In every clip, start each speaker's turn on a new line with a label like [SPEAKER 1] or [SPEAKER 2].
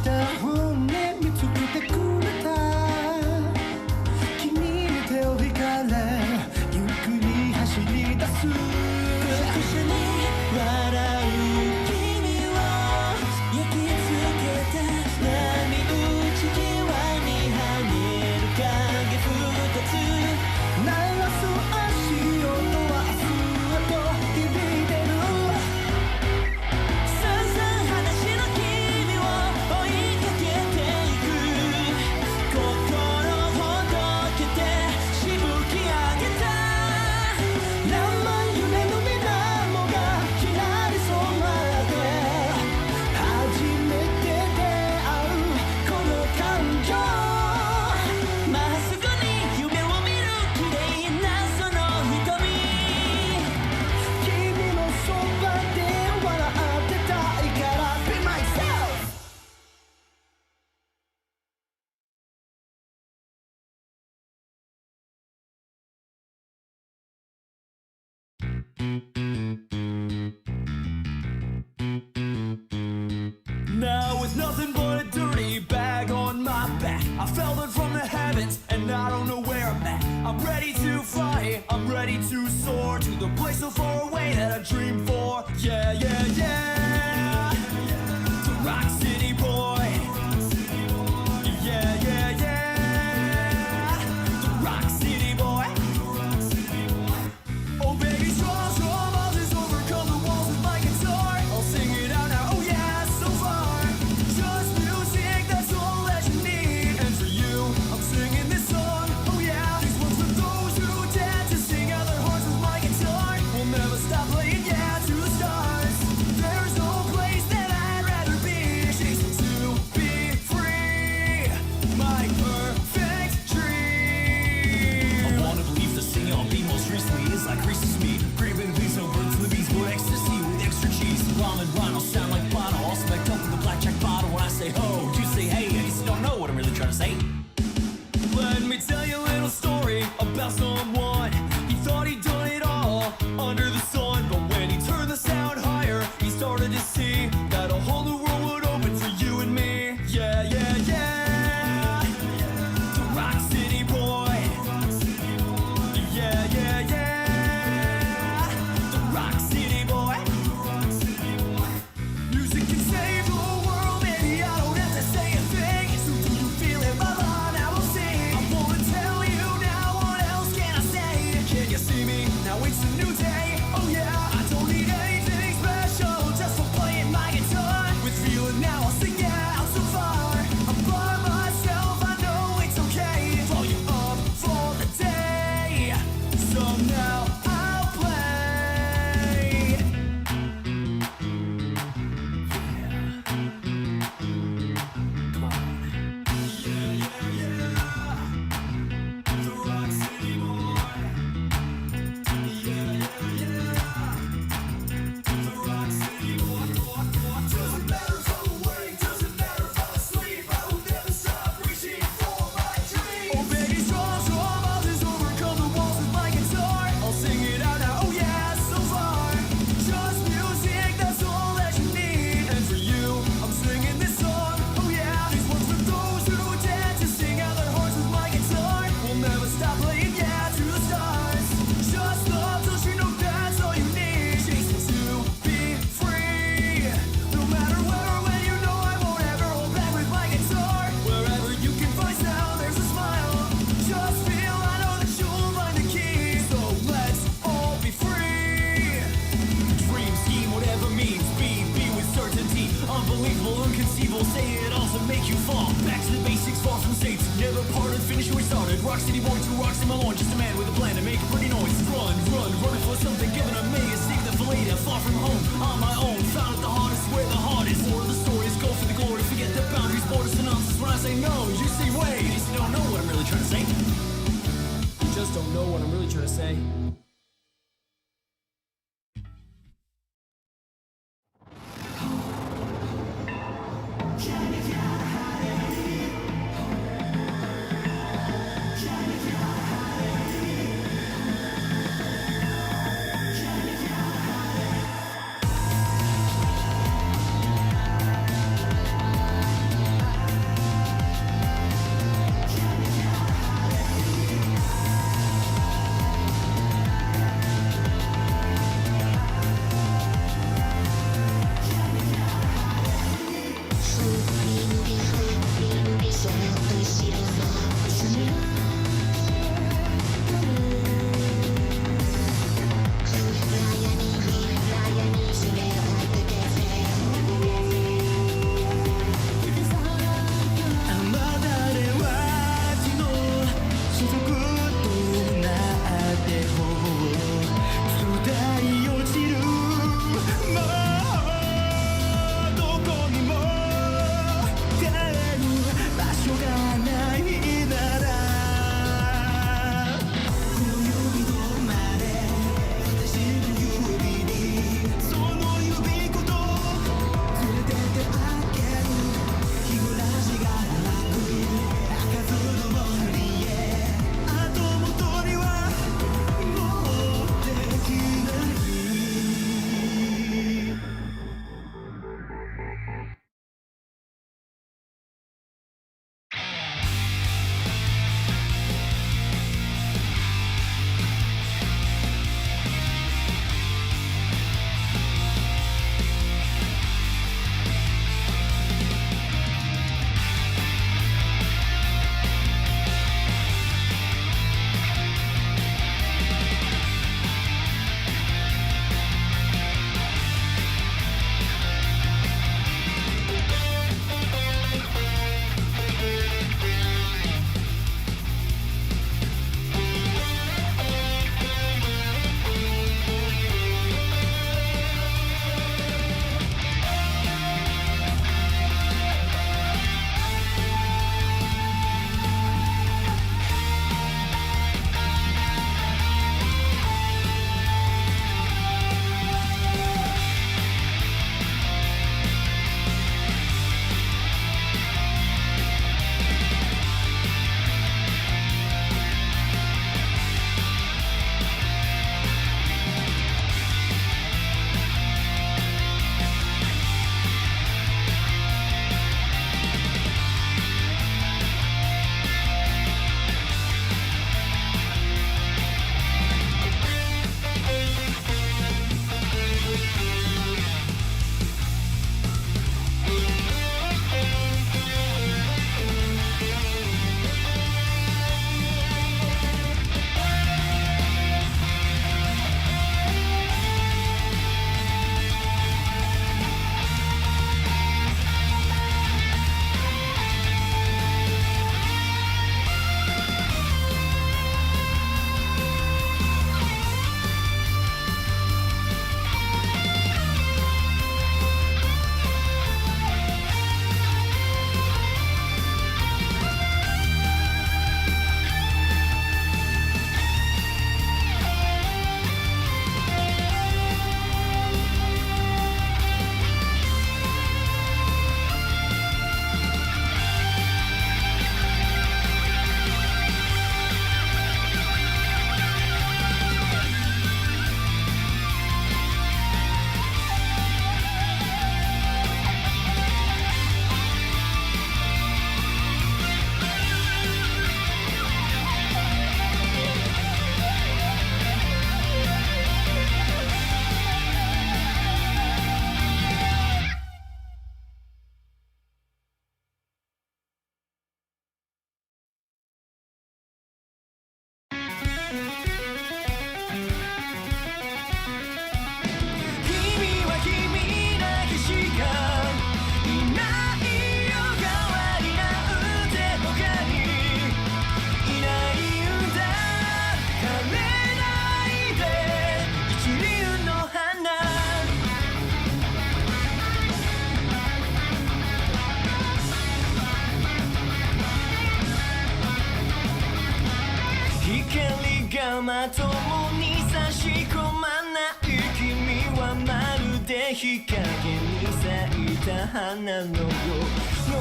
[SPEAKER 1] した本音見つけてくれた君に手を引かれゆっくり走り出すくしゃみ笑う君を焼き付けた波打ち際に跳ねる影二つ鳴らす足音は明日へと響いてるさんさん裸足の君を追いかけていく心ほどけてしぶき上げた何万夢の水面がきらり染まって初めて出会うこの感情まっすぐに夢を見る綺麗なその瞳君のそばで笑ってたいから Be myself Now with nothing but a dirty bag on my back I fell down from the heavens and I don't know where I'm at I'm ready to fly, I'm ready to soar To the place so far away that I dreamed for Yeah, yeah, yeah The Rock City boy Yeah, yeah, yeah The Rock City boy Oh baby, strong, strong mountains overcome the walls with my guitar I'll sing it out now, oh yeah, so far Just music, that's all that you need And for you, I'm singing this song, oh yeah These ones for those who dare to sing out their hearts with my guitar We'll never stop playing, yeah, to the stars There's no place that I'd rather be Chasing to be free My perfect dream I wanna believe the singing on beat most recently is like Reese's meat Craving these no birds and the bees but ecstasy with extra cheese Ramen rhyme, I'll sound like Bono All spec up with a blackjack bottle When I say ho, you say hey I guess you don't know what I'm really trying to say Let me tell you a little story about someone He thought he'd done it all under the sun But when he turned the sound higher He started to see that a whole new world would open for you and me Yeah, yeah, yeah The Rock City boy Yeah, yeah, yeah The Rock City boy Music can save the world Maybe I don't have to say a thing So do you feel it, mama? Now we'll sing I wanna tell you now What else can I say? Can you see me? Now it's a new day Oh yeah I don't need anything special Just for playing my guitar With feeling now I'll sing yeah I'm so far I'm by myself I know it's okay Volume up for the day So now I'll play Come on Yeah, yeah, yeah The Rock City boy Yeah, yeah, yeah The Rock City boy Doesn't matter if I'm awake Doesn't matter if I'm asleep I will never stop reaching for my dreams Oh baby, strong, strong mountains overcome the walls with my guitar I'll sing it out now, oh yeah, so far Just music, that's all that you need And for you, I'm singing this song, oh yeah These ones for those who dare to sing out their hearts with my guitar We'll never stop playing, yeah, to the stars Just love, don't you know that's all you need Chasing to be free No matter where or when you know I won't ever hold back with my guitar Wherever you can find sound, there's a smile Just feel, I know that you'll find the key So let's all be free Dream, scheme, whatever means be with certainty Unbelievable, inconceivable Say it all to make you fall Back to the basics, far from safe Never parted, finish where we started Rock City boy, two rocks in my lawn Just a man with a plan to make a pretty noise Run, running for something Given a million, seek the for later Far from home, on my own Found at the hardest, where the heart is More of the stories, go for the glory Forget the boundaries, borders, and nonsense When I say no, you say wait You just don't know what I'm really trying to say You just don't know what I'm really trying to say まともに差し込まない君はまるで日陰に咲いた花のよ望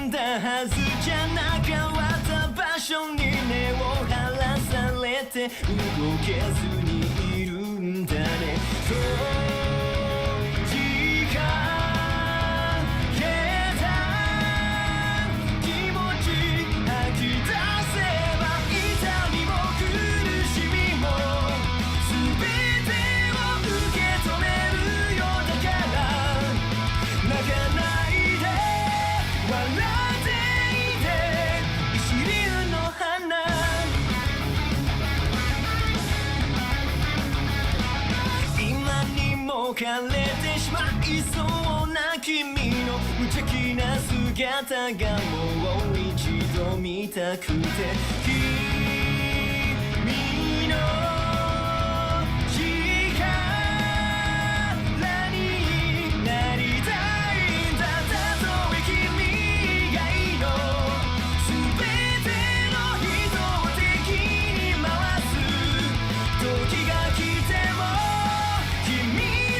[SPEAKER 1] んだはずじゃなかった場所に根を張らされて動けずにいるんだねそう時間消えた気持ち吐き出せば痛みも苦しみも全てを受け止めるよだから泣かないで笑っていて一輪の花今にも枯れてしまいそうな君の無邪気な姿がもう一度見たくて君の力になりたいんだたとえ君以外の全ての人を敵に回す時が来ても君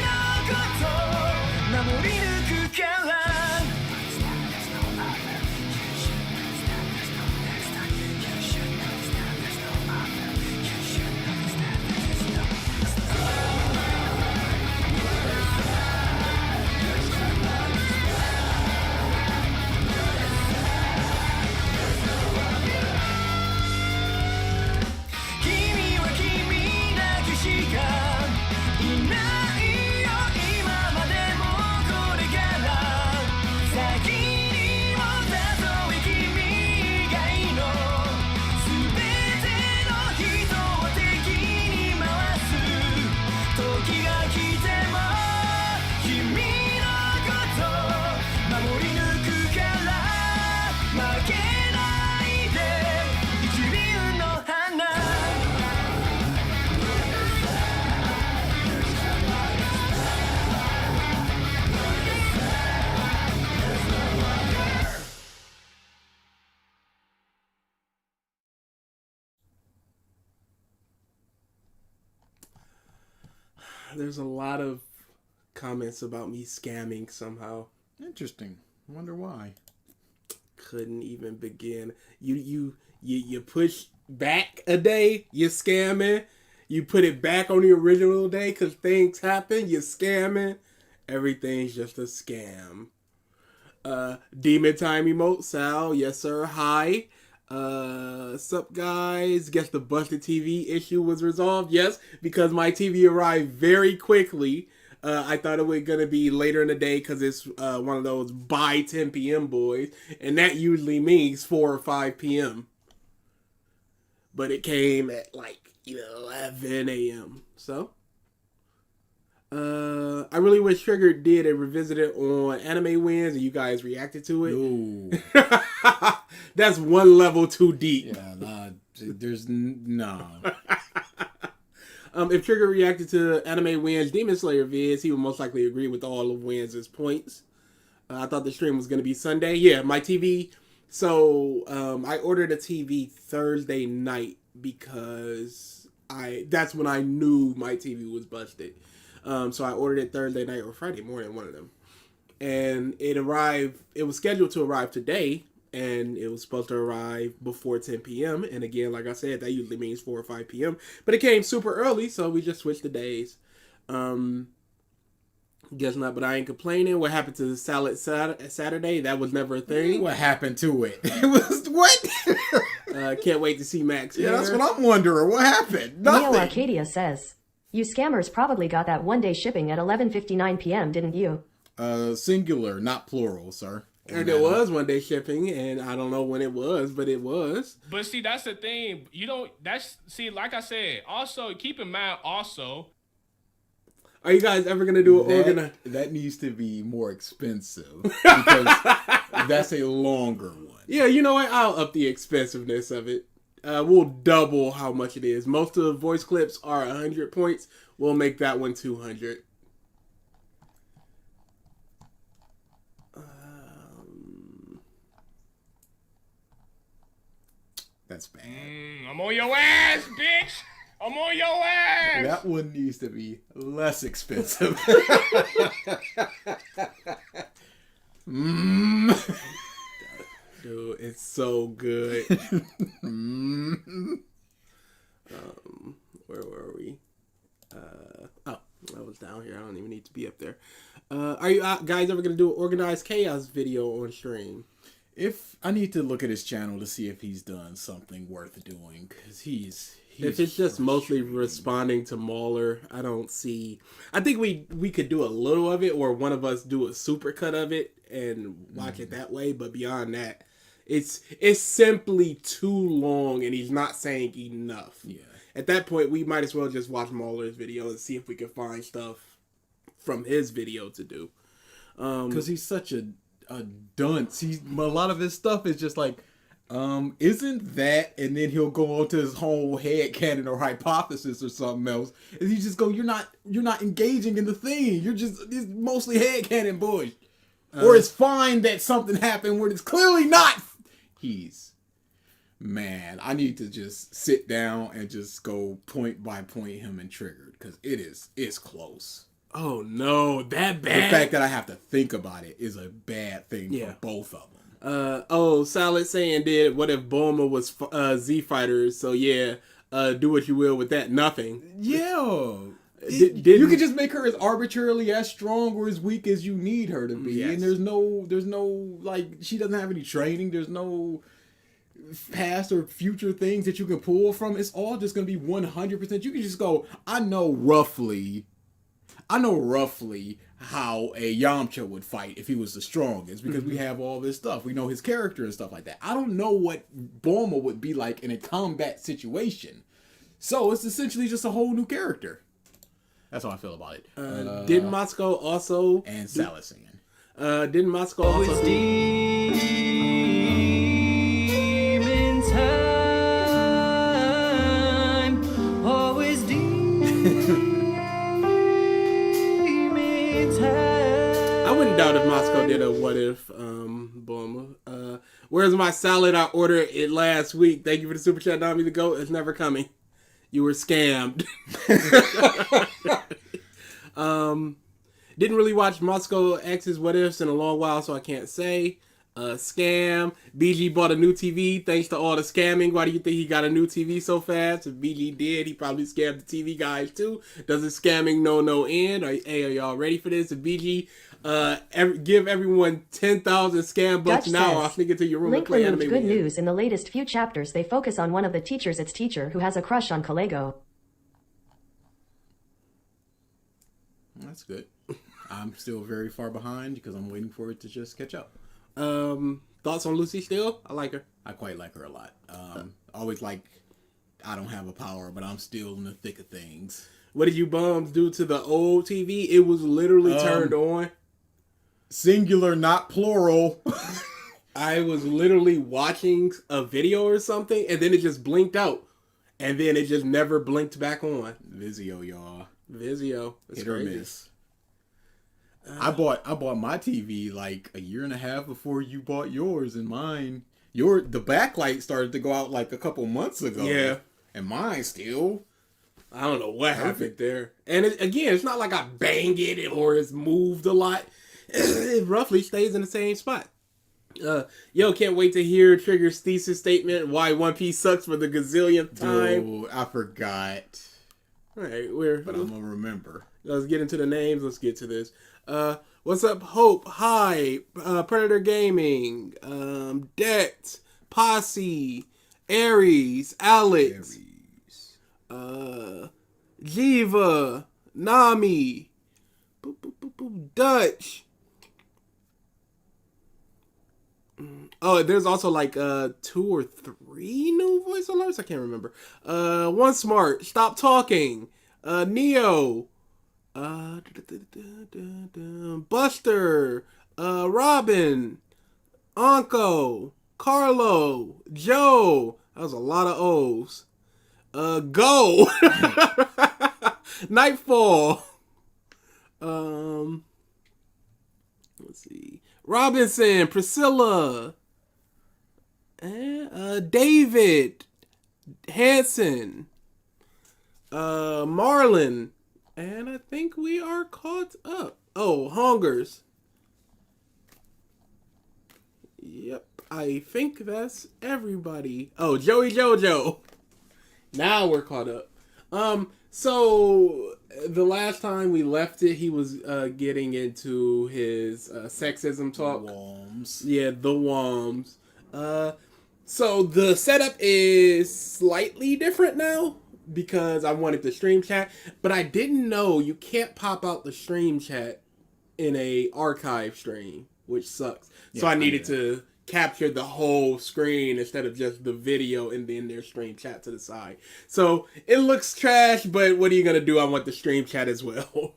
[SPEAKER 1] のこと守り抜くから君は君だけしかいないよ今までもこれから先にもたとえ君以外の全ての人を敵に回す時が来ても君のこと守り抜くから負けないで一輪の花
[SPEAKER 2] There's a lot of comments about me scamming somehow.
[SPEAKER 3] Interesting. Wonder why.
[SPEAKER 2] Couldn't even begin. You push back a day, you're scamming. You put it back on the original day because things happen, you're scamming. Everything's just a scam. Demon time emote, Sal, yes sir, hi. Sup guys, guess the busted TV issue was resolved. Yes, because my TV arrived very quickly. I thought it was gonna be later in the day because it's one of those by 10 p.m. boys, and that usually means 4 or 5 p.m. But it came at like 11 a.m. So I really wish Triggered did a revisited on Anime Wins and you guys reacted to it.
[SPEAKER 3] No.
[SPEAKER 2] That's one level too deep.
[SPEAKER 3] Yeah, nah, there's no.
[SPEAKER 2] If Trigger reacted to Anime Wins Demon Slayer vids, he would most likely agree with all of Wins' points. I thought the stream was going to be Sunday. Yeah, my TV. So I ordered a TV Thursday night because that's when I knew my TV was busted. So I ordered it Thursday night or Friday morning, one of them. And it arrived, it was scheduled to arrive today, and it was supposed to arrive before 10 p.m. And again, like I said, that usually means 4 or 5 p.m. But it came super early, so we just switched the days. Guess not, but I ain't complaining. What happened to the Salad Saturday? That was never a thing.
[SPEAKER 3] What happened to it? It was what?
[SPEAKER 2] Can't wait to see Max.
[SPEAKER 3] Yeah, that's what I'm wondering. What happened? Nothing.
[SPEAKER 4] Neo Arcadia says, "You scammers probably got that one-day shipping at 11:59 p.m., didn't you?"
[SPEAKER 3] Singular, not plural, sir.
[SPEAKER 2] And it was one day shipping, and I don't know when it was, but it was.
[SPEAKER 5] But see, that's the thing. You don't. Like I said. Also, keep in mind. Also,
[SPEAKER 2] are you guys ever gonna do an
[SPEAKER 3] that needs to be more expensive because that's a longer one.
[SPEAKER 2] Yeah, you know what? I'll up the expensiveness of it. We'll double how much it is. Most of the voice clips are 100 points. We'll make that one 200.
[SPEAKER 3] That's bad.
[SPEAKER 5] I'm on your ass, bitch. I'm on your ass.
[SPEAKER 3] That one needs to be less expensive.
[SPEAKER 2] Dude, it's so good. Where were we? Oh, I was down here. I don't even need to be up there. Are you guys ever gonna do an Organized Chaos video on stream?
[SPEAKER 3] If I need to look at his channel to see if he's done something worth doing, because he's
[SPEAKER 2] If it's just mostly responding to Mauler, I don't see. I think we could do a little of it, or one of us do a supercut of it and watch it that way. But beyond that, it's simply too long, and he's not saying enough.
[SPEAKER 3] Yeah.
[SPEAKER 2] At that point, we might as well just watch Mauler's video and see if we can find stuff from his video to do.
[SPEAKER 3] Because he's such a dunce. A lot of his stuff is just like, isn't that, and then he'll go on to his whole headcanon or hypothesis or something else, and you just go, you're not engaging in the thing. It's mostly headcanon bush. Or it's fine that something happened when it's clearly not. Man, I need to just sit down and just go point by point him and Triggered, because it's close.
[SPEAKER 2] Oh no, that
[SPEAKER 3] The
[SPEAKER 2] bad.
[SPEAKER 3] fact that I have to think about it is a bad thing
[SPEAKER 2] Yeah.
[SPEAKER 3] for both of them.
[SPEAKER 2] Salad saying did what if Bulma was Z Fighters? So yeah, do what you will with that. Nothing.
[SPEAKER 3] Yeah.
[SPEAKER 2] Didn't-
[SPEAKER 3] You can just make her as arbitrarily as strong or as weak as you need her to be.
[SPEAKER 2] Yes.
[SPEAKER 3] And there's no, like, she doesn't have any training. There's no past or future things that you can pull from. It's all just going to be 100%. You can just go, I know roughly how a Yamcha would fight if he was the strongest, because we have all this stuff. We know his character and stuff like that. I don't know what Bulma would be like in a combat situation. So it's essentially just a whole new character. That's how I feel about it.
[SPEAKER 2] Didn't Moscow also
[SPEAKER 3] And Salad singing.
[SPEAKER 2] Didn't Moscow also
[SPEAKER 1] Demon time, always demon time.
[SPEAKER 2] I wouldn't doubt if Moscow did a what if Bulma. Where's my salad? I ordered it last week. Thank you for the super chat, Nami the Goat. It's never coming. You were scammed. Didn't really watch Moscow X's What Ifs in a long while, so I can't say. Scam. BG bought a new TV thanks to all the scamming. Why do you think he got a new TV so fast? If BG did, he probably scammed the TV guys too. Doesn't scamming know no end? Are y'all ready for this? If BG give everyone 10,000 scam bucks
[SPEAKER 4] Dutch
[SPEAKER 2] now,
[SPEAKER 4] says,
[SPEAKER 2] I'll sneak into your room and play
[SPEAKER 4] Linkly moved
[SPEAKER 2] anime
[SPEAKER 4] good
[SPEAKER 2] with you.
[SPEAKER 4] news. In the latest few chapters, they focus on one of the teachers, its teacher, who has a crush on Kalego.
[SPEAKER 3] That's good. I'm still very far behind because I'm waiting for it to just catch up.
[SPEAKER 2] Thoughts on Lucy still? I like her.
[SPEAKER 3] I quite like her a lot. Always like, I don't have a power, but I'm still in the thick of things.
[SPEAKER 2] What did you bums do to the old TV? It was literally turned on.
[SPEAKER 3] Singular, not plural.
[SPEAKER 2] I was literally watching a video or something, and then it just blinked out. And then it just never blinked back on.
[SPEAKER 3] Vizio, y'all.
[SPEAKER 2] Vizio. It's
[SPEAKER 3] Hit or
[SPEAKER 2] crazy.
[SPEAKER 3] miss. I bought my TV like a year and a half before you bought yours, and mine. The backlight started to go out like a couple months ago.
[SPEAKER 2] Yeah.
[SPEAKER 3] And mine still.
[SPEAKER 2] I don't know what happened there. And again, it's not like I banged it or it's moved a lot. It roughly stays in the same spot. Yo, can't wait to hear Trigger's thesis statement, why One Piece sucks for the gazillionth time.
[SPEAKER 3] Dude, I forgot.
[SPEAKER 2] All right,
[SPEAKER 3] But I'm going to remember.
[SPEAKER 2] let's get into the names. Let's get to this. What's up, Hope? Hi, Predator Gaming, Det, Posse, Aries, Alex, Jiva, Nami, Dutch. Oh, there's also like 2 or 3 new voice alerts. I can't remember. One Smart, Stop Talking, Neo, Buster, Robin, Anko, Carlo, Joe. That was a lot of O's. Go. Nightfall. Let's see. Robinson, Priscilla, and David, Hanson, Marlin. And I think we are caught up. Oh, Hongers. Yep, I think that's everybody. Oh, Joey Jojo. Now we're caught up. So the last time we left it, he was getting into his sexism talk.
[SPEAKER 3] Worms.
[SPEAKER 2] Yeah, the WOMs. So the setup is slightly different now because I wanted the stream chat, but I didn't know you can't pop out the stream chat in a archive stream, which sucks. So I needed to capture the whole screen instead of just the video and then their stream chat to the side. So it looks trash, but what are you gonna do? I want the stream chat as well.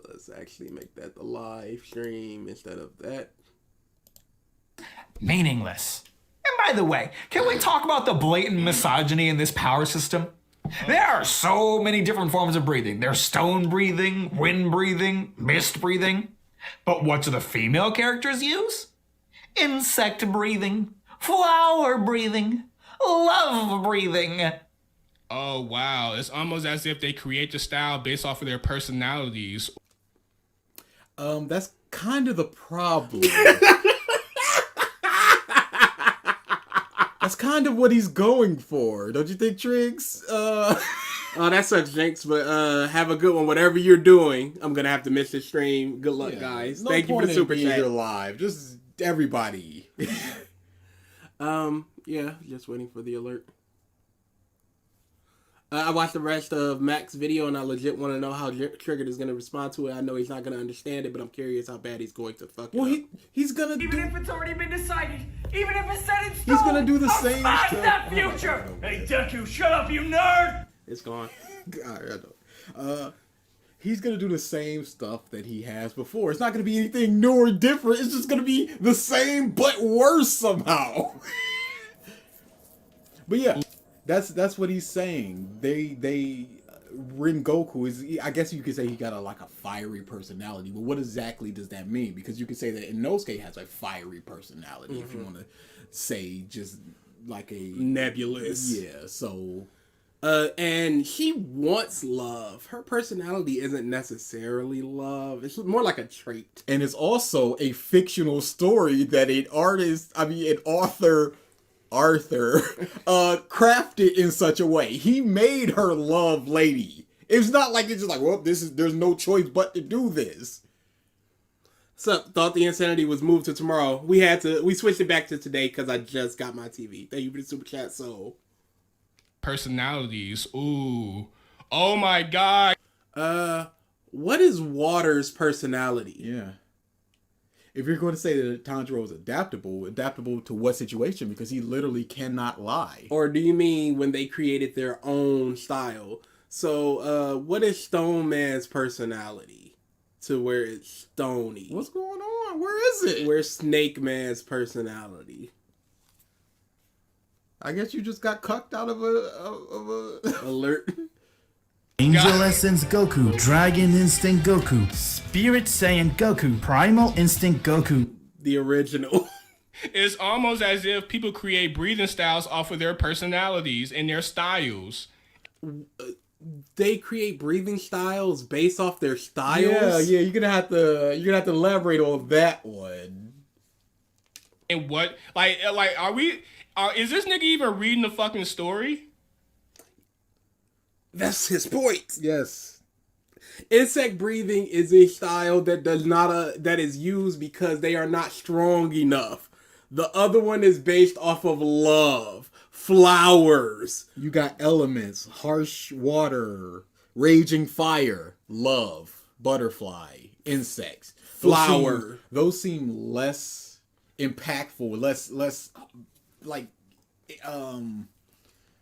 [SPEAKER 2] Let's actually make that the live stream instead of that.
[SPEAKER 6] Meaningless. And by the way, can we talk about the blatant misogyny in this power system? There are so many different forms of breathing. There's stone breathing, wind breathing, mist breathing. But what do the female characters use? Insect breathing, flower breathing, love breathing.
[SPEAKER 5] Oh, wow. It's almost as if they create the style based off of their personalities.
[SPEAKER 3] That's kind of the problem. That's kind of what he's going for, don't you think, Triggs?
[SPEAKER 2] Oh, that sucks, Jinx, but have a good one. Whatever you're doing, I'm going to have to miss the stream. Good luck, guys.
[SPEAKER 3] No
[SPEAKER 2] Thank you for
[SPEAKER 3] point
[SPEAKER 2] the
[SPEAKER 3] in
[SPEAKER 2] super
[SPEAKER 3] being
[SPEAKER 2] chat.
[SPEAKER 3] here live. Just everybody.
[SPEAKER 2] Yeah, just waiting for the alert. I watched the rest of Mack's video, and I legit want to know how Triggered is going to respond to it. I know he's not going to understand it, but I'm curious how bad he's going to fuck it
[SPEAKER 3] Well,
[SPEAKER 2] up.
[SPEAKER 3] he's gonna do.
[SPEAKER 7] Even if it's already been decided, even if it's set in stone,
[SPEAKER 3] He's gonna do the
[SPEAKER 7] I'll
[SPEAKER 3] same
[SPEAKER 7] smash
[SPEAKER 3] stuff.
[SPEAKER 7] that future! Hey, Deku, shut up, you nerd!
[SPEAKER 2] It's gone.
[SPEAKER 3] I know. He's gonna do the same stuff that he has before. It's not gonna be anything new or different. It's just gonna be the same but worse somehow. But yeah, that's what he's saying. They Rengoku is, I guess you could say he got a fiery personality, but what exactly does that mean? Because you could say that Inosuke has a fiery personality, if you want to say just like a
[SPEAKER 2] Nebulous.
[SPEAKER 3] Yeah, so
[SPEAKER 2] And she wants love. Her personality isn't necessarily love. It's more like a trait.
[SPEAKER 3] and it's also a fictional story that an author Arthur crafted in such a way. He made her love lady. It's not like it's just like, well, there's no choice but to do this.
[SPEAKER 2] So, thought the insanity was moved to tomorrow. We switched it back to today because I just got my TV. Thank you for the super chat, so.
[SPEAKER 5] Personalities. Ooh. Oh my god.
[SPEAKER 2] What is Water's personality?
[SPEAKER 3] Yeah. If you're going to say that Tanjiro is adaptable to what situation? Because he literally cannot lie.
[SPEAKER 2] Or do you mean when they created their own style? So, what is Stone Man's personality? To where it's stony.
[SPEAKER 3] What's going on? Where is it?
[SPEAKER 2] Where's Snake Man's personality?
[SPEAKER 3] I guess you just got cucked out of a
[SPEAKER 2] Alert.
[SPEAKER 8] Angel Essence Goku, Dragon Instinct Goku, Spirit Saiyan Goku, Primal Instinct Goku.
[SPEAKER 2] The original.
[SPEAKER 5] It's almost as if people create breathing styles off of their personalities and their styles.
[SPEAKER 2] They create breathing styles based off their styles?
[SPEAKER 3] Yeah, you're gonna have to elaborate on that one.
[SPEAKER 5] And what, is this nigga even reading the fucking story?
[SPEAKER 2] That's his point.
[SPEAKER 3] Yes.
[SPEAKER 2] Insect breathing is a style that that is used because they are not strong enough. The other one is based off of love, flowers.
[SPEAKER 3] You got elements, harsh water, raging fire, love, butterfly, insects,
[SPEAKER 2] Flower.
[SPEAKER 3] Those seem less impactful, less like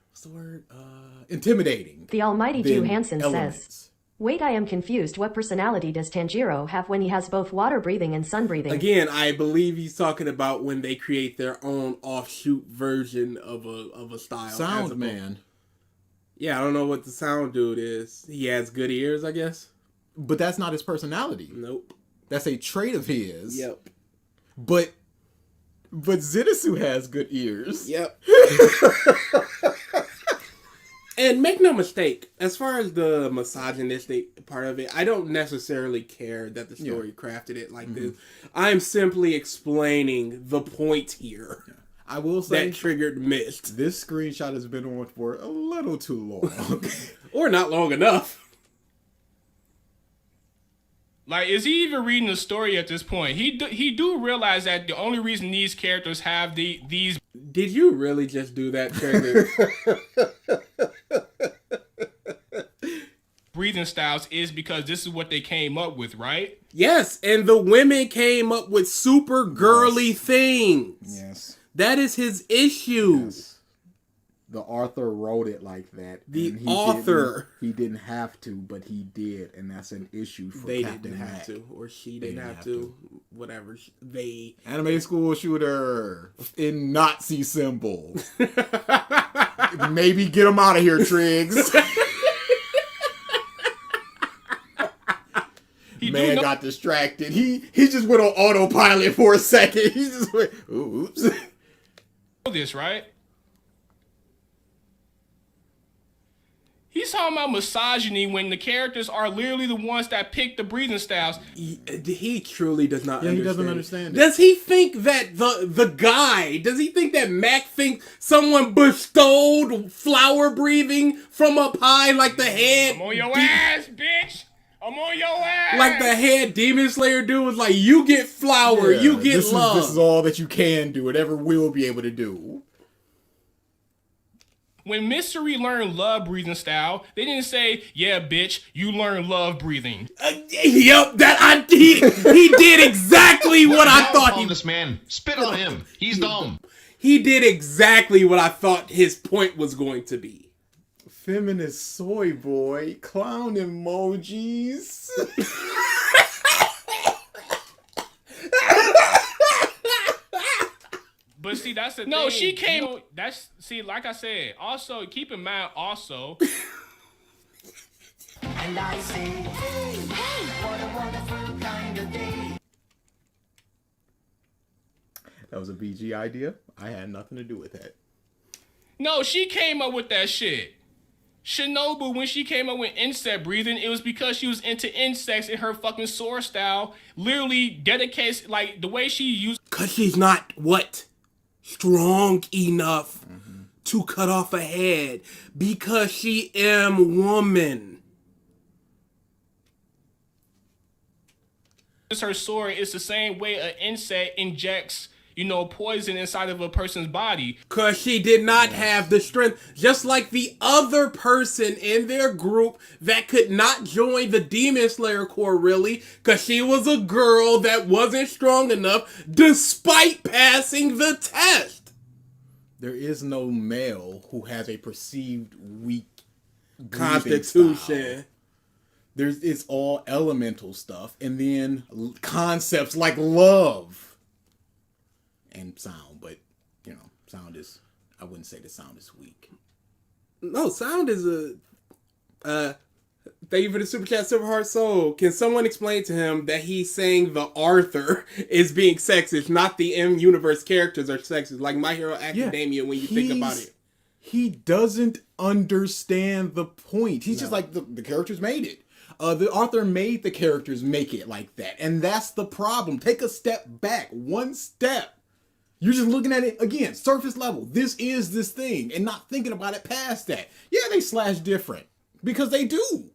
[SPEAKER 3] what's the word? Intimidating.
[SPEAKER 4] The Almighty
[SPEAKER 3] than
[SPEAKER 4] Jew Hansen
[SPEAKER 3] elements.
[SPEAKER 4] says, "Wait, I am confused. What personality does Tanjiro have when he has both water breathing and sun breathing?"
[SPEAKER 2] Again, I believe he's talking about when they create their own offshoot version of a style.
[SPEAKER 3] Sound man.
[SPEAKER 2] Yeah, I don't know what the sound dude is. He has good ears, I guess.
[SPEAKER 3] But that's not his personality.
[SPEAKER 2] Nope.
[SPEAKER 3] That's a trait of his.
[SPEAKER 2] Yep.
[SPEAKER 3] But Zenitsu has good ears.
[SPEAKER 2] Yep. And make no mistake, as far as the misogynistic part of it, I don't necessarily care that the story crafted it like this. I'm simply explaining the point here.
[SPEAKER 3] I will say
[SPEAKER 2] That Triggered missed.
[SPEAKER 3] this screenshot has been on for a little too long.
[SPEAKER 2] Or not long enough.
[SPEAKER 5] Like, is he even reading the story at this point? He do realize that the only reason these characters have these
[SPEAKER 2] Did you really just do that, Triggered?
[SPEAKER 5] breathing styles is because this is what they came up with, right?
[SPEAKER 2] Yes, and the women came up with super girly things.
[SPEAKER 3] Yes.
[SPEAKER 2] That is his issue.
[SPEAKER 3] Yes. The author wrote it like that.
[SPEAKER 2] The
[SPEAKER 3] and
[SPEAKER 2] author.
[SPEAKER 3] He didn't have to, but he did, and that's an issue for
[SPEAKER 2] They
[SPEAKER 3] Captain
[SPEAKER 2] didn't have
[SPEAKER 3] Mack.
[SPEAKER 2] to, or she didn't have to. Whatever. They.
[SPEAKER 3] Anime school shooter in Nazi symbol. Maybe get him out of here, Triggs. Man got distracted. He just went on autopilot for a second. He just went, oops.
[SPEAKER 5] This, right? He's talking about misogyny when the characters are literally the ones that pick the breathing styles.
[SPEAKER 2] He truly does not understand.
[SPEAKER 3] He doesn't understand it.
[SPEAKER 2] Does he think that the guy, does he think that Mac thinks someone bestowed flower breathing from up high like the head?
[SPEAKER 5] I'm on your ass, bitch! I'm on your ass!
[SPEAKER 2] Like the head Demon Slayer dude was like, you get flower, you get love.
[SPEAKER 3] This is all that you can do, and ever will be able to do.
[SPEAKER 5] When Mystery learned love breathing style, they didn't say, yeah, bitch, you learn love breathing.
[SPEAKER 2] Yep, he did exactly what I thought he...
[SPEAKER 9] This man, spit on him. He's dumb.
[SPEAKER 2] He did exactly what I thought his point was going to be.
[SPEAKER 3] Feminist soy boy, clown emojis.
[SPEAKER 5] But see, that's the thing. No, she came. You know, like I said. Also, keep in mind. Also,
[SPEAKER 1] And I say, hey, what a wonderful kind of day.
[SPEAKER 3] That was a BG idea. I had nothing to do with that.
[SPEAKER 5] no, she came up with that shit. Shinobu, when she came up with insect breathing, it was because she was into insects and her fucking sword style literally dedicates, like, the way she used.
[SPEAKER 2] Because she's not, what? Strong enough to cut off a head. Because she am woman.
[SPEAKER 5] Her sword is the same way an insect injects, poison inside of a person's body.
[SPEAKER 2] Because she did not have the strength. Just like the other person in their group that could not join the Demon Slayer Corps, really. Because she was a girl that wasn't strong enough despite passing the test.
[SPEAKER 3] There is no male who has a perceived weak
[SPEAKER 2] Constitution.
[SPEAKER 3] It's all elemental stuff, and then concepts like love and sound. But sound is, I wouldn't say the sound is weak.
[SPEAKER 2] No, sound is thank you for the super chat, Silver Heart Soul. Can someone explain to him that he's saying the Arthur is being sexist, not the M-Universe characters are sexist, like My Hero Academia when you think about it.
[SPEAKER 3] He doesn't understand the point. He's just like, the characters made it. The author made the characters make it like that. And that's the problem. Take a step back. One step. You're just looking at it, again, surface level. This is this thing. And not thinking about it past that. Yeah, they slash different. Because they do.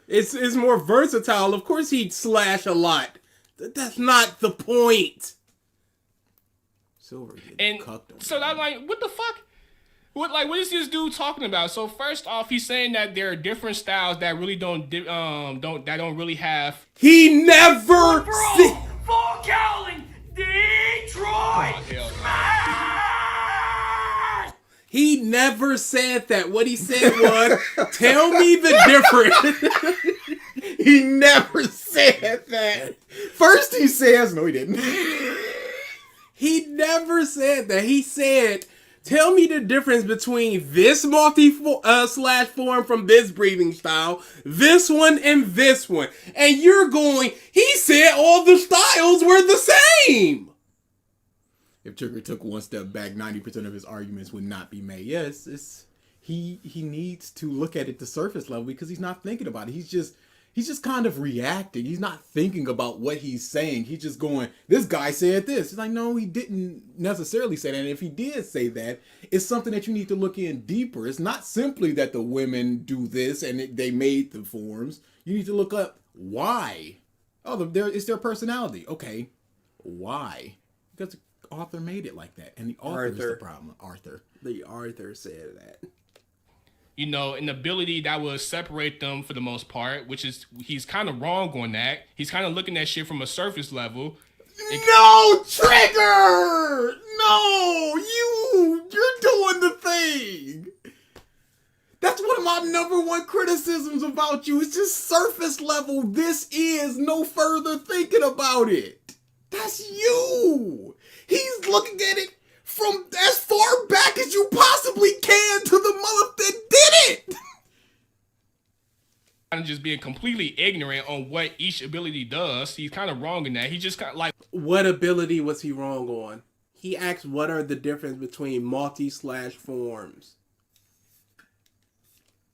[SPEAKER 2] It's more versatile. Of course he'd slash a lot. That's not the point.
[SPEAKER 3] Silver.
[SPEAKER 5] And so I'm like, what the fuck? What is this dude talking about? So first off, he's saying that there are different styles that really don't really have.
[SPEAKER 2] He never.
[SPEAKER 7] Full Cowling, Detroit.
[SPEAKER 2] He never said that. What he said was, tell me the difference.
[SPEAKER 3] He never said that. First he says, no he didn't.
[SPEAKER 2] He never said that. He said, tell me the difference between this slash form from this breathing style, this one, and this one. And you're going, he said all the styles were the same.
[SPEAKER 3] If Trigger took one step back, 90% of his arguments would not be made. Yes, he needs to look at it the surface level because he's not thinking about it. He's just kind of reacting. He's not thinking about what he's saying. He's just going, this guy said this. It's like, no, he didn't necessarily say that. And if he did say that, it's something that you need to look in deeper. It's not simply that the women do this and they made the forms. You need to look up why. Oh, it's their personality. Okay, why? Because the author made it like that. And the author is the problem. The author said that.
[SPEAKER 5] You know, an ability that will separate them for the most part, which is, he's kind of wrong on that. He's kind of looking at shit from a surface level.
[SPEAKER 3] No, Trigger! No, you're doing the thing. That's one of my number one criticisms about you. It's just surface level. This is no further thinking about it. That's you. He's looking at it from as far back as you possibly can to the mother that did it.
[SPEAKER 5] Kind of just being completely ignorant on what each ability does. He's kind of wrong in that. He just kind of like,
[SPEAKER 2] what ability was he wrong on? He asked, what are the difference between multi/forms?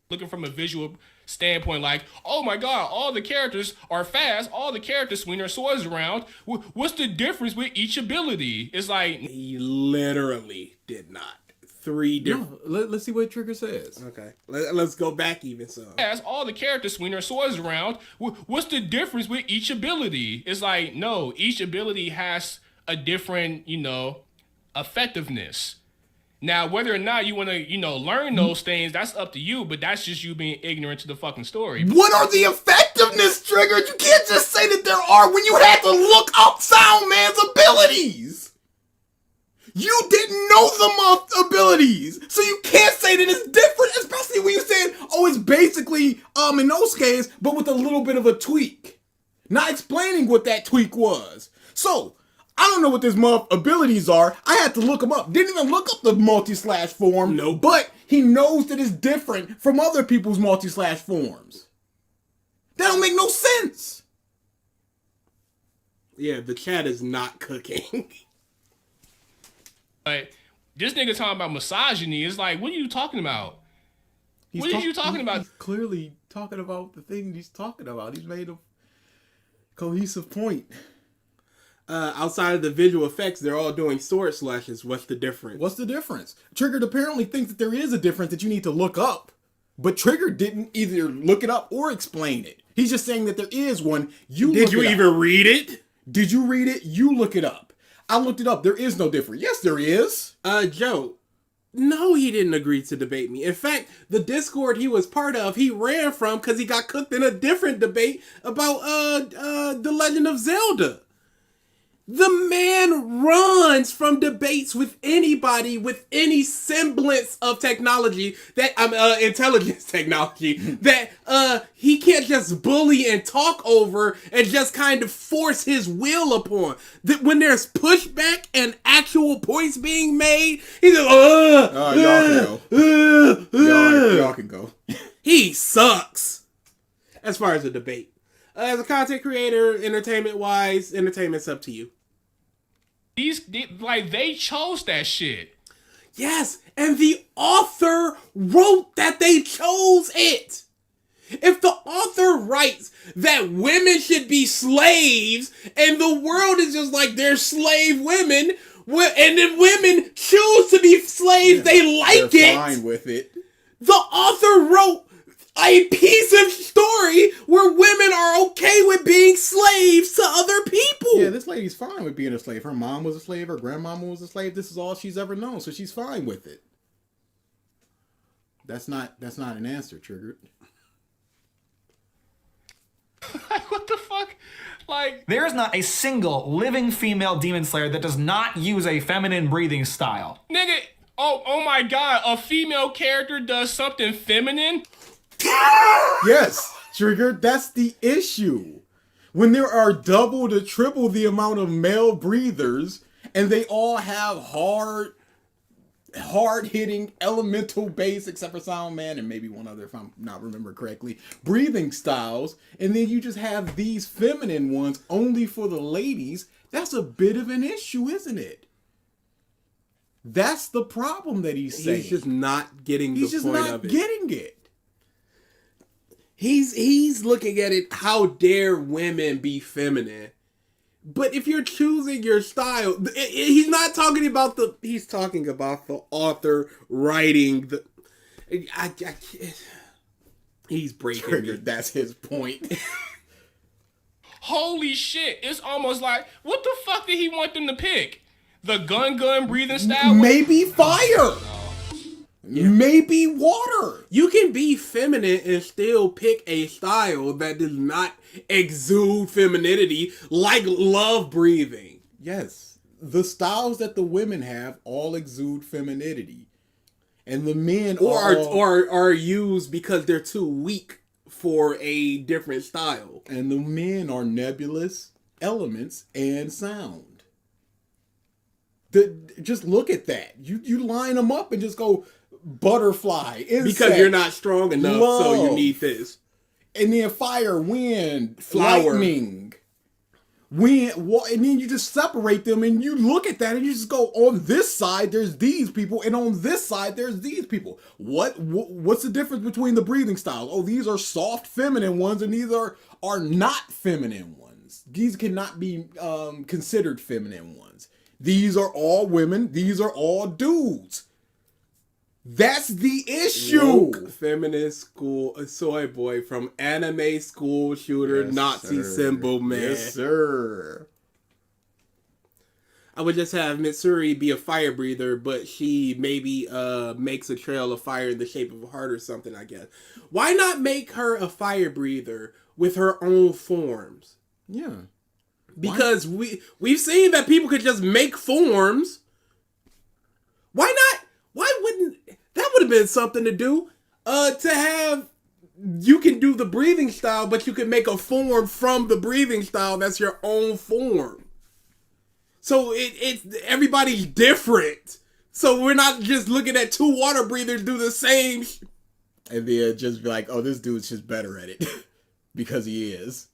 [SPEAKER 5] looking from a visual standpoint, like, oh my god, all the characters are fast, all the characters swing their swords around. What's the difference with each ability? It's like,
[SPEAKER 2] he literally did not. Three different.
[SPEAKER 3] No, let's see what Trigger says.
[SPEAKER 2] Okay, let's go back even some.
[SPEAKER 5] as all the characters swing their swords around. What's the difference with each ability? It's like, no, each ability has a different, effectiveness. Now, whether or not you want to, learn those things, that's up to you, but that's just you being ignorant to the fucking story.
[SPEAKER 3] What are the effectiveness triggers? You can't just say that there are when you had to look up Soundman's abilities. You didn't know the abilities, so you can't say that it's different, especially when you said, oh, it's basically Inosuke's, but with a little bit of a tweak. Not explaining what that tweak was. So, I don't know what his abilities are. I had to look them up. Didn't even look up the multi-slash form.
[SPEAKER 2] No.
[SPEAKER 3] But he knows that it's different from other people's multi-slash forms. That don't make no sense.
[SPEAKER 2] Yeah, the chat is not cooking.
[SPEAKER 5] But this nigga talking about misogyny is like, what are you talking about? What are you talking about?
[SPEAKER 3] He's clearly talking about the thing he's talking about. He's made a cohesive point.
[SPEAKER 2] Outside of the visual effects, they're all doing sword slashes. What's the difference?
[SPEAKER 3] What's the difference? Trigger apparently thinks that there is a difference that you need to look up. But Trigger didn't either look it up or explain it. He's just saying that there is one.
[SPEAKER 2] Did you even read it?
[SPEAKER 3] Did you read it? You look it up. I looked it up. There is no difference. Yes, there is.
[SPEAKER 2] Joe. No, he didn't agree to debate me. In fact, the Discord he was part of, he ran from because he got cooked in a different debate about The Legend of Zelda. The man runs from debates with anybody with any semblance of technology that intelligence technology that he can't just bully and talk over and just kind of force his will upon. That when there's pushback and actual points being made, he's like,
[SPEAKER 3] y'all can go. Y'all can go.
[SPEAKER 2] He sucks. As far as the debate, as a content creator, entertainment's up to you.
[SPEAKER 5] They chose that shit.
[SPEAKER 2] Yes, and the author wrote that they chose it. If the author writes that women should be slaves and the world is just like they're slave women, and then women choose to be slaves, they like
[SPEAKER 3] they're
[SPEAKER 2] it.
[SPEAKER 3] Fine with it.
[SPEAKER 2] The author wrote a piece of story where women are okay with being slaves to other people.
[SPEAKER 3] Yeah, this lady's fine with being a slave. Her mom was a slave. Her grandmama was a slave. This is all she's ever known, so she's fine with it. That's not an answer, Triggered.
[SPEAKER 5] What the fuck?
[SPEAKER 6] There is not a single living female demon slayer that does not use a feminine breathing style.
[SPEAKER 5] Nigga, oh my god, a female character does something feminine?
[SPEAKER 3] Yes, Trigger, that's the issue. When there are double to triple the amount of male breathers, and they all have hard-hitting elemental base, except for Soundman and maybe one other, if I'm not remembering correctly, breathing styles, and then you just have these feminine ones only for the ladies, that's a bit of an issue, isn't it? That's the problem that he's saying.
[SPEAKER 2] He's just not getting
[SPEAKER 3] He's
[SPEAKER 2] the
[SPEAKER 3] just
[SPEAKER 2] point
[SPEAKER 3] not
[SPEAKER 2] of it.
[SPEAKER 3] getting it.
[SPEAKER 2] He's looking at it, how dare women be feminine? But if you're choosing your style, he's not talking about he's talking about the author writing the, he's breaking
[SPEAKER 3] Triggered,
[SPEAKER 2] me.
[SPEAKER 3] that's his point.
[SPEAKER 5] Holy shit! It's almost like, what the fuck did he want them to pick? The gun breathing style?
[SPEAKER 3] Maybe fire. Maybe water.
[SPEAKER 2] You can be feminine and still pick a style that does not exude femininity, like love breathing.
[SPEAKER 3] Yes. The styles that the women have all exude femininity. And the men
[SPEAKER 2] Or are used because they're too weak for a different style.
[SPEAKER 3] And the men are nebulous elements and sound. Just look at that. You line them up and just go butterfly, insect,
[SPEAKER 2] because you're not strong enough, so you
[SPEAKER 3] love.
[SPEAKER 2] need this.
[SPEAKER 3] And then fire, wind,
[SPEAKER 2] Flower.
[SPEAKER 3] lightning, wind, and then you just separate them and you look at that and you just go, on this side there's these people and on this side there's these people. What's the difference between the breathing styles? Oh, these are soft feminine ones and these are not feminine ones. These cannot be considered feminine ones. These are all women, these are all dudes. That's the issue.
[SPEAKER 2] Woke feminist school, a soy boy from anime school shooter,
[SPEAKER 3] Yes,
[SPEAKER 2] Nazi
[SPEAKER 3] sir.
[SPEAKER 2] symbol man.
[SPEAKER 3] Yes, sir.
[SPEAKER 2] I would just have Mitsuri be a fire breather, but she maybe makes a trail of fire in the shape of a heart or something, I guess. Why not make her a fire breather with her own forms?
[SPEAKER 3] Yeah.
[SPEAKER 2] Because we've seen that people could just make forms. Why not? Why wouldn't that would have been something to do? To have, you can do the breathing style, but you can make a form from the breathing style that's your own form. So it's everybody's different. So we're not just looking at two water breathers do the same.
[SPEAKER 3] And then just be like, oh, this dude's just better at it. Because he is.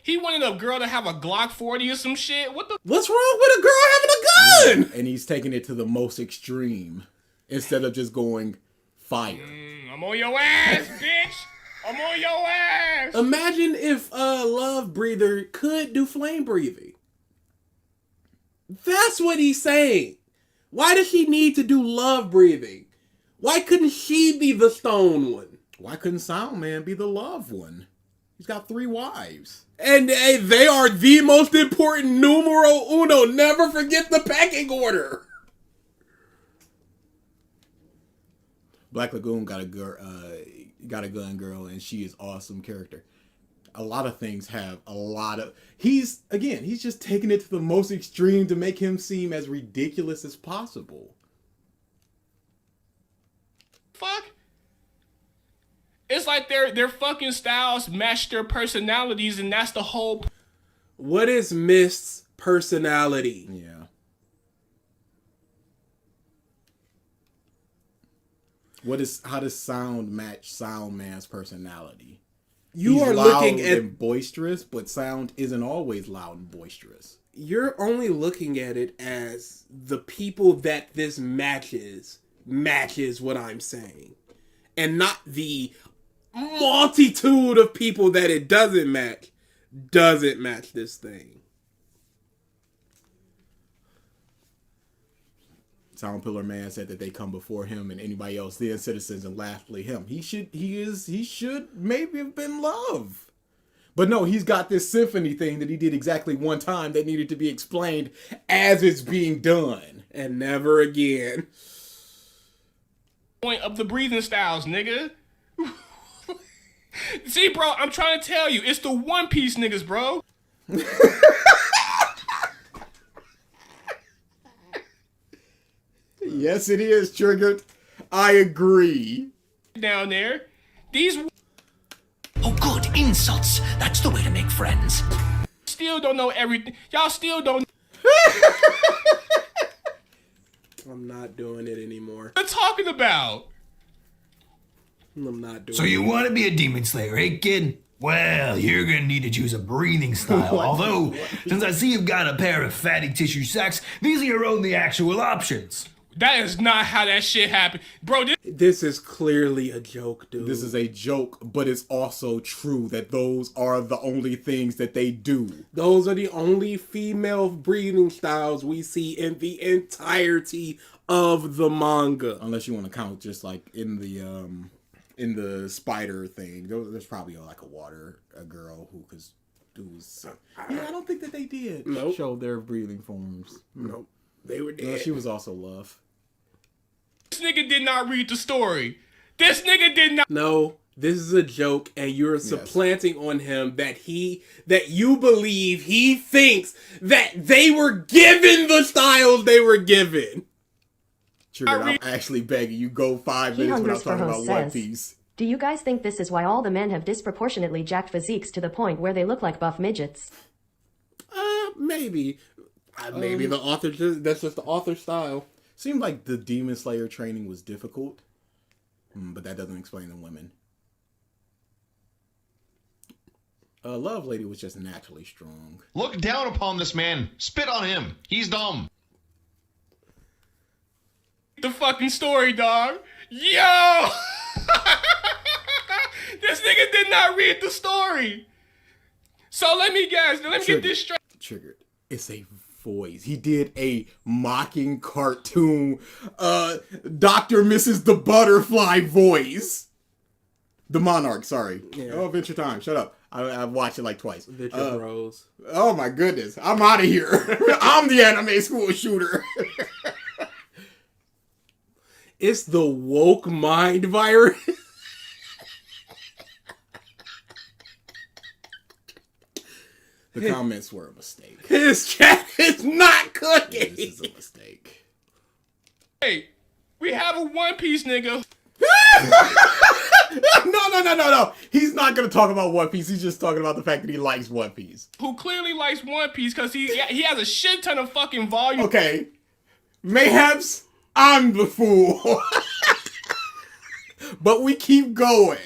[SPEAKER 5] He wanted a girl to have a Glock 40 or some shit. What the?
[SPEAKER 2] What's wrong with a girl having a gun?
[SPEAKER 3] And he's taking it to the most extreme. Instead of just going fire.
[SPEAKER 5] I'm on your ass, bitch. I'm on your ass.
[SPEAKER 2] Imagine if a love breather could do flame breathing. That's what he's saying. Why does she need to do love breathing? Why couldn't she be the stone one?
[SPEAKER 3] Why couldn't Sound Man be the love one? He's got 3 wives.
[SPEAKER 2] And they are the most important numero uno. Never forget the pecking order.
[SPEAKER 3] Black Lagoon got a gun girl, and she is awesome character. A lot of things have a lot of. He's just taking it to the most extreme to make him seem as ridiculous as possible.
[SPEAKER 5] Fuck. It's like their fucking styles match their personalities, and that's the whole.
[SPEAKER 2] What is Mist's personality?
[SPEAKER 3] Yeah. How does Sound match Sound Man's personality?
[SPEAKER 2] You
[SPEAKER 3] He's
[SPEAKER 2] are
[SPEAKER 3] loud
[SPEAKER 2] looking at.
[SPEAKER 3] and boisterous, but Sound isn't always loud and boisterous.
[SPEAKER 2] You're only looking at it as the people that this matches what I'm saying, and not the multitude of people that it doesn't match this thing.
[SPEAKER 3] Sound Pillar Man said that they come before him and anybody else, then citizens, and lastly him. He should maybe have been love. But no, he's got this symphony thing that he did exactly one time that needed to be explained as it's being done.
[SPEAKER 2] And never again.
[SPEAKER 5] Point of the breathing styles, nigga. See, bro, I'm trying to tell you, it's the One Piece niggas, bro.
[SPEAKER 3] Yes, it is, Triggered. I agree.
[SPEAKER 5] Down there, these
[SPEAKER 7] Oh, good. Insults. That's the way to make friends.
[SPEAKER 5] still don't know everything. Y'all still don't
[SPEAKER 2] I'm not doing it anymore.
[SPEAKER 5] know what I'm talking about.
[SPEAKER 2] I'm not doing
[SPEAKER 6] So
[SPEAKER 2] it.
[SPEAKER 6] you want to be a demon slayer, hey kid?
[SPEAKER 7] Well, you're gonna need to choose a breathing style. Although, since I see you've got a pair of fatty tissue sacks, these are your only actual options.
[SPEAKER 5] That is not how that shit happened. Bro,
[SPEAKER 2] This is clearly a joke, dude.
[SPEAKER 3] This is a joke, but it's also true that those are the only things that they do.
[SPEAKER 2] Those are the only female breathing styles we see in the entirety of the manga.
[SPEAKER 3] Unless you want to count just like in the spider thing. There's probably like a girl who could do. Yeah, I don't think that they did show their breathing forms.
[SPEAKER 2] Nope. They were dead.
[SPEAKER 3] She was also love.
[SPEAKER 5] this nigga did not read the story. This nigga did not.
[SPEAKER 2] No, this is a joke, and you're supplanting on him that you believe he thinks that they were given the styles they were given.
[SPEAKER 3] Triggered, I'm actually begging you, go 5 minutes without talking about One Piece.
[SPEAKER 4] Do you guys think this is why all the men have disproportionately jacked physiques to the point where they look like buff midgets?
[SPEAKER 2] Maybe. Maybe the author that's just the author style.
[SPEAKER 3] Seemed like the Demon Slayer training was difficult, but that doesn't explain the women. Love Lady was just naturally strong.
[SPEAKER 9] Look down upon this man. Spit on him. He's dumb.
[SPEAKER 5] The fucking story, dog. Yo! This nigga did not read the story. So let me guess. Let me get this straight.
[SPEAKER 3] Triggered. It's a voice. He did a mocking cartoon, Dr. Mrs. the Butterfly voice. The Monarch, sorry.
[SPEAKER 2] Yeah.
[SPEAKER 3] Oh, Adventure Time. Shut up. I've watched it like twice.
[SPEAKER 2] Adventure Bros.
[SPEAKER 3] Oh my goodness. I'm out of here. I'm the anime school shooter.
[SPEAKER 2] It's the woke mind virus.
[SPEAKER 3] The comments were a mistake.
[SPEAKER 2] His chat is not cooking.
[SPEAKER 3] This is a mistake.
[SPEAKER 5] Hey, we have a One Piece nigga.
[SPEAKER 3] No. He's not going to talk about One Piece. He's just talking about the fact that he likes One Piece.
[SPEAKER 5] Who clearly likes One Piece because he has a shit ton of fucking volume.
[SPEAKER 3] Okay. Mayhaps I'm the fool. But we keep going.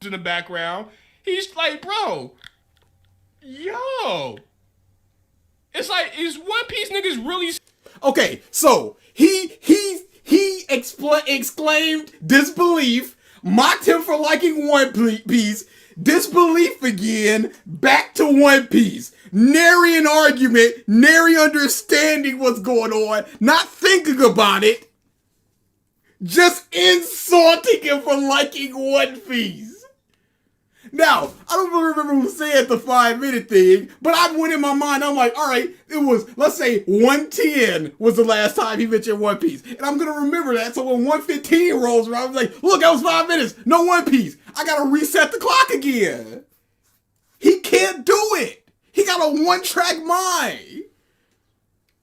[SPEAKER 5] In the background, he's like, bro, yo, it's like, is One Piece niggas really?
[SPEAKER 3] Okay, so he exclaimed disbelief, mocked him for liking One Piece, disbelief again, back to One Piece. Nary an argument, nary understanding what's going on, not thinking about it, just insulting him for liking One Piece. Now, I don't remember who said the 5-minute thing, but I went in my mind, I'm like, all right, it was, let's say 110 was the last time he mentioned One Piece. And I'm going to remember that, so when 115 rolls around, I'm like, look, that was 5 minutes, no One Piece. I got to reset the clock again. He can't do it. He got a one-track mind.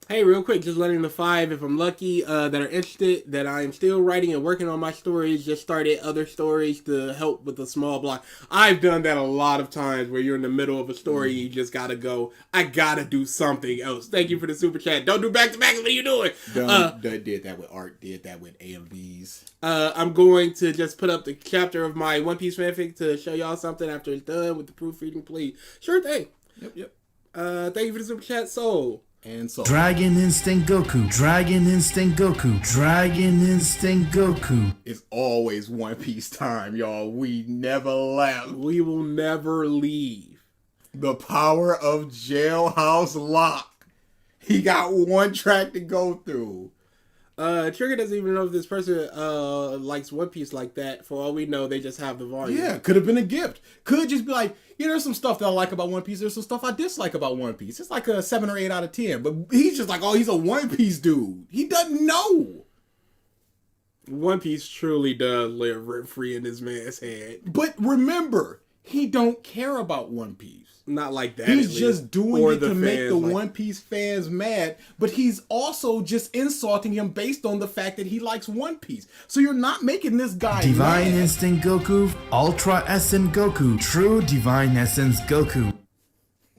[SPEAKER 2] Hey, real quick, just letting the 5, if I'm lucky, that are interested, that I'm still writing and working on my stories, just started other stories to help with the small block. I've done that a lot of times where you're in the middle of a story, you just gotta go, I gotta do something else. Thank you for the super chat. Don't do back-to-back, what are you doing?
[SPEAKER 3] Did that with art, did that with AMVs.
[SPEAKER 2] I'm going to just put up the chapter of my One Piece fanfic to show y'all something after it's done with the proofreading, please. Sure thing.
[SPEAKER 3] Yep.
[SPEAKER 2] Thank you for the super chat, Soul.
[SPEAKER 3] And so
[SPEAKER 8] Dragon Instinct Goku, Dragon Instinct Goku, Dragon Instinct Goku.
[SPEAKER 3] it's always One Piece time, y'all. We never left.
[SPEAKER 2] We will never leave.
[SPEAKER 3] The power of Jailhouse Lock. He got one track to go through.
[SPEAKER 2] Trigger doesn't even know if this person likes One Piece like that. For all we know, they just have the volume.
[SPEAKER 3] Yeah, could have been a gift. Could just be like, there's some stuff that I like about One Piece. There's some stuff I dislike about One Piece. It's like a 7 or 8 out of 10. But he's just like, oh, he's a One Piece dude. He doesn't know.
[SPEAKER 2] One Piece truly does live rent free in this man's head.
[SPEAKER 3] But remember, he don't care about One Piece.
[SPEAKER 2] Not like that.
[SPEAKER 3] He's just doing
[SPEAKER 2] Or
[SPEAKER 3] it to make
[SPEAKER 2] fans,
[SPEAKER 3] the
[SPEAKER 2] like,
[SPEAKER 3] One Piece fans mad, but he's also just insulting him based on the fact that he likes One Piece. So you're not making this guy
[SPEAKER 8] Divine
[SPEAKER 3] mad.
[SPEAKER 8] Instinct Goku, Ultra Essence Goku, True Divine Essence Goku.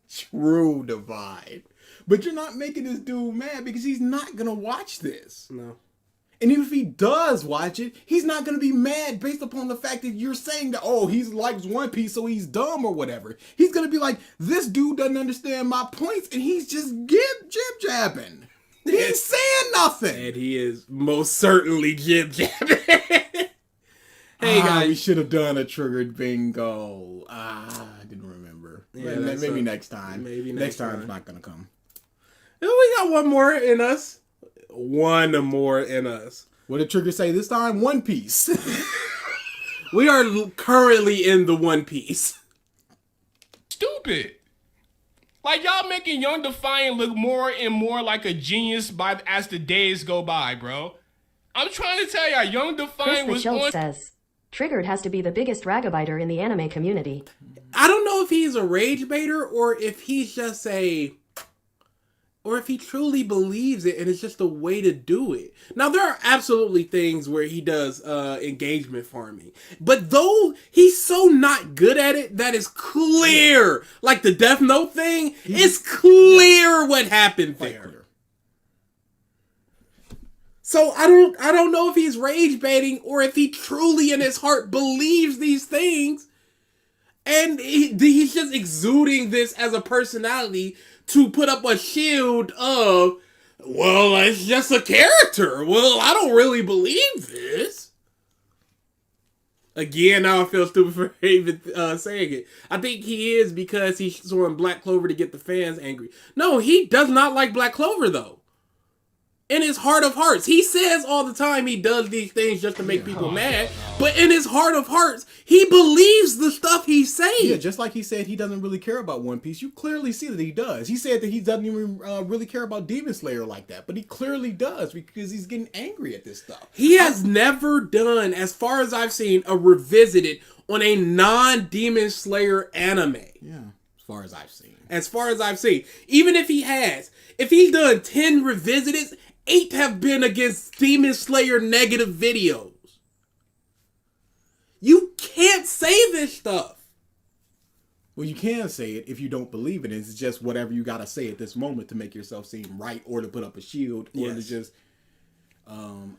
[SPEAKER 3] True divine. But you're not making this dude mad because he's not gonna watch this.
[SPEAKER 2] No.
[SPEAKER 3] And even if he does watch it, he's not going to be mad based upon the fact that you're saying that, oh, he likes One Piece, so he's dumb or whatever. He's going to be like, this dude doesn't understand my points, and he's just jib-jabbing. He ain't saying nothing.
[SPEAKER 2] And he is most certainly jib-jabbing. Hey, guys.
[SPEAKER 3] We should have done a triggered bingo. I didn't remember.
[SPEAKER 2] Yeah,
[SPEAKER 3] maybe next time.
[SPEAKER 2] Maybe
[SPEAKER 3] next time's not going to come.
[SPEAKER 2] We got one more in us. One more in us.
[SPEAKER 3] What did Trigger say this time? One Piece.
[SPEAKER 2] We are currently in the One Piece.
[SPEAKER 5] Stupid. Like, y'all making Young Defiant look more and more like a genius as the days go by, bro. I'm trying to tell y'all, Young
[SPEAKER 4] Chris
[SPEAKER 5] Defiant
[SPEAKER 4] the
[SPEAKER 5] was
[SPEAKER 4] Chill
[SPEAKER 5] on...
[SPEAKER 4] says, Triggered has to be the biggest ragabiter in the anime community.
[SPEAKER 2] I don't know if he's a rage baiter or if he's just or if he truly believes it and it's just a way to do it. Now, there are absolutely things where he does engagement farming. But though he's so not good at it, that is clear. Like the Death Note thing, it's clear what happened there. So I don't know if he's rage baiting or if he truly in his heart believes these things. And he's just exuding this as a personality to put up a shield of, well, it's just a character. Well, I don't really believe this. Again, now I feel stupid for even saying it. I think he is because he's showing Black Clover to get the fans angry. No, he does not like Black Clover, though. In his heart of hearts. He says all the time he does these things just to make people mad. But in his heart of hearts, he believes the stuff he's saying.
[SPEAKER 3] Yeah, just like he said he doesn't really care about One Piece. You clearly see that he does. He said that he doesn't even really care about Demon Slayer like that. But he clearly does because he's getting angry at this stuff.
[SPEAKER 2] He has never done, as far as I've seen, a revisited on a non-Demon Slayer anime.
[SPEAKER 3] Yeah, as far as I've seen.
[SPEAKER 2] As far as I've seen. Even if he has. If he's done 10 revisiteds, 8 have been against Demon Slayer negative videos. You can't say this stuff.
[SPEAKER 3] Well, you can say it if you don't believe it. It's just whatever you gotta say at this moment to make yourself seem right or to put up a shield or to just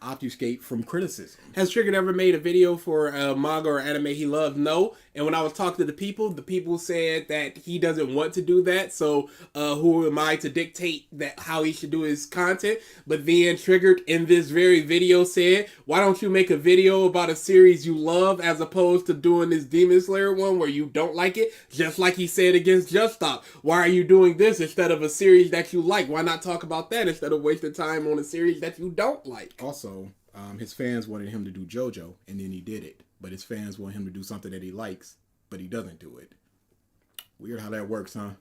[SPEAKER 3] obfuscate from criticism.
[SPEAKER 2] Has Triggered ever made a video for a manga or anime he loved? No. And when I was talking to the people said that he doesn't want to do that. So who am I to dictate that how he should do his content? But then Triggered in this very video said, why don't you make a video about a series you love as opposed to doing this Demon Slayer one where you don't like it? Just like he said against Just Stop. Why are you doing this instead of a series that you like? Why not talk about that instead of wasting time on a series that you don't like?
[SPEAKER 3] Also, his fans wanted him to do JoJo, and then he did it. But his fans want him to do something that he likes, but he doesn't do it. Weird how that works, huh?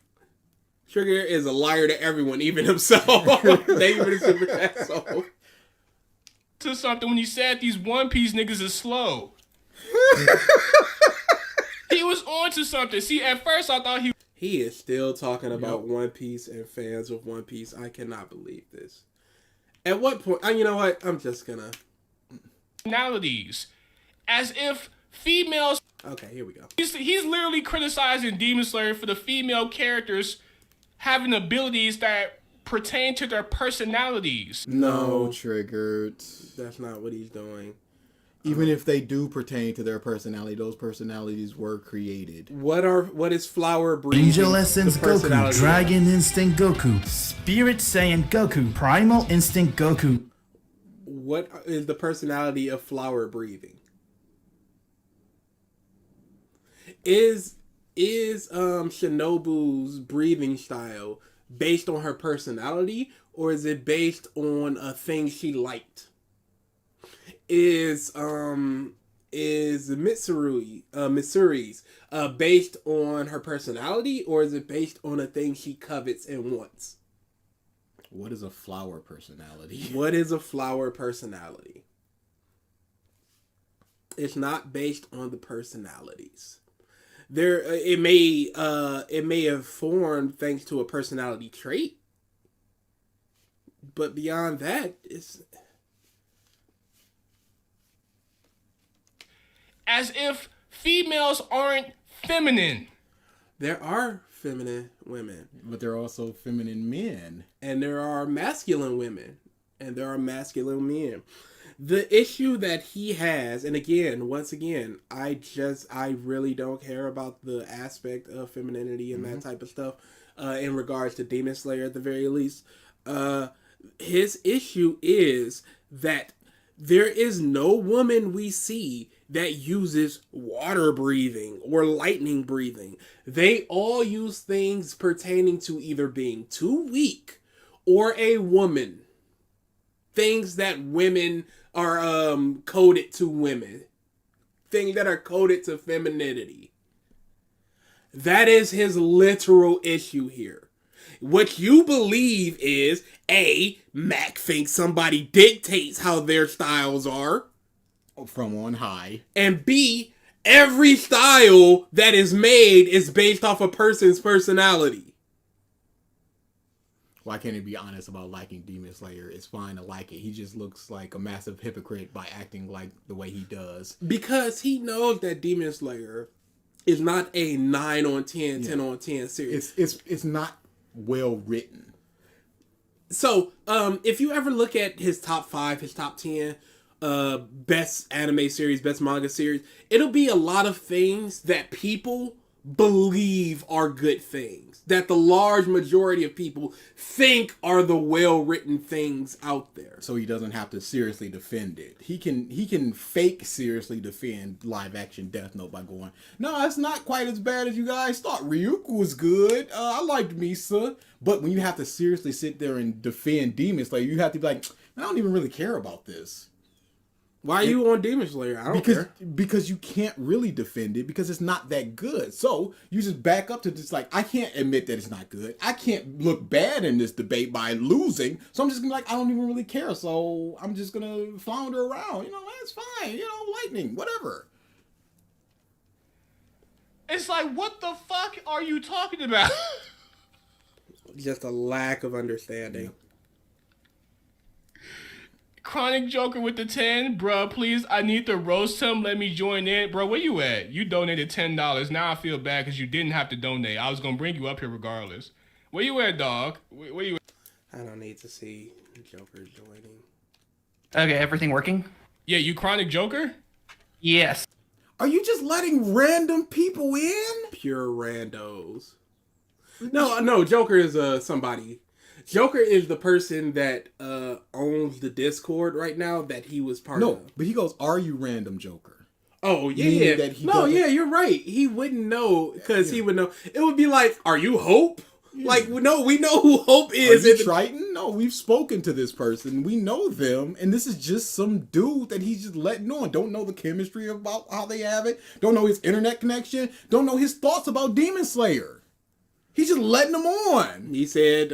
[SPEAKER 2] Trigger is a liar to everyone, even himself. They even a super asshole.
[SPEAKER 5] To something when he said these One Piece niggas is slow. He was on to something. See, at first I thought
[SPEAKER 2] he is still talking about One Piece and fans of One Piece. I cannot believe this. At what point? You know what? I'm just gonna.
[SPEAKER 5] Personalities. As if females.
[SPEAKER 2] Okay, here we go.
[SPEAKER 5] He's literally criticizing Demon Slayer for the female characters having abilities that pertain to their personalities.
[SPEAKER 3] No, Triggered.
[SPEAKER 2] That's not what he's doing.
[SPEAKER 3] Even if they do pertain to their personality, those personalities were created.
[SPEAKER 2] What is flower breathing?
[SPEAKER 8] Angel Essence Goku, Dragon Instinct Goku, Spirit Saiyan Goku, Primal Instinct Goku.
[SPEAKER 2] What is the personality of flower breathing? Is Shinobu's breathing style based on her personality, or is it based on a thing she liked? Is Mitsuri's based on her personality, or is it based on a thing she covets and wants?
[SPEAKER 3] What is a flower personality?
[SPEAKER 2] What is a flower personality? It's not based on the personalities. It may have formed thanks to a personality trait, but beyond that, it's.
[SPEAKER 5] As if females aren't feminine.
[SPEAKER 2] There are feminine women.
[SPEAKER 3] But there are also feminine men.
[SPEAKER 2] And there are masculine women. And there are masculine men. The issue that he has, and again, once again, I really don't care about the aspect of femininity and that type of stuff in regards to Demon Slayer at the very least. His issue is that there is no woman we see that uses water breathing or lightning breathing. They all use things pertaining to either being too weak or a woman. Things that women are coded to women. Things that are coded to femininity. That is his literal issue here. What you believe is, A, Mac thinks somebody dictates how their styles are.
[SPEAKER 3] From on high.
[SPEAKER 2] And B, every style that is made is based off a person's personality.
[SPEAKER 3] Why can't he be honest about liking Demon Slayer? It's fine to like it. He just looks like a massive hypocrite by acting like the way he does.
[SPEAKER 2] Because he knows that Demon Slayer is not a 9 on 10, 10 on 10 series.
[SPEAKER 3] It's not well written.
[SPEAKER 2] So, if you ever look at his top 5, his top 10, best anime series, best manga series, it'll be a lot of things that people believe are good things. That the large majority of people think are the well-written things out there.
[SPEAKER 3] So he doesn't have to seriously defend it. He can fake seriously defend live action Death Note by going, no, it's not quite as bad as you guys thought. Ryuko was good. I liked Misa. But when you have to seriously sit there and defend Demon Slayer, you have to be like, I don't even really care about this.
[SPEAKER 2] Why are you on Demon Slayer? I don't care.
[SPEAKER 3] Because you can't really defend it because it's not that good. So you just back up to just like, I can't admit that it's not good. I can't look bad in this debate by losing. So I'm just gonna be like, I don't even really care. So I'm just gonna flounder around. You know, that's fine. You know, lightning, whatever.
[SPEAKER 5] It's like, what the fuck are you talking about?
[SPEAKER 2] Just a lack of understanding.
[SPEAKER 3] Yeah.
[SPEAKER 5] Chronic Joker with the 10, bruh, please, I need to roast him. Let me join in. Bro, where you at? You donated $10. Now I feel bad because you didn't have to donate. I was going to bring you up here regardless. Where you at, dog? Where you at?
[SPEAKER 2] I don't need to see Joker joining.
[SPEAKER 10] Okay, everything working?
[SPEAKER 5] Yeah, you Chronic Joker?
[SPEAKER 10] Yes.
[SPEAKER 3] Are you just letting random people in?
[SPEAKER 2] Pure randos. No, Joker is somebody. Joker is the person that owns the Discord right now that he was part of.
[SPEAKER 3] No, but he goes, are you random Joker?
[SPEAKER 2] Oh, yeah.
[SPEAKER 3] Meaning that he doesn't-
[SPEAKER 2] yeah, you're right. He wouldn't know because he would know. It would be like, are you Hope? Yeah. Like, no, we know who Hope is.
[SPEAKER 3] Are you Triton? No, we've spoken to this person. We know them. And this is just some dude that he's just letting on. Don't know the chemistry about how they have it. Don't know his internet connection. Don't know his thoughts about Demon Slayer. He's just letting them on.
[SPEAKER 2] He said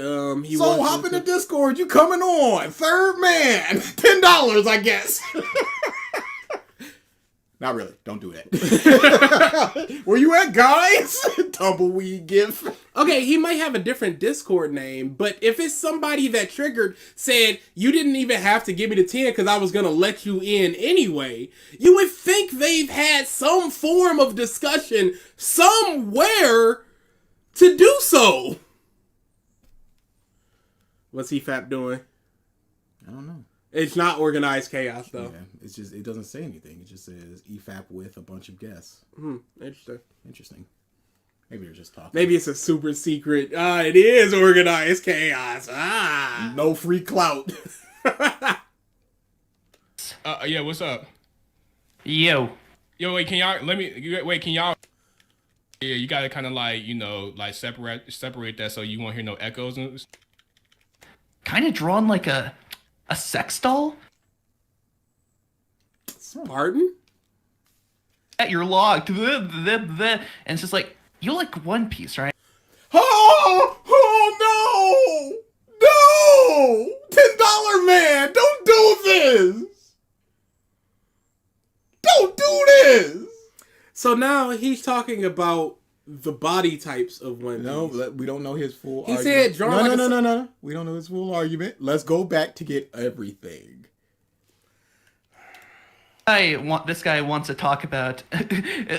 [SPEAKER 2] he
[SPEAKER 3] So hop in the Discord. You coming on. Third man. $10, I guess. Not really. Don't do that. Where you at, guys? Tumbleweed gift.
[SPEAKER 2] Okay, he might have a different Discord name, but if it's somebody that Triggered said, you didn't even have to give me the 10 because I was going to let you in anyway, you would think they've had some form of discussion somewhere to do so. What's EFAP doing?
[SPEAKER 3] I don't know.
[SPEAKER 2] It's not organized chaos, though.
[SPEAKER 3] Yeah, it's just, it doesn't say anything. It just says EFAP with a bunch of guests. Interesting. Maybe they're just talking.
[SPEAKER 2] Maybe it's a super secret. It is organized chaos.
[SPEAKER 3] No free clout.
[SPEAKER 5] Yeah, what's up?
[SPEAKER 10] Yo,
[SPEAKER 5] wait, can y'all... Yeah, you gotta kind of like, like separate that so you won't hear no echoes.
[SPEAKER 10] kind of drawn like a sex doll.
[SPEAKER 2] Pardon?
[SPEAKER 10] You're locked. And it's just like, you like One Piece, right?
[SPEAKER 3] Oh no! $10 man, don't do this! Don't do this!
[SPEAKER 2] So now he's talking about the body types of One Piece.
[SPEAKER 3] No, we don't know his full argument.
[SPEAKER 2] Said drawn
[SPEAKER 3] No. We don't know his full argument. Let's go back to get everything.
[SPEAKER 10] This guy wants to talk about,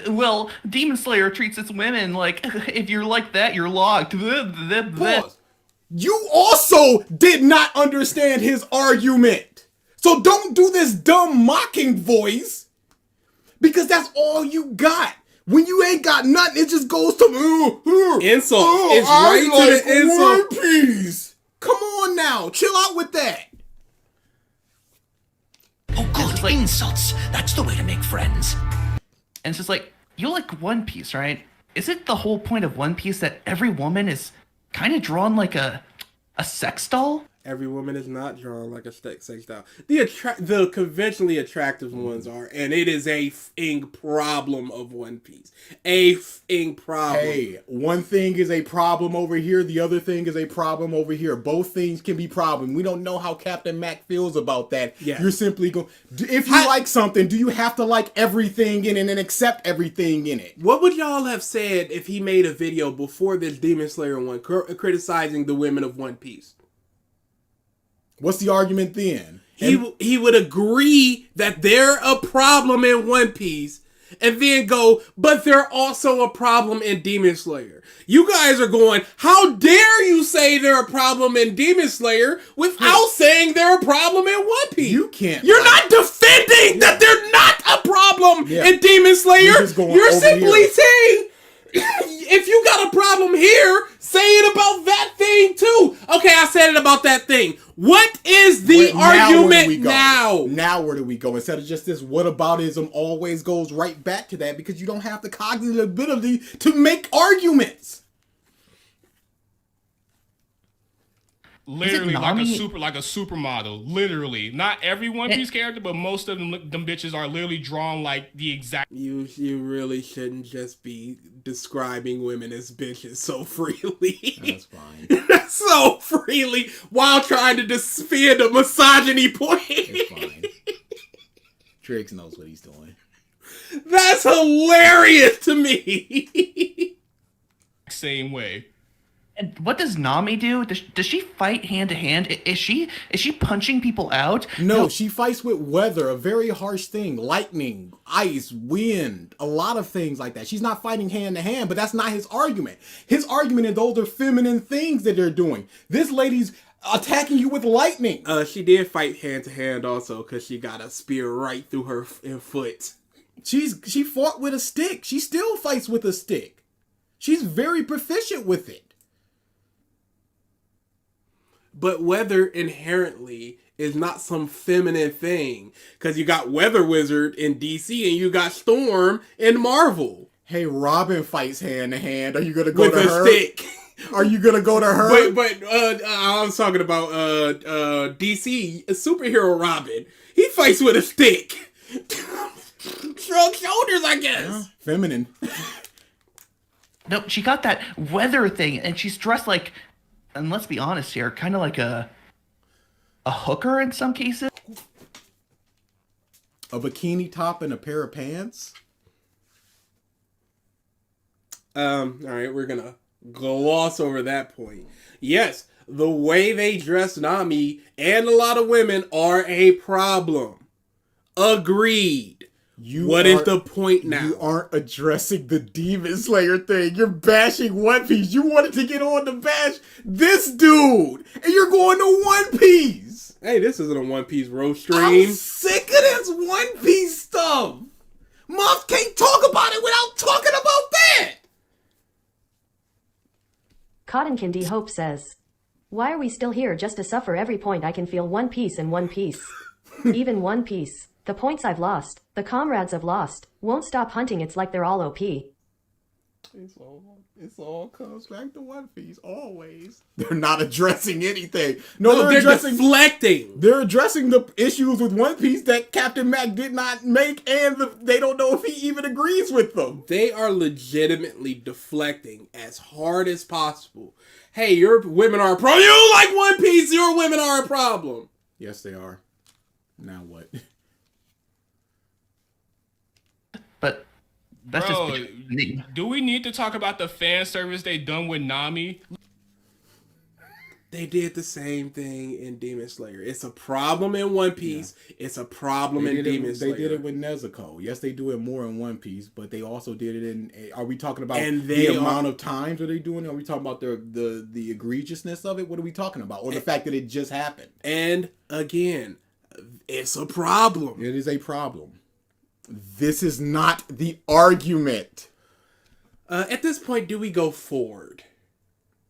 [SPEAKER 10] well, Demon Slayer treats its women like, if you're like that, you're locked.
[SPEAKER 3] Pause. You also did not understand his argument. So don't do this dumb mocking voice, because that's all you got. When you ain't got nothing, it just goes to
[SPEAKER 2] insult. It's right to the insult.
[SPEAKER 3] One Piece. Come on now, chill out with that.
[SPEAKER 7] Oh, good.
[SPEAKER 10] like-
[SPEAKER 7] Insults. That's the way to make friends.
[SPEAKER 10] And it's just like, you like One Piece, right? Is it the whole point of One Piece that every woman is kind of drawn like a sex doll?
[SPEAKER 2] Every woman is not drawn like a sex doll. The conventionally attractive ones are, and it is a f***ing problem of One Piece. A f***ing problem.
[SPEAKER 3] Hey, one thing is a problem over here, the other thing is a problem over here. Both things can be problem. We don't know how Captain Mack feels about that.
[SPEAKER 2] Yes.
[SPEAKER 3] You're simply going, if you like something, do you have to like everything in it and accept everything in it?
[SPEAKER 2] What would y'all have said if he made a video before this Demon Slayer one criticizing the women of One Piece?
[SPEAKER 3] What's the argument then?
[SPEAKER 2] He would agree that they're a problem in One Piece, and then go, but they're also a problem in Demon Slayer. You guys are going, how dare you say they're a problem in Demon Slayer without saying they're a problem in One Piece?
[SPEAKER 3] You can't.
[SPEAKER 2] You're not defending that they're not a problem
[SPEAKER 3] Yeah.
[SPEAKER 2] in Demon Slayer. You're
[SPEAKER 3] over
[SPEAKER 2] simply
[SPEAKER 3] here.
[SPEAKER 2] saying, if you got a problem here, say it about that thing too. Okay, I said it about that thing. What is the argument now?
[SPEAKER 3] Now where do we go? Instead of just this whataboutism always goes right back to that, because you don't have the cognitive ability to make arguments.
[SPEAKER 5] Literally
[SPEAKER 10] Nami?
[SPEAKER 5] like a supermodel. Literally, not every One Piece character, but most of them bitches are literally drawn like the exact.
[SPEAKER 2] You really shouldn't just be describing women as bitches so freely.
[SPEAKER 3] That's fine.
[SPEAKER 2] So freely while trying to defend a misogyny point.
[SPEAKER 3] It's fine. Triggs knows what he's doing.
[SPEAKER 2] That's hilarious to me.
[SPEAKER 5] Same way.
[SPEAKER 10] And what does Nami do? Does she fight hand to hand? Is she punching people out?
[SPEAKER 3] No, she fights with weather, a very harsh thing. Lightning, ice, wind, a lot of things like that. She's not fighting hand to hand, but that's not his argument. His argument is those are feminine things that they're doing. This lady's attacking you with lightning.
[SPEAKER 2] She did fight hand to hand also, because she got a spear right through her foot.
[SPEAKER 3] She fought with a stick. She still fights with a stick. She's very proficient with it.
[SPEAKER 2] But weather inherently is not some feminine thing. Because you got Weather Wizard in DC and you got Storm in Marvel.
[SPEAKER 3] Hey, Robin fights hand to hand. Are you going to go
[SPEAKER 2] With
[SPEAKER 3] to
[SPEAKER 2] a
[SPEAKER 3] her?
[SPEAKER 2] stick.
[SPEAKER 3] Are you going to go to her?
[SPEAKER 2] But I was talking about DC, superhero Robin. He fights with a stick. Shrug shoulders, I guess.
[SPEAKER 3] Feminine.
[SPEAKER 10] No, she got that weather thing, and she's dressed like, and let's be honest here, kind of like a hooker in some cases.
[SPEAKER 3] A bikini top and a pair of pants?
[SPEAKER 2] All right, we're gonna gloss over that point. Yes, the way they dress Nami and a lot of women are a problem. Agreed. What is the point now?
[SPEAKER 3] You aren't addressing the Demon Slayer thing. You're bashing One Piece. You wanted to get on to bash this dude, and you're going to One Piece.
[SPEAKER 2] Hey, this isn't a One Piece roast stream.
[SPEAKER 3] I'm sick of this One Piece stuff. Muff can't talk about it without talking about that.
[SPEAKER 4] Cotton Candy Hope says, why are we still here just to suffer every point I can feel One Piece in One Piece? Even One Piece. The points I've lost, the comrades I've lost, won't stop hunting. It's like they're all OP.
[SPEAKER 3] It's all comes back to One Piece, always. They're not addressing anything. No,
[SPEAKER 2] they're
[SPEAKER 3] addressing
[SPEAKER 2] deflecting.
[SPEAKER 3] They're addressing the issues with One Piece that Captain Mack did not make, and they don't know if he even agrees with them.
[SPEAKER 2] They are legitimately deflecting as hard as possible. Hey, your women are a problem. You like One Piece, your women are a problem.
[SPEAKER 3] Yes, they are. Now what?
[SPEAKER 10] But that's
[SPEAKER 5] Bro,
[SPEAKER 10] just
[SPEAKER 5] do we need to talk about the fan service they done with Nami?
[SPEAKER 2] They did the same thing in Demon Slayer. It's a problem in One Piece. Yeah. It's a problem in Demon Slayer.
[SPEAKER 3] They did it with Nezuko. Yes, they do it more in One Piece, but they also did it in. Are we talking about the amount of times are they doing it? Are we talking about the egregiousness of it? What are we talking about? Or the fact that it just happened?
[SPEAKER 2] And again, It's a problem.
[SPEAKER 3] It is a problem. This is not the argument.
[SPEAKER 2] At this point, do we go forward?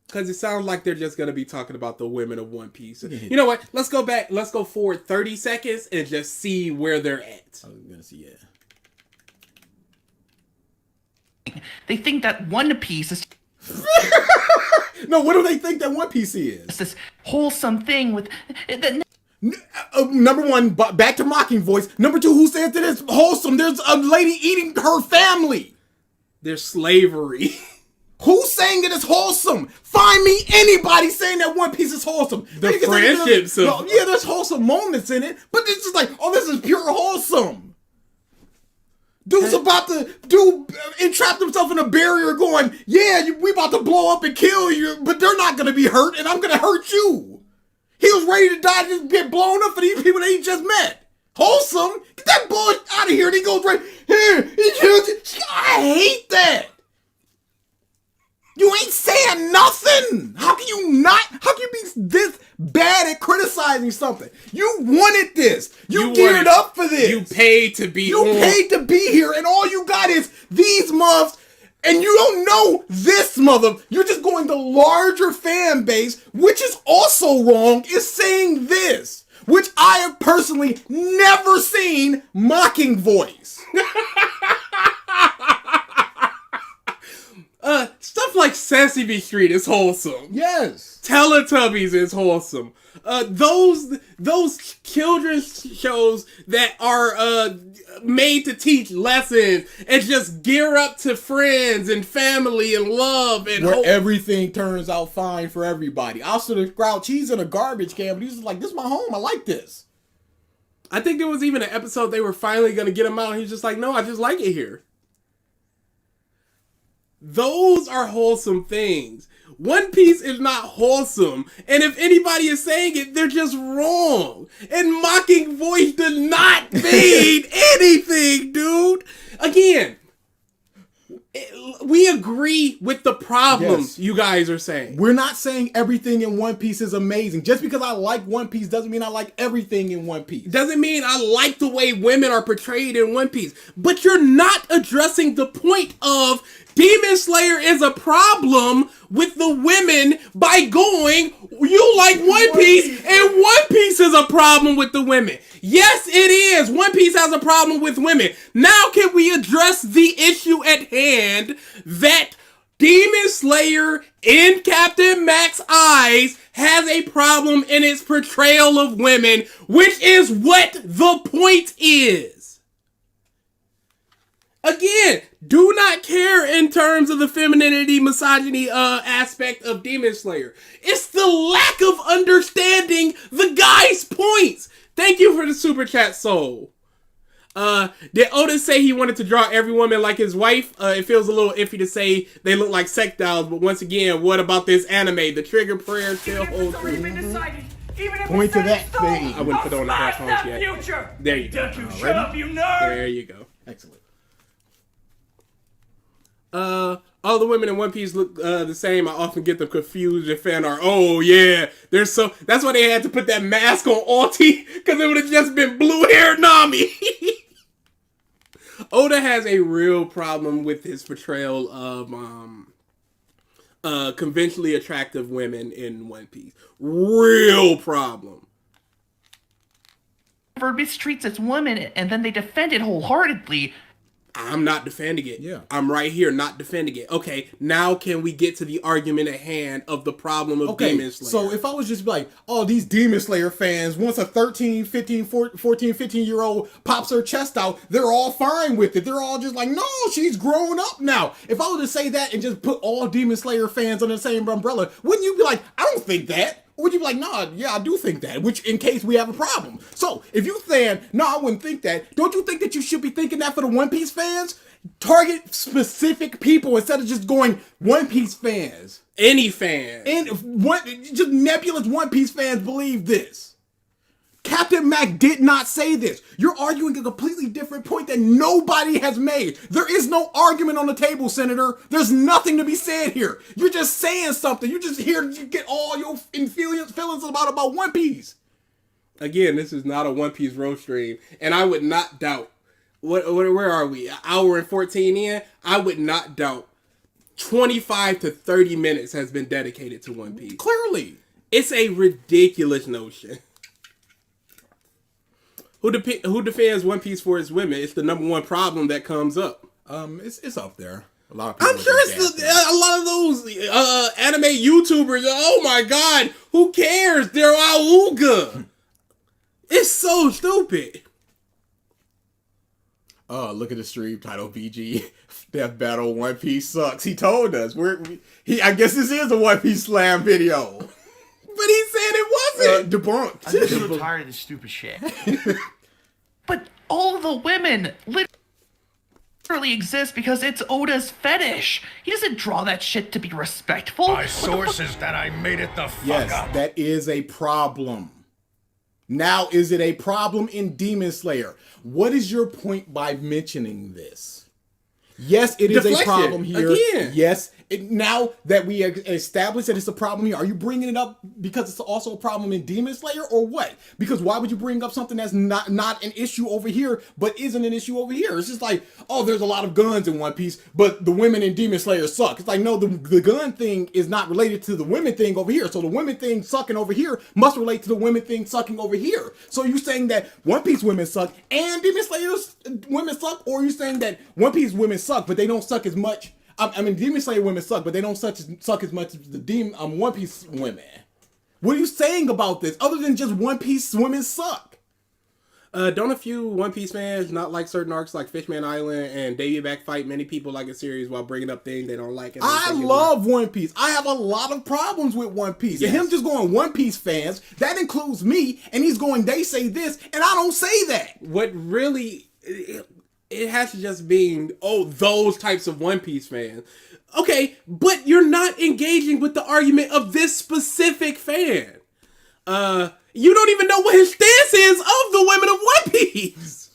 [SPEAKER 2] Because it sounds like they're just going to be talking about the women of One Piece. You know what? Let's go back. Let's go forward 30 seconds and just see where they're at.
[SPEAKER 3] I was going to see,
[SPEAKER 10] They think that One Piece is
[SPEAKER 3] No, what do they think that One Piece is?
[SPEAKER 10] this wholesome thing with that.
[SPEAKER 3] Number one, back to mocking voice. Number two, who says that it's wholesome? There's a lady eating her family.
[SPEAKER 2] There's slavery.
[SPEAKER 3] Who's saying that it's wholesome? Find me anybody saying that One Piece is wholesome.
[SPEAKER 2] The friendships of...
[SPEAKER 3] Yeah, there's wholesome moments in it, but it's just like, oh, this is pure wholesome. Dude's about to entrap himself in a barrier going, yeah, we about to blow up and kill you, but they're not going to be hurt, and I'm going to hurt you. He was ready to die, just get blown up for these people that he just met. Wholesome? Get that boy out of here. And he goes right here. He kills it. I hate that. You ain't saying nothing. How can you be this bad at criticizing something? You wanted this. You geared up for this.
[SPEAKER 2] You paid to be
[SPEAKER 3] You paid to be here, and all you got is these muffs. And you don't know this mother. You're just going the larger fan base, which is also wrong, is saying this, which I have personally never seen mocking voice.
[SPEAKER 2] Stuff like Sesame Street is wholesome.
[SPEAKER 3] Yes.
[SPEAKER 2] Teletubbies is wholesome. Those children's shows that are made to teach lessons and just gear up to friends and family and love and
[SPEAKER 3] where everything turns out fine for everybody. Also, the Grouch, he's in a garbage can, but he's just like, this is my home. I like this.
[SPEAKER 2] I think there was even an episode they were finally going to get him out, and he's just like, no, I just like it here. Those are wholesome things. One Piece is not wholesome, and if anybody is saying it, they're just wrong. And mocking voice does not mean anything, dude. Again, we agree with the problems you guys are saying.
[SPEAKER 3] We're not saying everything in One Piece is amazing. Just because I like One Piece doesn't mean I like everything in One Piece.
[SPEAKER 2] Doesn't mean I like the way women are portrayed in One Piece. But you're not addressing the point of Demon Slayer is a problem with the women by going, you like One Piece, and One Piece is a problem with the women. Yes, it is. One Piece has a problem with women. Now can we address the issue at hand that Demon Slayer, in Captain Mack's eyes, has a problem in its portrayal of women, which is what the point is. Again, do not care in terms of the femininity, misogyny aspect of Demon Slayer. It's the lack of understanding the guy's points. Thank you for the super chat, Soul. Did Oda say he wanted to draw every woman like his wife? It feels a little iffy to say they look like sex dolls, but once again, what about this anime? The trigger prayer still holds true.
[SPEAKER 3] Point to that thing.
[SPEAKER 2] I wouldn't put on the headphones yet. There you go.
[SPEAKER 1] Shut up, you nerd!
[SPEAKER 2] There you go.
[SPEAKER 3] Excellent.
[SPEAKER 2] All the women in One Piece look the same. I often get them confused in fan art. Oh yeah, they're so. That's why they had to put that mask on Alti, because it would have just been blue-haired Nami. Oda has a real problem with his portrayal of conventionally attractive women in One Piece. Real problem.
[SPEAKER 10] Mistreats its women, and then they defend it wholeheartedly.
[SPEAKER 2] I'm not defending it.
[SPEAKER 3] Yeah.
[SPEAKER 2] I'm right here not defending it. Okay, now can we get to the argument at hand of the problem of Demon Slayer?
[SPEAKER 3] So if I was just like, oh, these Demon Slayer fans, once a 13, 15, 14, 15-year-old pops her chest out, they're all fine with it. They're all just like, no, she's grown up now. If I were to say that and just put all Demon Slayer fans under the same umbrella, wouldn't you be like, I don't think that? Or would you be like, nah, yeah, I do think that, which in case we have a problem. So if you saying, no, I wouldn't think that, don't you think that you should be thinking that for the One Piece fans? Target specific people instead of just going One Piece fans.
[SPEAKER 2] Any fan.
[SPEAKER 3] And just nebulous One Piece fans believe this. Captain Mack did not say this. You're arguing a completely different point that nobody has made. There is no argument on the table, Senator. There's nothing to be said here. You're just saying something. You're just here to get all your feelings about One Piece.
[SPEAKER 2] Again, this is not a One Piece roast stream, and I would not doubt. Where are we? An hour and 14 in. I would not doubt 25 to 30 minutes has been dedicated to One Piece.
[SPEAKER 3] Clearly.
[SPEAKER 2] It's a ridiculous notion. Who defends One Piece for its women? It's the number one problem that comes up.
[SPEAKER 3] It's up there. A lot of people
[SPEAKER 2] I'm sure it's a lot of those anime YouTubers. Oh my god, who cares? They're Auga. It's so stupid.
[SPEAKER 3] Look at the stream title, BG. Death Battle One Piece sucks. He told us. I guess this is a One Piece slam video.
[SPEAKER 2] But he said it wasn't.
[SPEAKER 3] Debunked.
[SPEAKER 10] I'm just so tired of this stupid shit. But all the women literally exist because it's Oda's fetish. He doesn't draw that shit to be respectful.
[SPEAKER 7] My sources that I made it the fuck
[SPEAKER 3] Yes,
[SPEAKER 7] up.
[SPEAKER 3] that is a problem. Now, is it a problem in Demon Slayer? What is your point by mentioning this? Yes, it is a
[SPEAKER 2] Deflection,
[SPEAKER 3] problem here.
[SPEAKER 2] again.
[SPEAKER 3] Yes, now that we established that it's a problem here, are you bringing it up because it's also a problem in Demon Slayer, or what? Because why would you bring up something that's not an issue over here, but isn't an issue over here? It's just like, oh, there's a lot of guns in One Piece, but the women in Demon Slayer suck. It's like, no, the gun thing is not related to the women thing over here. So the women thing sucking over here must relate to the women thing sucking over here. So are you saying that One Piece women suck and Demon Slayer's women suck, or are you saying that One Piece women suck, but they don't suck as much? I mean, Demon Slayer women suck, but they don't suck as much as the One Piece women. What are you saying about this, other than just One Piece women suck?
[SPEAKER 2] Don't a few One Piece fans not like certain arcs like Fishman Island and Davy Back Fight? Many people like a series while bringing up things they don't like.
[SPEAKER 3] I love One Piece. I have a lot of problems with One Piece.
[SPEAKER 2] Yes.
[SPEAKER 3] And him just going One Piece fans, that includes me, and he's going, they say this, and I don't say that.
[SPEAKER 2] What really... It has to just be, those types of One Piece fans. Okay, but you're not engaging with the argument of this specific fan. You don't even know what his stance is of the women of One Piece.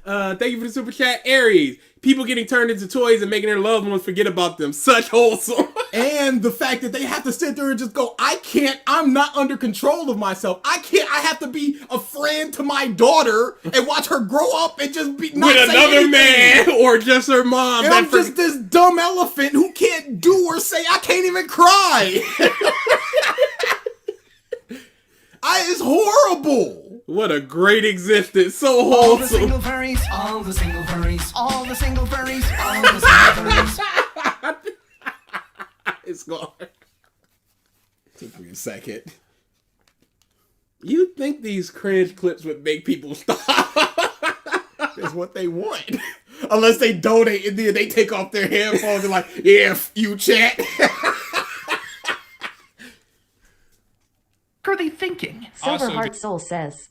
[SPEAKER 2] Thank you for the super chat, Aries. People getting turned into toys and making their loved ones forget about them. Such wholesome.
[SPEAKER 3] And the fact that they have to sit there and just go, I'm not under control of myself. I have to be a friend to my daughter and watch her grow up and just be not
[SPEAKER 2] with
[SPEAKER 3] say
[SPEAKER 2] another
[SPEAKER 3] anything.
[SPEAKER 2] man or just her mom.
[SPEAKER 3] And I'm just this dumb elephant who can't do or say, I can't even cry. It's horrible.
[SPEAKER 2] What a great existence. So
[SPEAKER 1] All the
[SPEAKER 2] wholesome.
[SPEAKER 1] single furries, all the single furries, all the single furries, all the single furries.
[SPEAKER 2] It's gone.
[SPEAKER 3] Take me a second.
[SPEAKER 2] You think these cringe clips would make people stop?
[SPEAKER 3] That's what they want. Unless they donate and then they take off their headphones and like, yeah, you chat.
[SPEAKER 10] What are they thinking?
[SPEAKER 4] Silverheart Soul says,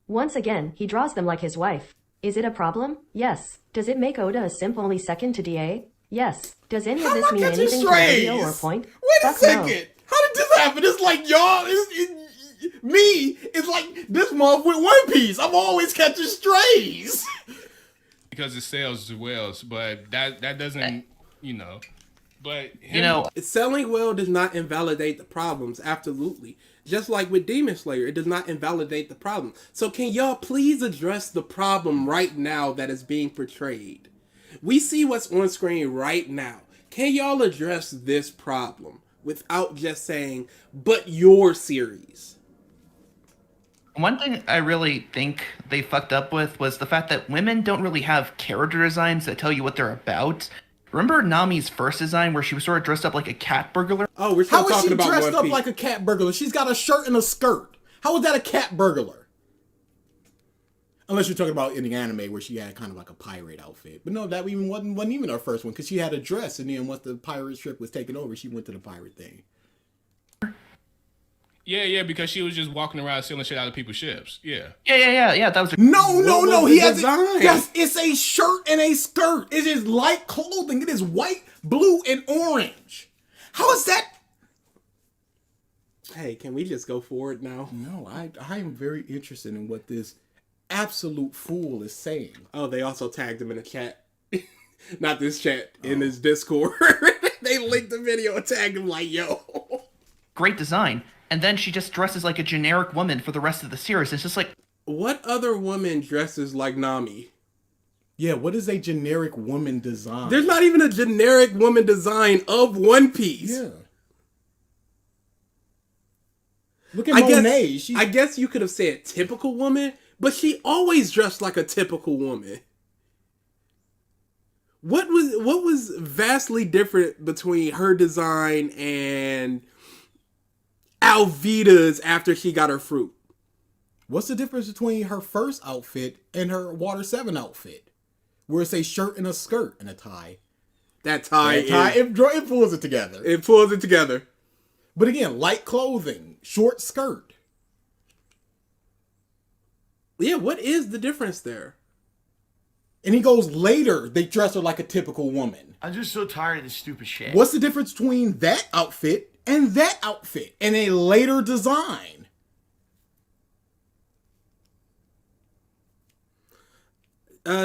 [SPEAKER 4] once again, he draws them like his wife. Is it a problem? Yes. Does it make Oda a simp only second to DA? Yes. Does any of this mean anything to the video or point?
[SPEAKER 3] Wait a
[SPEAKER 4] Fuck no.
[SPEAKER 3] second. How did this happen? It's like y'all, me, it's like this month with One Piece. I'm always catching strays.
[SPEAKER 5] Because it sells as well, but that doesn't, But
[SPEAKER 2] selling well does not invalidate the problems. Absolutely. Just like with Demon Slayer, it does not invalidate the problem. So can y'all please address the problem right now that is being portrayed? We see what's on screen right now. Can y'all address this problem without just saying, but your series?
[SPEAKER 10] One thing I really think they fucked up with was the fact that women don't really have character designs that tell you what they're about. Remember Nami's first design where she was sort of dressed up like a cat burglar?
[SPEAKER 2] Oh, we're still
[SPEAKER 3] How is
[SPEAKER 2] talking
[SPEAKER 3] she
[SPEAKER 2] about
[SPEAKER 3] dressed
[SPEAKER 2] One
[SPEAKER 3] up
[SPEAKER 2] Piece.
[SPEAKER 3] like a cat burglar? She's got a shirt and a skirt. How is that a cat burglar? Unless you're talking about in the anime where she had kind of like a pirate outfit. But no, that even wasn't even her first one because she had a dress, and then once the pirate ship was taken over, she went to the pirate thing.
[SPEAKER 5] Yeah, because she was just walking around stealing shit out of people's ships. Yeah.
[SPEAKER 10] Yeah. That was
[SPEAKER 3] No. He has
[SPEAKER 2] design?
[SPEAKER 3] yes, it's a shirt and a skirt. It is light clothing. It is white, blue, and orange. How is that?
[SPEAKER 2] Hey, can we just go forward now?
[SPEAKER 3] No, I am very interested in what this absolute fool is saying.
[SPEAKER 2] Oh, they also tagged him in the chat. Not this chat, in his Discord. They linked the video and tagged him like, yo.
[SPEAKER 10] great design. and then she just dresses like a generic woman for the rest of the series. It's just like,
[SPEAKER 2] What other woman dresses like Nami?
[SPEAKER 3] Yeah, what is a generic woman design?
[SPEAKER 2] There's not even a generic woman design of One Piece.
[SPEAKER 3] Yeah. Look at Monet.
[SPEAKER 2] I guess you could have said typical woman, but she always dressed like a typical woman. What was vastly different between her design and Alvida's after she got her fruit?
[SPEAKER 3] What's the difference between her first outfit and her Water 7 outfit? Where it's a shirt and a skirt and a tie.
[SPEAKER 2] That tie,
[SPEAKER 3] it pulls it together.
[SPEAKER 2] It pulls it together.
[SPEAKER 3] But again, light clothing, short skirt.
[SPEAKER 2] Yeah, what is the difference there?
[SPEAKER 3] And he goes later, they dress her like a typical woman.
[SPEAKER 7] I'm just so tired of this stupid shit.
[SPEAKER 3] What's the difference between that outfit and that outfit and a later design?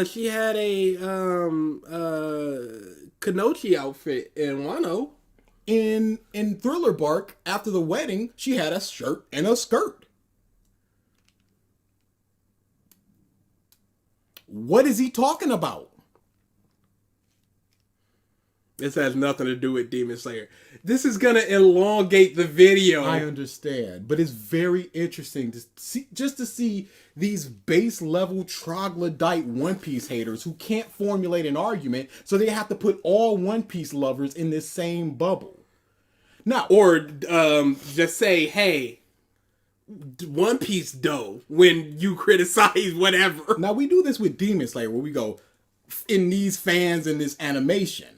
[SPEAKER 2] She had a Kanochi outfit in Wano.
[SPEAKER 3] In Thriller Bark, after the wedding, she had a shirt and a skirt. What is he talking about?
[SPEAKER 2] This has nothing to do with Demon Slayer. This is gonna elongate the video.
[SPEAKER 3] I understand, but it's very interesting to see these base level troglodyte One Piece haters who can't formulate an argument, so they have to put all One Piece lovers in this same bubble. Now,
[SPEAKER 2] or just say, "Hey, One Piece dough," when you criticize whatever.
[SPEAKER 3] Now we do this with Demon Slayer, where we go in these fans in this animation.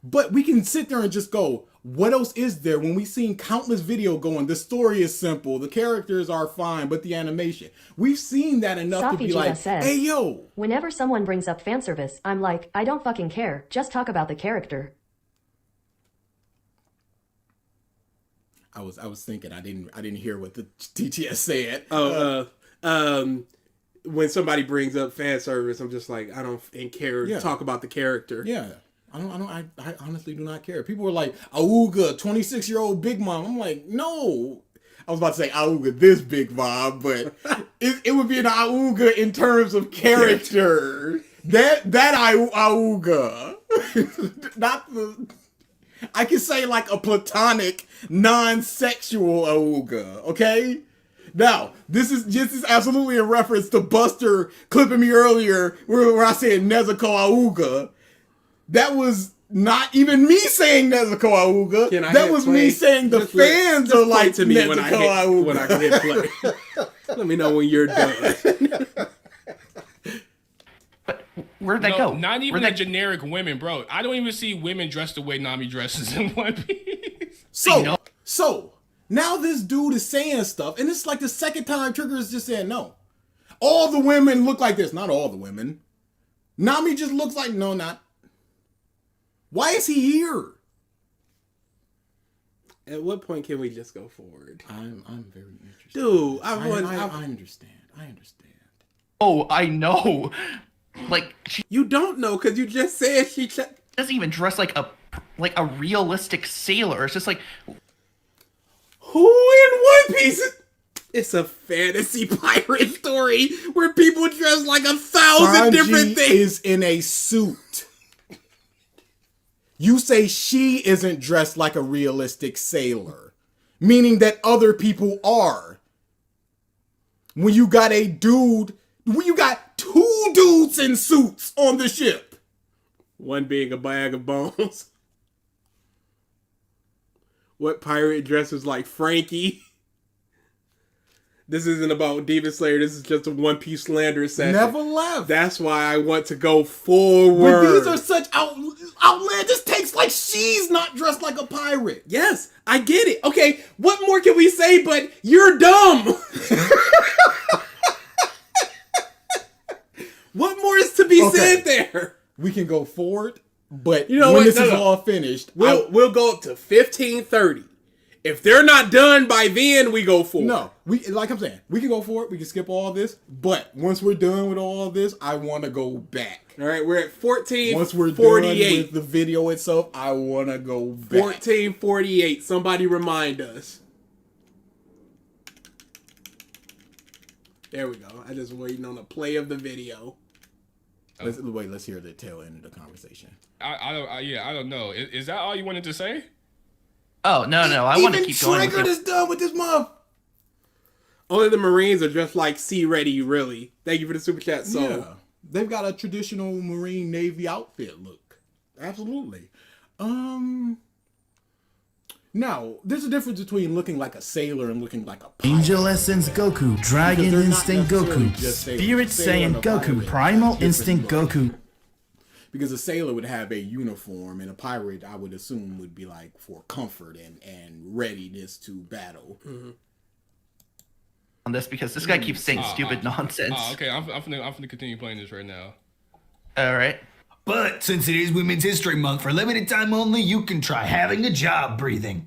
[SPEAKER 3] But we can sit there and just go, what else is there when we've seen countless video going, the story is simple, the characters are fine, but the animation. We've seen that enough to be like,
[SPEAKER 4] says,
[SPEAKER 3] hey, yo.
[SPEAKER 4] Whenever someone brings up fan service, I'm like, I don't fucking care. Just talk about the character.
[SPEAKER 3] I was thinking, I didn't hear what the TTS said.
[SPEAKER 2] When somebody brings up fan service, I'm just like, I don't care to talk about the character.
[SPEAKER 3] Yeah. I honestly do not care. People were like, Auga, 26-year-old Big Mom. I'm like, no. I was about to say Auga, this Big Mom, but it would be an Auga in terms of character. that Auga. Not the... I can say like a platonic, non-sexual Auga, okay? Now, this is absolutely a reference to Buster clipping me earlier where I said Nezuko Auga. That was not even me saying Nezuko Auga. That was me saying the fans are like
[SPEAKER 2] to me
[SPEAKER 3] Nezuko Auga.
[SPEAKER 2] When I hit play. Let me know when you're done.
[SPEAKER 10] but where'd they go?
[SPEAKER 5] Not even
[SPEAKER 10] Where'd
[SPEAKER 5] the generic women, bro. I don't even see women dressed the way Nami dresses in One Piece.
[SPEAKER 3] So now this dude is saying stuff, and it's like the second time Trigger is just saying no. All the women look like this. Not all the women. Nami just looks like not. Why is he here?
[SPEAKER 2] At what point can we just go forward?
[SPEAKER 3] I'm very interested.
[SPEAKER 2] Dude,
[SPEAKER 3] I understand.
[SPEAKER 10] Oh, I know. Like
[SPEAKER 2] you don't know because you just said she
[SPEAKER 10] doesn't even dress like a realistic sailor. It's just like,
[SPEAKER 2] who in One Piece? It's a fantasy pirate story where people dress like 1,000 different things.
[SPEAKER 3] Is in a suit. You say she isn't dressed like a realistic sailor, meaning that other people are. When you got two dudes in suits on the ship.
[SPEAKER 2] One being a bag of bones. What pirate dresses like Frankie? This isn't about Demon Slayer. This is just a One Piece slander session.
[SPEAKER 3] Never left.
[SPEAKER 2] That's why I want to go forward.
[SPEAKER 3] But these are such outlandish takes, like she's not dressed like a pirate.
[SPEAKER 2] Yes, I get it. Okay, what more can we say but you're dumb? What more is to be said there?
[SPEAKER 3] We can go forward, but
[SPEAKER 2] you know
[SPEAKER 3] when
[SPEAKER 2] what?
[SPEAKER 3] this is all finished,
[SPEAKER 2] we'll go up to 15:30. If they're not done by then, we go forward.
[SPEAKER 3] No, like I'm saying, we can go forward. We can skip all this, but once we're done with all of this, I want to go back.
[SPEAKER 2] All right, we're at 14:48.
[SPEAKER 3] Once we're done with the video itself, I want to go back.
[SPEAKER 2] 14:48. Somebody remind us. There we go. I just waiting on a play of the video.
[SPEAKER 3] Let's hear the tail end of the conversation.
[SPEAKER 5] I don't know. Is that all you wanted to say?
[SPEAKER 10] Oh, no. I want to keep going.
[SPEAKER 3] Triggered is done with this month.
[SPEAKER 2] Only the Marines are just like sea ready, really. Thank you for the super chat, so.
[SPEAKER 3] Yeah. They've got a traditional Marine Navy outfit look. Absolutely. Now, there's a difference between looking like a sailor and looking like a pirate.
[SPEAKER 8] Angel Essence Goku, Dragon
[SPEAKER 3] Because they're not
[SPEAKER 8] Instinct
[SPEAKER 3] necessarily
[SPEAKER 8] Goku,
[SPEAKER 3] just sailors.
[SPEAKER 8] Spirit
[SPEAKER 3] Sailor and
[SPEAKER 8] Saiyan
[SPEAKER 3] a
[SPEAKER 8] Goku,
[SPEAKER 3] pirate
[SPEAKER 8] Primal
[SPEAKER 3] have
[SPEAKER 8] Instinct
[SPEAKER 3] different
[SPEAKER 8] Goku.
[SPEAKER 3] Because a sailor would have a uniform, and a pirate, I would assume, would be like for comfort and readiness to battle.
[SPEAKER 10] On this because this guy keeps saying stupid nonsense.
[SPEAKER 5] Okay. I'm gonna continue playing this right now.
[SPEAKER 10] All right.
[SPEAKER 7] But since it is Women's History Month, for limited time only, you can try having a job breathing.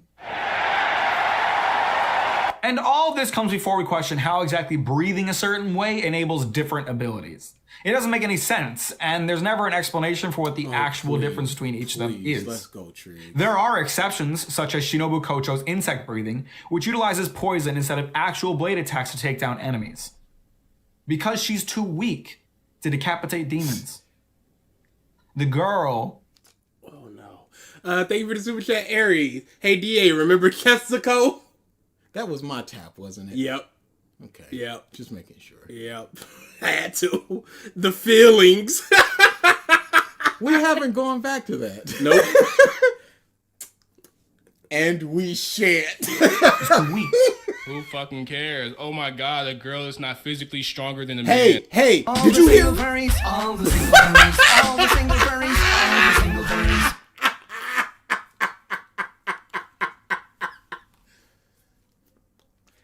[SPEAKER 6] And all of this comes before we question how exactly breathing a certain way enables different abilities. It doesn't make any sense, and there's never an explanation for what the actual difference between each of them is.
[SPEAKER 3] Let's go, Triggs.
[SPEAKER 6] There are exceptions, such as Shinobu Kocho's insect breathing, which utilizes poison instead of actual blade attacks to take down enemies. Because she's too weak to decapitate demons. The girl...
[SPEAKER 2] Oh, no. Thank you for the super chat, Aries. Hey, DA, remember Kesuko?
[SPEAKER 3] That was my tap, wasn't it?
[SPEAKER 2] Yep.
[SPEAKER 3] Okay.
[SPEAKER 2] Yep.
[SPEAKER 3] Just making sure.
[SPEAKER 2] Yep. Had to. The feelings.
[SPEAKER 3] We haven't gone back to that.
[SPEAKER 2] Nope.
[SPEAKER 3] And we shan't.
[SPEAKER 6] weak.
[SPEAKER 5] Who fucking cares? Oh my god, a girl is not physically stronger than a man.
[SPEAKER 3] Hey, did you hear?
[SPEAKER 1] All the single furries, all the single furries, all the single furries.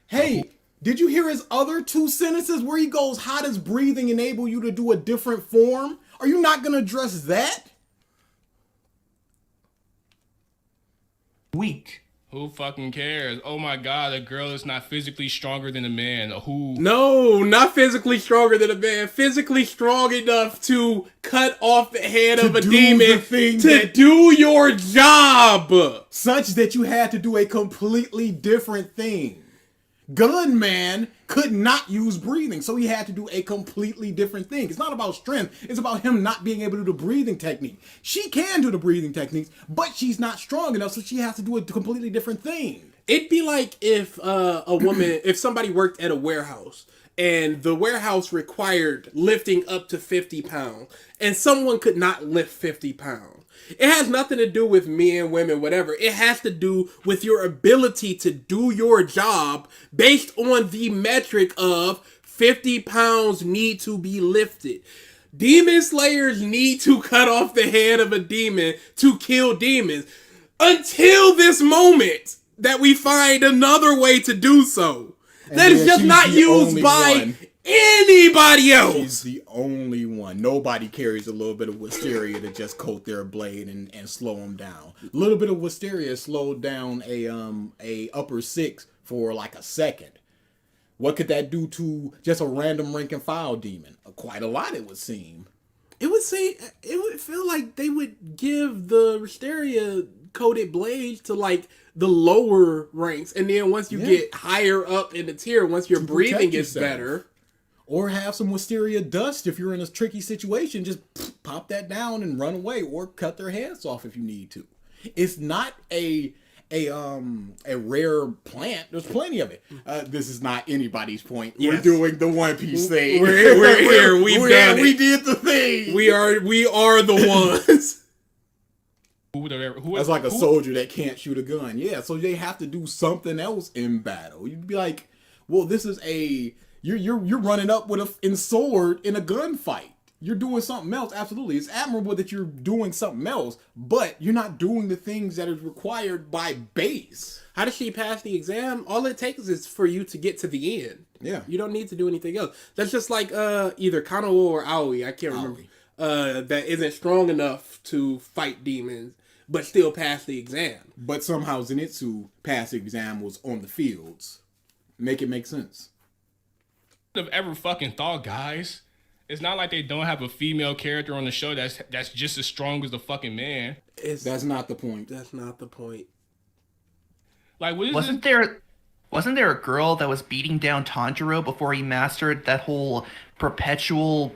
[SPEAKER 3] Hey, did you hear his other two sentences where he goes, how does breathing enable you to do a different form? Are you not going to address that?
[SPEAKER 6] Weak.
[SPEAKER 5] Who fucking cares? Oh my god, a girl is not physically stronger than a man. Who?
[SPEAKER 2] No, not physically stronger than a man. Physically strong enough to cut off the head of a
[SPEAKER 3] do
[SPEAKER 2] demon
[SPEAKER 3] the thing
[SPEAKER 2] to
[SPEAKER 3] that-
[SPEAKER 2] do your job.
[SPEAKER 3] Such that you had to do a completely different thing. Gunman could not use breathing, so he had to do a completely different thing. It's not about strength. It's about him not being able to do the breathing technique. She can do the breathing techniques, but she's not strong enough, so she has to do a completely different thing.
[SPEAKER 2] It'd be like if a woman, if somebody worked at a warehouse and the warehouse required lifting up to 50 pounds and someone could not lift 50 pounds. It has nothing to do with men, women, whatever. It has to do with your ability to do your job based on the metric of 50 pounds need to be lifted. Demon slayers need to cut off the head of a demon to kill demons until this moment that we find another way to do so. That is just not used by anybody else.
[SPEAKER 3] She's the only one. Nobody carries a little bit of wisteria to just coat their blade and slow them down. A little bit of wisteria slowed down a upper six for like a second. What could that do to just a random rank and file demon? Quite a lot, it would seem.
[SPEAKER 2] It would feel like they would give the wisteria coated blades to like the lower ranks, and then once you get higher up in the tier, once your breathing gets better.
[SPEAKER 3] Or have some wisteria dust if you're in a tricky situation. Just pop that down and run away, or cut their heads off if you need to. It's not a rare plant. There's plenty of it. This is not anybody's point.
[SPEAKER 2] Yes.
[SPEAKER 3] We're doing the One Piece thing.
[SPEAKER 2] We're here. We've done it.
[SPEAKER 3] We did the thing.
[SPEAKER 2] We are the ones.
[SPEAKER 3] That's like a soldier that can't shoot a gun. Yeah, so they have to do something else in battle. You'd be like, well, this is you're running up with a sword in a gunfight. You're doing something else. Absolutely. It's admirable that you're doing something else, but you're not doing the things that is required by base.
[SPEAKER 2] How does she pass the exam? All it takes is for you to get to the end.
[SPEAKER 3] Yeah.
[SPEAKER 2] You don't need to do anything else. That's just like either Kano or Aoi, I can't remember. That isn't strong enough to fight demons, but still pass the exam.
[SPEAKER 3] But somehow Zenitsu passed the exam was on the fields. Make it make sense.
[SPEAKER 5] Have ever fucking thought, guys? It's not like they don't have a female character on the show that's just as strong as the fucking man.
[SPEAKER 3] That's not the point.
[SPEAKER 2] That's not the point.
[SPEAKER 5] Like, what is
[SPEAKER 10] Wasn't there wasn't there a girl that was beating down Tanjiro before he mastered that whole perpetual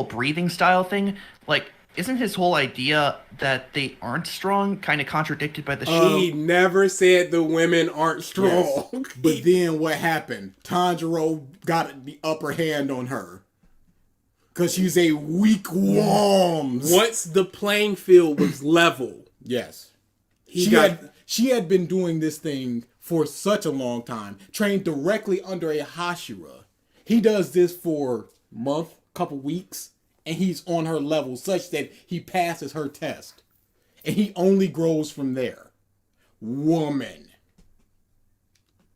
[SPEAKER 10] breathing style thing? Like, isn't his whole idea that they aren't strong kind of contradicted by the show?
[SPEAKER 2] He never said the women aren't strong.
[SPEAKER 3] Yes. But then what happened? Tanjiro got the upper hand on her. Because she's a weak worms.
[SPEAKER 2] Once the playing field was level.
[SPEAKER 3] Yes.
[SPEAKER 2] She
[SPEAKER 3] had been doing this thing for such a long time, trained directly under a Hashira. He does this for a month, couple weeks, and he's on her level such that he passes her test. And he only grows from there. Woman.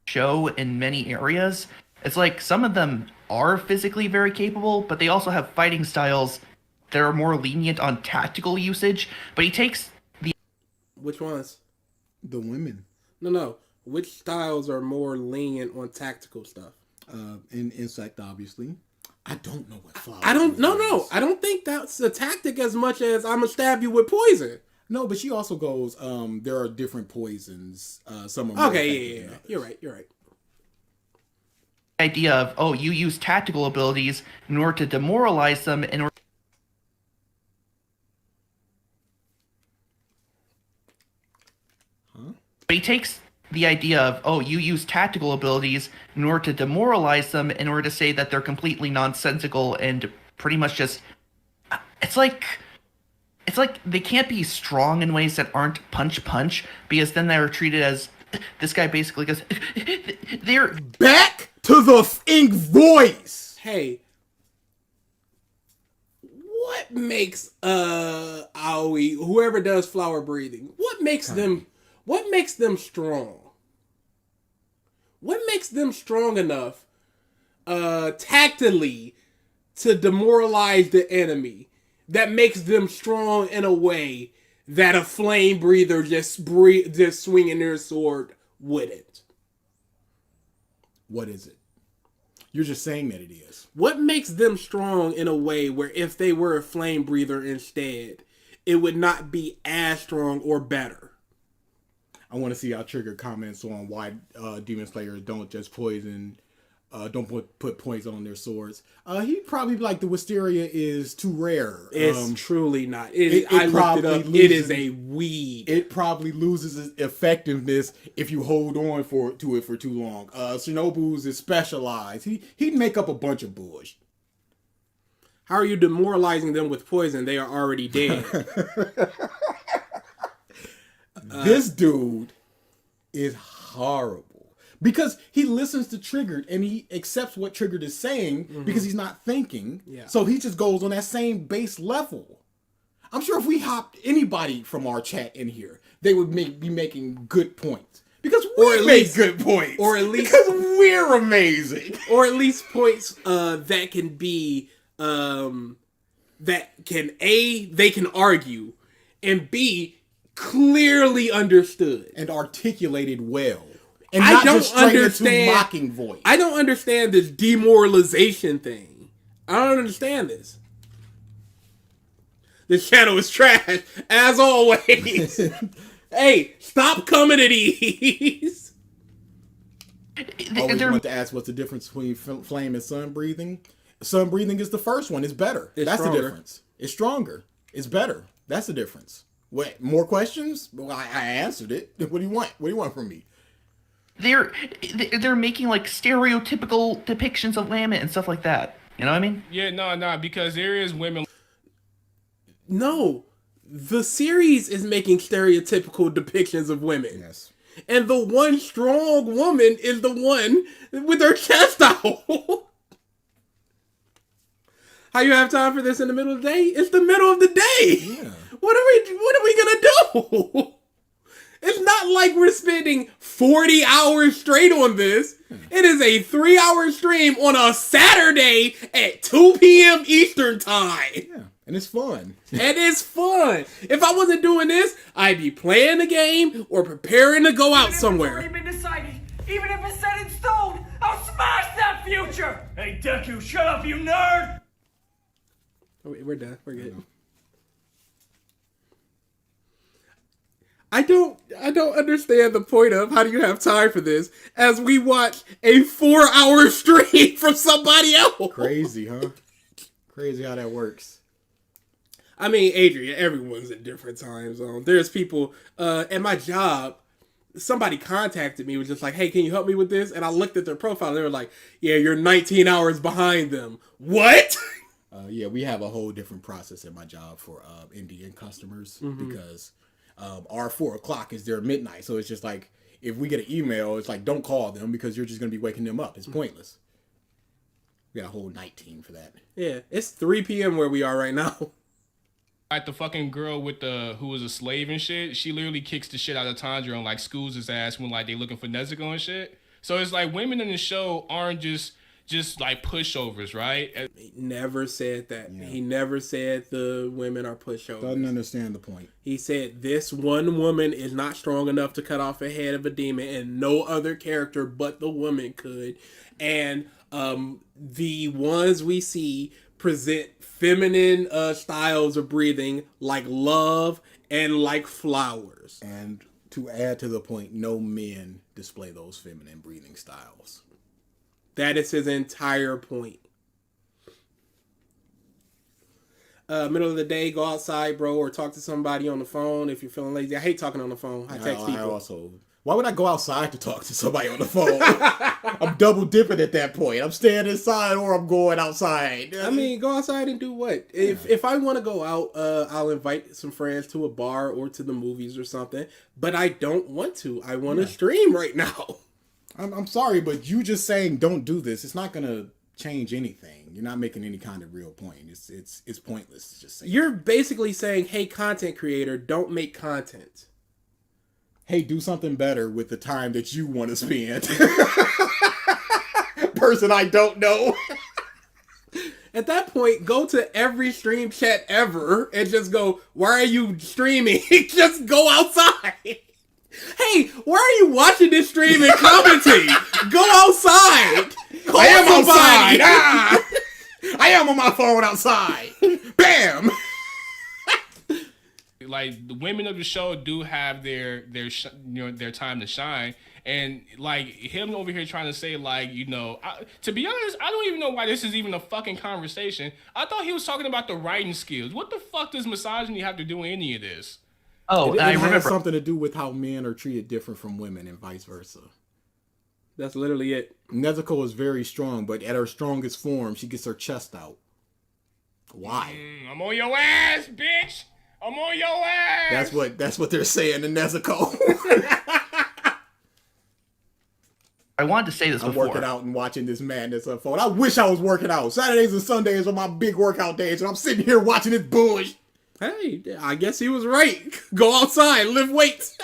[SPEAKER 10] Show in many areas. It's like some of them are physically very capable, but they also have fighting styles that are more lenient on tactical usage. But he takes the...
[SPEAKER 2] Which ones?
[SPEAKER 3] The women.
[SPEAKER 2] No. Which styles are more lenient on tactical stuff?
[SPEAKER 3] In Insect, obviously. I don't know what flower.
[SPEAKER 2] No. I don't think that's a tactic as much as I'm gonna stab you with poison.
[SPEAKER 3] No, but she also goes, there are different poisons. Some are more
[SPEAKER 2] Okay,
[SPEAKER 3] effective
[SPEAKER 2] yeah.
[SPEAKER 3] than others.
[SPEAKER 2] You're right.
[SPEAKER 10] idea of, oh, you use tactical abilities in order to demoralize them in order... But he takes the idea of, oh, you use tactical abilities in order to demoralize them in order to say that they're completely nonsensical and pretty much just... It's like they can't be strong in ways that aren't punch, because then they're treated as... This guy basically goes... They're...
[SPEAKER 3] Back to the thing voice!
[SPEAKER 2] Hey. What makes Aoi, whoever does flower breathing, what makes them strong? What makes them strong enough tactically to demoralize the enemy that makes them strong in a way that a flame breather just swinging their sword wouldn't?
[SPEAKER 3] What is it? You're just saying that it is.
[SPEAKER 2] What makes them strong in a way where if they were a flame breather instead, it would not be as strong or better?
[SPEAKER 3] I want to see how Trigger comments on why Demon Slayers don't just poison, don't put poison on their swords. He'd probably be like, the Wisteria is too rare.
[SPEAKER 2] It's truly not.
[SPEAKER 3] I looked it up.
[SPEAKER 2] It is a weed.
[SPEAKER 3] It probably loses its effectiveness if you hold on to it for too long. Shinobu's is specialized. He'd make up a bunch of bullshit.
[SPEAKER 2] How are you demoralizing them with poison? They are already dead.
[SPEAKER 3] This dude is horrible because he listens to Triggered and he accepts what Triggered is saying because he's not thinking.
[SPEAKER 2] Yeah.
[SPEAKER 3] So he just goes on that same base level. I'm sure if we hopped anybody from our chat in here, they would be making good points because we make good points,
[SPEAKER 2] or at least
[SPEAKER 3] because we're amazing,
[SPEAKER 2] or at least points that can be that can they can argue, and B, clearly understood
[SPEAKER 3] and articulated well, and
[SPEAKER 2] I
[SPEAKER 3] not
[SPEAKER 2] don't
[SPEAKER 3] just straight
[SPEAKER 2] understand
[SPEAKER 3] into mocking voice.
[SPEAKER 2] I don't understand this demoralization thing. I don't understand this. This channel is trash, as always. Hey, stop coming at ease.
[SPEAKER 3] Always want to ask what's the difference between flame and sun breathing. Sun breathing is the first one. It's better. That's
[SPEAKER 2] stronger.
[SPEAKER 3] The difference. It's stronger. It's better. That's the difference. What, more questions? Well, I answered it. What do you want? What do you want from me?
[SPEAKER 10] They're making like stereotypical depictions of Lambent and stuff like that. You know what I mean?
[SPEAKER 5] Yeah, no, because there is women.
[SPEAKER 2] No, the series is making stereotypical depictions of women.
[SPEAKER 3] Yes.
[SPEAKER 2] And the one strong woman is the one with her chest out. How you have time for this in the middle of the day? It's the middle of the day.
[SPEAKER 3] Yeah.
[SPEAKER 2] What are we gonna do? It's not like we're spending 40 hours straight on this. It is a 3-hour stream on a Saturday at 2 p.m. Eastern time.
[SPEAKER 3] Yeah. And it's fun.
[SPEAKER 2] And it's fun. If I wasn't doing this, I'd be playing the game or preparing to go out somewhere.
[SPEAKER 1] It's already been decided. Even if it's set in stone, I'll smash that future. Hey, Deku, shut up, you nerd.
[SPEAKER 2] We're done. We're good. I don't understand the point of how do you have time for this as we watch a 4-hour stream from somebody else.
[SPEAKER 3] Crazy, huh? Crazy how that works.
[SPEAKER 2] I mean, Adrian, everyone's in different time zones. There's people at my job. Somebody contacted me, was just like, hey, can you help me with this? And I looked at their profile and they were like, yeah, you're 19 hours behind them. What?
[SPEAKER 3] Yeah, we have a whole different process at my job for Indian customers because our 4 o'clock is their midnight. So it's just like, if we get an email, it's like, don't call them because you're just going to be waking them up. It's pointless. We got a whole night team for that.
[SPEAKER 2] Yeah, it's 3 p.m. where we are right now.
[SPEAKER 5] Like the fucking girl with who was a slave and shit, she literally kicks the shit out of Tanjiro and like schools his ass when like they looking for Nezuko and shit. So it's like women in the show aren't just like pushovers, right?
[SPEAKER 2] He never said that.
[SPEAKER 3] Yeah.
[SPEAKER 2] He never said the women are pushovers.
[SPEAKER 3] Doesn't understand the point.
[SPEAKER 2] He said this one woman is not strong enough to cut off a head of a demon, and no other character but the woman could. And the ones we see present feminine styles of breathing like love and like flowers.
[SPEAKER 3] And to add to the point, no men display those feminine breathing styles.
[SPEAKER 2] That is his entire point. Middle of the day, go outside, bro, or talk to somebody on the phone if you're feeling lazy. I hate talking on the phone. I text people.
[SPEAKER 3] Why would I go outside to talk to somebody on the phone? I'm double dipping at that point. I'm staying inside or I'm going outside.
[SPEAKER 2] I mean, go outside and do what? If I want to go out, I'll invite some friends to a bar or to the movies or something. But I don't want to. I want to stream right now.
[SPEAKER 3] I'm sorry, but you just saying don't do this, it's not going to change anything. You're not making any kind of real point. It's pointless. Just saying.
[SPEAKER 2] You're basically saying, hey, content creator, don't make content.
[SPEAKER 3] Hey, do something better with the time that you want to spend. Person I don't know.
[SPEAKER 2] At that point, go to every stream chat ever and just go, why are you streaming? Just go outside. Hey, why are you watching this stream and commenting? Go outside.
[SPEAKER 3] I am outside. Ah! I am on my phone outside. Bam.
[SPEAKER 5] Like the women of the show do have their time to shine, and like him over here trying to say like to be honest, I don't even know why this is even a fucking conversation. I thought he was talking about the writing skills. What the fuck does misogyny have to do with any of this?
[SPEAKER 10] Oh,
[SPEAKER 3] it
[SPEAKER 10] I
[SPEAKER 3] has
[SPEAKER 10] remember
[SPEAKER 3] something to do with how men are treated different from women and vice versa.
[SPEAKER 2] That's literally it.
[SPEAKER 3] Nezuko is very strong, but at her strongest form, she gets her chest out. Why?
[SPEAKER 5] I'm on your ass, bitch. I'm on your ass.
[SPEAKER 3] That's what they're saying to Nezuko.
[SPEAKER 10] I wanted to say this
[SPEAKER 3] I'm
[SPEAKER 10] before.
[SPEAKER 3] working out and watching this madness unfold. I wish I was working out. Saturdays and Sundays are my big workout days, and I'm sitting here watching this bullshit.
[SPEAKER 2] Hey, I guess he was right. Go outside, lift weights.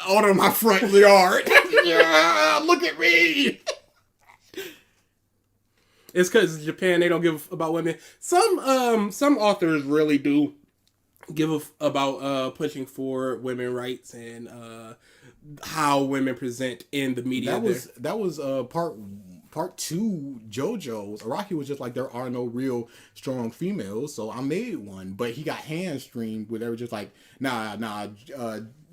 [SPEAKER 3] Out of my front yard. Yeah, look at me.
[SPEAKER 2] It's because Japan, they don't give about women. Some authors really do give about pushing for women rights and how women present in the media.
[SPEAKER 3] That was part 2 JoJo's. Araki was just like, there are no real strong females, so I made one. But he got hand-streamed where they were just like, nah,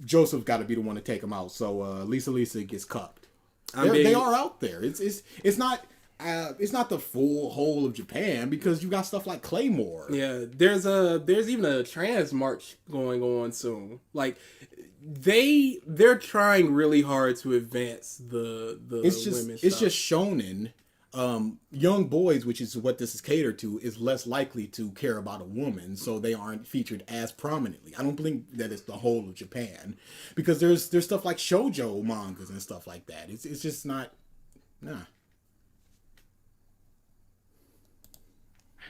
[SPEAKER 3] Joseph got to be the one to take him out. So Lisa gets cupped. They are out there. It's not the full whole of Japan because you got stuff like Claymore.
[SPEAKER 2] Yeah, there's even a trans march going on soon. Like they're trying really hard to advance the
[SPEAKER 3] it's just
[SPEAKER 2] women's
[SPEAKER 3] it's
[SPEAKER 2] stuff.
[SPEAKER 3] just shonen. Young boys, which is what this is catered to, is less likely to care about a woman, so they aren't featured as prominently. I don't think that it's the whole of Japan because there's stuff like shoujo mangas and stuff like that. It's just not. Nah.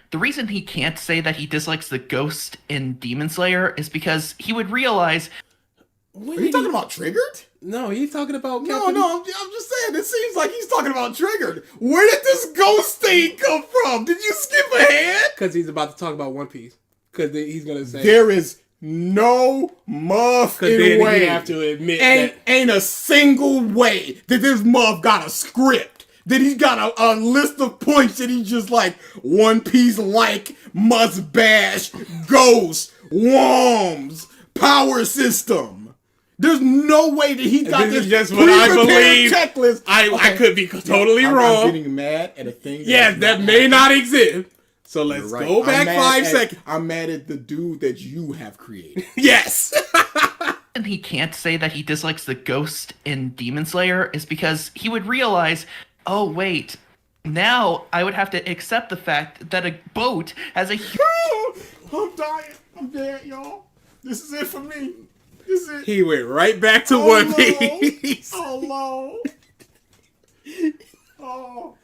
[SPEAKER 10] The reason he can't say that he dislikes the ghost in Demon Slayer is because he would realize.
[SPEAKER 3] Are you talking about Triggered?
[SPEAKER 2] No, he's talking about
[SPEAKER 3] Captain... No, I'm just saying, it seems like he's talking about Triggered. Where did this ghost thing come from? Did you skip ahead?
[SPEAKER 2] Because he's about to talk about One Piece. Because he's going to say...
[SPEAKER 3] There is no muffin way.
[SPEAKER 2] You have to admit
[SPEAKER 3] ain't a single way that this muff got a script. That he's got a list of points that he's just like, One Piece like, must bash, ghost, worms, power system. There's no way that he got
[SPEAKER 2] This
[SPEAKER 3] this
[SPEAKER 2] is just what I
[SPEAKER 3] pre-prepared
[SPEAKER 2] believe.
[SPEAKER 3] checklist.
[SPEAKER 2] I could be totally
[SPEAKER 3] I'm
[SPEAKER 2] wrong.
[SPEAKER 3] getting mad at a thing.
[SPEAKER 2] Yes, that may not exist. So let's
[SPEAKER 3] You're right.
[SPEAKER 2] go back
[SPEAKER 3] I'm
[SPEAKER 2] 5 seconds.
[SPEAKER 3] I'm mad at the dude that you have created.
[SPEAKER 2] Yes.
[SPEAKER 10] And he can't say that he dislikes the ghost in Demon Slayer is because he would realize, oh wait, now I would have to accept the fact that a boat has a
[SPEAKER 3] I'm dying. I'm dead, y'all. This is it for me. This is it.
[SPEAKER 2] He went right back to One Piece.
[SPEAKER 3] Oh, Lord. Oh.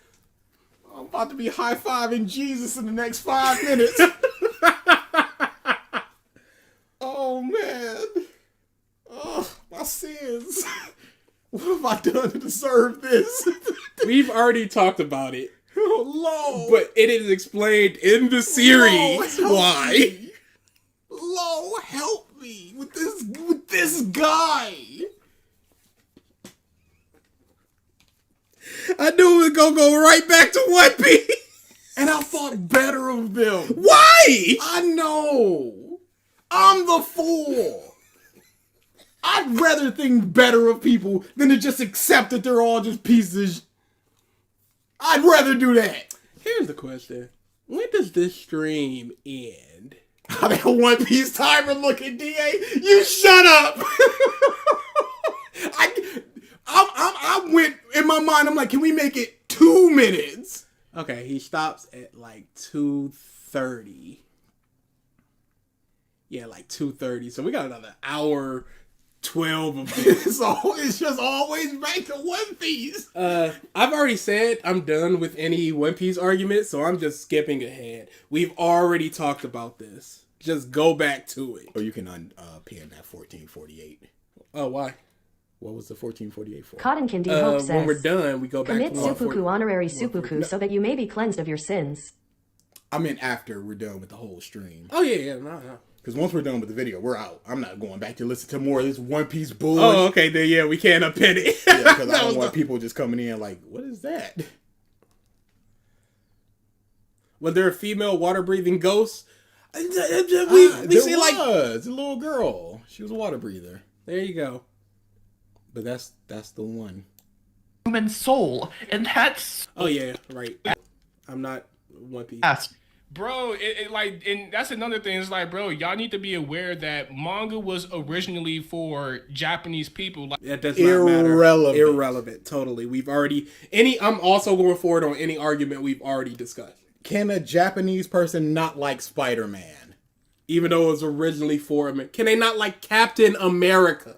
[SPEAKER 3] I'm about to be high-fiving Jesus in the next 5 minutes. Oh, man. Oh, my sins. What have I done to deserve this?
[SPEAKER 2] We've already talked about it,
[SPEAKER 3] Oh, Lord.
[SPEAKER 2] but it is explained in the series
[SPEAKER 3] Lord,
[SPEAKER 2] why.
[SPEAKER 3] me. Lord, help me with this guy.
[SPEAKER 2] I knew it was gonna go right back to One Piece.
[SPEAKER 3] And I thought better of them.
[SPEAKER 2] Why?
[SPEAKER 3] I know. I'm the fool. I'd rather think better of people than to just accept that they're all just pieces. I'd rather do that.
[SPEAKER 2] Here's the question: when does this stream end?
[SPEAKER 3] I'm at One Piece timer looking, DA. You shut up. I went in my mind. I'm like, can we make it 2 minutes?
[SPEAKER 2] Okay, he stops at like 2:30. Yeah, like 2:30. So we got another hour 12 of this.
[SPEAKER 3] So it's just always back to One Piece.
[SPEAKER 2] I've already said I'm done with any One Piece argument, so I'm just skipping ahead. We've already talked about this. Just go back to it.
[SPEAKER 3] Or you can pin that 1448.
[SPEAKER 2] Oh, why?
[SPEAKER 3] What was the 1448 for?
[SPEAKER 4] Cotton Candy Hope says,
[SPEAKER 2] when we're done, we go back
[SPEAKER 4] commit
[SPEAKER 2] to
[SPEAKER 4] seppuku honorary seppuku so that you may be cleansed of your sins.
[SPEAKER 3] I mean after we're done with the whole stream.
[SPEAKER 2] Oh, yeah, no.
[SPEAKER 3] Because once we're done with the video, we're out. I'm not going back to listen to more of this One Piece bullshit.
[SPEAKER 2] Oh, okay, then yeah, we can't append it.
[SPEAKER 3] Yeah, because I don't want people just coming in like, what is that?
[SPEAKER 2] Was there a female water-breathing ghost? We
[SPEAKER 3] there
[SPEAKER 2] see like
[SPEAKER 3] was a little girl. She was a water breather.
[SPEAKER 2] there you go.
[SPEAKER 3] But that's the one.
[SPEAKER 10] human soul, and that's
[SPEAKER 2] Oh yeah, right. I'm not One Piece.
[SPEAKER 5] Bro, it like, and that's another thing. It's like, bro, y'all need to be aware that manga was originally for Japanese people. Like,
[SPEAKER 2] That does not matter.
[SPEAKER 3] Irrelevant.
[SPEAKER 2] Irrelevant. Totally. We've already I'm also going forward on any argument we've already discussed.
[SPEAKER 3] Can a Japanese person not like Spider-Man?
[SPEAKER 2] Even though it was originally for America. Can they not like Captain America?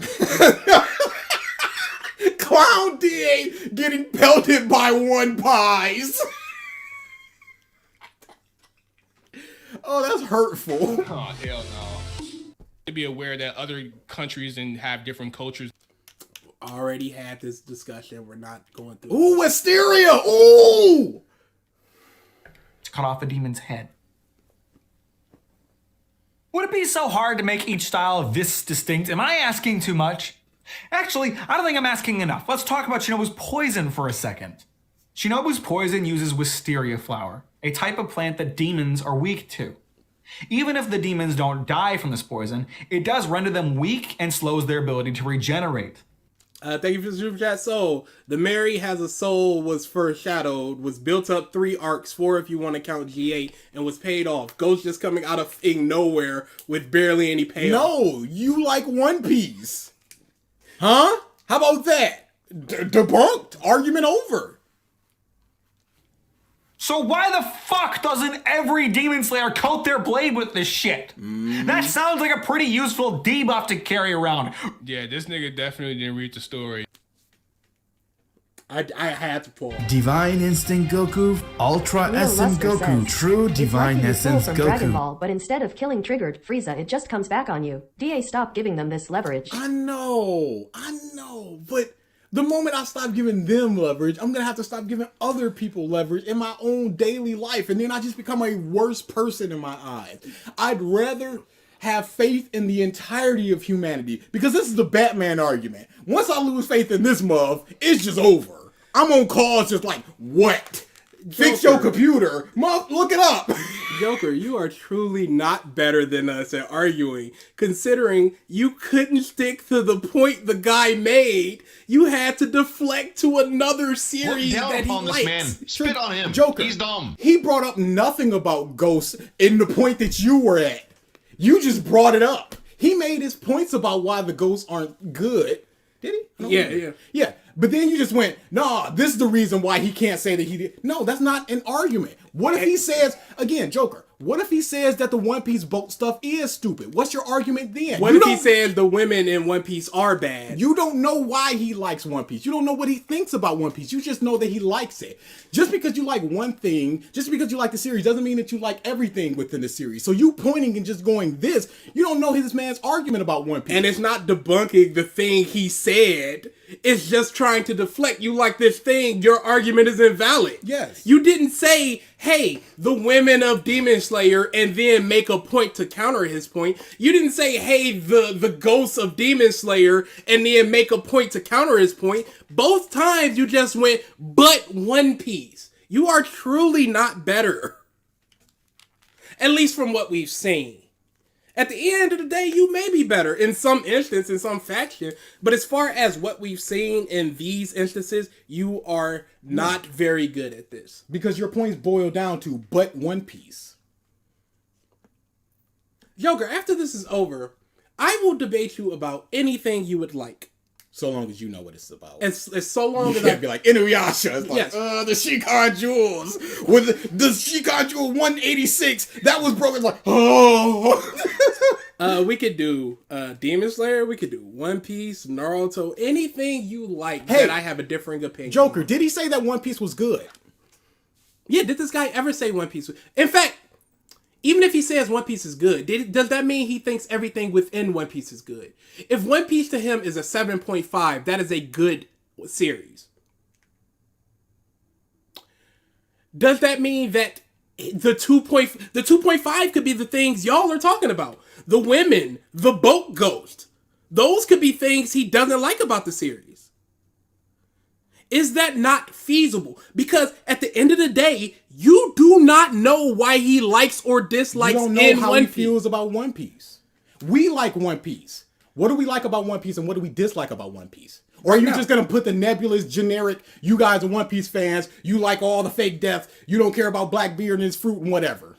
[SPEAKER 3] Clown DA getting pelted by One Pies. Oh, that's hurtful.
[SPEAKER 5] oh hell no. To be aware that other countries and have different cultures.
[SPEAKER 2] Already had this discussion. We're not going through.
[SPEAKER 3] Ooh, Wisteria. Ooh.
[SPEAKER 6] To cut off a demon's head. Would it be so hard to make each style this distinct? Am I asking too much? Actually, I don't think I'm asking enough. Let's talk about Shinobu's poison for a second. Shinobu's poison uses wisteria flower, a type of plant that demons are weak to. Even if the demons don't die from this poison, it does render them weak and slows their ability to regenerate.
[SPEAKER 2] Thank you for the super chat. So, the Mary Has a Soul was foreshadowed, was built up 3 arcs, 4 if you want to count G8, and was paid off. Ghost just coming out of nowhere with barely any payoff.
[SPEAKER 3] No, you like One Piece. Huh? How about that? Debunked. Argument over.
[SPEAKER 6] So why the fuck doesn't every Demon Slayer coat their blade with this shit? That sounds like a pretty useful debuff to carry around.
[SPEAKER 5] Yeah, this nigga definitely didn't read the story.
[SPEAKER 2] I had to pause.
[SPEAKER 8] Divine Instinct Goku, Ultra
[SPEAKER 4] Neil
[SPEAKER 8] Essence
[SPEAKER 4] Luster
[SPEAKER 8] Goku,
[SPEAKER 4] says,
[SPEAKER 8] True
[SPEAKER 4] "It's
[SPEAKER 8] Divine
[SPEAKER 4] like you pull
[SPEAKER 8] Essence
[SPEAKER 4] from Dragon
[SPEAKER 8] Goku.
[SPEAKER 4] Ball, but instead of killing Triggered Frieza, it just comes back on you. DA, stop giving them this leverage."
[SPEAKER 3] I know, but the moment I stop giving them leverage, I'm gonna have to stop giving other people leverage in my own daily life, and then I just become a worse person in my eyes. I'd rather have faith in the entirety of humanity, because this is the Batman argument. Once I lose faith in this muv, it's just over. I'm on calls just like, what? Fix your computer. Look it up.
[SPEAKER 2] Joker, you are truly not better than us at arguing, considering you couldn't stick to the point the guy made. You had to deflect to another
[SPEAKER 9] Look
[SPEAKER 2] series
[SPEAKER 9] down
[SPEAKER 2] that he
[SPEAKER 9] upon this
[SPEAKER 2] likes.
[SPEAKER 9] man. Spit on him.
[SPEAKER 3] Joker.
[SPEAKER 9] He's dumb.
[SPEAKER 3] He brought up nothing about ghosts in the point that you were at. You just brought it up. He made his points about why the ghosts aren't good. Did he? I don't remember. Yeah. But then you just went, nah, this is the reason why he can't say that he did. No, that's not an argument. What if he says, again, Joker, what if he says that the One Piece boat stuff is stupid? What's your argument then?
[SPEAKER 2] What if he says the women in One Piece are bad?
[SPEAKER 3] You don't know why he likes One Piece. You don't know what he thinks about One Piece. You just know that he likes it. Just because you like one thing, just because you like the series, doesn't mean that you like everything within the series. So you pointing and just going this, you don't know this man's argument about One Piece.
[SPEAKER 2] And it's not debunking the thing he said. It's just trying to deflect. You like this thing, your argument is invalid.
[SPEAKER 3] Yes.
[SPEAKER 2] You didn't say, hey, the women of Demon Slayer, and then make a point to counter his point. You didn't say, hey, the ghosts of Demon Slayer, and then make a point to counter his point. Both times you just went, but One Piece. You are truly not better. At least from what we've seen. At the end of the day, you may be better in some instance, in some faction. But as far as what we've seen in these instances, you are not very good at this.
[SPEAKER 3] Because your points boil down to but One Piece.
[SPEAKER 2] Joker, after this is over, I will debate you about anything you would like.
[SPEAKER 3] So long as you know what it's about.
[SPEAKER 2] It's so long
[SPEAKER 3] You
[SPEAKER 2] as I
[SPEAKER 3] can't be like, Inuyasha. It's like,
[SPEAKER 2] Yes.
[SPEAKER 3] the Shikan Jewels. With the Shikan Jewel 186, that was broken. Like, oh.
[SPEAKER 2] we could do Demon Slayer, we could do One Piece, Naruto, anything you like that I have a differing opinion.
[SPEAKER 3] Joker, did he say that One Piece was good?
[SPEAKER 2] Yeah, did this guy ever say One Piece? In fact, even if he says One Piece is good, does that mean he thinks everything within One Piece is good? If One Piece to him is a 7.5, that is a good series. Does that mean that the 2.5 could be the things y'all are talking about? The women, the boat ghost. Those could be things he doesn't like about the series. Is that not feasible? Because at the end of the day, you do not know why he likes or dislikes
[SPEAKER 3] You don't know
[SPEAKER 2] in
[SPEAKER 3] how
[SPEAKER 2] One
[SPEAKER 3] he
[SPEAKER 2] Piece.
[SPEAKER 3] feels about One Piece. We like One Piece. What do we like about One Piece and what do we dislike about One Piece? Or are you just going to put the nebulous, generic, you guys are One Piece fans, you like all the fake deaths, you don't care about Blackbeard and his fruit and whatever?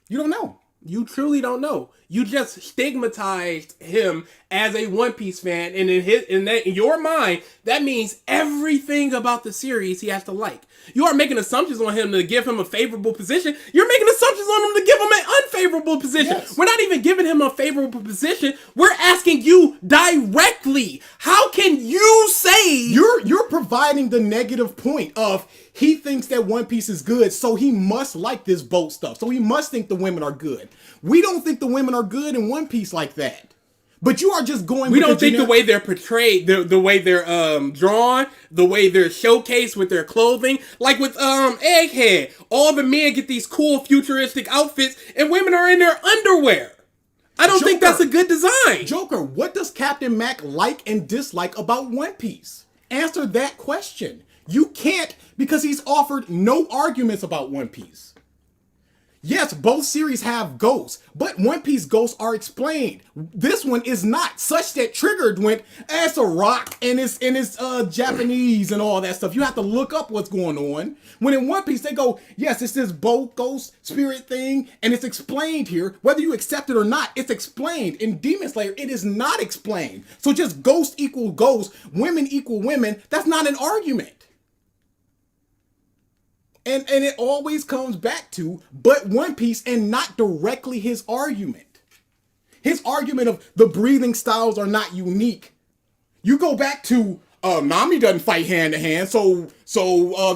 [SPEAKER 3] You don't know.
[SPEAKER 2] You truly don't know. You just stigmatized him as a One Piece fan, and in your mind, that means everything about the series he has to like. You are making assumptions on him to give him a favorable position. You're making assumptions on him to give him an unfavorable position.
[SPEAKER 3] Yes.
[SPEAKER 2] We're not even giving him a favorable position. We're asking you directly. How can you say
[SPEAKER 3] You're providing the negative point of he thinks that One Piece is good, so he must like this boat stuff. So he must think the women are good. We don't think the women are good in One Piece like that. But you are just going.
[SPEAKER 2] We
[SPEAKER 3] with
[SPEAKER 2] don't think the
[SPEAKER 3] generic-
[SPEAKER 2] way they're portrayed, the way they're drawn, the way they're showcased with their clothing, like with Egghead. All the men get these cool futuristic outfits, and women are in their underwear. I don't think that's a good design.
[SPEAKER 3] Joker, what does Captain Mack like and dislike about One Piece? Answer that question. You can't, because he's offered no arguments about One Piece. Yes, both series have ghosts, but One Piece ghosts are explained. This one is not, such that Triggered went, it's a rock and it's Japanese and all that stuff. You have to look up what's going on. When in One Piece they go, yes, it's this boat ghost spirit thing, and it's explained here. Whether you accept it or not, it's explained. In Demon Slayer, it is not explained. So just ghost equal ghost, women equal women, that's not an argument. And it always comes back to but One Piece and not directly his argument. His argument of the breathing styles are not unique. You go back to Nami doesn't fight hand to hand, so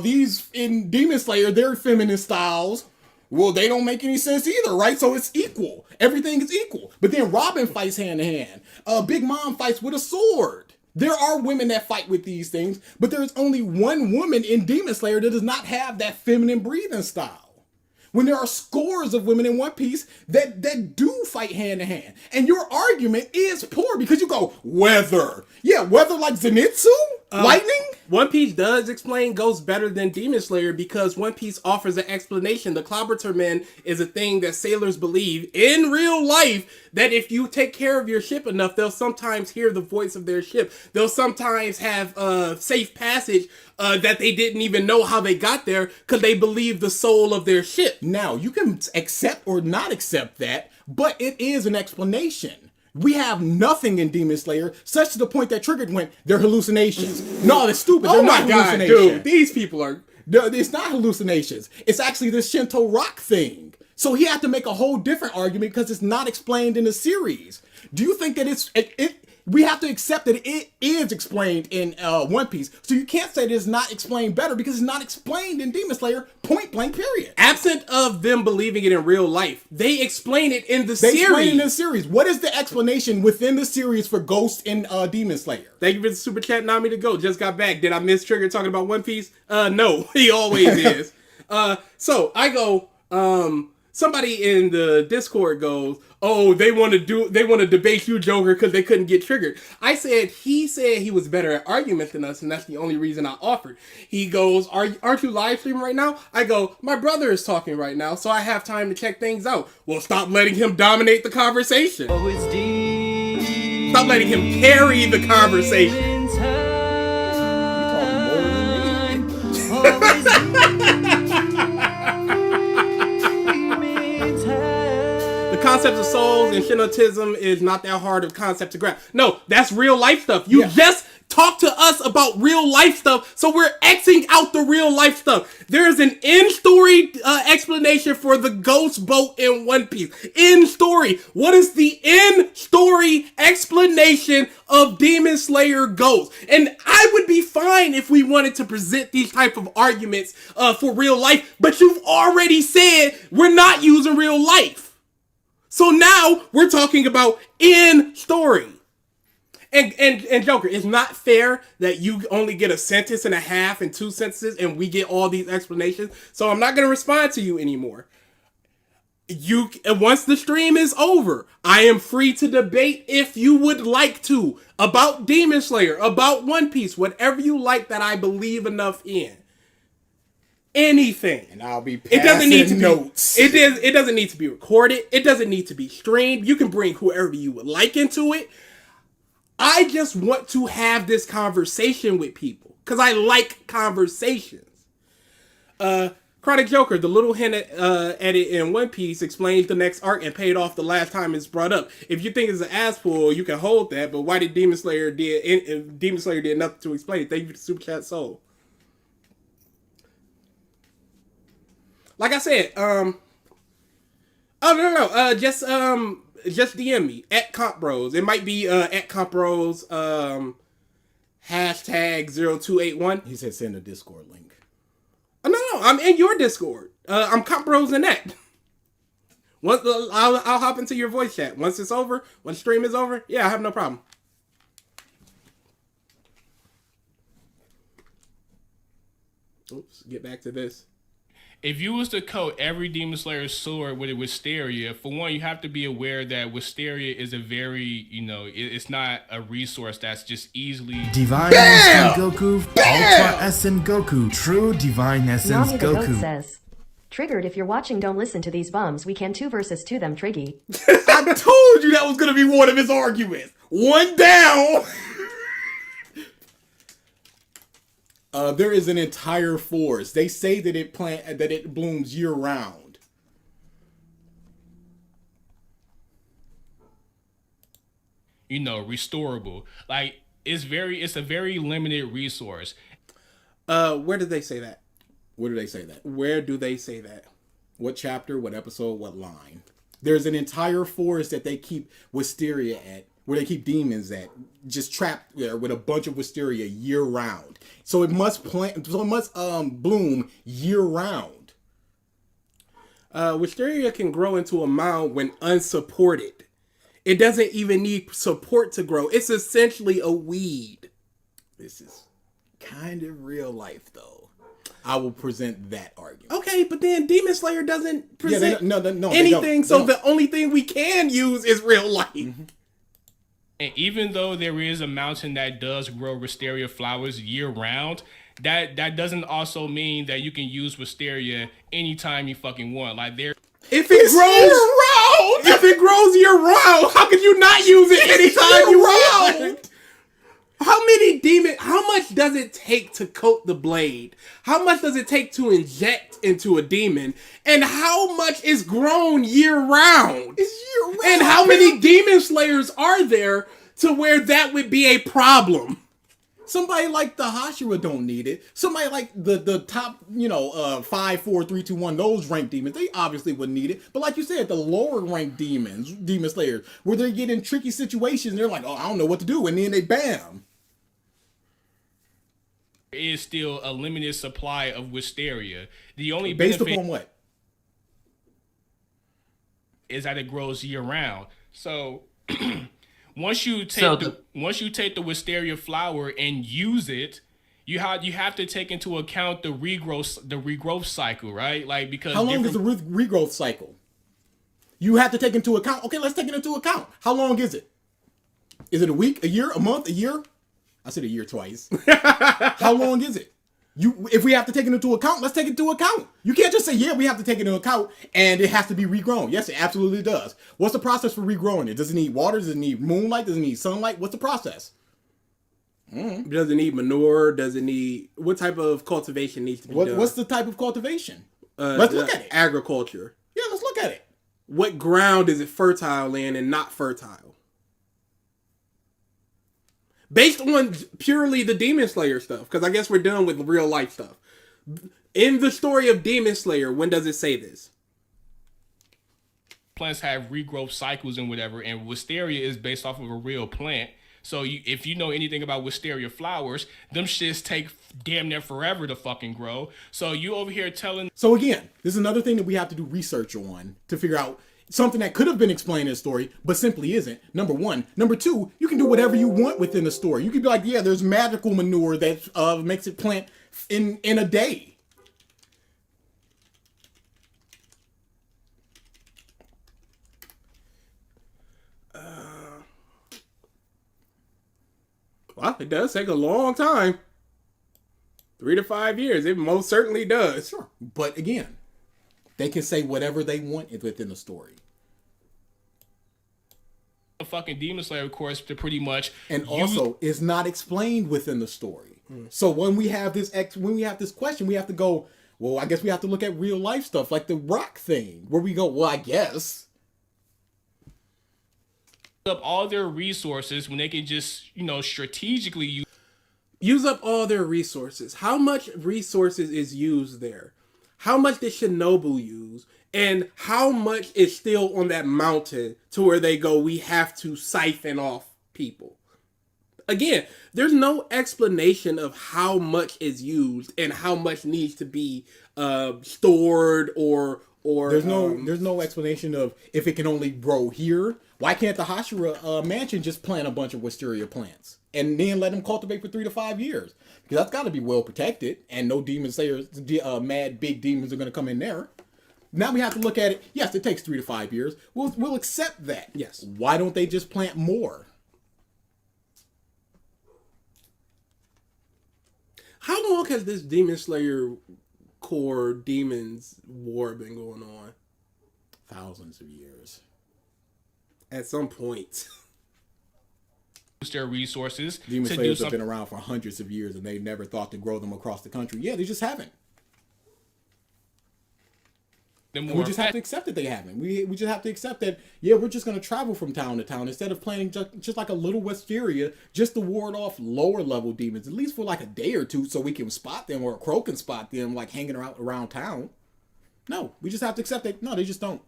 [SPEAKER 3] these in Demon Slayer, their feminine styles, well, they don't make any sense either, right? So it's equal. Everything is equal. But then Robin fights hand to hand. Big Mom fights with a sword. There are women that fight with these things, but there's only one woman in Demon Slayer that does not have that feminine breathing style. When there are scores of women in One Piece that do fight hand to hand. And your argument is poor because you go, weather. Yeah, weather like Zenitsu? Lightning?
[SPEAKER 2] One Piece does explain Ghost better than Demon Slayer because One Piece offers an explanation. The Collaborator Men is a thing that sailors believe in real life that if you take care of your ship enough, they'll sometimes hear the voice of their ship. They'll sometimes have safe passage that they didn't even know how they got there because they believe the soul of their ship.
[SPEAKER 3] Now, you can accept or not accept that, but it is an explanation. We have nothing in Demon Slayer, such to the point that Triggered went, they're hallucinations. No, they're stupid. They're not hallucinations.
[SPEAKER 2] Dude, these people are...
[SPEAKER 3] It's not hallucinations. It's actually this Shinto rock thing. So he had to make a whole different argument because it's not explained in the series. Do you think that we have to accept that it is explained in One Piece. So you can't say that it's not explained better because it's not explained in Demon Slayer, point blank, period.
[SPEAKER 2] Absent of them believing it in real life, they explain it in the series.
[SPEAKER 3] They explain it in the series. What is the explanation within the series for Ghost in Demon Slayer?
[SPEAKER 2] Thank you for the super chat, Nami to go. Just got back. Did I miss Trigger talking about One Piece? No, he always is. So I go, somebody in the Discord goes, oh, they want to debate you, Joker, because they couldn't get triggered. I said, he said he was better at argument than us, and that's the only reason I offered. He goes, aren't you live streaming right now? I go, my brother is talking right now, so I have time to check things out. Well, stop letting him dominate the conversation. Stop letting him carry the conversation. Concepts of souls and Shintoism is not that hard of concept to grab. No, that's real life stuff. You just talked to us about real life stuff, so we're Xing out the real life stuff. There's an in-story explanation for the ghost boat in One Piece. In-story. What is the in-story explanation of Demon Slayer Ghost? And I would be fine if we wanted to present these type of arguments for real life, but you've already said we're not using real life. So now we're talking about in story. And Joker, it's not fair that you only get a sentence and a half and 2 sentences and we get all these explanations. So I'm not going to respond to you anymore. Once the stream is over, I am free to debate if you would like to about Demon Slayer, about One Piece, whatever you like that I believe enough in. Anything.
[SPEAKER 3] And I'll be passing notes.
[SPEAKER 2] It doesn't need to be recorded. It doesn't need to be streamed. You can bring whoever you would like into it. I just want to have this conversation with people because I like conversations. Chronic Joker, the little hint edit in One Piece explains the next arc and paid off the last time it's brought up. If you think it's an ass pull, you can hold that. But why did Demon Slayer did nothing to explain it? Thank you for the super chat, soul. Like I said, just DM me at Comp Bros. It might be at Comp Bros hashtag 0281.
[SPEAKER 3] He said send a Discord link.
[SPEAKER 2] Oh, no, I'm in your Discord. I'm Comp Bros in that. Once I'll hop into your voice chat once it's over. When the stream is over, yeah, I have no problem. Oops, get back to this.
[SPEAKER 5] If you was to coat every Demon Slayer sword with Wisteria, for one, you have to be aware that Wisteria is a very, it's not a resource that's just easily...
[SPEAKER 8] Divine Essence Goku, Ultra Essence Goku, True Divine Essence
[SPEAKER 4] Nami the Goat
[SPEAKER 8] Goku.
[SPEAKER 4] says, Triggered, if you're watching, don't listen to these bums. We can 2 versus 2 them, Triggy.
[SPEAKER 3] I told you that was going to be one of his arguments. One down. There is an entire forest. They say that it blooms year round.
[SPEAKER 5] Restorable. Like it's a very limited resource.
[SPEAKER 2] Where did they say that?
[SPEAKER 3] Where do they say that?
[SPEAKER 2] Where do they say that?
[SPEAKER 3] What chapter, what episode, what line? There's an entire forest that they keep Wisteria at, where they keep demons at, just trapped there with a bunch of Wisteria year round. So it must bloom year round.
[SPEAKER 2] Wisteria can grow into a mound when unsupported. It doesn't even need support to grow. It's essentially a weed.
[SPEAKER 3] This is kind of real life, though. I will present that argument.
[SPEAKER 2] Okay, but then Demon Slayer doesn't present
[SPEAKER 3] no,
[SPEAKER 2] anything, so the only thing we can use is real life. Mm-hmm.
[SPEAKER 5] And even though there is a mountain that does grow wisteria flowers year round, that doesn't also mean that you can use wisteria anytime you fucking want. Like there,
[SPEAKER 2] If it grows year round, how can you not use it anytime you want? How much does it take to coat the blade? How much does it take to inject into a demon? And how much is grown year round?
[SPEAKER 3] It's year round.
[SPEAKER 2] And how many demon slayers are there to where that would be a problem?
[SPEAKER 3] Somebody like the Hashira don't need it. Somebody like the top, 5, 4, 3, 2, 1, those ranked demons, they obviously wouldn't need it. But like you said, the lower ranked demon slayers, where they get in tricky situations, they're like, oh, I don't know what to do, and then they bam.
[SPEAKER 5] there is still a limited supply of wisteria. The only
[SPEAKER 3] Based
[SPEAKER 5] benefit
[SPEAKER 3] upon what?
[SPEAKER 5] is that it grows year round. So once you take the wisteria flower and use it, you have to take into account the regrowth cycle, right? Like because
[SPEAKER 3] How long is the regrowth cycle? You have to take into account. Okay, let's take it into account. How long is it? Is it a week, a year, a month, a year? I said a year twice. How long is it? If we have to take it into account, let's take it into account. You can't just say, yeah, we have to take it into account and it has to be regrown. Yes, it absolutely does. What's the process for regrowing it? Does it need water? Does it need moonlight? Does it need sunlight? What's the process?
[SPEAKER 2] Does it need manure? Does it need... What type of cultivation needs to be done?
[SPEAKER 3] What's the type of cultivation? Let's look at it.
[SPEAKER 2] Agriculture.
[SPEAKER 3] Yeah, let's look at it.
[SPEAKER 2] What ground is it fertile in and not fertile? Based on purely the Demon Slayer stuff, because I guess we're done with real life stuff. In the story of Demon Slayer, when does it say this?
[SPEAKER 5] plants have regrowth cycles and whatever, and wisteria is based off of a real plant. So if you know anything about wisteria flowers, them shits take damn near forever to fucking grow. So you over here telling...
[SPEAKER 3] So again, this is another thing that we have to do research on to figure out something that could have been explained in the story, but simply isn't. Number one. Number two, you can do whatever you want within the story. You could be like, yeah, there's magical manure that makes it plant in a day.
[SPEAKER 2] Well, it does take a long time. 3 to 5 years. It most certainly does.
[SPEAKER 3] Sure. But again, they can say whatever they want within the story.
[SPEAKER 5] A fucking Demon Slayer course to pretty much...
[SPEAKER 3] And also, it's not explained within the story. So when we have this question, we have to go, well, I guess we have to look at real life stuff, like the rock thing, where we go, well, I guess...
[SPEAKER 5] up all their resources when they can just, strategically
[SPEAKER 2] use up all their resources. How much resources is used there? How much did Shinobu use? And how much is still on that mountain to where they go, we have to siphon off people? Again, there's no explanation of how much is used and how much needs to be stored or
[SPEAKER 3] there's no explanation of if it can only grow here. Why can't the Hashira mansion just plant a bunch of wisteria plants and then let them cultivate for 3 to 5 years? Because that's got to be well protected, and no demon slayers, mad big demons are going to come in there. Now we have to look at it. Yes, it takes 3 to 5 years. We'll accept that.
[SPEAKER 2] Yes.
[SPEAKER 3] Why don't they just plant more?
[SPEAKER 2] How long has this Demon Slayer core demons war been going on?
[SPEAKER 3] Thousands of years.
[SPEAKER 2] At some point.
[SPEAKER 5] use their resources
[SPEAKER 3] Demon
[SPEAKER 5] to
[SPEAKER 3] Slayers
[SPEAKER 5] do
[SPEAKER 3] have
[SPEAKER 5] something.
[SPEAKER 3] been around for hundreds of years, and they never thought to grow them across the country. Yeah, they just haven't. And we just have to accept that they haven't. We just have to accept that, yeah, we're just going to travel from town to town instead of planning just like a little wisteria just to ward off lower level demons, at least for like a day or two so we can spot them, or a crow can spot them like hanging around town. No, we just have to accept that. No, they just don't.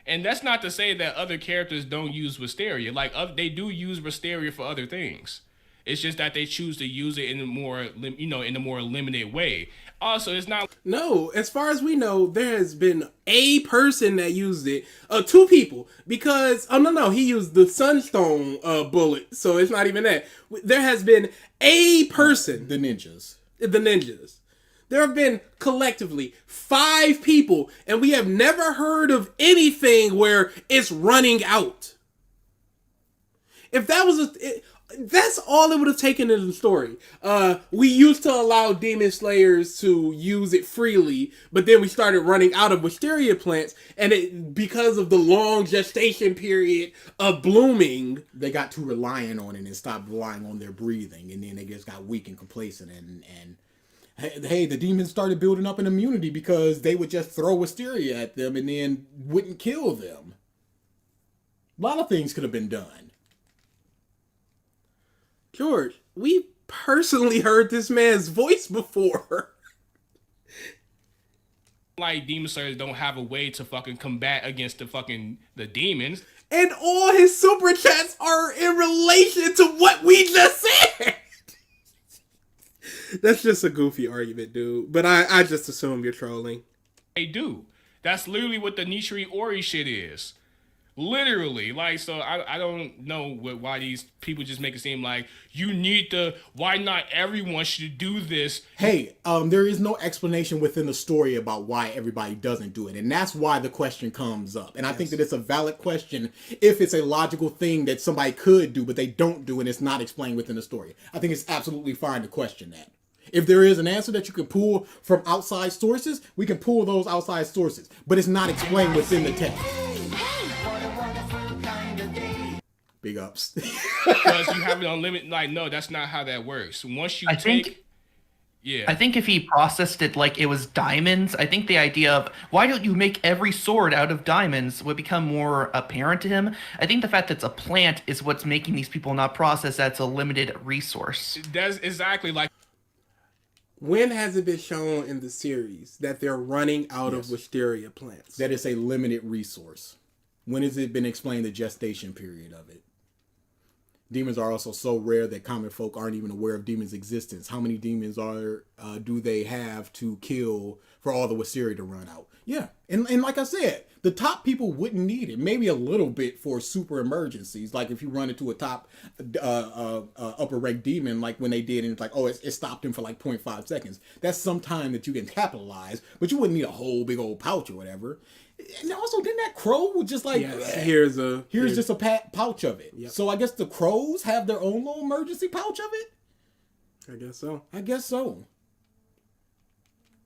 [SPEAKER 5] And that's not to say that other characters don't use wisteria. Like, they do use wisteria for other things. It's just that they choose to use it in a more, in a more limited way. Also, it's not...
[SPEAKER 2] No, as far as we know, there has been a person that used it. 2 people. Because, he used the Sunstone bullet. So it's not even that. There has been a person.
[SPEAKER 3] The ninjas.
[SPEAKER 2] There have been collectively 5 people. And we have never heard of anything where it's running out. if that was that's all it would have taken in the story. We used to allow demon slayers to use it freely, but then we started running out of wisteria plants, and because of the long gestation period of blooming,
[SPEAKER 3] they got too reliant on it and stopped relying on their breathing, and then they just got weak and complacent, and hey, the demons started building up an immunity because they would just throw wisteria at them and then wouldn't kill them. A lot of things could have been done.
[SPEAKER 2] George, we personally heard this man's voice before.
[SPEAKER 5] Like demon slayers don't have a way to fucking combat against the demons.
[SPEAKER 2] And all his super chats are in relation to what we just said. That's just a goofy argument, dude. But I just assume you're trolling.
[SPEAKER 5] They do. That's literally what the Nishiri Ori shit is. Literally, like, so I don't know why these people just make it seem like you need to, why not everyone should do this?
[SPEAKER 3] Hey, there is no explanation within the story about why everybody doesn't do it. And that's why the question comes up. And I think that it's a valid question if it's a logical thing that somebody could do, but they don't do, and it's not explained within the story. I think it's absolutely fine to question that. If there is an answer that you can pull from outside sources, we can pull those outside sources. But it's not explained within the text. Big ups.
[SPEAKER 5] Because you have it unlimited. Like, no, that's not how that works. Once you
[SPEAKER 10] I think if he processed it like it was diamonds, I think the idea of why don't you make every sword out of diamonds would become more apparent to him. I think the fact that it's a plant is what's making these people not process that's a limited resource.
[SPEAKER 5] That's exactly like.
[SPEAKER 2] When has it been shown in the series that they're running out of wisteria plants?
[SPEAKER 3] That it's a limited resource. When has it been explained the gestation period of it? Demons are also so rare that common folk aren't even aware of demons' existence. How many demons do they have to kill for all the wisteria to run out? Yeah, and like I said, the top people wouldn't need it. Maybe a little bit for super emergencies, like if you run into a top upper rank demon, like when they did, and it's like, oh, it stopped him for like 0.5 seconds. That's some time that you can capitalize, but you wouldn't need a whole big old pouch or whatever. And also, didn't that crow just like,
[SPEAKER 2] here's
[SPEAKER 3] just a pouch of it. Yep. So I guess the crows have their own little emergency pouch of it? I guess so.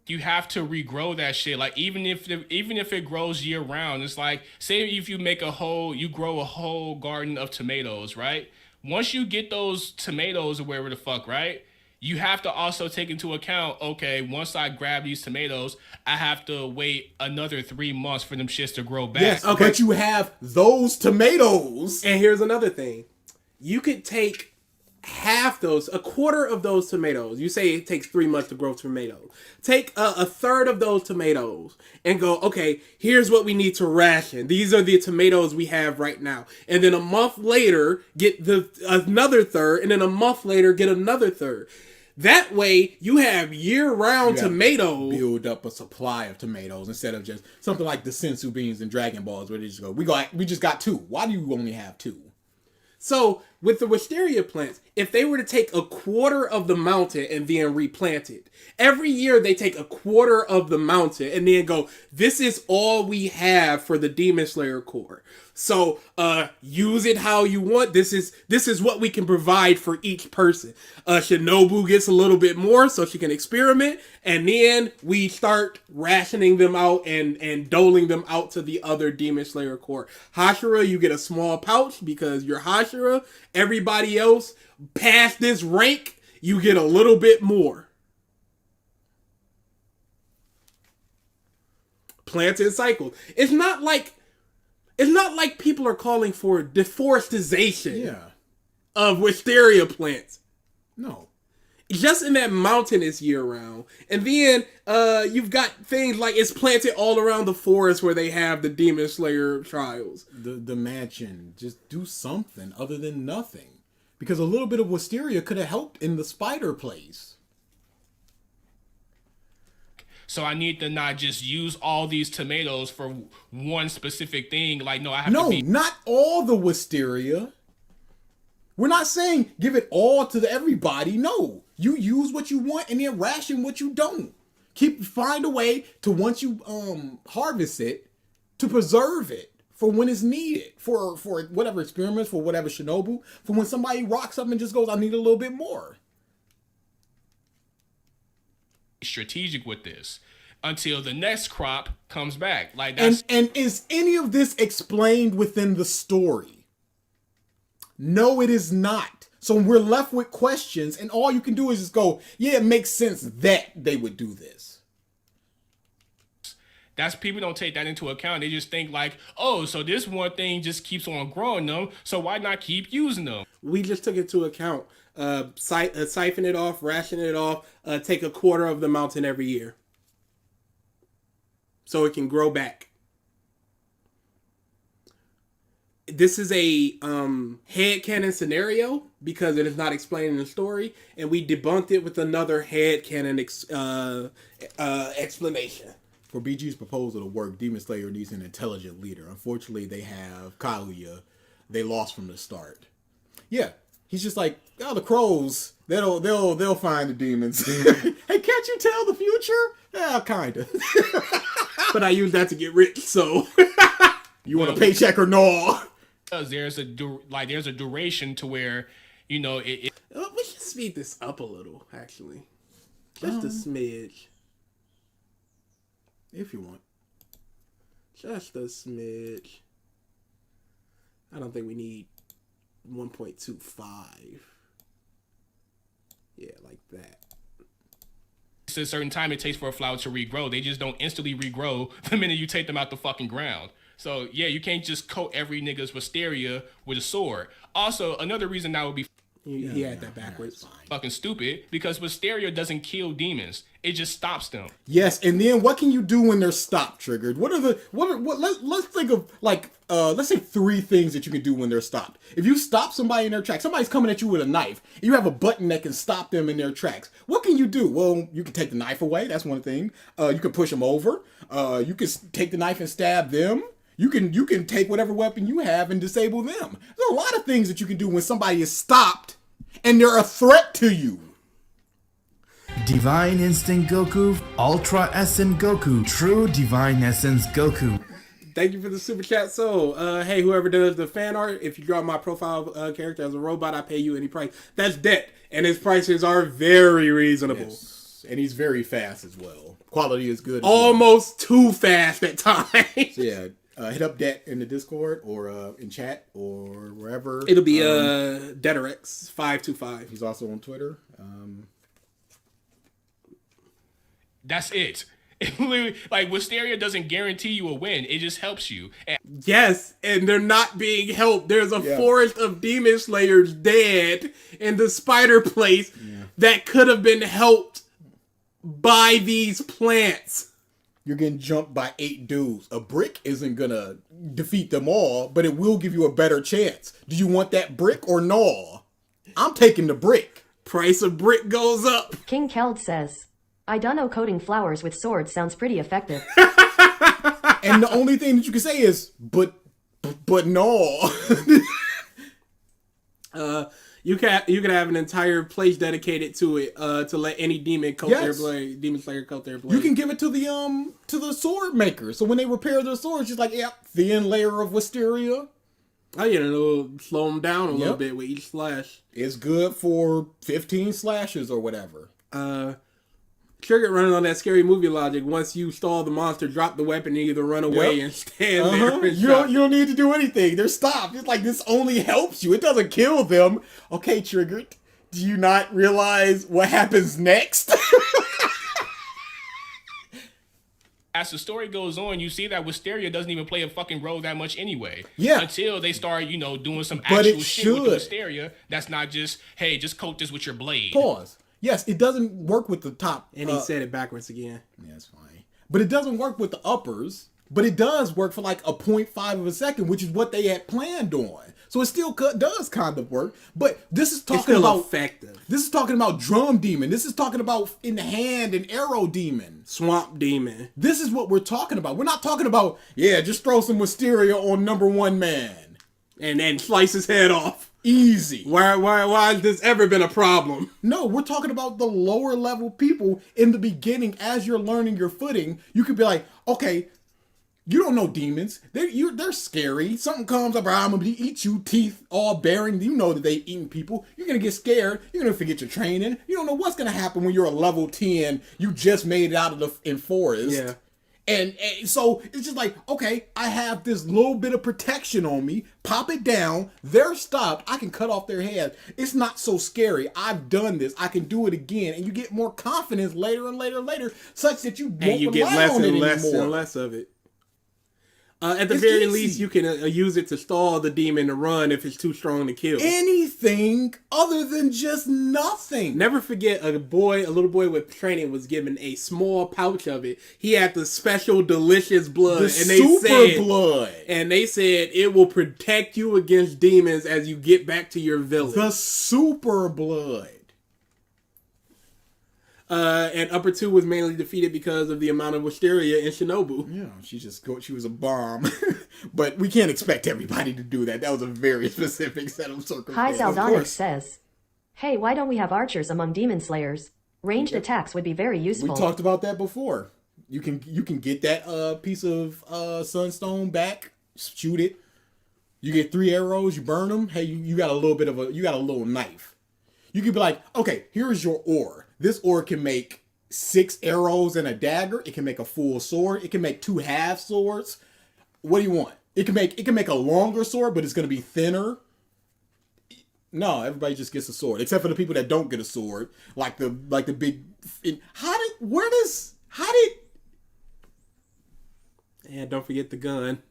[SPEAKER 5] You have to regrow that shit. Like, even if it grows year round, it's like, say if you grow a whole garden of tomatoes, right? Once you get those tomatoes or wherever the fuck, right? You have to also take into account, okay, once I grab these tomatoes, I have to wait another 3 months for them shits to grow back.
[SPEAKER 3] Yes, okay. But you have those tomatoes.
[SPEAKER 2] And here's another thing. You could take a quarter of those tomatoes. You say it takes 3 months to grow tomatoes. Take a third of those tomatoes and go, okay, here's what we need to ration. These are the tomatoes we have right now. And then a month later, get another third. And then a month later, get another third. That way, you have year-round tomatoes.
[SPEAKER 3] Build up a supply of tomatoes instead of just something like the sensu beans and Dragon Balls where they just go, we just got 2. Why do you only have 2?
[SPEAKER 2] So, with the wisteria plants, if they were to take a quarter of the mountain and then replant it, every year they take a quarter of the mountain and then go, this is all we have for the Demon Slayer core. So, use it how you want. This is what we can provide for each person. Shinobu gets a little bit more so she can experiment, and then we start rationing them out and doling them out to the other Demon Slayer core. Hashira, you get a small pouch because you're Hashira. Everybody else past this rank, you get a little bit more. Plants and cycles. It's not like people are calling for deforestation of wisteria plants.
[SPEAKER 3] No.
[SPEAKER 2] Just in that mountain is year round. And then you've got things like it's planted all around the forest where they have the Demon Slayer trials.
[SPEAKER 3] The mansion. Just do something other than nothing. Because a little bit of wisteria could have helped in the spider place.
[SPEAKER 5] So I need to not just use all these tomatoes for one specific thing. Like, no, I have to be...
[SPEAKER 3] not all the wisteria. We're not saying give it all to everybody. No. You use what you want and then ration what you don't. Find a way to, once you harvest it, to preserve it for when it's needed, for whatever experiments, for whatever Shinobu, for when somebody rocks up and just goes, I need a little bit more.
[SPEAKER 5] Strategic with this until the next crop comes back. Like that's
[SPEAKER 3] And is any of this explained within the story? No, it is not. So we're left with questions, and all you can do is just go, yeah, it makes sense that they would do this.
[SPEAKER 5] That's people don't take that into account. They just think like, oh, so this one thing just keeps on growing them, so why not keep using them?
[SPEAKER 2] We just took into account siphon it off, ration it off, take a quarter of the mountain every year, so it can grow back. This is a headcanon scenario because it is not explained in the story, and we debunked it with another headcanon explanation.
[SPEAKER 3] For BG's proposal to work, Demon Slayer needs an intelligent leader. Unfortunately, they have Kaguya. They lost from the start. Yeah, he's just like, oh, the crows. They'll find the demons. Hey, can't you tell the future? Yeah, kinda.
[SPEAKER 2] But I use that to get rich, so
[SPEAKER 3] You want a paycheck or no?
[SPEAKER 5] Because there's a duration to where, you know,
[SPEAKER 2] we should speed this up a little, actually, just a smidge.
[SPEAKER 3] If you want.
[SPEAKER 2] Just a smidge. I don't think we need 1.25. Yeah, like that.
[SPEAKER 5] It's a certain time it takes for a flower to regrow. They just don't instantly regrow the minute you take them out the fucking ground. So yeah, you can't just coat every nigga's wisteria with a sword. Also, another reason that would be
[SPEAKER 2] He had that backwards.
[SPEAKER 5] fucking stupid because wisteria doesn't kill demons. It just stops them.
[SPEAKER 3] Yes, and then what can you do when they're stopped, triggered? Let's think of like let's say 3 things that you can do when they're stopped. If you stop somebody in their tracks, somebody's coming at you with a knife, and you have a button that can stop them in their tracks. What can you do? Well, you can take the knife away. That's one thing. You can push them over. You can take the knife and stab them. You can take whatever weapon you have and disable them. There's a lot of things that you can do when somebody is stopped and they're a threat to you.
[SPEAKER 8] Divine Instinct Goku, Ultra Essence Goku, True Divine Essence Goku.
[SPEAKER 2] Thank you for the super chat. So, hey, whoever does the fan art, if you draw my profile character as a robot, I pay you any price. That's debt, and his prices are very reasonable.
[SPEAKER 3] Yes. And he's very fast as well. Quality is good.
[SPEAKER 2] Almost too fast at times.
[SPEAKER 3] So yeah, hit up Det in the Discord or in chat or wherever.
[SPEAKER 2] It'll be Detorex525.
[SPEAKER 3] He's also on Twitter.
[SPEAKER 5] That's it. It literally, like, wisteria doesn't guarantee you a win. It just helps you. And
[SPEAKER 2] Yes, and they're not being helped. There's a forest of demon slayers dead in the spider place that could have been helped by these plants.
[SPEAKER 3] You're getting jumped by 8 dudes. A brick isn't gonna defeat them all, but it will give you a better chance. Do you want that brick or no? I'm taking the brick.
[SPEAKER 2] Price of brick goes up.
[SPEAKER 4] King Keld says, I dunno, coating flowers with swords sounds pretty effective.
[SPEAKER 3] And the only thing that you can say is, but no.
[SPEAKER 2] You can have an entire place dedicated to it to let any demon coat their blade, demon slayer coat their blade.
[SPEAKER 3] You can give it to the sword maker. So when they repair their swords, just like, thin layer of wisteria.
[SPEAKER 2] Oh yeah, it'll slow them down a little bit with each slash.
[SPEAKER 3] It's good for 15 slashes or whatever.
[SPEAKER 2] Triggered running on that scary movie logic. Once you stall the monster, drop the weapon and either run away and stand there. And
[SPEAKER 3] you don't need to do anything. They're stopped. It's like this only helps you. It doesn't kill them. Okay, Triggered. Do you not realize what happens next?
[SPEAKER 5] as the story goes on, you see that wisteria doesn't even play a fucking role that much anyway.
[SPEAKER 3] Yeah.
[SPEAKER 5] Until they start, doing some
[SPEAKER 3] But
[SPEAKER 5] actual
[SPEAKER 3] it
[SPEAKER 5] shit with the
[SPEAKER 3] should.
[SPEAKER 5] wisteria. That's not just, hey, just coat this with your blade.
[SPEAKER 3] Pause. Yes, it doesn't work with the top.
[SPEAKER 2] And he said it backwards again.
[SPEAKER 3] Yeah, that's fine. But it doesn't work with the uppers. But it does work for like a 0.5 of a second, which is what they had planned on. So it still does kind of work. But this is talking
[SPEAKER 2] still
[SPEAKER 3] about
[SPEAKER 2] effective.
[SPEAKER 3] This is talking about drum demon. This is talking about in the hand and arrow demon.
[SPEAKER 2] Swamp demon.
[SPEAKER 3] This is what we're talking about. We're not talking about, just throw some wisteria on number 1 man.
[SPEAKER 2] And then slice his head off.
[SPEAKER 3] Easy.
[SPEAKER 2] Why has this ever been a problem?
[SPEAKER 3] No, we're talking about the lower level people in the beginning. As you're learning your footing, you could be like, okay, You don't know demons. They're scary. Something comes up, I'm gonna eat you, teeth all bearing. You know that they eating people. You're gonna get scared. You're gonna forget your training. You don't know what's gonna happen when you're a level 10. You just made it out of the forest.
[SPEAKER 2] Yeah.
[SPEAKER 3] And so it's just like, okay, I have this little bit of protection on me. Pop it down. They're stopped. I can cut off their head. It's not so scary. I've done this. I can do it again. And you get more confidence later and later, such that you won't
[SPEAKER 2] You get
[SPEAKER 3] rely
[SPEAKER 2] less
[SPEAKER 3] on it
[SPEAKER 2] and less
[SPEAKER 3] anymore.
[SPEAKER 2] and less of it. At the
[SPEAKER 3] It's
[SPEAKER 2] very
[SPEAKER 3] easy.
[SPEAKER 2] least, you can use it to stall the demon to run if it's too strong to kill.
[SPEAKER 3] Anything other than just nothing.
[SPEAKER 2] Never forget, a little boy with training was given a small pouch of it. He had the special delicious blood,
[SPEAKER 3] The
[SPEAKER 2] and they
[SPEAKER 3] super
[SPEAKER 2] said,
[SPEAKER 3] blood.
[SPEAKER 2] and they said it will protect you against demons as you get back to your village.
[SPEAKER 3] The super blood.
[SPEAKER 2] And Upper 2 was mainly defeated because of the amount of Wisteria in Shinobu.
[SPEAKER 3] Yeah, she was a bomb. But we can't expect everybody to do that. That was a very specific set of
[SPEAKER 4] Hi
[SPEAKER 3] circumstances.
[SPEAKER 4] Saldonic says, hey, why don't we have archers among demon slayers? Ranged attacks would be very
[SPEAKER 3] We
[SPEAKER 4] useful.
[SPEAKER 3] talked about that before. You can get that piece of sunstone back, shoot it. You get 3 arrows, you burn them. Hey, you got a little knife. You could be like, okay, here's your ore. This ore can make 6 arrows and a dagger. It can make a full sword. It can make 2 half swords. What do you want? It can make a longer sword, but it's gonna be thinner. No, everybody just gets a sword, except for the people that don't get a sword, like the big.
[SPEAKER 2] And don't forget the gun.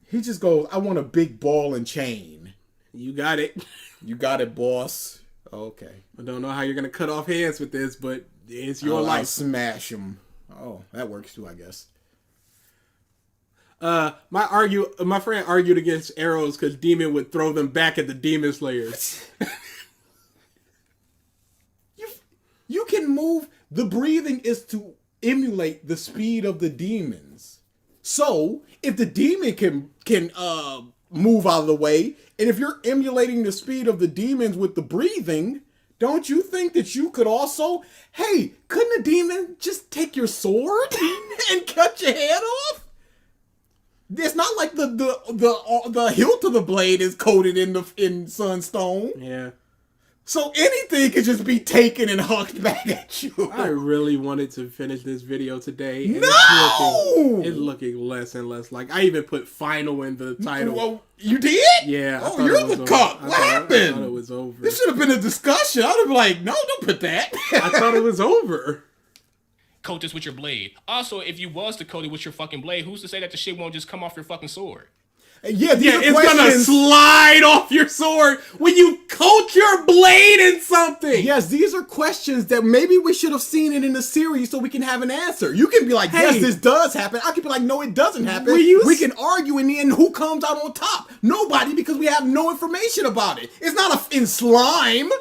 [SPEAKER 3] He just goes, I want a big ball and chain.
[SPEAKER 2] You got it.
[SPEAKER 3] You got it, boss. Okay.
[SPEAKER 2] I don't know how you're gonna cut off hands with this, but it's your
[SPEAKER 3] I'll
[SPEAKER 2] life.
[SPEAKER 3] smash him. Oh, that works too, I guess.
[SPEAKER 2] My friend argued against arrows because Demon would throw them back at the Demon Slayers.
[SPEAKER 3] You can move. The breathing is to emulate the speed of the demons. So if the demon can move out of the way, and if you're emulating the speed of the demons with the breathing, don't you think that you could also? Hey, couldn't a demon just take your sword and cut your head off? It's not like the hilt of the blade is coated in sunstone.
[SPEAKER 2] Yeah.
[SPEAKER 3] So anything could just be taken and hucked back at you.
[SPEAKER 2] I really wanted to finish this video today. And
[SPEAKER 3] No!
[SPEAKER 2] It's looking less and less like. I even put final in the title.
[SPEAKER 3] Well, you did?
[SPEAKER 2] Yeah. I
[SPEAKER 3] Oh,
[SPEAKER 2] thought
[SPEAKER 3] you're
[SPEAKER 2] it was
[SPEAKER 3] the
[SPEAKER 2] over.
[SPEAKER 3] cuck.
[SPEAKER 2] I
[SPEAKER 3] What
[SPEAKER 2] thought
[SPEAKER 3] happened?
[SPEAKER 2] it was over.
[SPEAKER 3] This should have been a discussion. I would have been like, no, don't put that.
[SPEAKER 2] I thought it was over.
[SPEAKER 5] Coat this with your blade. Also, if you was to coat it with your fucking blade, who's to say that the shit won't just come off your fucking sword?
[SPEAKER 3] Yeah, these are
[SPEAKER 2] It's gonna
[SPEAKER 3] questions.
[SPEAKER 2] slide off your sword when you coat your blade in something.
[SPEAKER 3] Yes, these are questions that maybe we should have seen it in the series so we can have an answer. You can be like, yes,
[SPEAKER 2] Hey.
[SPEAKER 3] this does happen. I can be like, no, it doesn't happen.
[SPEAKER 2] We
[SPEAKER 3] We can argue in the end who comes out on top. Nobody, because we have no information about it. It's not in slime.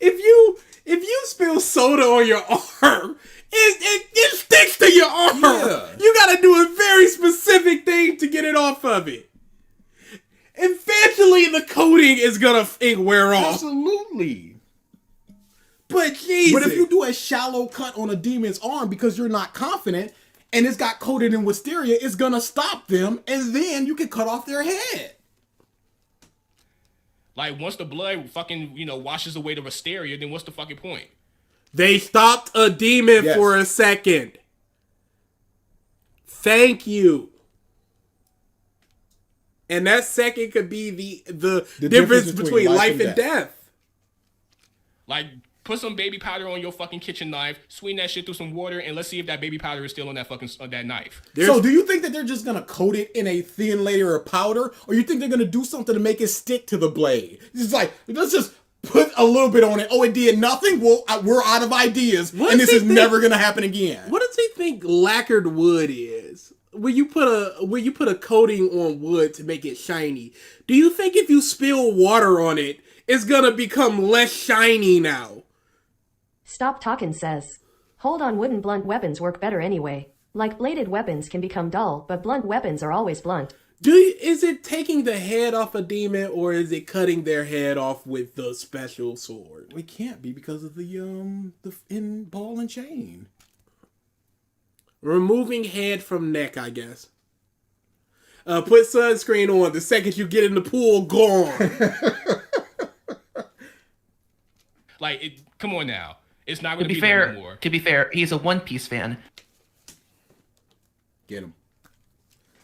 [SPEAKER 2] If you spill soda on your arm, it sticks to your arm.
[SPEAKER 3] Yeah.
[SPEAKER 2] You gotta do a very specific thing to get it off of it. Eventually, the coating is gonna wear off.
[SPEAKER 3] Absolutely.
[SPEAKER 2] But Jesus.
[SPEAKER 3] But if you do a shallow cut on a demon's arm because you're not confident and it's got coated in wisteria, it's gonna stop them, and then you can cut off their head.
[SPEAKER 5] Like, once the blood fucking, washes away the wisteria, then what's the fucking point?
[SPEAKER 2] They stopped a demon
[SPEAKER 3] Yes.
[SPEAKER 2] for a second. Thank you. And that second could be the difference between life and death.
[SPEAKER 5] Like, put some baby powder on your fucking kitchen knife, sweeten that shit through some water, and let's see if that baby powder is still on that knife.
[SPEAKER 3] So do you think that they're just gonna coat it in a thin layer of powder, or you think they're gonna do something to make it stick to the blade? It's like, let's just put a little bit on it. Oh, it did nothing? Well, we're out of ideas, and this is never gonna happen again.
[SPEAKER 2] What does he think lacquered wood is? When you put a coating on wood to make it shiny, do you think if you spill water on it, it's gonna become less shiny now?
[SPEAKER 4] Stop Talkin' says, hold on, wooden blunt weapons work better anyway. Like bladed weapons can become dull, but blunt weapons are always blunt.
[SPEAKER 2] Is it taking the head off a demon, or is it cutting their head off with the special sword?
[SPEAKER 3] It can't be because of the in ball and chain.
[SPEAKER 2] Removing head from neck, I guess. Put sunscreen on. The second you get in the pool, gone.
[SPEAKER 5] Like, come on now. It's not going
[SPEAKER 10] To
[SPEAKER 5] to
[SPEAKER 10] be
[SPEAKER 5] be there
[SPEAKER 10] fair,
[SPEAKER 5] anymore.
[SPEAKER 10] to be fair, he's a One Piece fan.
[SPEAKER 3] Get him.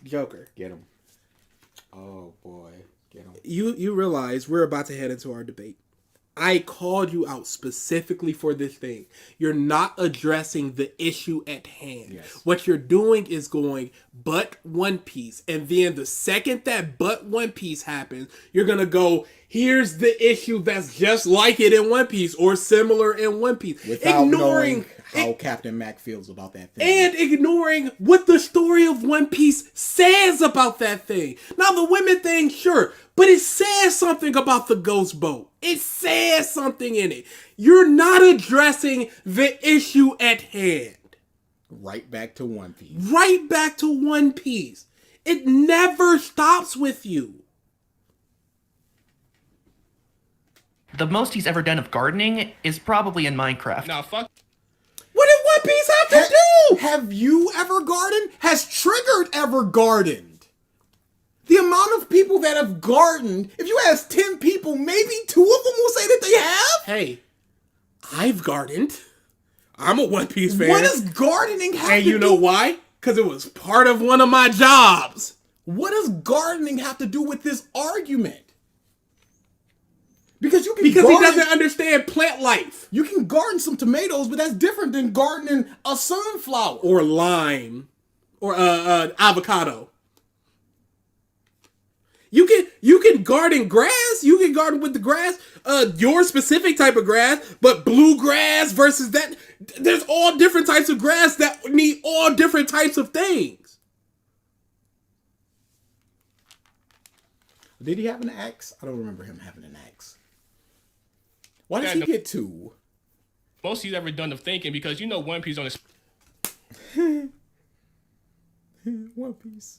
[SPEAKER 2] Joker.
[SPEAKER 3] Get him. Oh boy. Get him.
[SPEAKER 2] You realize we're about to head into our debate. I called you out specifically for this thing. You're not addressing the issue at hand.
[SPEAKER 3] Yes.
[SPEAKER 2] What you're doing is going but One Piece. And then the second that but One Piece happens, you're going to go, here's the issue that's just like it in One Piece or similar in One Piece.
[SPEAKER 3] Without knowing how Captain Mack feels about that thing.
[SPEAKER 2] And ignoring what the story of One Piece says about that thing. Now, the women thing, sure, but it says something about the ghost boat. It says something in it. You're not addressing the issue at hand.
[SPEAKER 3] Right back to One Piece.
[SPEAKER 2] Right back to One Piece. It never stops with you.
[SPEAKER 10] The most he's ever done of gardening is probably in Minecraft.
[SPEAKER 5] Nah, fuck.
[SPEAKER 2] What did One Piece have to do?
[SPEAKER 3] Have you ever gardened? Has Triggered ever gardened? The amount of people that have gardened, if you ask 10 people, maybe 2 of them will say that they have.
[SPEAKER 2] Hey, I've gardened. I'm a One Piece fan.
[SPEAKER 3] What does gardening have
[SPEAKER 2] And
[SPEAKER 3] to
[SPEAKER 2] you know
[SPEAKER 3] do?
[SPEAKER 2] why? Because it was part of one of my jobs.
[SPEAKER 3] What does gardening have to do with this argument? Because you can
[SPEAKER 2] Because
[SPEAKER 3] garden,
[SPEAKER 2] he doesn't understand plant life.
[SPEAKER 3] You can garden some tomatoes, but that's different than gardening a sunflower.
[SPEAKER 2] Or lime. Or avocado. You can garden grass. You can garden with the grass. Your specific type of grass. But bluegrass versus that. There's all different types of grass that need all different types of things.
[SPEAKER 3] Did he have an axe? I don't remember him having an axe. Why does
[SPEAKER 5] Yeah,
[SPEAKER 3] he
[SPEAKER 5] no-
[SPEAKER 3] get 2?
[SPEAKER 5] Most he's ever done of thinking, because you know One Piece on his.
[SPEAKER 3] One Piece.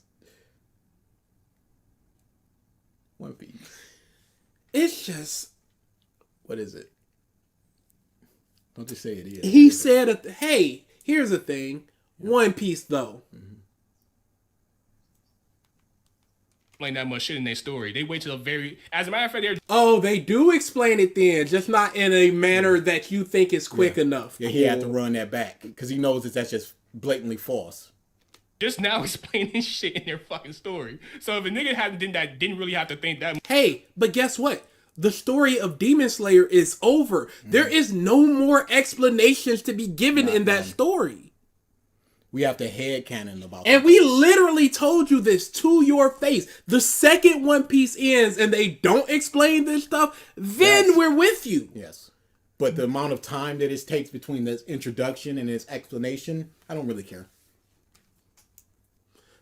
[SPEAKER 3] One Piece.
[SPEAKER 2] It's just.
[SPEAKER 3] What is it? Don't just say it is.
[SPEAKER 2] He said, hey, here's the thing. One Piece, though.
[SPEAKER 5] Explain that much shit in their story. They wait till the very. As a matter of fact, they're
[SPEAKER 2] Oh, they do explain it then, just not in a manner that you think is quick enough.
[SPEAKER 3] Yeah, he had to run that back because he knows that that's just blatantly false.
[SPEAKER 5] just now explaining shit in their fucking story. So if a nigga didn't really have to think that.
[SPEAKER 2] Hey, but guess what? The story of Demon Slayer is over. There is no more explanations to be given in that story.
[SPEAKER 3] We have to headcanon about
[SPEAKER 2] And we literally told you this to your face. The second One Piece ends and they don't explain this stuff, then we're with you.
[SPEAKER 3] Yes. But the amount of time that it takes between this introduction and its explanation, I don't really care.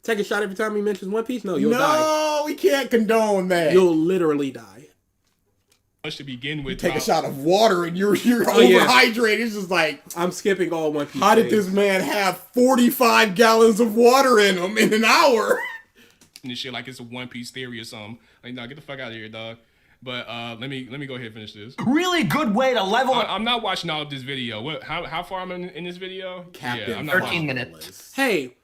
[SPEAKER 2] Take a shot every time he mentions One Piece? No, you'll die.
[SPEAKER 3] No, we can't condone that.
[SPEAKER 2] You'll literally die.
[SPEAKER 5] Much to begin with.
[SPEAKER 3] Take a shot of water and you're
[SPEAKER 2] Oh, yeah.
[SPEAKER 3] overhydrated. It's just like,
[SPEAKER 2] I'm skipping all One Piece.
[SPEAKER 3] how did
[SPEAKER 2] things.
[SPEAKER 3] this man have 45 gallons of water in him in an hour?
[SPEAKER 5] And this shit like it's a One Piece theory or something. Like, nah, get the fuck out of here, dog. But let me go ahead and finish this.
[SPEAKER 6] Really good way to level it.
[SPEAKER 5] I'm not watching all of this video. What? How far I'm in this video?
[SPEAKER 3] Captain
[SPEAKER 5] I'm not
[SPEAKER 10] 13 minutes.
[SPEAKER 2] Hey,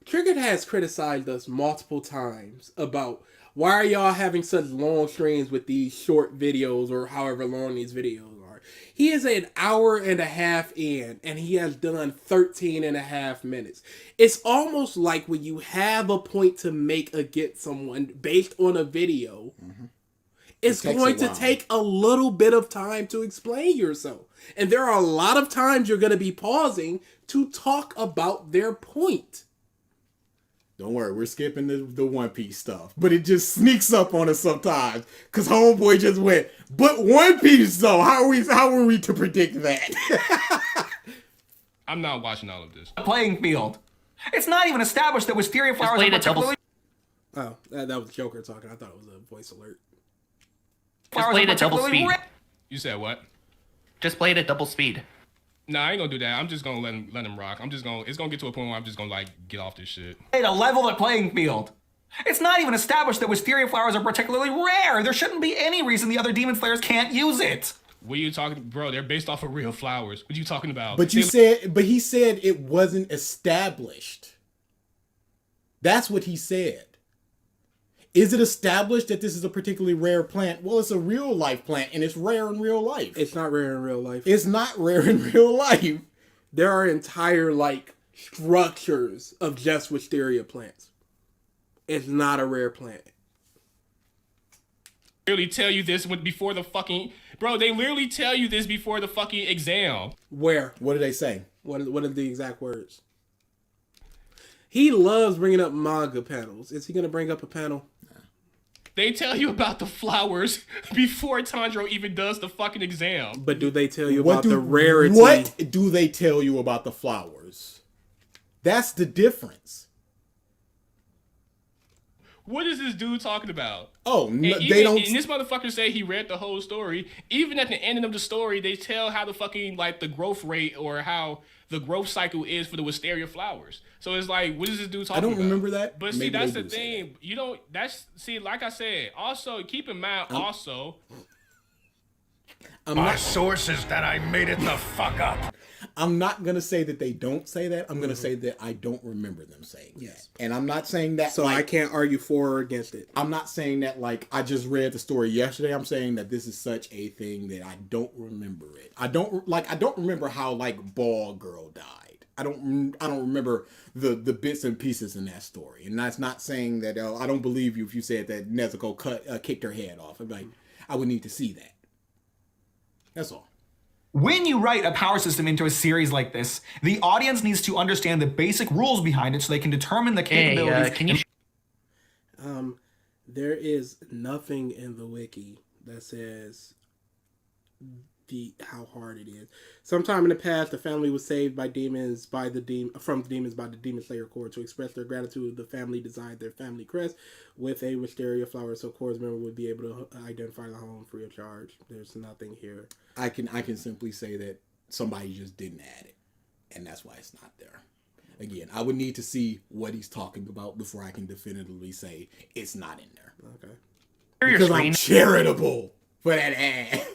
[SPEAKER 2] Triggered has criticized us multiple times about why are y'all having such long streams with these short videos or however long these videos are. He is an hour and a half in and he has done 13 and a half minutes. It's almost like when you have a point to make against someone based on a video, it's
[SPEAKER 3] takes
[SPEAKER 2] going
[SPEAKER 3] a
[SPEAKER 2] to
[SPEAKER 3] while.
[SPEAKER 2] take a little bit of time to explain yourself. And there are a lot of times you're going to be pausing to talk about their point.
[SPEAKER 3] Don't worry, we're skipping the One Piece stuff. But it just sneaks up on us sometimes. Because Homeboy just went, but One Piece though, how are we to predict that?
[SPEAKER 5] I'm not watching all of this.
[SPEAKER 6] Playing field. It's not even established that Wisteria flowers are
[SPEAKER 10] played a double-
[SPEAKER 6] particularly
[SPEAKER 2] Oh, that was Joker talking. I thought it was a voice alert.
[SPEAKER 10] Just play it at double
[SPEAKER 6] particularly
[SPEAKER 10] speed.
[SPEAKER 6] rare.
[SPEAKER 5] You said what?
[SPEAKER 10] Just play it at double speed.
[SPEAKER 5] Nah, I ain't gonna do that. I'm just gonna let him rock. It's gonna get to a point where I'm just gonna like get off this shit.
[SPEAKER 6] To level the playing field. It's not even established that Wisteria flowers are particularly rare. There shouldn't be any reason the other Demon Slayers can't use it.
[SPEAKER 5] What are you talking, bro? They're based off of real flowers. What are you talking about?
[SPEAKER 3] But he said it wasn't established. That's what he said. Is it established that this is a particularly rare plant? Well, it's a real life plant, and it's rare in real life.
[SPEAKER 2] It's not rare in real life.
[SPEAKER 3] It's not rare in real life.
[SPEAKER 2] There are entire, like, structures of just wisteria plants. It's not a rare plant.
[SPEAKER 5] Literally tell you this before the fucking... Bro, they literally tell you this before the fucking exam.
[SPEAKER 2] Where?
[SPEAKER 3] What do they say?
[SPEAKER 2] What are the exact words? He loves bringing up manga panels. Is he going to bring up a panel?
[SPEAKER 5] They tell you about the flowers before Tanjiro even does the fucking exam.
[SPEAKER 2] But do they tell you about the rarity?
[SPEAKER 3] What do they tell you about the flowers? That's the difference.
[SPEAKER 5] What is this dude talking about?
[SPEAKER 3] Oh, no,
[SPEAKER 5] And
[SPEAKER 3] they don't.
[SPEAKER 5] And this motherfucker say he read the whole story. Even at the end of the story, they tell how the fucking, like, the growth rate or how the growth cycle is for the wisteria flowers. So it's like, what is this dude talking about?
[SPEAKER 3] I don't remember that.
[SPEAKER 5] But see,
[SPEAKER 3] Maybe
[SPEAKER 5] that's
[SPEAKER 3] they
[SPEAKER 5] the
[SPEAKER 3] do say
[SPEAKER 5] thing. You don't, that's, see, like I said, also, keep in mind,
[SPEAKER 7] My source is that I made it the fuck up.
[SPEAKER 3] I'm not going to say that they don't say that. I'm going to say that I don't remember them saying that. And I'm not saying that
[SPEAKER 2] So
[SPEAKER 3] like,
[SPEAKER 2] I can't argue for or against it.
[SPEAKER 3] I'm not saying that like I just read the story yesterday. I'm saying that this is such a thing that I don't remember it. I don't remember how like Ball Girl died. I don't remember the bits and pieces in that story. And that's not saying that I don't believe you if you said that Nezuko kicked her head off. I'm like, I would need to see that. That's all.
[SPEAKER 6] When you write a power system into a series like this, the audience needs to understand the basic rules behind it so they can determine the capabilities.
[SPEAKER 10] Hey, can you...
[SPEAKER 2] There is nothing in the wiki that says how hard it is. Sometime in the past, the family was saved by demons by the Demon Slayer Corps. To express their gratitude, the family designed their family crest with a wisteria flower, so Corps member would be able to identify the home free of charge. There's nothing here.
[SPEAKER 3] I can simply say that somebody just didn't add it, and that's why it's not there. Again, I would need to see what he's talking about before I can definitively say it's not in there.
[SPEAKER 2] Okay.
[SPEAKER 3] Because I'm charitable for that ad.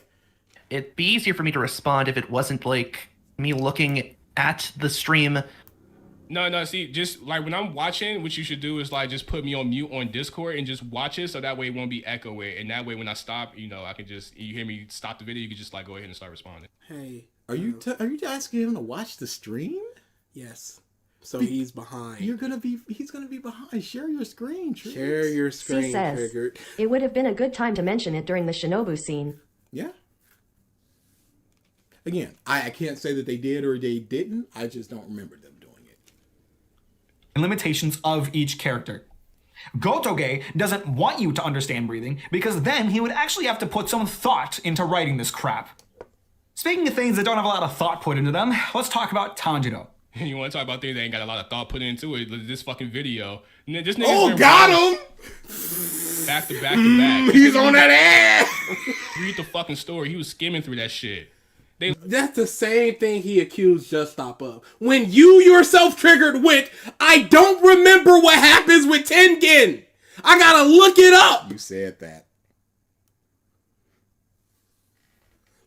[SPEAKER 10] It'd be easier for me to respond if it wasn't like me looking at the stream.
[SPEAKER 5] No, see, just like when I'm watching, what you should do is like just put me on mute on Discord and just watch it so that way it won't be echoing. And that way when I stop, I can just, you hear me stop the video, you can just like go ahead and start responding.
[SPEAKER 2] Hey.
[SPEAKER 3] Are you asking him to watch the stream?
[SPEAKER 2] Yes. So he's behind.
[SPEAKER 3] He's gonna be behind. Share your screen. Triggered.
[SPEAKER 2] Share your
[SPEAKER 4] C
[SPEAKER 2] screen,
[SPEAKER 4] says,
[SPEAKER 2] Triggered.
[SPEAKER 4] it would have been a good time to mention it during the Shinobu scene.
[SPEAKER 3] Yeah. Again, I can't say that they did or they didn't. I just don't remember them doing it.
[SPEAKER 6] And limitations of each character. Gotoge doesn't want you to understand breathing because then he would actually have to put some thought into writing this crap. Speaking of things that don't have a lot of thought put into them, let's talk about Tanjiro.
[SPEAKER 5] You want to talk about things that ain't got a lot of thought put into it? This fucking video. This nigga's
[SPEAKER 3] Oh,
[SPEAKER 5] been
[SPEAKER 3] got
[SPEAKER 5] running
[SPEAKER 3] him!
[SPEAKER 5] Back to back to back.
[SPEAKER 3] He's on that ass!
[SPEAKER 5] Read the fucking story. He was skimming through that shit.
[SPEAKER 2] That's the same thing he accused Just Stop of. When you yourself Triggered went, I don't remember what happens with Tengen. I gotta look it up.
[SPEAKER 3] You said that.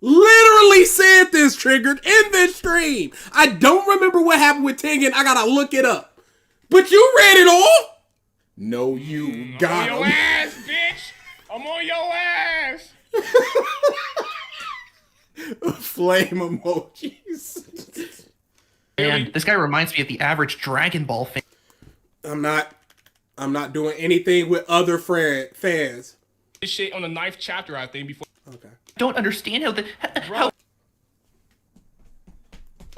[SPEAKER 2] Literally said this, Triggered, in this stream. I don't remember what happened with Tengen. I gotta look it up. But you read it all?
[SPEAKER 3] No, you
[SPEAKER 5] I'm
[SPEAKER 3] got
[SPEAKER 5] on your
[SPEAKER 3] him.
[SPEAKER 5] ass, bitch. I'm on your ass.
[SPEAKER 3] Flame emojis.
[SPEAKER 10] And this guy reminds me of the average Dragon Ball fan.
[SPEAKER 2] I'm not doing anything with other fans.
[SPEAKER 5] This shit on the 9th chapter, I think, before.
[SPEAKER 2] Okay.
[SPEAKER 10] Don't understand how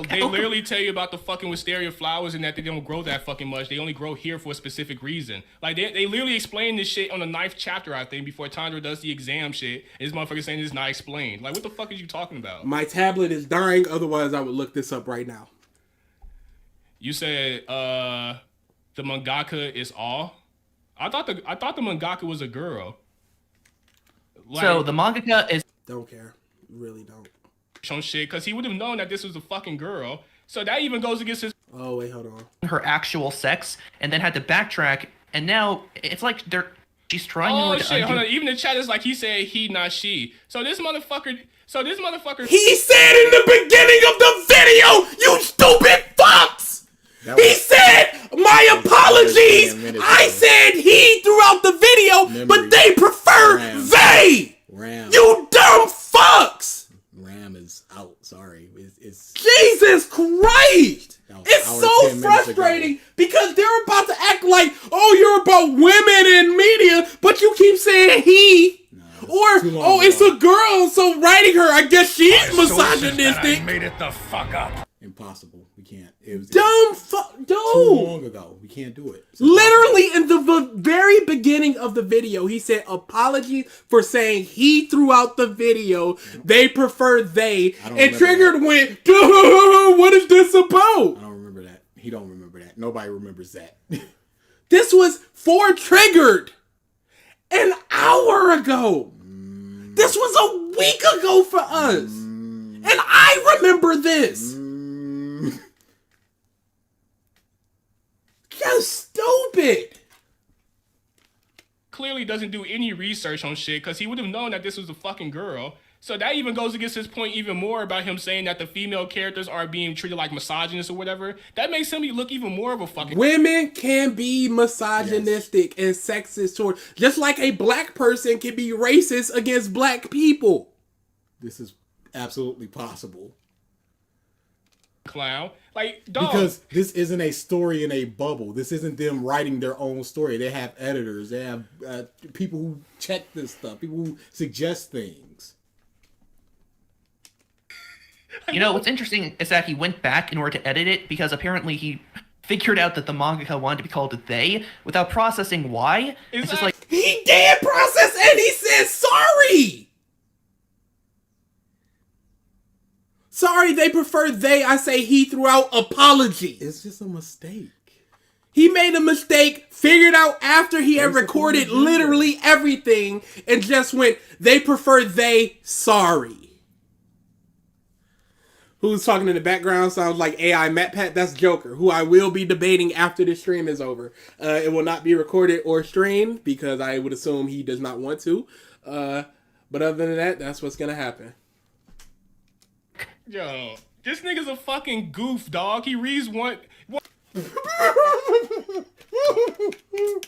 [SPEAKER 5] They literally tell you about the fucking wisteria flowers and that they don't grow that fucking much. They only grow here for a specific reason. Like, they literally explain this shit on the 9th chapter, I think, before Tanjiro does the exam shit. And this motherfucker saying it's not explained. Like, what the fuck is you talking about?
[SPEAKER 2] My tablet is dying, otherwise I would look this up right now.
[SPEAKER 5] You said, the mangaka is all? I thought the mangaka was a girl. Like,
[SPEAKER 10] so the mangaka is
[SPEAKER 2] Don't care. Really don't.
[SPEAKER 5] on shit, because he would have known that this was a fucking girl. So that even goes against his...
[SPEAKER 2] Oh, wait, hold on.
[SPEAKER 10] her actual sex and then had to backtrack, and now it's like she's trying
[SPEAKER 5] Oh
[SPEAKER 10] to
[SPEAKER 5] shit,
[SPEAKER 10] undo.
[SPEAKER 5] hold on. Even the chat is like, he said he, not she. So this motherfucker, So this motherfucker.
[SPEAKER 2] He said in the beginning of the video, you stupid fucks! He said, my apologies! I said he throughout the video, but they prefer they! You dumb fucks!
[SPEAKER 3] Ram is out. Sorry. It's
[SPEAKER 2] Jesus Christ! It's
[SPEAKER 3] hour,
[SPEAKER 2] so
[SPEAKER 3] 10 minutes
[SPEAKER 2] frustrating because they're about to act like, oh, you're about women in media, but you keep saying he. It's a girl, so writing her, I guess she's misogynistic.
[SPEAKER 7] I made it the fuck up.
[SPEAKER 3] impossible. We can't. It was
[SPEAKER 2] Dude.
[SPEAKER 3] too long ago. We can't do it.
[SPEAKER 2] Literally in the very beginning of the video, he said apologies for saying he throughout the video. They prefer they. And Triggered went, duh, what is this about?
[SPEAKER 3] I don't remember that. He don't remember that. Nobody remembers that.
[SPEAKER 2] This was for Triggered an hour ago. This was a week ago for us. And I remember this. Just stupid.
[SPEAKER 5] Clearly doesn't do any research on shit because he would have known that this was a fucking girl. So that even goes against his point even more about him saying that the female characters are being treated like misogynists or whatever. That makes him look even more of a fucking...
[SPEAKER 2] Women can be misogynistic and sexist toward, just like a black person can be racist against black people.
[SPEAKER 3] This is absolutely possible.
[SPEAKER 5] Clown. Like, dog.
[SPEAKER 3] Because this isn't a story in a bubble. This isn't them writing their own story. They have editors. They have people who check this stuff. People who suggest things.
[SPEAKER 10] You know, what's interesting is that he went back in order to edit it because apparently he figured out that the mangaka wanted to be called they without processing why. It's just like...
[SPEAKER 2] He did process and he said sorry! Sorry, they prefer they. I say he throughout apology.
[SPEAKER 3] It's just a mistake.
[SPEAKER 2] He made a mistake, figured out after he had recorded literally everything, and just went, they prefer they, sorry. Who's talking in the background sounds like AI MatPat. That's Joker, who I will be debating after this stream is over. It will not be recorded or streamed because I would assume he does not want to. But other than that, that's what's going to happen.
[SPEAKER 5] Yo, this nigga's a fucking goof, dog. He reads one...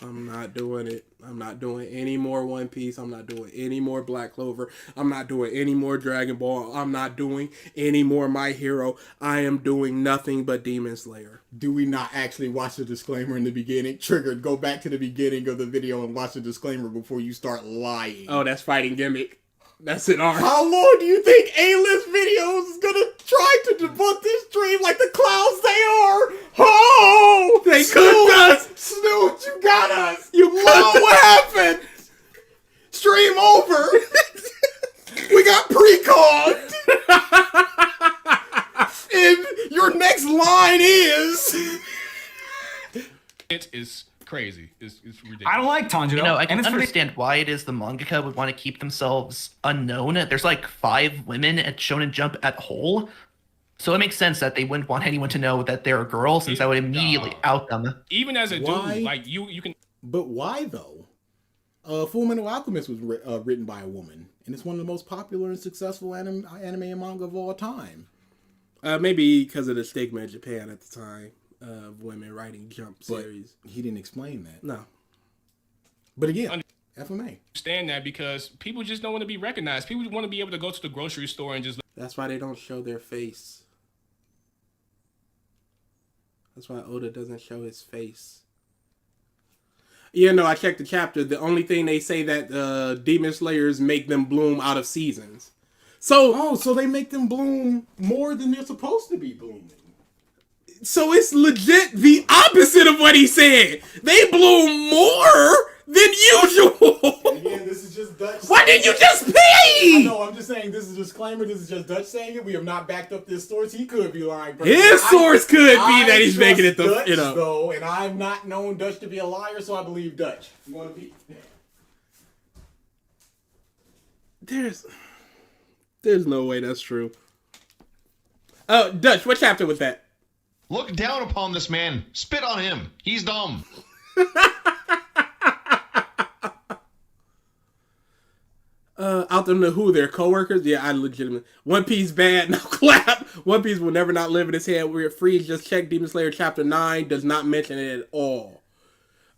[SPEAKER 2] I'm not doing it. I'm not doing any more One Piece. I'm not doing any more Black Clover. I'm not doing any more Dragon Ball. I'm not doing any more My Hero. I am doing nothing but Demon Slayer.
[SPEAKER 3] Do we not actually watch the disclaimer in the beginning? Triggered, go back to the beginning of the video and watch the disclaimer before you start lying.
[SPEAKER 2] Oh, that's Fighting Gimmick. That's it, Art.
[SPEAKER 3] How long do you think A-list videos is gonna try to debunk this stream like the clowns they are? Oh!
[SPEAKER 2] They cooked us!
[SPEAKER 3] Snoot, you got us!
[SPEAKER 2] You cooked us!
[SPEAKER 3] What happened? Stream over! We got pre-called! And your next line is...
[SPEAKER 5] It is crazy. It's ridiculous.
[SPEAKER 6] I don't like Tanjiro.
[SPEAKER 10] You know, I can
[SPEAKER 6] and it's
[SPEAKER 10] understand why it is the mangaka would want to keep themselves unknown. There's like 5 women at Shonen Jump at whole. So it makes sense that they wouldn't want anyone to know that they're a girl since that would immediately out them.
[SPEAKER 5] Even as a
[SPEAKER 3] Why?
[SPEAKER 5] dude, like, you can...
[SPEAKER 3] But why, though? Full Metal Alchemist was written by a woman, and it's one of the most popular and successful anime and manga of all time.
[SPEAKER 2] Maybe because of the stigma in Japan at the time of women writing Jump series.
[SPEAKER 3] He didn't explain that.
[SPEAKER 2] No.
[SPEAKER 3] But again, FMA.
[SPEAKER 5] Understand that because people just don't want to be recognized. People want to be able to go to the grocery store and just...
[SPEAKER 2] That's why they don't show their face. That's why Oda doesn't show his face. Yeah, no, I checked the chapter. The only thing they say that Demon Slayers make them bloom out of seasons. So
[SPEAKER 3] they make them bloom more than they're supposed to be blooming.
[SPEAKER 2] So it's legit the opposite of what he said. They bloom more than usual.
[SPEAKER 3] Again, this is just Dutch.
[SPEAKER 2] Why didn't you just pee?
[SPEAKER 3] I know, I'm just saying this is a disclaimer. This is just Dutch saying it. We have not backed up this source. He could be lying.
[SPEAKER 2] His source could be that he's making it the
[SPEAKER 3] Dutch,
[SPEAKER 2] you know.
[SPEAKER 3] Though, and I've not known Dutch to be a liar, so I believe Dutch. You want to be?
[SPEAKER 2] There's no way that's true. Oh, Dutch, what chapter was that?
[SPEAKER 9] Look down upon this man. Spit on him. He's dumb.
[SPEAKER 2] I'll about them to who? Their coworkers? Yeah, I legitimately. One Piece bad, no clap. One Piece will never not live in his head. We're free. Just check Demon Slayer chapter 9. Does not mention it at all.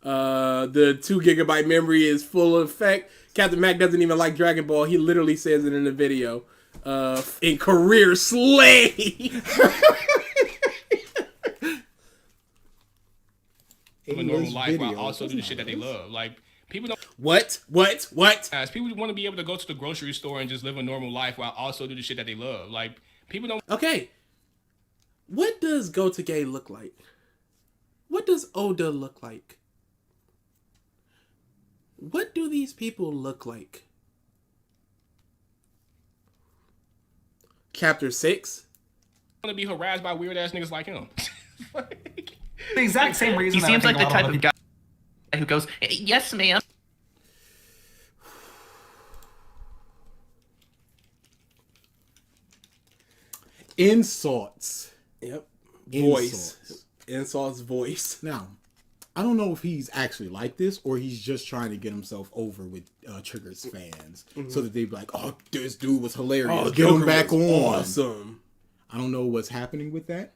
[SPEAKER 2] The 2 GB memory is full effect. Captain Mack doesn't even like Dragon Ball. He literally says it in the video. In career slay.
[SPEAKER 5] A normal life while also do the shit that they love. Like, people don't.
[SPEAKER 2] What?
[SPEAKER 5] As people want to be able to go to the grocery store and just live a normal life while also do the shit that they love. Like, people don't.
[SPEAKER 2] Okay. What does Go to Gay look like? What does Oda look like? What do these people look like? Chapter 6.
[SPEAKER 5] Want to be harassed by weird ass niggas like him.
[SPEAKER 6] The exact same reason.
[SPEAKER 10] He seems like the type of guy who goes, "Yes, ma'am."
[SPEAKER 3] Insults.
[SPEAKER 2] Yep. Voice. Insults voice.
[SPEAKER 3] Now, I don't know if he's actually like this or he's just trying to get himself over with Triggered's fans so that they be like, "Oh, this dude was hilarious.
[SPEAKER 2] Oh,
[SPEAKER 3] Get him
[SPEAKER 2] Joker
[SPEAKER 3] back
[SPEAKER 2] was
[SPEAKER 3] on."
[SPEAKER 2] awesome.
[SPEAKER 3] I don't know what's happening with that.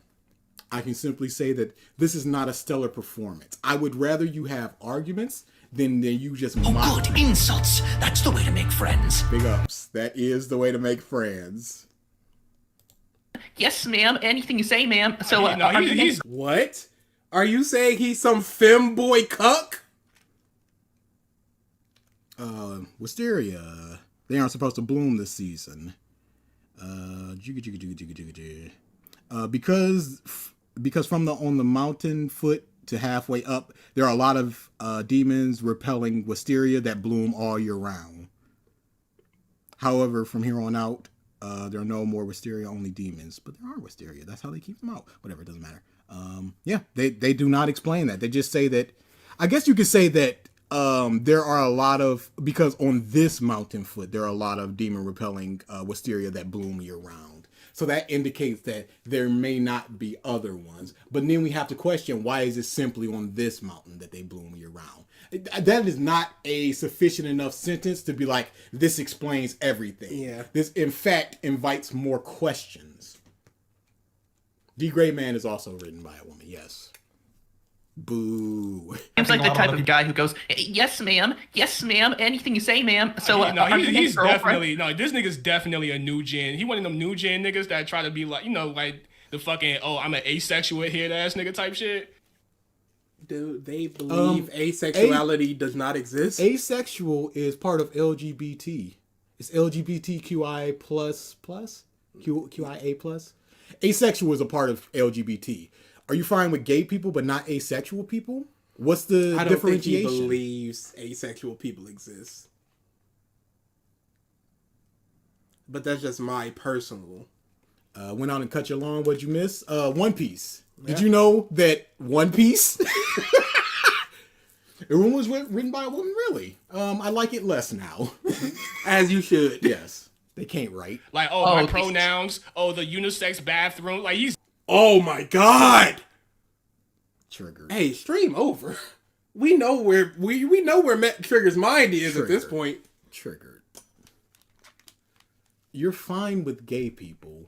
[SPEAKER 3] I can simply say that this is not a stellar performance. I would rather you have arguments than you just mock.
[SPEAKER 7] Good insults. That's the way to make friends.
[SPEAKER 3] Big ups. That is the way to make friends.
[SPEAKER 10] Yes, ma'am. Anything you say, ma'am. So,
[SPEAKER 5] he's
[SPEAKER 2] What? Are you saying he's some femboy cuck?
[SPEAKER 3] Wisteria. They aren't supposed to bloom this season. Because from on the mountain foot to halfway up, there are a lot of demons repelling wisteria that bloom all year round. However, from here on out, there are no more wisteria only demons, but there are wisteria. That's how they keep them out. Whatever, it doesn't matter. They do not explain that. They just say that. I guess you could say that there are a lot of, because on this mountain foot there are a lot of demon repelling wisteria that bloom year round. So that indicates that there may not be other ones. But then we have to question, why is it simply on this mountain that they bloom year round? That is not a sufficient enough sentence to be like, this explains everything.
[SPEAKER 2] Yeah.
[SPEAKER 3] This, in fact, invites more questions. The Gray Man is also written by a woman, yes. Boo.
[SPEAKER 10] Seems like the type of guy who goes, "Yes, ma'am. Yes, ma'am. Anything you say, ma'am." So,
[SPEAKER 5] he's definitely this nigga's definitely a new gen. He one of them new gen niggas that try to be like, like the fucking, I'm an asexual head ass nigga type shit.
[SPEAKER 2] Dude, they believe asexuality does not exist.
[SPEAKER 3] Asexual is part of LGBT. It's LGBTQI plus QIA plus. Asexual is a part of LGBT. Are you fine with gay people but not asexual people? What's the
[SPEAKER 2] I don't think he
[SPEAKER 3] differentiation?
[SPEAKER 2] believes asexual people exist. But that's just my personal.
[SPEAKER 3] Went on and cut your lawn. What'd you miss? One Piece. Did you know that One Piece? It was written by a woman, really. I like it less now.
[SPEAKER 2] As you should.
[SPEAKER 3] Yes. They can't write.
[SPEAKER 5] Like, my pronouns. The unisex bathroom. Like, he's.
[SPEAKER 2] Oh my god!
[SPEAKER 3] Triggered.
[SPEAKER 2] Hey, stream over. We know where we know where Trigger's mind is at this point.
[SPEAKER 3] Triggered. You're fine with gay people,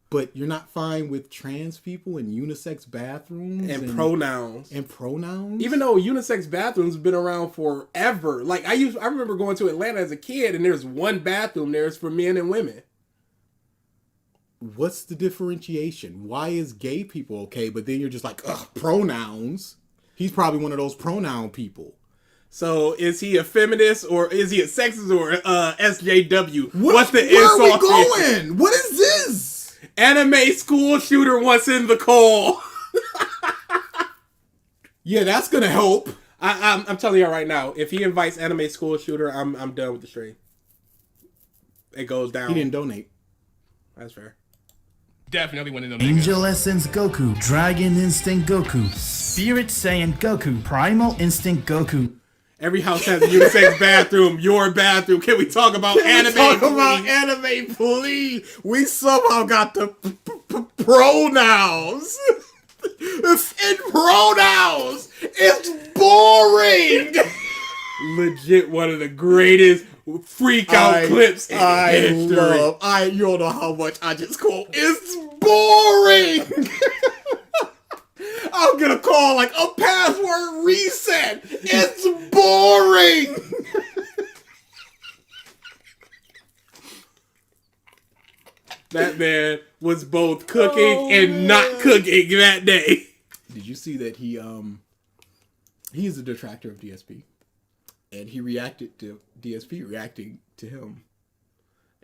[SPEAKER 3] but you're not fine with trans people in unisex bathrooms
[SPEAKER 2] and pronouns.
[SPEAKER 3] And pronouns?
[SPEAKER 2] Even though unisex bathrooms have been around forever. Like I remember going to Atlanta as a kid and there's one bathroom there is for men and women.
[SPEAKER 3] What's the differentiation? Why is gay people okay, but then you're just like, ugh, pronouns? He's probably one of those pronoun people.
[SPEAKER 2] So is he a feminist or is he a sexist or SJW?
[SPEAKER 3] What's the insult? Where are we going? What is this?
[SPEAKER 2] Anime school shooter wants in the call.
[SPEAKER 3] Yeah, that's gonna help.
[SPEAKER 2] I'm telling you right now, if he invites anime school shooter, I'm done with the stream. It goes down.
[SPEAKER 3] He didn't donate.
[SPEAKER 2] That's fair.
[SPEAKER 5] Definitely one of them
[SPEAKER 8] Angel
[SPEAKER 5] niggas.
[SPEAKER 8] Essence Goku, Dragon Instinct Goku, Spirit Saiyan Goku, Primal Instinct Goku.
[SPEAKER 2] Every house has a unisex bathroom. Your bathroom. Can we talk about anime?
[SPEAKER 3] Anime, please. We somehow got the pronouns. It's in pronouns. It's boring.
[SPEAKER 2] Legit one of the greatest freak out clips. in history.
[SPEAKER 3] You don't know how much I just quote. It's boring. I'm gonna call like a password reset. It's boring.
[SPEAKER 2] That man was both cooking and not cooking that day.
[SPEAKER 3] Did you see that he is a detractor of DSP, and he reacted to DSP reacting to him.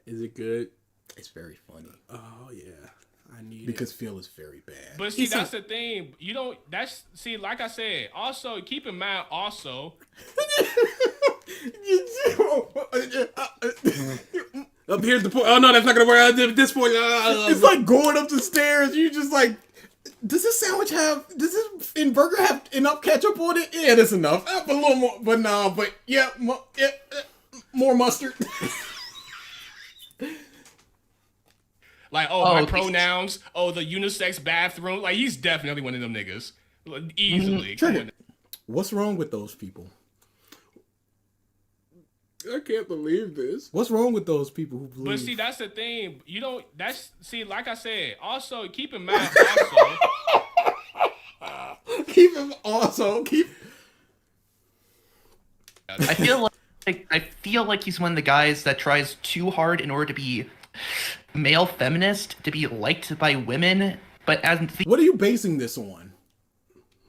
[SPEAKER 2] Is it good?
[SPEAKER 3] It's very funny.
[SPEAKER 2] Oh yeah, I need
[SPEAKER 3] because Phil is very bad.
[SPEAKER 5] But see, that's the thing. You don't. That's see, like I said. Also, keep in mind. Also,
[SPEAKER 2] up here's the point. Oh no, that's not gonna work. At this point,
[SPEAKER 3] it's like going up the stairs. You just like, does this sandwich have? Does this burger have enough ketchup on it? Yeah, that's enough. A little more, but no. But yeah, more mustard.
[SPEAKER 5] like, my pronouns. Oh, the unisex bathroom. Like, he's definitely one of them niggas. Easily.
[SPEAKER 3] Triggered. What's wrong with those people?
[SPEAKER 2] I can't believe this.
[SPEAKER 3] What's wrong with those people who believe?
[SPEAKER 5] But see, that's the thing. You don't. That's see, like I said. Also, keep in mind. Also,
[SPEAKER 10] I feel like he's one of the guys that tries too hard in order to be male feminist, to be liked by women. But
[SPEAKER 3] what are you basing this on?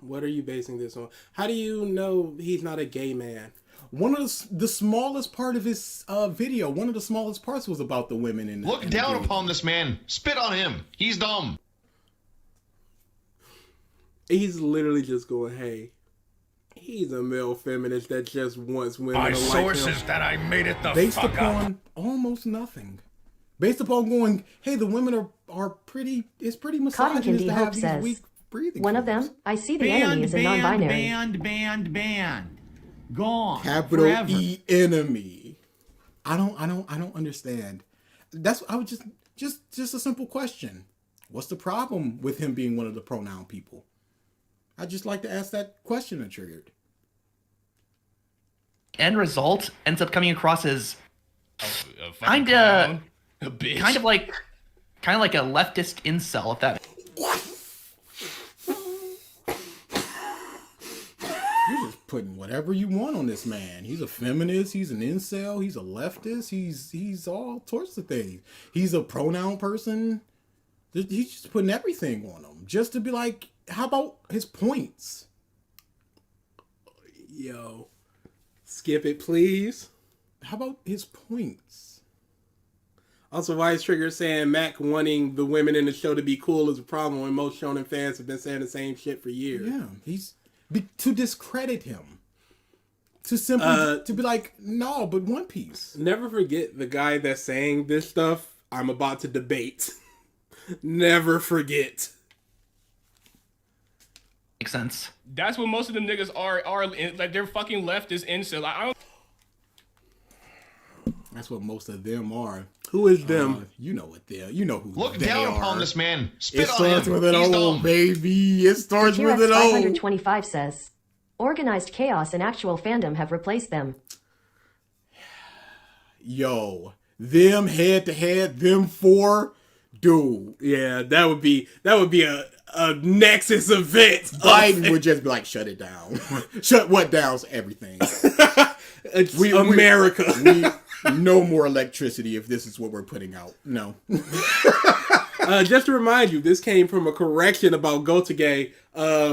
[SPEAKER 2] What are you basing this on? How do you know he's not a gay man?
[SPEAKER 3] One of the smallest part of his video, one of the smallest parts was about the women in.
[SPEAKER 9] Look down upon this man. Spit on him. He's dumb.
[SPEAKER 2] He's literally just going, hey, he's a male feminist that just wants women
[SPEAKER 7] My
[SPEAKER 2] to like
[SPEAKER 7] sources
[SPEAKER 2] him.
[SPEAKER 7] that I made it the
[SPEAKER 3] Based
[SPEAKER 7] fuck
[SPEAKER 3] upon
[SPEAKER 7] up.
[SPEAKER 3] almost nothing. Based upon going, hey, the women are pretty. It's pretty misogynist to have these weak breathing.
[SPEAKER 4] One of them, I see the enemy is a non-binary.
[SPEAKER 11] Banned. Gone.
[SPEAKER 3] Capital
[SPEAKER 11] Forever.
[SPEAKER 3] E enemy. I don't understand. I would just a simple question. What's the problem with him being one of the pronoun people? I'd just like to ask that question at Triggered.
[SPEAKER 10] end result ends up coming across as kind of like a leftist incel, if that.
[SPEAKER 3] You're just putting whatever you want on this man. He's a feminist. He's an incel. He's a leftist. He's all sorts of things. He's a pronoun person. He's just putting everything on him just to be like, how about his points?
[SPEAKER 2] Yo, skip it, please.
[SPEAKER 3] How about his points?
[SPEAKER 2] Also, why is Trigger saying Mac wanting the women in the show to be cool is a problem when most shonen fans have been saying the same shit for years?
[SPEAKER 3] Yeah, to discredit him. To simply to be like, no, but One Piece.
[SPEAKER 2] Never forget the guy that's saying this stuff I'm about to debate. Never forget.
[SPEAKER 10] Makes sense.
[SPEAKER 5] That's what most of them niggas are like, they're fucking leftist incel. Like, I don't.
[SPEAKER 3] That's what most of them are.
[SPEAKER 2] Who is them?
[SPEAKER 3] You know what they are. You know who
[SPEAKER 9] Look
[SPEAKER 3] they
[SPEAKER 9] down
[SPEAKER 3] are.
[SPEAKER 9] upon this man. Spit
[SPEAKER 3] It
[SPEAKER 9] on
[SPEAKER 3] starts
[SPEAKER 9] him.
[SPEAKER 3] with an
[SPEAKER 9] He's
[SPEAKER 3] O,
[SPEAKER 9] dumb.
[SPEAKER 3] baby. It starts with an O.
[SPEAKER 4] 525 says, organized chaos and actual fandom have replaced them.
[SPEAKER 3] Yo, them head to head, them four, dude.
[SPEAKER 2] Yeah, that would be a Nexus event.
[SPEAKER 3] Biden would just be like, shut it down. Shut what down? Everything.
[SPEAKER 2] America.
[SPEAKER 3] No more electricity if this is what we're putting out. No.
[SPEAKER 2] Just to remind you, this came from a correction about Gotoge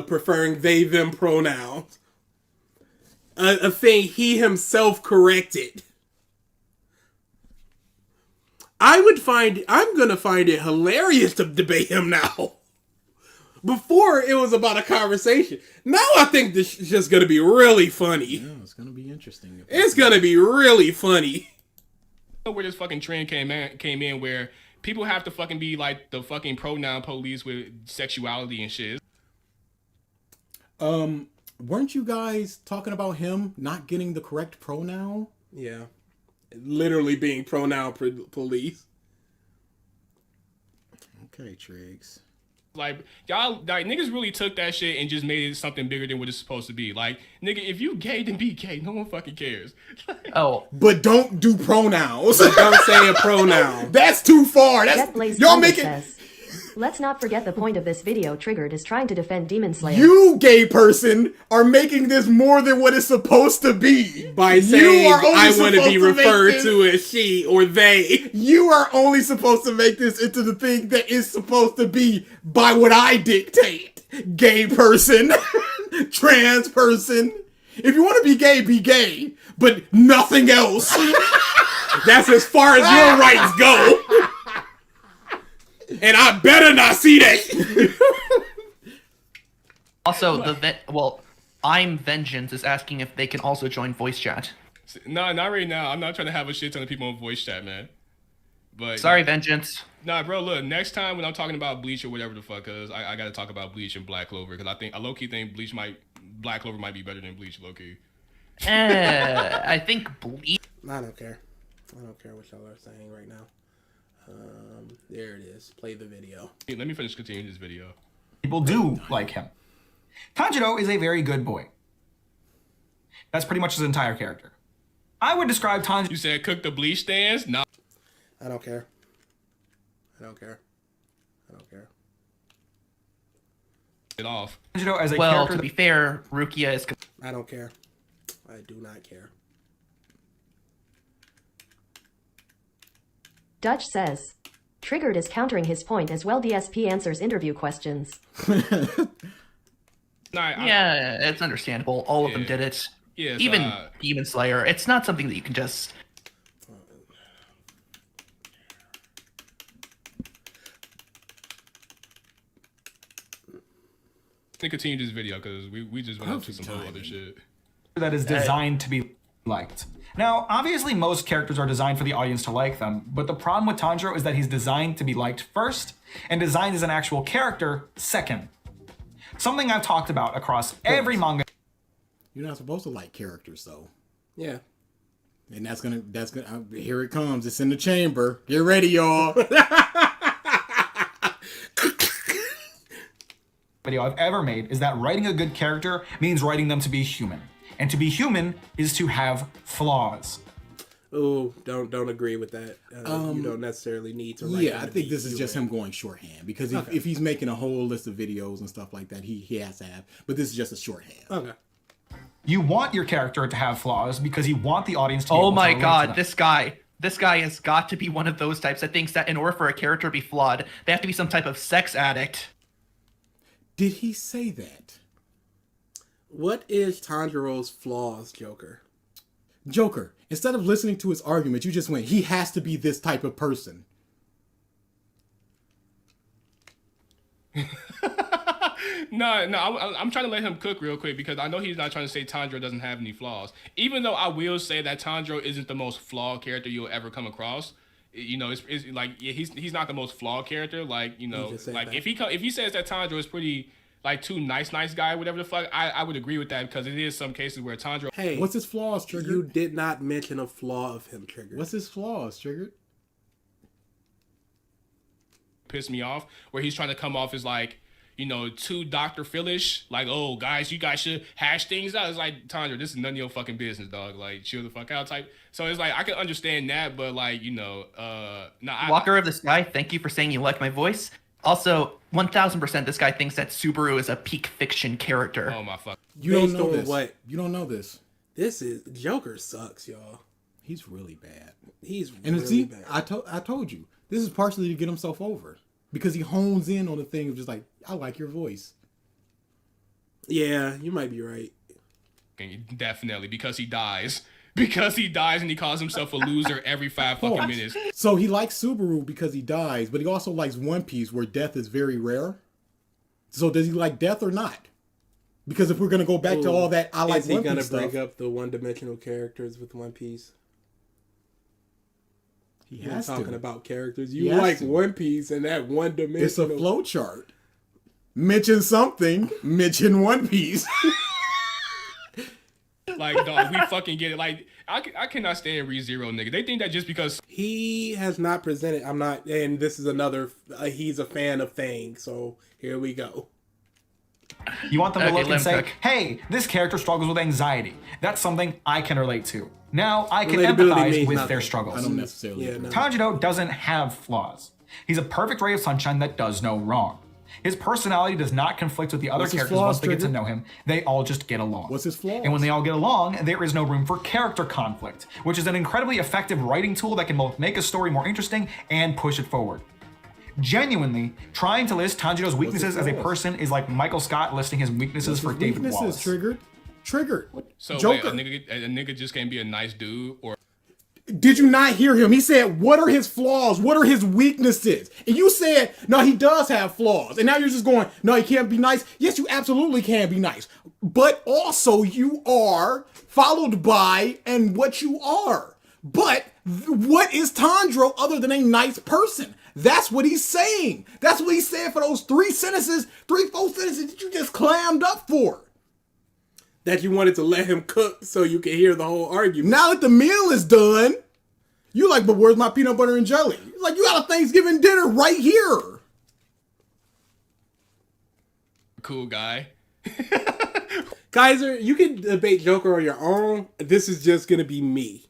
[SPEAKER 2] preferring they, them pronouns. A thing he himself corrected. I'm gonna find it hilarious to debate him now. Before, it was about a conversation. Now I think this is just gonna be really funny.
[SPEAKER 3] Yeah, it's gonna be interesting.
[SPEAKER 2] It's gonna be really funny.
[SPEAKER 5] Where this fucking trend came in where people have to fucking be like the fucking pronoun police with sexuality and shit.
[SPEAKER 3] Weren't you guys talking about him not getting the correct pronoun?
[SPEAKER 2] Yeah. Literally being pronoun police.
[SPEAKER 3] Okay, Triggs.
[SPEAKER 5] Like, y'all, like, niggas really took that shit and just made it something bigger than what it's supposed to be. Like, nigga, if you gay, then be gay. No one fucking cares.
[SPEAKER 10] Oh,
[SPEAKER 3] But don't do pronouns.
[SPEAKER 2] Don't say a pronoun.
[SPEAKER 3] That's too far. That's
[SPEAKER 4] Jet Blaze
[SPEAKER 3] y'all
[SPEAKER 4] Thunder
[SPEAKER 3] make it.
[SPEAKER 4] says, let's not forget the point of this video. Triggered is trying to defend Demon Slayer.
[SPEAKER 3] You, gay person, are making this more than what it's supposed to be.
[SPEAKER 2] By saying
[SPEAKER 3] are only
[SPEAKER 2] I want to
[SPEAKER 3] supposed
[SPEAKER 2] be
[SPEAKER 3] make
[SPEAKER 2] referred
[SPEAKER 3] this-
[SPEAKER 2] to as she or they.
[SPEAKER 3] You are only supposed to make this into the thing that is supposed to be by what I dictate. Gay person, trans person. If you want to be gay, but nothing else.
[SPEAKER 2] That's as far as your rights go. And I better not see that.
[SPEAKER 10] also I'm Vengeance is asking if they can also join voice chat.
[SPEAKER 5] Nah, not right now. I'm not trying to have a shit ton of people on voice chat, man. But
[SPEAKER 10] Sorry, Vengeance.
[SPEAKER 5] Nah, bro, look, next time when I'm talking about Bleach or whatever the fuck, cause I gotta talk about Bleach and Black Clover, cause I low-key think Black Clover might be better than Bleach, low-key.
[SPEAKER 10] I think Bleach.
[SPEAKER 2] I don't care. I don't care what y'all are saying right now. There it is. Play the video.
[SPEAKER 5] Hey, let me finish continuing this video.
[SPEAKER 6] People do like him. Tanjiro is a very good boy. That's pretty much his entire character. I would describe Tanjiro.
[SPEAKER 5] You said cook the Bleach stands? Nah.
[SPEAKER 2] I don't care. I don't care. I don't care.
[SPEAKER 5] It off.
[SPEAKER 6] Tanjiro as a
[SPEAKER 10] Well,
[SPEAKER 6] character.
[SPEAKER 10] to be fair, Rukia is.
[SPEAKER 2] I don't care. I do not care.
[SPEAKER 4] Dutch says, Triggered is countering his point as well. DSP answers interview questions.
[SPEAKER 10] Yeah, it's understandable. All of them did it.
[SPEAKER 5] Yeah,
[SPEAKER 10] Even Demon Slayer. It's not something that you can just.
[SPEAKER 5] To continue this video, because we just went up to some whole other shit.
[SPEAKER 6] That is designed to be liked. Now, obviously, most characters are designed for the audience to like them, but the problem with Tanjiro is that he's designed to be liked first, and designed as an actual character second. Something I've talked about across every manga.
[SPEAKER 3] You're not supposed to like characters, though.
[SPEAKER 2] Yeah.
[SPEAKER 3] And that's gonna, here it comes. It's in the chamber. Get ready, y'all.
[SPEAKER 6] Video I've ever made is that writing a good character means writing them to be human. And to be human is to have flaws.
[SPEAKER 2] Oh, don't agree with that. You don't necessarily need to write.
[SPEAKER 3] Yeah, I think this is just him going shorthand. Because if he's making a whole list of videos and stuff like that, he has to have. But this is just a shorthand.
[SPEAKER 2] Okay.
[SPEAKER 6] You want your character to have flaws because you want the audience to be
[SPEAKER 10] Oh
[SPEAKER 6] able to
[SPEAKER 10] my
[SPEAKER 6] relate to
[SPEAKER 10] god,
[SPEAKER 6] them.
[SPEAKER 10] this guy has got to be one of those types that thinks that in order for a character to be flawed, they have to be some type of sex addict.
[SPEAKER 3] Did he say that?
[SPEAKER 2] What is Tanjiro's flaws, Joker?
[SPEAKER 3] Joker, instead of listening to his argument, you just went, he has to be this type of person.
[SPEAKER 5] No, I'm trying to let him cook real quick because I know he's not trying to say Tanjiro doesn't have any flaws. Even though I will say that Tanjiro isn't the most flawed character you'll ever come across. You know, it's like he's not the most flawed character. Like, you know, like that. if he says that Tanjiro is pretty like too nice guy, whatever the fuck, I would agree with that because it is some cases where Tanjiro.
[SPEAKER 2] Hey,
[SPEAKER 3] what's his flaws, Triggered?
[SPEAKER 2] You did not mention a flaw of him, Triggered.
[SPEAKER 3] What's his flaws, Triggered?
[SPEAKER 5] Piss me off where he's trying to come off as like, you know, too Dr. Philish, like, oh guys, you guys should hash things out. It's like, Tanjiro, this is none of your fucking business, dog. Like, chill the fuck out type. So it's like I can understand that, but like, you know,
[SPEAKER 10] Walker of the Sky, thank you for saying you like my voice. Also, 1000% this guy thinks that Subaru is a peak fiction character.
[SPEAKER 5] Oh my fuck.
[SPEAKER 3] You don't
[SPEAKER 2] Based
[SPEAKER 3] know
[SPEAKER 2] on
[SPEAKER 3] this.
[SPEAKER 2] what?
[SPEAKER 3] You don't know this.
[SPEAKER 2] This is Joker sucks, y'all.
[SPEAKER 3] He's really bad.
[SPEAKER 2] He's
[SPEAKER 3] And
[SPEAKER 2] really
[SPEAKER 3] see,
[SPEAKER 2] bad.
[SPEAKER 3] I told you. This is partially to get himself over. Because he hones in on the thing of just like, I like your voice.
[SPEAKER 2] Yeah, you might be right.
[SPEAKER 5] Definitely, because he dies. Because he dies and he calls himself a loser every 5 fucking minutes.
[SPEAKER 3] So he likes Subaru because he dies, but he also likes One Piece where death is very rare. So does he like death or not? Because if we're going to go back to all that, I like
[SPEAKER 2] Is he
[SPEAKER 3] One
[SPEAKER 2] gonna
[SPEAKER 3] Piece stuff.
[SPEAKER 2] break up the one-dimensional characters with One Piece?
[SPEAKER 3] He
[SPEAKER 2] We're
[SPEAKER 3] has
[SPEAKER 2] talking
[SPEAKER 3] to.
[SPEAKER 2] about characters.
[SPEAKER 3] He
[SPEAKER 2] You
[SPEAKER 3] has
[SPEAKER 2] like
[SPEAKER 3] to.
[SPEAKER 2] One Piece and that one-dimensional.
[SPEAKER 3] It's a flow chart. Mention something, mention One Piece.
[SPEAKER 5] Like, dog, we fucking get it. Like, I cannot stand ReZero nigga. They think that just because
[SPEAKER 2] He has not presented. I'm not, and this is another. He's a fan of Fang, so here we go.
[SPEAKER 6] You want them to
[SPEAKER 10] Okay,
[SPEAKER 6] look and say,
[SPEAKER 10] Limpic.
[SPEAKER 6] hey, this character struggles with anxiety. That's something I can relate to. Now I can
[SPEAKER 2] Relatability
[SPEAKER 6] empathize
[SPEAKER 2] means
[SPEAKER 6] with
[SPEAKER 2] nothing.
[SPEAKER 6] their struggles.
[SPEAKER 3] I don't necessarily
[SPEAKER 2] Yeah,
[SPEAKER 3] agree.
[SPEAKER 2] no.
[SPEAKER 6] Tanjiro doesn't have flaws. He's a perfect ray of sunshine that does no wrong. His personality does not conflict with the other
[SPEAKER 3] What's his
[SPEAKER 6] characters
[SPEAKER 3] flaws,
[SPEAKER 6] once they get to
[SPEAKER 3] Trigger?
[SPEAKER 6] know him. They all just get along.
[SPEAKER 3] What's his flaws?
[SPEAKER 6] And when they all get along, there is no room for character conflict, which is an incredibly effective writing tool that can both make a story more interesting and push it forward. Genuinely, trying to list Tanjiro's weaknesses as a
[SPEAKER 3] flaws?
[SPEAKER 6] person is like Michael Scott listing his weaknesses for David
[SPEAKER 3] Weaknesses
[SPEAKER 6] Wallace.
[SPEAKER 3] triggered.
[SPEAKER 5] so
[SPEAKER 3] Joker.
[SPEAKER 5] wait, a nigga just can't be a nice dude or
[SPEAKER 3] Did you not hear him? He said, what are his flaws? What are his weaknesses? And you said, no, he does have flaws. And now you're just going, no, he can't be nice. Yes, you absolutely can be nice. But also you are followed by and what you are. But what is Tanjiro other than a nice person? That's what he's saying. That's what he said for those 4 sentences that you just clammed up for.
[SPEAKER 2] That you wanted to let him cook so you could hear the whole argument.
[SPEAKER 3] Now that the meal is done, you like, but where's my peanut butter and jelly? It's like, you got a Thanksgiving dinner right here.
[SPEAKER 5] cool guy.
[SPEAKER 2] Kaiser, you can debate Joker on your own. This is just gonna be me.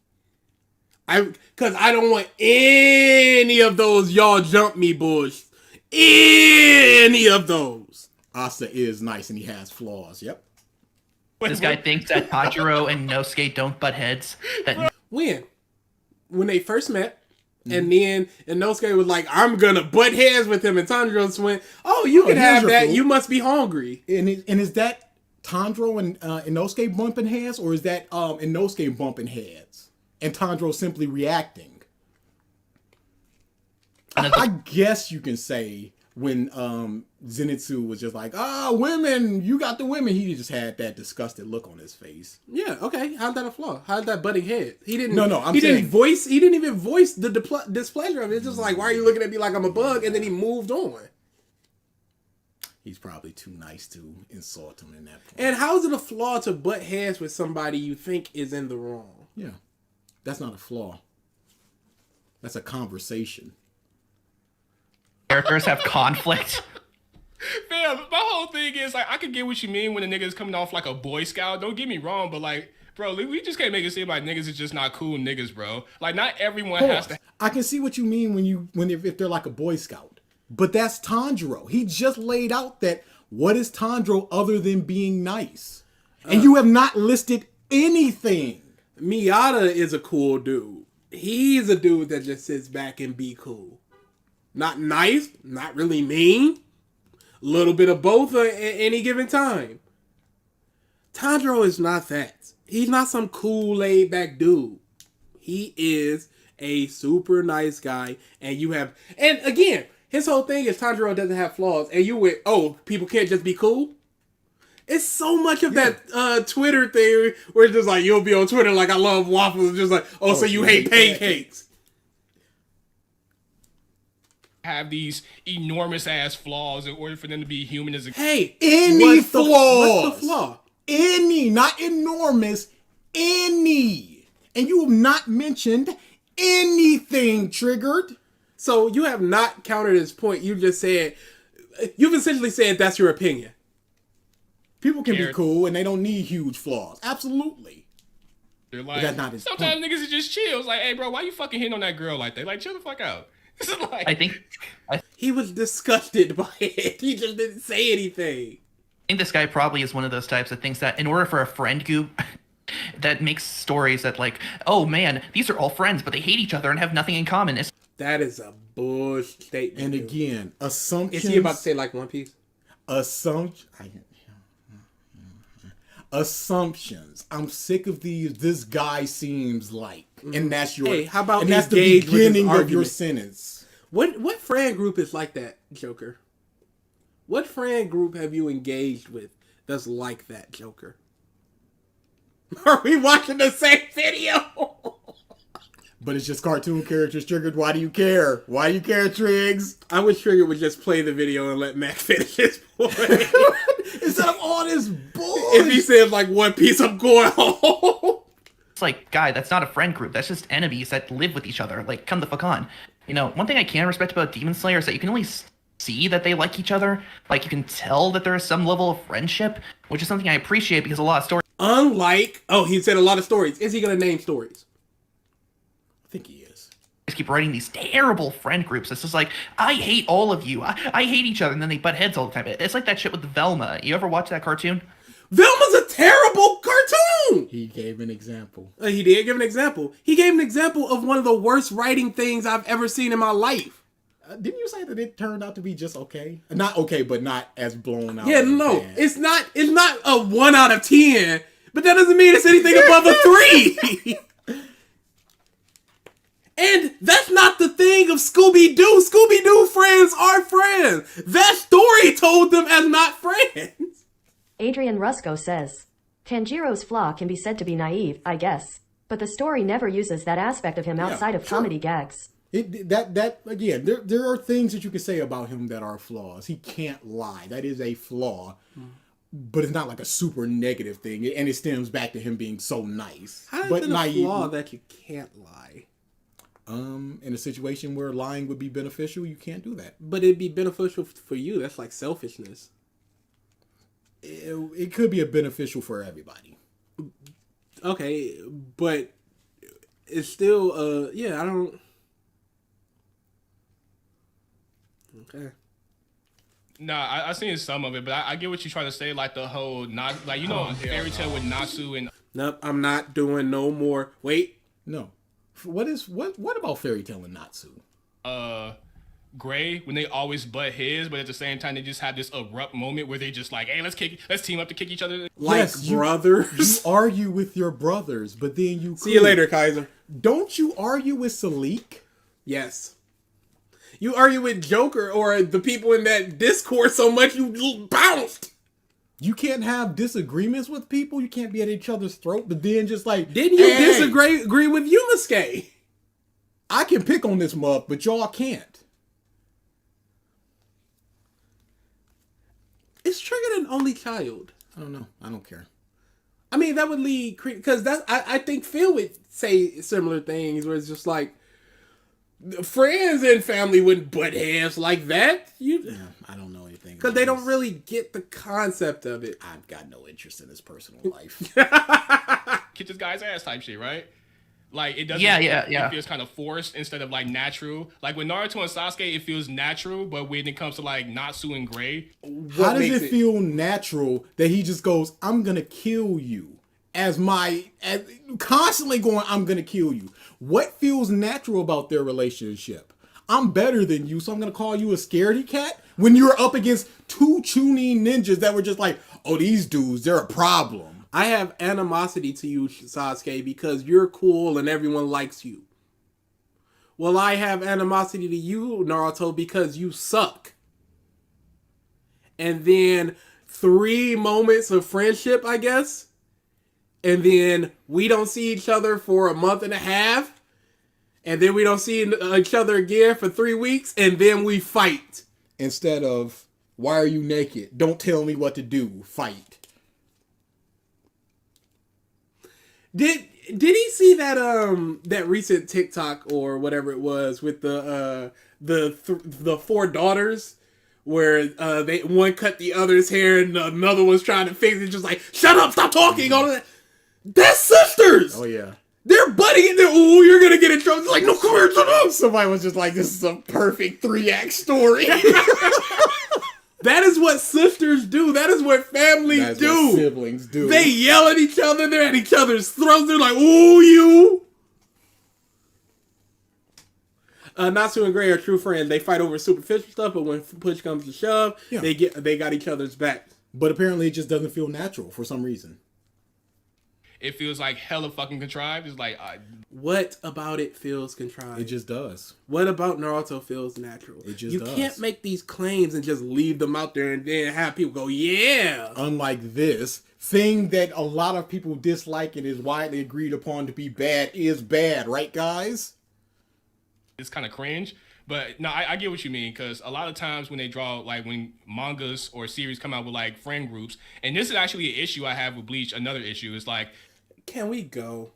[SPEAKER 2] Cause I don't want any of those y'all jump me bush. Any of those.
[SPEAKER 3] Asa is nice and he has flaws. Yep.
[SPEAKER 10] This guy thinks that Tanjiro and Inosuke don't butt heads. That
[SPEAKER 2] When they first met, and then Inosuke was like, I'm gonna butt heads with him, and Tanjiro just went, oh, you can
[SPEAKER 3] here's
[SPEAKER 2] have
[SPEAKER 3] your
[SPEAKER 2] that.
[SPEAKER 3] food.
[SPEAKER 2] You must be hungry.
[SPEAKER 3] And is that Tanjiro and Inosuke bumping heads, or is that Inosuke bumping heads and Tanjiro simply reacting? I guess you can say when Zenitsu was just like, women, you got the women. He just had that disgusted look on his face.
[SPEAKER 2] Yeah, okay. How's that a flaw? How's that butting head? He didn't.
[SPEAKER 3] No, I'm
[SPEAKER 2] he
[SPEAKER 3] saying-
[SPEAKER 2] He didn't even voice the displeasure of it. It's just like, why are you looking at me like I'm a bug? And then he moved on.
[SPEAKER 3] He's probably too nice to insult him in that point.
[SPEAKER 2] And how is it a flaw to butt heads with somebody you think is in the wrong?
[SPEAKER 3] Yeah, that's not a flaw. That's a conversation.
[SPEAKER 10] characters have conflict.
[SPEAKER 5] Fam, my whole thing is like I could get what you mean when a nigga is coming off like a Boy Scout. Don't get me wrong, but like, bro, we just can't make it seem like niggas is just not cool niggas, bro. Like, not everyone has to.
[SPEAKER 3] I can see what you mean if they're like a Boy Scout, but that's Tanjiro. He just laid out that what is Tanjiro other than being nice, and you have not listed anything.
[SPEAKER 2] Miyata is a cool dude. He's a dude that just sits back and be cool. Not nice, not really mean. A little bit of both at any given time. Tanjiro is not that. He's not some cool, laid-back dude. He is a super nice guy, and again, his whole thing is Tanjiro doesn't have flaws, and you went, oh, people can't just be cool? It's so much of that Twitter thing where it's just like, you'll be on Twitter like, I love waffles, just like, so you hate pancakes.
[SPEAKER 5] Have these enormous ass flaws in order for them to be human as a.
[SPEAKER 2] Hey,
[SPEAKER 3] Any
[SPEAKER 2] flaws? What's the flaw?
[SPEAKER 3] Any, not enormous, any. And you have not mentioned anything, Triggered.
[SPEAKER 2] So you have not countered his point. You've essentially said that's your opinion.
[SPEAKER 3] People can be cool and they don't need huge flaws. Absolutely.
[SPEAKER 5] They're like,
[SPEAKER 3] that's not his
[SPEAKER 5] sometimes niggas are just chill. It's like, hey, bro, why you fucking hitting on that girl like that? Like, chill the fuck out. Like,
[SPEAKER 10] I think
[SPEAKER 2] He was disgusted by it. He just didn't say anything.
[SPEAKER 10] this guy probably is one of those types that thinks that in order for a friend group that makes stories that like, oh man, these are all friends, but they hate each other and have nothing in common.
[SPEAKER 2] That is a bullshit statement.
[SPEAKER 3] And
[SPEAKER 2] dude.
[SPEAKER 3] again, assumptions.
[SPEAKER 2] Is he about to say like One Piece?
[SPEAKER 3] Assumptions. I'm sick of these. This guy seems like, and that's your.
[SPEAKER 2] Hey, how about
[SPEAKER 3] and that's the
[SPEAKER 2] engage with his
[SPEAKER 3] beginning of your
[SPEAKER 2] argument?
[SPEAKER 3] sentence.
[SPEAKER 2] What friend group is like that, Joker? What friend group have you engaged with that's like that, Joker? Are we watching the same video?
[SPEAKER 3] But it's just cartoon characters. Triggered. Why do you care? Why do you care, Triggs?
[SPEAKER 2] I wish Trigger would just play the video and let Mac finish his point.
[SPEAKER 3] Instead of all this bullshit.
[SPEAKER 2] If he says like One Piece, I'm going home.
[SPEAKER 10] It's like, guy, that's not a friend group. That's just enemies that live with each other. Like, come the fuck on. You know, one thing I can respect about Demon Slayer is that you can only see that they like each other. Like, you can tell that there is some level of friendship, which is something I appreciate because a lot of stories
[SPEAKER 2] Unlike, he said a lot of stories. Is he going to name stories?
[SPEAKER 3] I think he is.
[SPEAKER 10] keep writing these terrible friend groups. It's just like, I hate all of you. I hate each other, and then they butt heads all the time. It's like that shit with Velma. You ever watch that cartoon?
[SPEAKER 2] Velma's a terrible cartoon!
[SPEAKER 3] He gave an example.
[SPEAKER 2] He did give an example. He gave an example of one of the worst writing things I've ever seen in my life.
[SPEAKER 3] Didn't you say that it turned out to be just okay? Not okay, but not as blown out.
[SPEAKER 2] Yeah, no. It's not a 1 out of 10, but that doesn't mean it's anything above a 3. And that's not the thing of Scooby-Doo. Scooby-Doo friends are friends. That story told them as not friends.
[SPEAKER 4] Adrian Rusco says, Tanjiro's flaw can be said to be naive, I guess, but the story never uses that aspect of him outside of comedy gags.
[SPEAKER 3] Again, there are things that you can say about him that are flaws. He can't lie. That is a flaw. But it's not like a super negative thing, and it stems back to him being so nice.
[SPEAKER 2] How is
[SPEAKER 3] but
[SPEAKER 2] it a flaw that you can't lie?
[SPEAKER 3] In a situation where lying would be beneficial, you can't do that.
[SPEAKER 2] But it'd be beneficial for you. That's like selfishness.
[SPEAKER 3] It could be beneficial for everybody.
[SPEAKER 2] Okay, but it's still, I don't... Okay.
[SPEAKER 5] Nah, I seen some of it, but I get what you're trying to say, like the whole not like fairy tale with Natsu and.
[SPEAKER 2] Nope, I'm not doing no more. Wait,
[SPEAKER 3] no. What about Fairy Tail and Natsu?
[SPEAKER 5] Gray, when they always butt heads, but at the same time they just have this abrupt moment where they just like, hey, let's team up to kick each other.
[SPEAKER 2] Like
[SPEAKER 3] yes,
[SPEAKER 2] brothers.
[SPEAKER 3] You argue with your brothers, but then you
[SPEAKER 2] see you later, Kaiser.
[SPEAKER 3] Don't you argue with Salik?
[SPEAKER 2] Yes. You argue with Joker or the people in that Discord so much you bounced.
[SPEAKER 3] You can't have disagreements with people. You can't be at each other's throat, but then just like...
[SPEAKER 2] Didn't you disagree with Yusuke?
[SPEAKER 3] I can pick on this mug, but y'all can't.
[SPEAKER 2] Is Triggered an only child?
[SPEAKER 3] I don't know. I don't care.
[SPEAKER 2] I mean, that would lead... Because I think Phil would say similar things where it's just like... Friends and family wouldn't butt heads like that.
[SPEAKER 3] I don't know anything.
[SPEAKER 2] Because they don't really get the concept of it.
[SPEAKER 3] I've got no interest in his personal life.
[SPEAKER 5] Kick this guy's ass type shit, right? Like it doesn't.
[SPEAKER 10] Yeah.
[SPEAKER 5] It feels kind of forced instead of like natural. Like with Naruto and Sasuke, it feels natural, but when it comes to like Natsu and Gray,
[SPEAKER 3] how does it feel natural that he just goes, "I'm gonna kill you"? As constantly going, I'm gonna kill you. What feels natural about their relationship? I'm better than you, so I'm gonna call you a scaredy cat when you're up against two Chunin ninjas that were just like, oh, these dudes, they're a problem.
[SPEAKER 2] I have animosity to you, Sasuke, because you're cool and everyone likes you. Well, I have animosity to you, Naruto, because you suck. And then 3 moments of friendship, I guess. And then we don't see each other for a month and a half. And then we don't see each other again for 3 weeks. And then we fight.
[SPEAKER 3] Instead of, why are you naked? Don't tell me what to do. Fight.
[SPEAKER 2] Did he see that recent TikTok or whatever it was with the 4 daughters? Where one cut the other's hair and another one's trying to fix it. Just like, shut up, stop talking. All of that. That's sisters.
[SPEAKER 3] Oh yeah,
[SPEAKER 2] they're buddying in there. Oh, you're gonna get in trouble. It's like, no, come here, shut up.
[SPEAKER 3] Somebody was just like, this is a perfect 3-act story.
[SPEAKER 2] That is what sisters do. That is what families do.
[SPEAKER 3] What siblings do.
[SPEAKER 2] They yell at each other. They're at each other's throats. They're like, ooh, you. Natsu and Gray are true friends. They fight over superficial stuff, but when push comes to shove, they got each other's back.
[SPEAKER 3] But apparently it just doesn't feel natural for some reason.
[SPEAKER 5] It feels like hella fucking contrived. It's like...
[SPEAKER 2] What about it feels contrived?
[SPEAKER 3] It just does.
[SPEAKER 2] What about Naruto feels natural?
[SPEAKER 3] It just does.
[SPEAKER 2] You can't make these claims and just leave them out there and then have people go, yeah.
[SPEAKER 3] Unlike this, thing that a lot of people dislike and is widely agreed upon to be bad is bad, right, guys?
[SPEAKER 5] It's kind of cringe. But no, I get what you mean, because a lot of times when they draw, like when mangas or series come out with like friend groups, and this is actually an issue I have with Bleach, another issue, is like...
[SPEAKER 2] Can we go?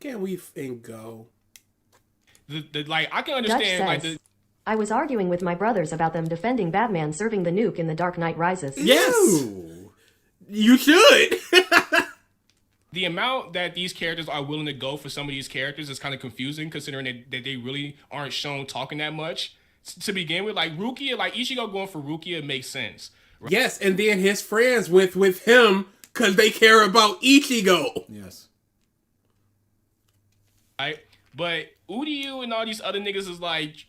[SPEAKER 2] Can we and go?
[SPEAKER 5] Like I can
[SPEAKER 4] Dutch
[SPEAKER 5] understand like
[SPEAKER 4] says, I was arguing with my brothers about them defending Batman serving the nuke in The Dark Knight Rises.
[SPEAKER 2] Yes, you should.
[SPEAKER 5] the amount that these characters are willing to go for some of these characters is kind of confusing, considering that they really aren't shown talking that much to begin with. Like Rukia, like Ichigo going for Rukia makes sense. Right?
[SPEAKER 2] Yes, and then his friends with him because they care about Ichigo.
[SPEAKER 3] Yes.
[SPEAKER 5] Right? But Uryu and all these other niggas is like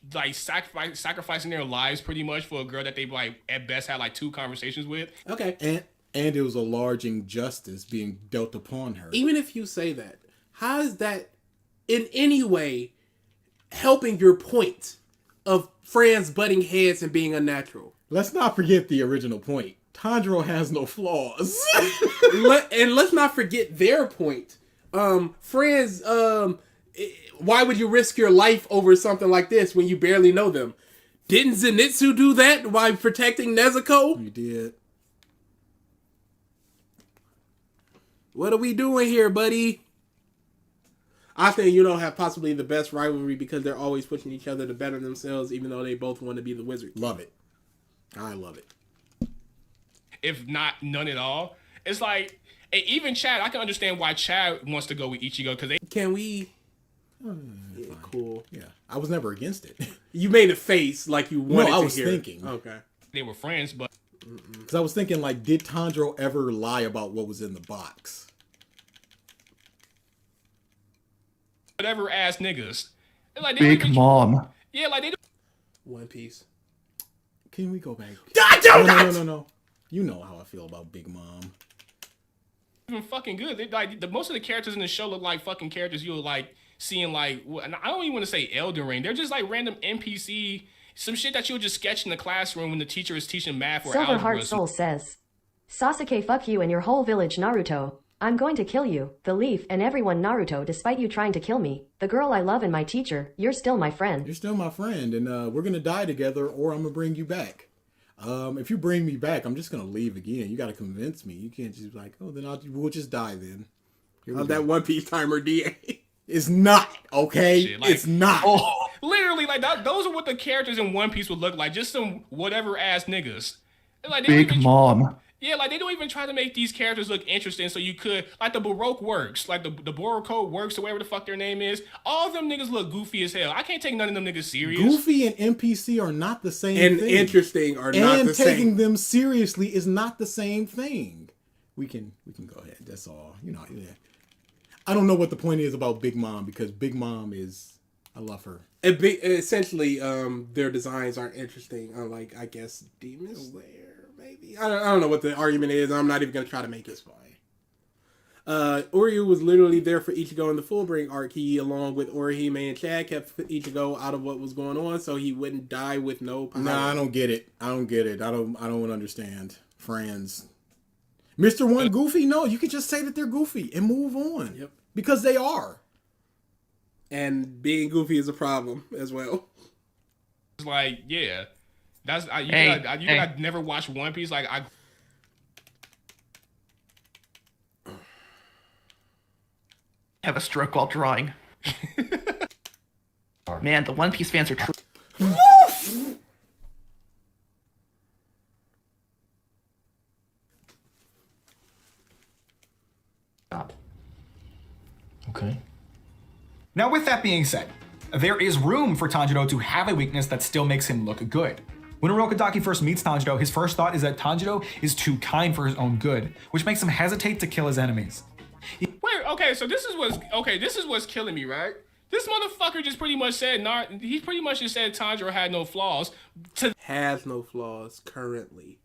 [SPEAKER 5] sacrificing their lives pretty much for a girl that they like at best had like 2 conversations with.
[SPEAKER 2] Okay.
[SPEAKER 3] And it was a large injustice being dealt upon her.
[SPEAKER 2] Even if you say that, how is that in any way helping your point of friends butting heads and being unnatural?
[SPEAKER 3] Let's not forget the original point. Tanjiro has no flaws.
[SPEAKER 2] And let's not forget their point. Friends, why would you risk your life over something like this when you barely know them? Didn't Zenitsu do that while protecting Nezuko?
[SPEAKER 3] You did.
[SPEAKER 2] What are we doing here, buddy? I think have possibly the best rivalry because they're always pushing each other to better themselves, even though they both want to be the wizard.
[SPEAKER 3] Love it. I love it.
[SPEAKER 5] If not none at all. It's like, and even Chad, I can understand why Chad wants to go with Ichigo because they...
[SPEAKER 2] Can we... Yeah, cool.
[SPEAKER 3] Yeah, I was never against it.
[SPEAKER 2] You made a face like you wanted to hear.
[SPEAKER 3] No, I was thinking.
[SPEAKER 2] Okay.
[SPEAKER 5] They were friends, but...
[SPEAKER 3] Because I was thinking, like, did Tanjiro ever lie about what was in the box?
[SPEAKER 5] Whatever ass niggas. Like,
[SPEAKER 10] Big Mom.
[SPEAKER 5] Yeah, like they...
[SPEAKER 2] One Piece.
[SPEAKER 3] Can we go back?
[SPEAKER 2] No.
[SPEAKER 3] You know how I feel about Big Mom.
[SPEAKER 5] Even fucking good. They, like most of the characters in the show look like fucking characters you'll like seeing like, and I don't even want to say Elden Ring. They're just like random NPC, some shit that you'll just sketch in the classroom when the teacher is teaching math or algebra.
[SPEAKER 4] Silverheart Soul says, Sasuke, fuck you and your whole village, Naruto. I'm going to kill you, the Leaf, and everyone, Naruto, despite you trying to kill me. The girl I love and my teacher, you're still my friend.
[SPEAKER 3] You're still my friend, and we're going to die together, or I'm going to bring you back. If you bring me back, I'm just going to leave again. You got to convince me. You can't just be like, oh, then we'll just die then.
[SPEAKER 2] That One Piece timer, DA.
[SPEAKER 3] It's not, okay?
[SPEAKER 5] Shit, like,
[SPEAKER 3] it's not.
[SPEAKER 5] Oh, literally, like those are what the characters in One Piece would look like. Just some whatever ass niggas. Like,
[SPEAKER 10] Big Mom.
[SPEAKER 5] Yeah, like they don't even try to make these characters look interesting so you could, like the Baroque works, like the Boruto works or whatever the fuck their name is. All of them niggas look goofy as hell. I can't take none of them niggas serious.
[SPEAKER 3] Goofy and NPC are not the same
[SPEAKER 2] and
[SPEAKER 3] thing.
[SPEAKER 2] Interesting are not the same.
[SPEAKER 3] And taking them seriously is not the same thing. We can go ahead. That's all. Yeah. I don't know what the point is about Big Mom because Big Mom is, I love her.
[SPEAKER 2] Essentially, their designs aren't interesting. Unlike, I guess, Demon Slayer. Maybe. I don't know what the argument is. I'm not even going to try to make it. Uryu was literally there for Ichigo in the Fullbring arc. He, along with Orihime and Chad, kept Ichigo out of what was going on so he wouldn't die with no power.
[SPEAKER 3] Nah, I don't get it. I don't understand. Friends. Mr. One Goofy? No, you can just say that they're goofy and move on.
[SPEAKER 2] Yep.
[SPEAKER 3] Because they are.
[SPEAKER 2] And being goofy is a problem as well.
[SPEAKER 5] It's like, yeah. That's you gotta never watch One Piece. Like I
[SPEAKER 10] have a stroke while drawing. Man, the One Piece fans are true.
[SPEAKER 6] Okay. Now, with that being said, there is room for Tanjiro to have a weakness that still makes him look good. When Urokodaki first meets Tanjiro, his first thought is that Tanjiro is too kind for his own good, which makes him hesitate to kill his enemies.
[SPEAKER 5] Wait, okay, so this is what's killing me, right? This motherfucker just pretty much said he pretty much just said Tanjiro had no flaws.
[SPEAKER 2] Has no flaws currently.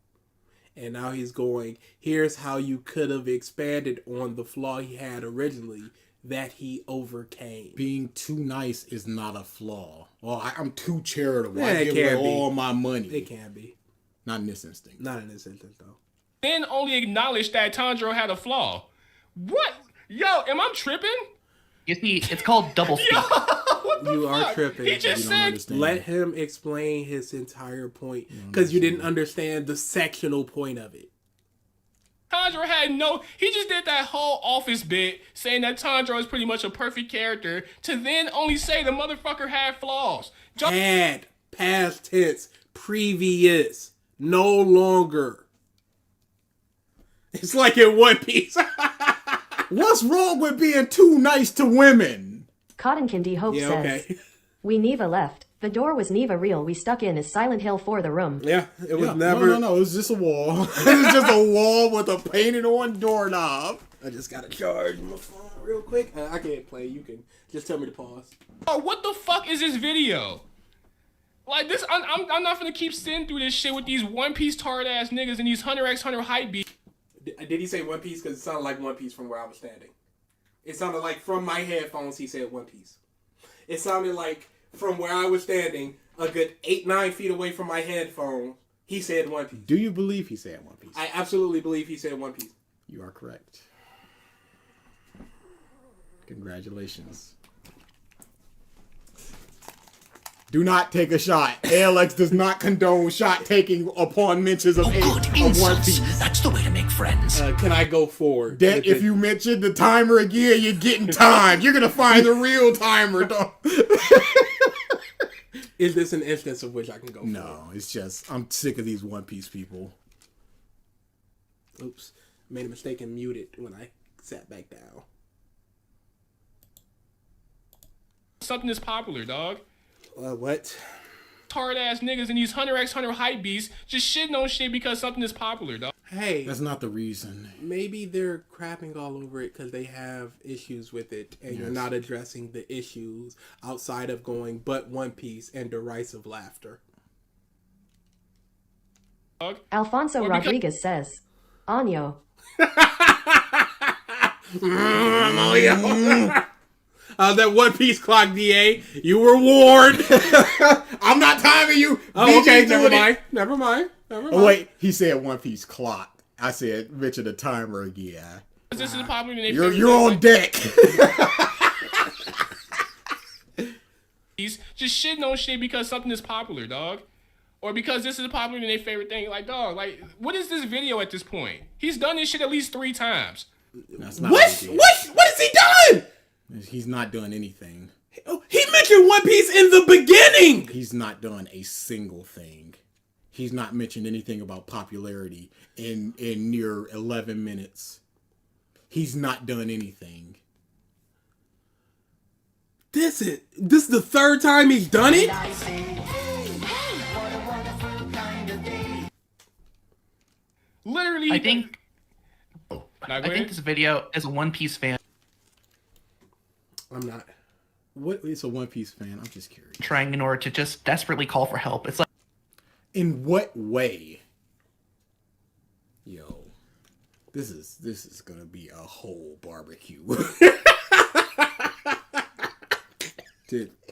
[SPEAKER 2] And now he's going, here's how you could have expanded on the flaw he had originally that he overcame.
[SPEAKER 3] Being too nice is not a flaw. Well, I'm too charitable.
[SPEAKER 2] Yeah,
[SPEAKER 3] I give away all my money.
[SPEAKER 2] It can be.
[SPEAKER 3] Not in this instance.
[SPEAKER 2] Not in this instance, though.
[SPEAKER 5] Then only acknowledge that Tanjiro had a flaw. What? Yo, am I tripping?
[SPEAKER 10] You see, it's called double speak.
[SPEAKER 2] You are tripping.
[SPEAKER 5] He just said,
[SPEAKER 2] let him explain his entire point because you didn't understand the sectional point of it.
[SPEAKER 5] Tanjiro had no. He just did that whole office bit saying that Tanjiro is pretty much a perfect character to then only say the motherfucker had flaws.
[SPEAKER 2] Had, past tense, previous, no longer. It's like in One Piece.
[SPEAKER 3] What's wrong with being too nice to women?
[SPEAKER 4] Cotton Candy Hope
[SPEAKER 2] Yeah,
[SPEAKER 4] says,
[SPEAKER 2] okay.
[SPEAKER 4] We Neva left. The door was Neva real. We stuck in is Silent Hill for the room.
[SPEAKER 2] Yeah, it was never.
[SPEAKER 3] No. It was just a wall. It was just a wall with a painted on doorknob.
[SPEAKER 2] I just gotta charge my phone real quick. I can't play. You can just tell me to pause.
[SPEAKER 5] Oh, what the fuck is this video? Like this, I'm not gonna keep sitting through this shit with these One Piece tard ass niggas and these Hunter x Hunter hype beats.
[SPEAKER 2] Did he say One Piece? Because it sounded like One Piece from where I was standing. It sounded like from my headphones he said One Piece. It sounded like from where I was standing, a good 8-9 feet away from my headphones, he said One Piece.
[SPEAKER 3] Do you believe he said One Piece?
[SPEAKER 2] I absolutely believe he said One Piece.
[SPEAKER 3] You are correct. Congratulations. Do not take a shot. ALX does not condone shot taking upon mentions of, of One Piece.
[SPEAKER 7] That's the way to make friends.
[SPEAKER 2] Can I go forward?
[SPEAKER 3] That if you mention the timer again, you're getting timed. You're gonna find the real timer, though.
[SPEAKER 2] Is this an instance of which I can go forward?
[SPEAKER 3] No, it's just I'm sick of these One Piece people.
[SPEAKER 2] Oops. Made a mistake and muted when I sat back down.
[SPEAKER 5] Something is popular, dog.
[SPEAKER 2] What?
[SPEAKER 5] Tard ass niggas and these Hunter x Hunter hype beasts just shitting on shit because something is popular, dog.
[SPEAKER 2] Hey,
[SPEAKER 3] That's not the reason.
[SPEAKER 2] maybe they're crapping all over it because they have issues with it, and you're not addressing the issues outside of going but One Piece and derisive laughter.
[SPEAKER 5] Dog.
[SPEAKER 4] Alfonso
[SPEAKER 5] Or because-
[SPEAKER 4] Rodriguez says, Anyo.
[SPEAKER 2] That One Piece clock, DA. You were warned.
[SPEAKER 3] I'm not timing you.
[SPEAKER 2] Oh, okay,
[SPEAKER 3] BG
[SPEAKER 2] never
[SPEAKER 3] doing it.
[SPEAKER 2] mind. Never mind.
[SPEAKER 3] Oh wait, he said One Piece clock. I said mention the timer again.
[SPEAKER 5] This is popular and they
[SPEAKER 3] You're on deck.
[SPEAKER 5] He's just shitting on shit because something is popular, dog. Or because this is popular and their favorite thing. Like, dog, like, what is this video at this point? He's done this shit at least 3 times.
[SPEAKER 3] That's not
[SPEAKER 2] What? What has he done?
[SPEAKER 3] He's not doing anything.
[SPEAKER 2] He mentioned One Piece in the beginning.
[SPEAKER 3] He's not done a single thing. He's not mentioned anything about popularity in near 11 minutes. He's not done anything.
[SPEAKER 2] This is the third time he's done it?
[SPEAKER 5] Literally.
[SPEAKER 10] I think
[SPEAKER 5] Nah, go
[SPEAKER 10] I think
[SPEAKER 5] ahead.
[SPEAKER 10] this video, as a One Piece fan,
[SPEAKER 2] I'm not.
[SPEAKER 3] What is a One Piece fan? I'm just curious.
[SPEAKER 10] trying in order to just desperately call for help. It's like,
[SPEAKER 3] In what way? Yo, this is gonna be a whole barbecue.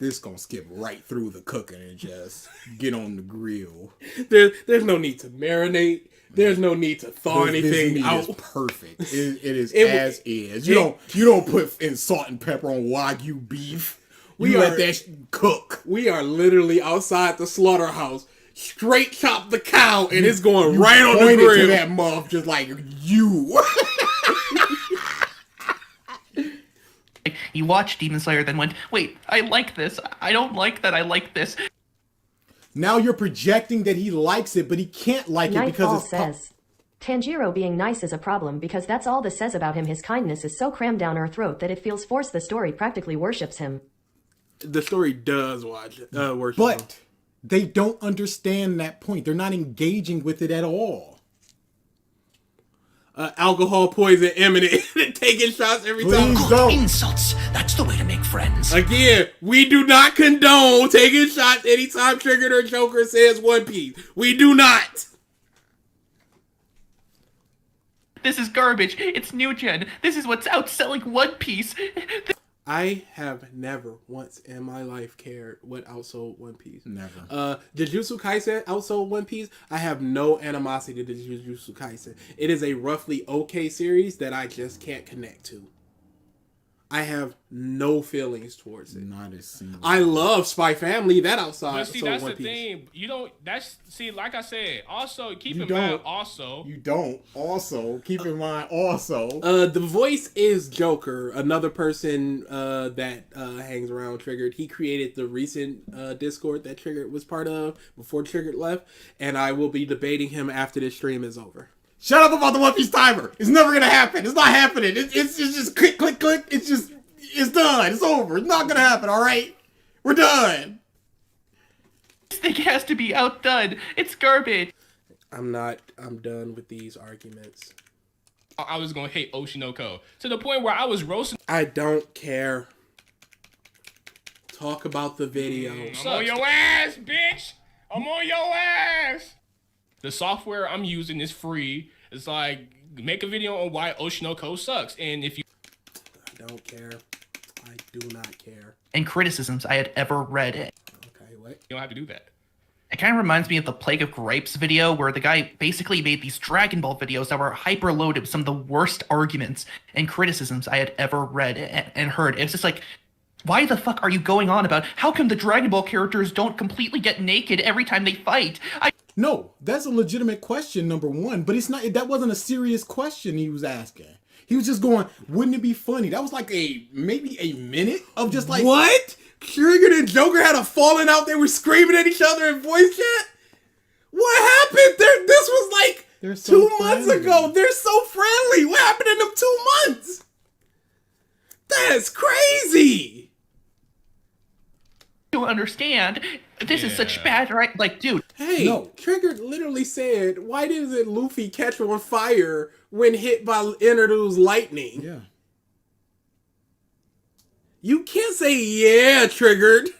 [SPEAKER 3] This gonna skip right through the cooking and just get on the grill.
[SPEAKER 2] There's no need to marinate. There's no need to thaw
[SPEAKER 3] This
[SPEAKER 2] anything
[SPEAKER 3] meat
[SPEAKER 2] out.
[SPEAKER 3] is perfect. It is
[SPEAKER 2] It-
[SPEAKER 3] as is. You don't put in salt and pepper on Wagyu beef. You let that cook.
[SPEAKER 2] We are literally outside the slaughterhouse. Straight chop the cow, and it's going right on the
[SPEAKER 3] Pointed
[SPEAKER 2] grill.
[SPEAKER 3] to that muff just like you.
[SPEAKER 10] you watch Demon Slayer, then went, wait, I like this. I don't like that. I like this.
[SPEAKER 3] Now you're projecting that he likes it, but he can't like it because
[SPEAKER 4] Nightfall
[SPEAKER 3] it's
[SPEAKER 4] says, Tanjiro being nice is a problem because that's all this says about him. His kindness is so crammed down our throat that it feels forced. The story practically worships him.
[SPEAKER 2] The story does worship him.
[SPEAKER 3] But they don't understand that point. They're not engaging with it at all.
[SPEAKER 2] Alcohol poison imminent. Taking shots every time.
[SPEAKER 3] Please don't.
[SPEAKER 7] Insults. That's the way to make friends.
[SPEAKER 2] Again, we do not condone taking shots anytime Triggered or Joker says One Piece. We do not.
[SPEAKER 10] This is garbage. It's new gen. This is what's outselling One Piece.
[SPEAKER 2] I have never once in my life cared what outsold One Piece.
[SPEAKER 3] Never.
[SPEAKER 2] Jujutsu Kaisen outsold One Piece. I have no animosity to Jujutsu Kaisen. It is a roughly okay series that I just can't connect to. I have no feelings towards it.
[SPEAKER 3] Not a single.
[SPEAKER 2] I love Spy Family. That outside.
[SPEAKER 5] But see,
[SPEAKER 2] so
[SPEAKER 5] that's
[SPEAKER 2] One
[SPEAKER 5] the
[SPEAKER 2] Piece.
[SPEAKER 5] thing. You don't. That's see. Like I said. Also, keep
[SPEAKER 3] You
[SPEAKER 5] in mind.
[SPEAKER 3] don't.
[SPEAKER 5] Also,
[SPEAKER 3] You don't. Also, keep in mind. Also,
[SPEAKER 2] The voice is Joker, another person that hangs around Triggered. He created the recent Discord that Triggered was part of before Triggered left, and I will be debating him after this stream is over.
[SPEAKER 3] shut up about the One Piece timer. It's never gonna happen. It's not happening. It's just click, click, click. It's done. It's over. It's not gonna happen. All right, we're done.
[SPEAKER 10] This thing has to be outdone. It's garbage.
[SPEAKER 2] I'm done with these arguments.
[SPEAKER 5] I was gonna hate Oshinoko to the point where I was roasting.
[SPEAKER 2] I don't care. Talk about the video.
[SPEAKER 5] I'm on your ass, bitch. I'm on your ass. The software I'm using is free. It's like make a video on why Oshinoko sucks, and if you
[SPEAKER 2] I don't care. I do not care.
[SPEAKER 10] And criticisms I had ever read it.
[SPEAKER 2] Okay, what?
[SPEAKER 5] don't have to do that.
[SPEAKER 10] It kind of reminds me of the Plague of Grapes video where the guy basically made these Dragon Ball videos that were hyper-loaded with some of the worst arguments and criticisms I had ever read and heard. It's just like, why the fuck are you going on about how come the Dragon Ball characters don't completely get naked every time they fight?
[SPEAKER 3] No, that's a legitimate question, number one. But it's not. That wasn't a serious question he was asking. He was just going, wouldn't it be funny? That was like maybe a minute of just like
[SPEAKER 2] What? Triggered and Joker had a falling out. They were screaming at each other in voice chat. What happened? This was like
[SPEAKER 3] They're so
[SPEAKER 2] 2 months
[SPEAKER 3] friendly.
[SPEAKER 2] ago. They're so friendly. What happened in them 2 months? That's crazy.
[SPEAKER 10] don't understand. This is such bad, right? Like, dude.
[SPEAKER 2] Hey,
[SPEAKER 3] No.
[SPEAKER 2] Triggered literally said, why doesn't Luffy catch on fire when hit by Enerdu's lightning?
[SPEAKER 3] Yeah.
[SPEAKER 2] You can't say, yeah, Triggered.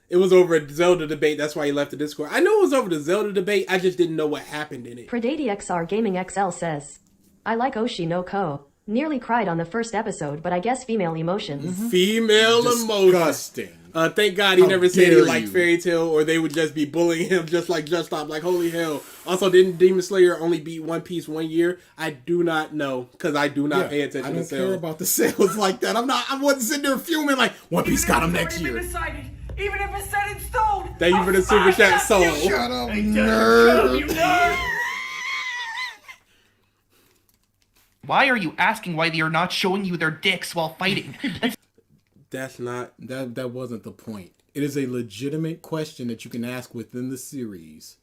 [SPEAKER 2] It was over a Zelda debate. That's why he left the Discord. I know it was over the Zelda debate. I just didn't know what happened in it.
[SPEAKER 4] Predati XR Gaming XL says, I like Oshi no Ko. Nearly cried on the first episode, but I guess female emotions.
[SPEAKER 2] Female emotion.
[SPEAKER 3] Disgusting.
[SPEAKER 2] Thank God he
[SPEAKER 3] How
[SPEAKER 2] never said he
[SPEAKER 3] dare
[SPEAKER 2] liked
[SPEAKER 3] you.
[SPEAKER 2] Fairy Tail, or they would just be bullying him just like Just Stop. Like, holy hell. Also, didn't Demon Slayer only beat One Piece 1 year? I do not know, because I do not pay attention
[SPEAKER 3] I
[SPEAKER 2] to
[SPEAKER 3] don't
[SPEAKER 2] sales.
[SPEAKER 3] care about the sales like that. I wasn't sitting there fuming like One Piece got him next year.
[SPEAKER 1] Decided, even if it's set in stone.
[SPEAKER 2] Thank you for the super chat, Soul.
[SPEAKER 3] Shut up, nerd.
[SPEAKER 10] Why are you asking why they are not showing you their dicks while fighting?
[SPEAKER 2] That's not...
[SPEAKER 3] That wasn't the point. It is a legitimate question that you can ask within the series.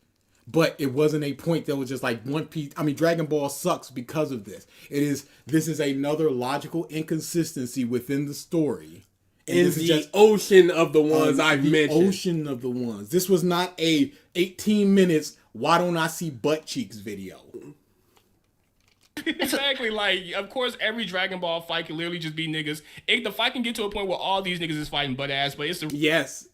[SPEAKER 3] But it wasn't a point that was just like One Piece. I mean, Dragon Ball sucks because of this. This is another logical inconsistency within the story. And
[SPEAKER 2] In
[SPEAKER 3] this is
[SPEAKER 2] the
[SPEAKER 3] just
[SPEAKER 2] ocean of the ones I've
[SPEAKER 3] the
[SPEAKER 2] mentioned.
[SPEAKER 3] ocean of the ones. This was not a 18 minutes, why don't I see butt cheeks video.
[SPEAKER 5] Exactly. Like, of course, every Dragon Ball fight can literally just be niggas. The fight can get to a point where all these niggas is fighting butt ass, but it's
[SPEAKER 2] Yes.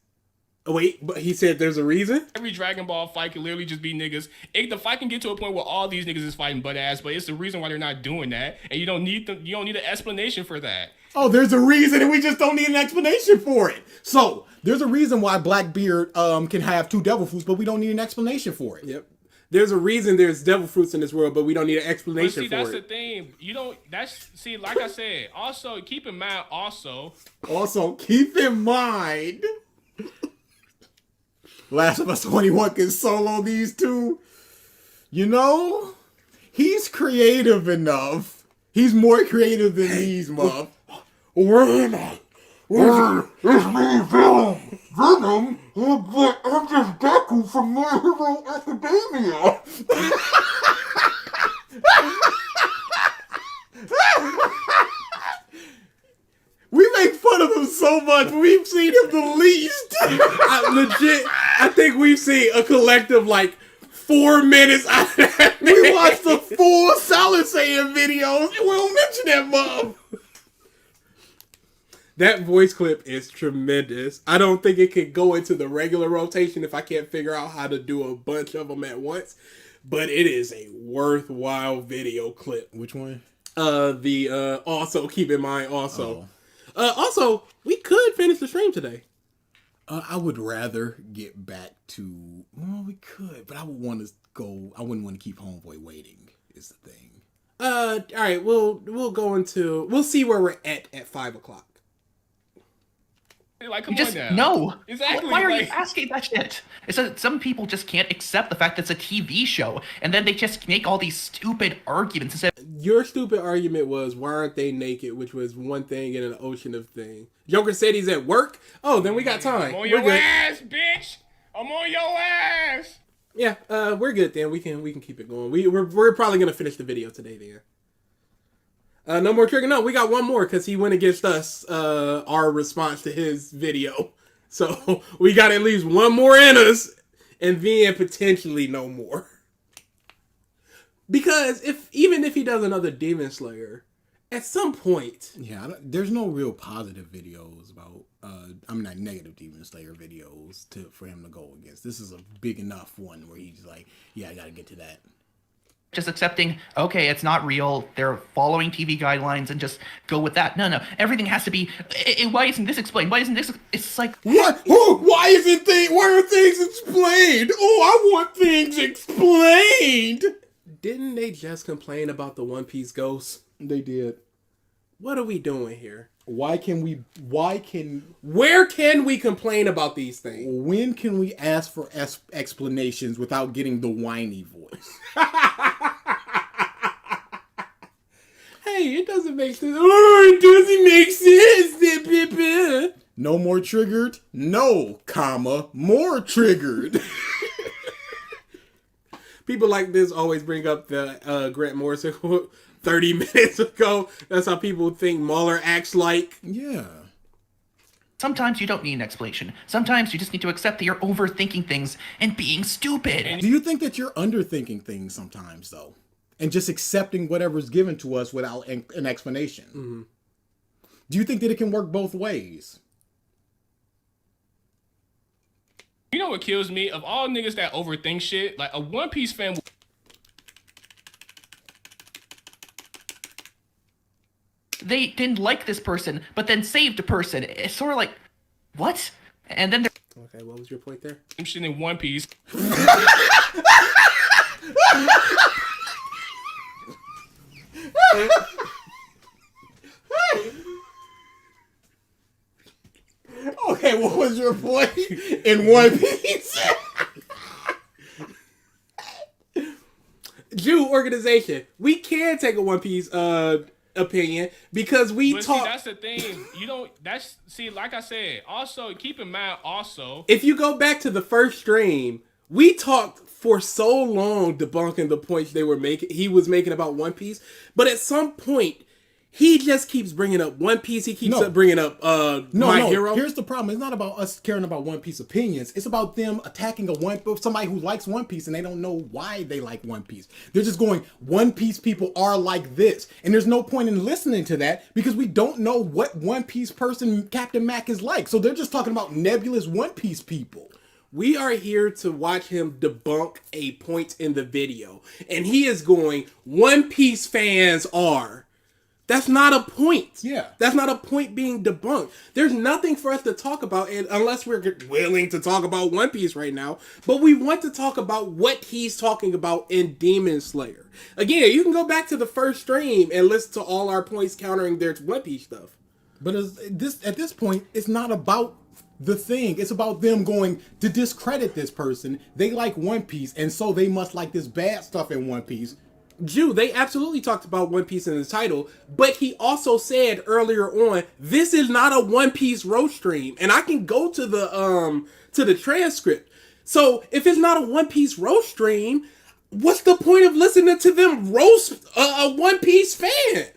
[SPEAKER 2] Oh, wait, but he said there's a reason?
[SPEAKER 5] every Dragon Ball fight can literally just be niggas. The fight can get to a point where all these niggas is fighting butt ass, but it's the reason why they're not doing that, and you don't need them. You don't need an explanation for that.
[SPEAKER 3] Oh, there's a reason, and we just don't need an explanation for it. So there's a reason why Blackbeard can have 2 devil fruits, but we don't need an explanation for it.
[SPEAKER 2] Yep. There's a reason there's devil fruits in this world, but we don't need an
[SPEAKER 5] But
[SPEAKER 2] explanation
[SPEAKER 5] see,
[SPEAKER 2] for
[SPEAKER 5] that's
[SPEAKER 2] it.
[SPEAKER 5] the thing. You don't. That's see, like I said. Also, keep in mind. Also,
[SPEAKER 3] Keep in mind, Last of Us 21 can solo these two. You know, he's creative enough. He's more creative than these muff.
[SPEAKER 2] Where am I?
[SPEAKER 3] It's me, Venom. I'm just Deku from My Hero Academia. We make fun of him so much, but we've seen him the least.
[SPEAKER 2] I think we've seen a collective like 4 minutes out of that.
[SPEAKER 3] We watched the full Solid Saiyan videos, and we don't mention that mom.
[SPEAKER 2] That voice clip is tremendous. I don't think it could go into the regular rotation if I can't figure out how to do a bunch of them at once. But it is a worthwhile video clip.
[SPEAKER 3] Which one?
[SPEAKER 2] Also, keep in mind, also, we could finish the stream today.
[SPEAKER 3] I would rather get back to. Well, we could, but I would want to go. I wouldn't want to keep Homeboy waiting. Is the thing.
[SPEAKER 2] All right, we'll see where we're at 5 o'clock.
[SPEAKER 5] Like, come
[SPEAKER 10] You just
[SPEAKER 5] on now.
[SPEAKER 10] no.
[SPEAKER 5] Exactly.
[SPEAKER 10] Why are you
[SPEAKER 5] like-
[SPEAKER 10] asking that shit? It's that some people just can't accept the fact that it's a TV show, and then they just make all these stupid arguments instead.
[SPEAKER 2] Your stupid argument was, why aren't they naked? Which was one thing in an ocean of things. Joker said he's at work. Oh, then we got time.
[SPEAKER 5] I'm on
[SPEAKER 2] We're
[SPEAKER 5] your
[SPEAKER 2] good.
[SPEAKER 5] ass, bitch. I'm on your ass.
[SPEAKER 2] Yeah, we're good then. We can keep it going. We're probably gonna finish the video today then. No more trigger. No, we got one more because he went against us. Our response to his video, so we got at least one more in us, and then potentially no more. Because even if he does another Demon Slayer, at some point,
[SPEAKER 3] Yeah, there's no real positive videos about. Not negative Demon Slayer videos for him to go against. This is a big enough one where he's like, yeah, I gotta get to that.
[SPEAKER 10] Just accepting, okay, it's not real. They're following TV guidelines, and just go with that. No, everything has to be. Why isn't this explained? Why isn't this? It's like
[SPEAKER 3] What? Oh, why are things explained? Oh, I want things explained.
[SPEAKER 2] didn't they just complain about the One Piece ghosts?
[SPEAKER 3] They did.
[SPEAKER 2] What are we doing here?
[SPEAKER 3] Where can we
[SPEAKER 2] complain about these things?
[SPEAKER 3] When can we ask for explanations without getting the whiny voice?
[SPEAKER 2] Hey, it doesn't make sense. Oh, it doesn't make sense.
[SPEAKER 3] No more triggered? No, more triggered.
[SPEAKER 2] People like this always bring up the Grant Morrison quote 30 minutes ago. That's how people think Mueller acts like.
[SPEAKER 3] Yeah.
[SPEAKER 10] sometimes you don't need an explanation. Sometimes you just need to accept that you're overthinking things and being stupid.
[SPEAKER 3] Do you think that you're underthinking things sometimes, though? And just accepting whatever's given to us without an explanation?
[SPEAKER 2] Mm-hmm.
[SPEAKER 3] Do you think that it can work both ways?
[SPEAKER 5] You know what kills me? Of all niggas that overthink shit, like a One Piece fan.
[SPEAKER 10] They didn't like this person, but then saved a person. It's sort of like, what? And then
[SPEAKER 2] Okay, what was your point there?
[SPEAKER 5] I'm shit in One Piece.
[SPEAKER 3] Okay, what was your point in One Piece?
[SPEAKER 2] Jew organization. We can take a One Piece opinion because we
[SPEAKER 5] But
[SPEAKER 2] talk.
[SPEAKER 5] see, that's the thing. You don't. That's see, like I said. Also, keep in mind. Also,
[SPEAKER 2] If you go back to the first stream, we talked for so long debunking the points he was making about One Piece, but at some point he just keeps bringing up One Piece. He keeps bringing up My Hero.
[SPEAKER 3] Here's the problem. It's not about us caring about One Piece opinions. It's about them attacking somebody who likes One Piece and they don't know why they like One Piece. They're just going, One Piece people are like this. And there's no point in listening to that because we don't know what One Piece person Captain Mack is like. So they're just talking about nebulous One Piece people.
[SPEAKER 2] We are here to watch him debunk a point in the video. And he is going, One Piece fans are. That's not a point.
[SPEAKER 3] Yeah.
[SPEAKER 2] That's not a point being debunked. There's nothing for us to talk about unless we're willing to talk about One Piece right now. But we want to talk about what he's talking about in Demon Slayer. Again, you can go back to the first stream and listen to all our points countering their One Piece stuff.
[SPEAKER 3] But at this point, it's not about the thing. It's about them going to discredit this person. They like One Piece, and so they must like this bad stuff in One Piece.
[SPEAKER 2] Jew, they absolutely talked about One Piece in the title, but he also said earlier on, this is not a One Piece roast stream, and I can go to the transcript. So if it's not a One Piece roast stream, what's the point of listening to them roast a One Piece fan?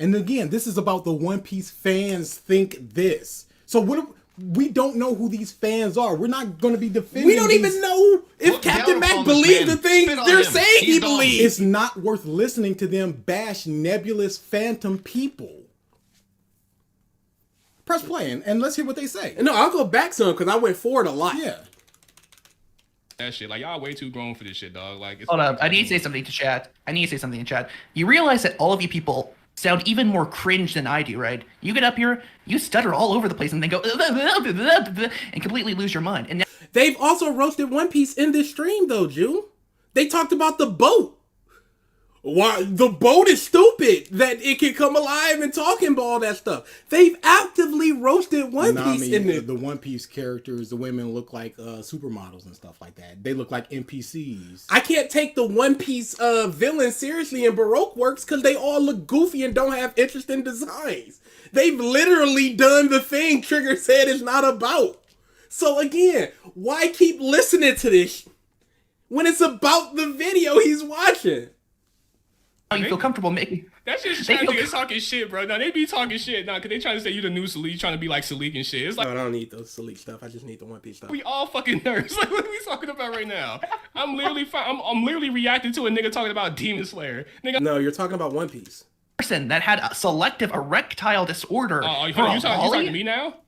[SPEAKER 3] And again, this is about the One Piece fans think this. So we don't know who these fans are. We're not going to be defending.
[SPEAKER 2] We don't even know if
[SPEAKER 9] Look
[SPEAKER 2] Captain
[SPEAKER 9] down
[SPEAKER 2] Mack
[SPEAKER 9] upon this
[SPEAKER 2] believes
[SPEAKER 9] man.
[SPEAKER 2] the things
[SPEAKER 9] Spit on
[SPEAKER 2] they're
[SPEAKER 9] him.
[SPEAKER 2] saying
[SPEAKER 9] He's
[SPEAKER 2] he
[SPEAKER 9] dumb.
[SPEAKER 2] believes.
[SPEAKER 3] It's not worth listening to them bash nebulous phantom people. Press play and let's hear what they say.
[SPEAKER 2] No, I'll go back some because I went forward a lot.
[SPEAKER 3] Yeah.
[SPEAKER 5] that shit. Like y'all way too grown for this shit, dog. Like, it's
[SPEAKER 10] Hold up, I need to say something to chat. in chat. You realize that all of you people sound even more cringe than I do, right? You get up here, you stutter all over the place, and then go and completely lose your mind. And now
[SPEAKER 2] They've also roasted One Piece in this stream, though, Jew. They talked about the boat. Why the boat is stupid that it can come alive and talk and all that stuff. They've actively roasted One Piece in it.
[SPEAKER 3] The One Piece characters, the women look like supermodels and stuff like that. They look like NPCs.
[SPEAKER 2] I can't take the One Piece villains seriously in Baroque works because they all look goofy and don't have interesting designs. They've literally done the thing Trigger said it's not about. So again, why keep listening to this when it's about the video he's watching?
[SPEAKER 10] You feel comfortable making.
[SPEAKER 5] That's just trying to get talking shit, bro. Now they be talking shit now because they trying to say you the new Salik, trying to be like Salik and shit. It's like
[SPEAKER 2] I don't need the Salik stuff. I just need the One Piece stuff.
[SPEAKER 5] we all fucking nerds. Like what are we talking about right now? I'm literally I'm literally reacting to a nigga talking about Demon Slayer. Nigga,
[SPEAKER 2] No, you're talking about One Piece.
[SPEAKER 10] Person that had a selective erectile disorder.
[SPEAKER 5] you talking to me now?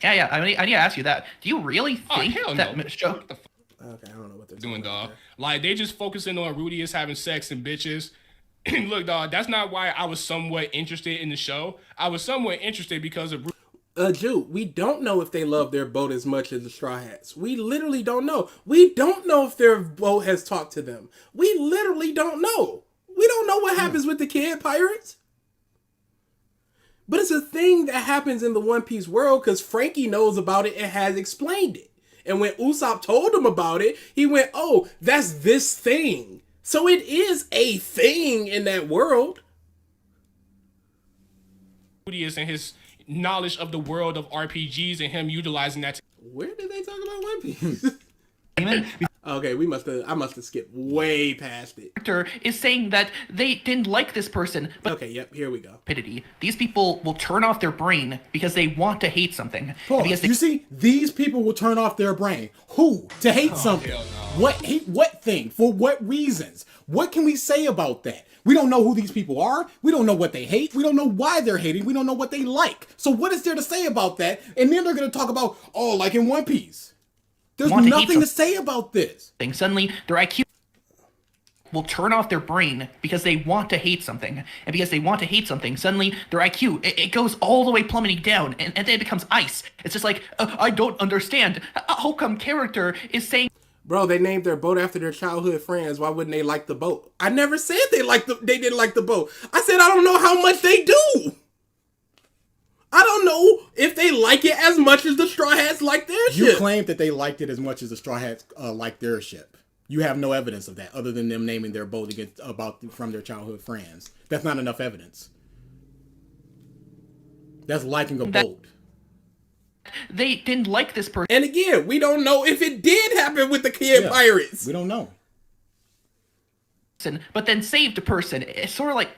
[SPEAKER 10] Yeah. I need to ask you that. Do you really think
[SPEAKER 5] hell
[SPEAKER 10] that
[SPEAKER 5] no.
[SPEAKER 10] show?
[SPEAKER 2] Okay, I don't know what they're
[SPEAKER 5] Doing,
[SPEAKER 2] about
[SPEAKER 5] dog.
[SPEAKER 2] there.
[SPEAKER 5] Like they just focusing on Rudy is having sex and bitches. Look, dog, that's not why I was somewhat interested in the show. I was somewhat interested because of
[SPEAKER 2] Jude, we don't know if they love their boat as much as the Straw Hats. We literally don't know. We don't know if their boat has talked to them. We literally don't know. We don't know what happens with the kid pirates. But it's a thing that happens in the One Piece world because Frankie knows about it and has explained it. And when Usopp told him about it, he went, oh, that's this thing. So it is a thing in that world.
[SPEAKER 5] Rudy is and his knowledge of the world of RPGs and him utilizing that.
[SPEAKER 2] Where did they talk about One Piece? Okay, I must have skipped way past it.
[SPEAKER 10] Character is saying that they didn't like this person, but
[SPEAKER 2] Okay, yep, here we go.
[SPEAKER 10] stupidity. These people will turn off their brain because they want to hate something.
[SPEAKER 3] Pause.
[SPEAKER 10] Because they
[SPEAKER 3] You see, these people will turn off their brain. Who? To hate something.
[SPEAKER 5] hell no.
[SPEAKER 3] What hate what thing? For what reasons? What can we say about that? We don't know who these people are. We don't know what they hate. We don't know why they're hating. We don't know what they like. So what is there to say about that? And then they're going to talk about, oh, like in One Piece. There's
[SPEAKER 10] Want to hate
[SPEAKER 3] nothing to say about this.
[SPEAKER 10] suddenly their IQ will turn off their brain because they want to hate something. And because they want to hate something, suddenly their IQ, it goes all the way plummeting down, and then it becomes ice. It's just like, I don't understand. How come character is saying
[SPEAKER 2] Bro, they named their boat after their childhood friends. Why wouldn't they like the boat? I never said they didn't like the boat. I said I don't know how much they do. I don't know if they like it as much as the Straw Hats like their ship.
[SPEAKER 3] You claim that they liked it as much as the Straw Hats liked their ship. You have no evidence of that other than them naming their boat from their childhood friends. That's not enough evidence. That's liking a boat.
[SPEAKER 10] they didn't like this person?
[SPEAKER 2] And again, we don't know if it did happen with the kid pirates.
[SPEAKER 3] We don't know.
[SPEAKER 10] But then saved a person. It's sort of like,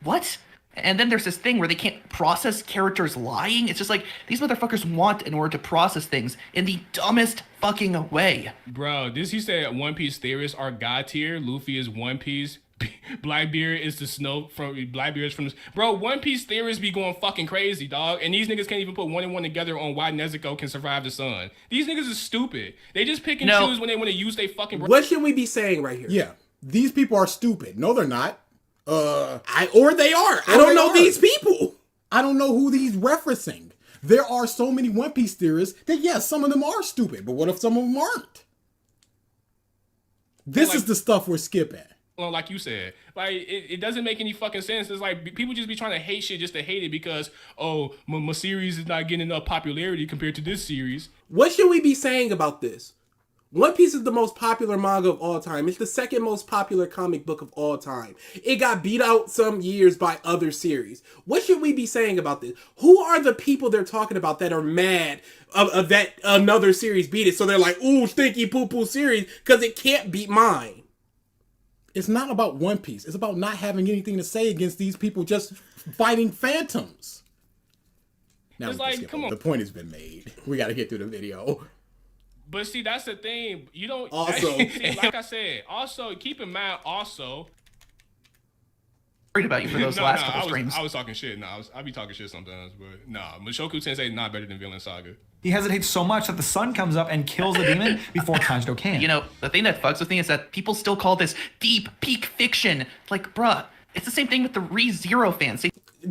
[SPEAKER 10] what? And then there's this thing where they can't process characters lying. It's just like, these motherfuckers want in order to process things in the dumbest fucking way.
[SPEAKER 5] Bro, he said One Piece theorists are God tier. Luffy is One Piece. Blackbeard is the snow from Blackbeard is from the, bro. One Piece theorists be going fucking crazy, dog. And these niggas can't even put one and one together on why Nezuko can survive the sun. These niggas is stupid. They just pick and choose when they want to use their fucking.
[SPEAKER 2] What should we be saying right here?
[SPEAKER 3] Yeah, these people are stupid. No, they're not.
[SPEAKER 2] Or they are. I don't know these people.
[SPEAKER 3] I don't know who he's referencing. There are so many One Piece theorists that yes, some of them are stupid. But what if some of them aren't? This is the stuff we're skipping.
[SPEAKER 5] Well, like you said, like it doesn't make any fucking sense. It's like people just be trying to hate shit just to hate it because my series is not getting enough popularity compared to this series.
[SPEAKER 2] What should we be saying about this? One Piece is the most popular manga of all time. It's the second most popular comic book of all time. It got beat out some years by other series. What should we be saying about this? Who are the people they're talking about that are mad of that another series beat it? So they're like, ooh, stinky poo-poo series because it can't beat mine.
[SPEAKER 3] It's not about One Piece. It's about not having anything to say against these people just fighting phantoms. Now
[SPEAKER 5] It's like, come on.
[SPEAKER 3] The point has been made. We got to get through the video.
[SPEAKER 5] But see, that's the thing. You don't.
[SPEAKER 2] Also.
[SPEAKER 5] See, like I said, also keep in mind. Also,
[SPEAKER 10] Worried about you for those last couple streams.
[SPEAKER 5] I was talking shit. No, I be talking shit sometimes, but nah. Mushoku Tensei is not better than Villain Saga.
[SPEAKER 6] He hesitates so much that the sun comes up and kills the demon before Kanjiro can.
[SPEAKER 10] You know, the thing that fucks with me is that people still call this deep peak fiction. Like, bruh, it's the same thing with the ReZero fans.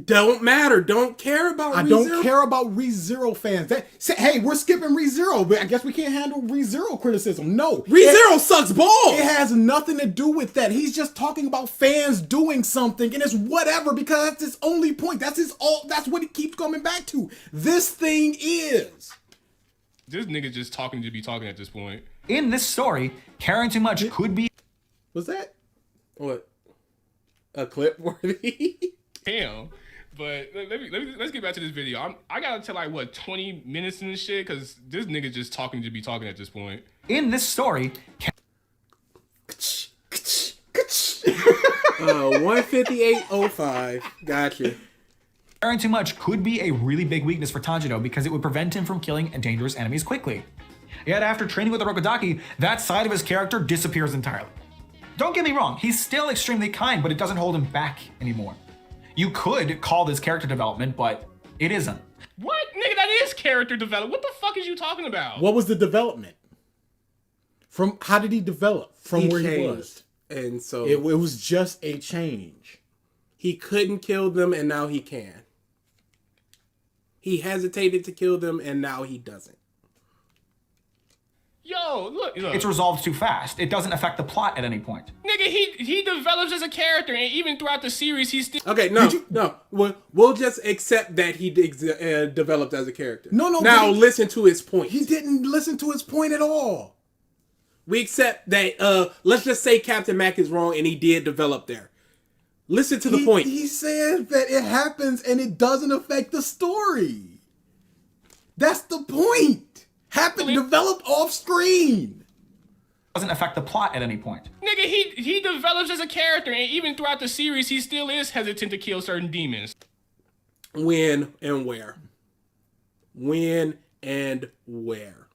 [SPEAKER 2] Don't matter. Don't care about
[SPEAKER 3] I don't care about ReZero fans. Hey, we're skipping ReZero, but I guess we can't handle ReZero criticism. No.
[SPEAKER 2] ReZero sucks balls.
[SPEAKER 3] It has nothing to do with that. He's just talking about fans doing something, and it's whatever because that's his only point. That's what he keeps coming back to. This thing is.
[SPEAKER 5] This nigga just talking to be talking at this point.
[SPEAKER 6] In this story, caring too much could be.
[SPEAKER 2] Was that what? A clip worthy?
[SPEAKER 5] Damn. But let's get back to this video. I gotta tell like what 20 minutes in this shit because this nigga just talking to be talking at this point.
[SPEAKER 6] In this story.
[SPEAKER 2] 158.05. Gotcha.
[SPEAKER 6] Caring too much could be a really big weakness for Tanjiro because it would prevent him from killing dangerous enemies quickly. Yet after training with the Rokodaki, that side of his character disappears entirely. Don't get me wrong, he's still extremely kind, but it doesn't hold him back anymore. You could call this character development, but it isn't.
[SPEAKER 5] What? Nigga, that is character development. What the fuck is you talking about?
[SPEAKER 3] What was the development? From how did he develop? From where he was?
[SPEAKER 2] changed. And so
[SPEAKER 3] It was just a change.
[SPEAKER 2] he couldn't kill them and now he can. He hesitated to kill them and now he doesn't.
[SPEAKER 5] Yo, look.
[SPEAKER 6] It's resolved too fast. It doesn't affect the plot at any point.
[SPEAKER 5] Nigga, he develops as a character, and even throughout the series, he's still.
[SPEAKER 2] Okay, no. We'll just accept that he developed as a character.
[SPEAKER 3] No.
[SPEAKER 2] Now listen to his point.
[SPEAKER 3] He didn't listen to his point at all.
[SPEAKER 2] We accept that. Let's just say Captain Mack is wrong and he did develop there. Listen to the point.
[SPEAKER 3] He said that it happens and it doesn't affect the story. That's the point. Developed off screen.
[SPEAKER 6] Doesn't affect the plot at any point.
[SPEAKER 5] Nigga, he develops as a character, and even throughout the series, he still is hesitant to kill certain demons.
[SPEAKER 2] When and where? When and where?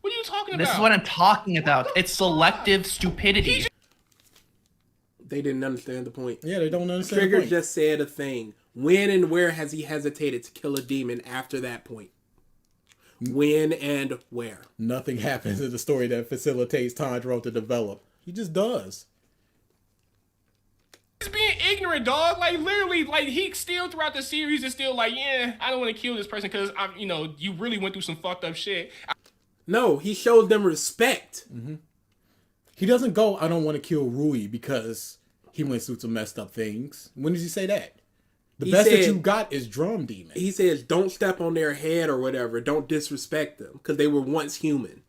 [SPEAKER 5] What are you talking about?
[SPEAKER 10] This is what I'm talking about. It's selective stupidity.
[SPEAKER 2] They didn't understand the point.
[SPEAKER 3] Yeah, they don't understand
[SPEAKER 2] Trigger
[SPEAKER 3] the point.
[SPEAKER 2] just said a thing. When and where has he hesitated to kill a demon after that point? When and where?
[SPEAKER 3] Nothing happens in the story that facilitates Tanjiro to develop. He just does.
[SPEAKER 5] He's being ignorant, dog. Like, literally, like, he still, throughout the series, is still like, yeah, I don't want to kill this person because, you really went through some fucked up shit.
[SPEAKER 2] No, he showed them respect.
[SPEAKER 3] Mm-hmm. He doesn't go, I don't want to kill Rui because he went through some messed up things. When does he say that? The best that you got is Drum Demon.
[SPEAKER 2] He says, don't step on their head or whatever. Don't disrespect them because they were once human.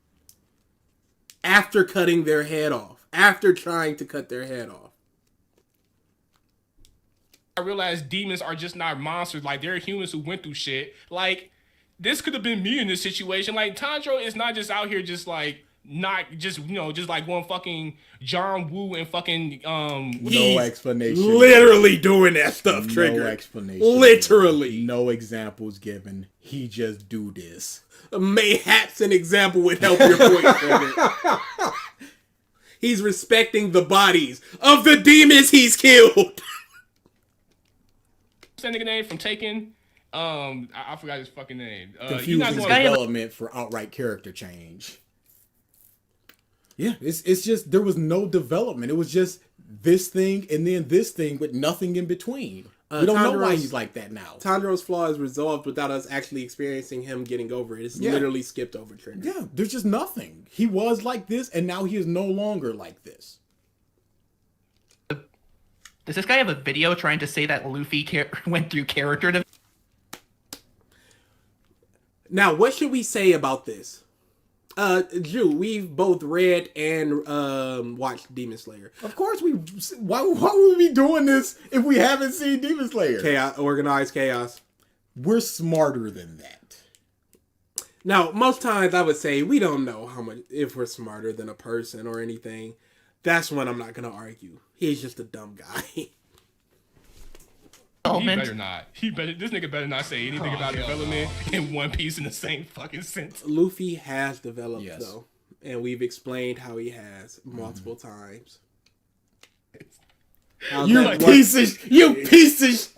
[SPEAKER 2] After cutting their head off. After trying to cut their head off.
[SPEAKER 5] I realized demons are just not monsters. Like, they're humans who went through shit. Like, this could have been me in this situation. Like, Tanjiro is not just out here just like, not just, just like one fucking John Woo and fucking,
[SPEAKER 3] no explanation.
[SPEAKER 2] Literally doing that stuff, Trigger.
[SPEAKER 3] No explanation.
[SPEAKER 2] Literally.
[SPEAKER 3] No examples given. He just do this.
[SPEAKER 2] Mayhaps an example would help your point, Trigger. He's respecting the bodies of the demons he's killed.
[SPEAKER 5] What's that nigga name from Taken? I forgot his fucking name.
[SPEAKER 3] Confusing development for outright character change. Yeah, it's just there was no development. It was just this thing and then this thing with nothing in between. We don't know why he's like that now.
[SPEAKER 2] Tanjiro's flaw is resolved without us actually experiencing him getting over it. It's literally skipped over Trigger.
[SPEAKER 3] Yeah, there's just nothing. He was like this and now he is no longer like this.
[SPEAKER 10] Does this guy have a video trying to say that Luffy went through character development?
[SPEAKER 2] Now, what should we say about this? Drew, we've both read and watched Demon Slayer.
[SPEAKER 3] Of course why would we be doing this if we haven't seen Demon Slayer?
[SPEAKER 2] Chaos, organized chaos.
[SPEAKER 3] We're smarter than that.
[SPEAKER 2] Now, most times I would say we don't know if we're smarter than a person or anything. That's when I'm not gonna argue. He's just a dumb guy.
[SPEAKER 5] He better not. This nigga better not say anything about development in One Piece in the same fucking sentence.
[SPEAKER 2] Luffy has developed though, and we've explained how he has multiple times.
[SPEAKER 3] You piece of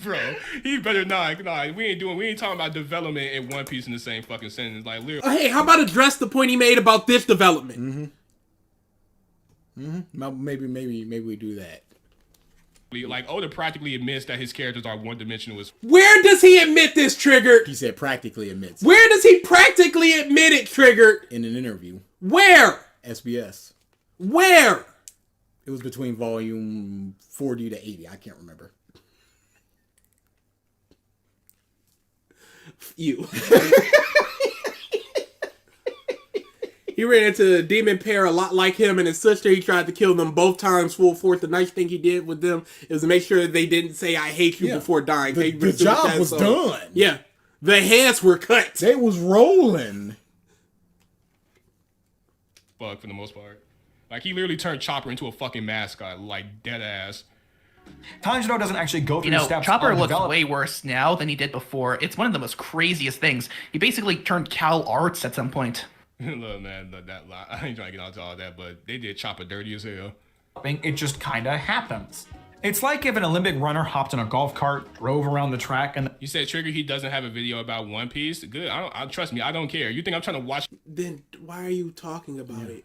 [SPEAKER 5] Bro, he better not. Nah, we ain't talking about development in One Piece in the same fucking sentence. Like, literally.
[SPEAKER 2] Hey, how about address the point he made about this development?
[SPEAKER 3] Maybe we do that.
[SPEAKER 5] Like, Oda practically admits that his characters are one-dimensional.
[SPEAKER 2] Where does he admit this, Triggered?
[SPEAKER 3] He said practically admits.
[SPEAKER 2] Where does he practically admit it, Triggered?
[SPEAKER 3] In an interview.
[SPEAKER 2] Where?
[SPEAKER 3] SBS.
[SPEAKER 2] Where?
[SPEAKER 3] It was between volume 40 to 80. I can't remember.
[SPEAKER 2] You. He ran into a demon pair a lot like him and his sister. He tried to kill them both times full force. The nice thing he did with them is to make sure they didn't say, I hate you before dying.
[SPEAKER 3] The job was done.
[SPEAKER 2] Yeah. The heads were cut.
[SPEAKER 3] They was rolling.
[SPEAKER 5] Fuck, for the most part. Like, he literally turned Chopper into a fucking mascot, like, dead ass.
[SPEAKER 6] Tanjiro doesn't actually go through the steps
[SPEAKER 10] Chopper
[SPEAKER 6] of
[SPEAKER 10] looks
[SPEAKER 6] develop-
[SPEAKER 10] way worse now than he did before. It's one of the most craziest things. He basically turned Cal Arts at some point.
[SPEAKER 5] Look, man, I ain't trying to get onto all that, but they did Chopper dirty as hell.
[SPEAKER 6] It just kind of happens. It's like if an Olympic runner hopped in a golf cart, drove around the track, and
[SPEAKER 5] You said Trigger, he doesn't have a video about One Piece. Good. Trust me, I don't care. You think I'm trying to watch
[SPEAKER 2] Then why are you talking about it?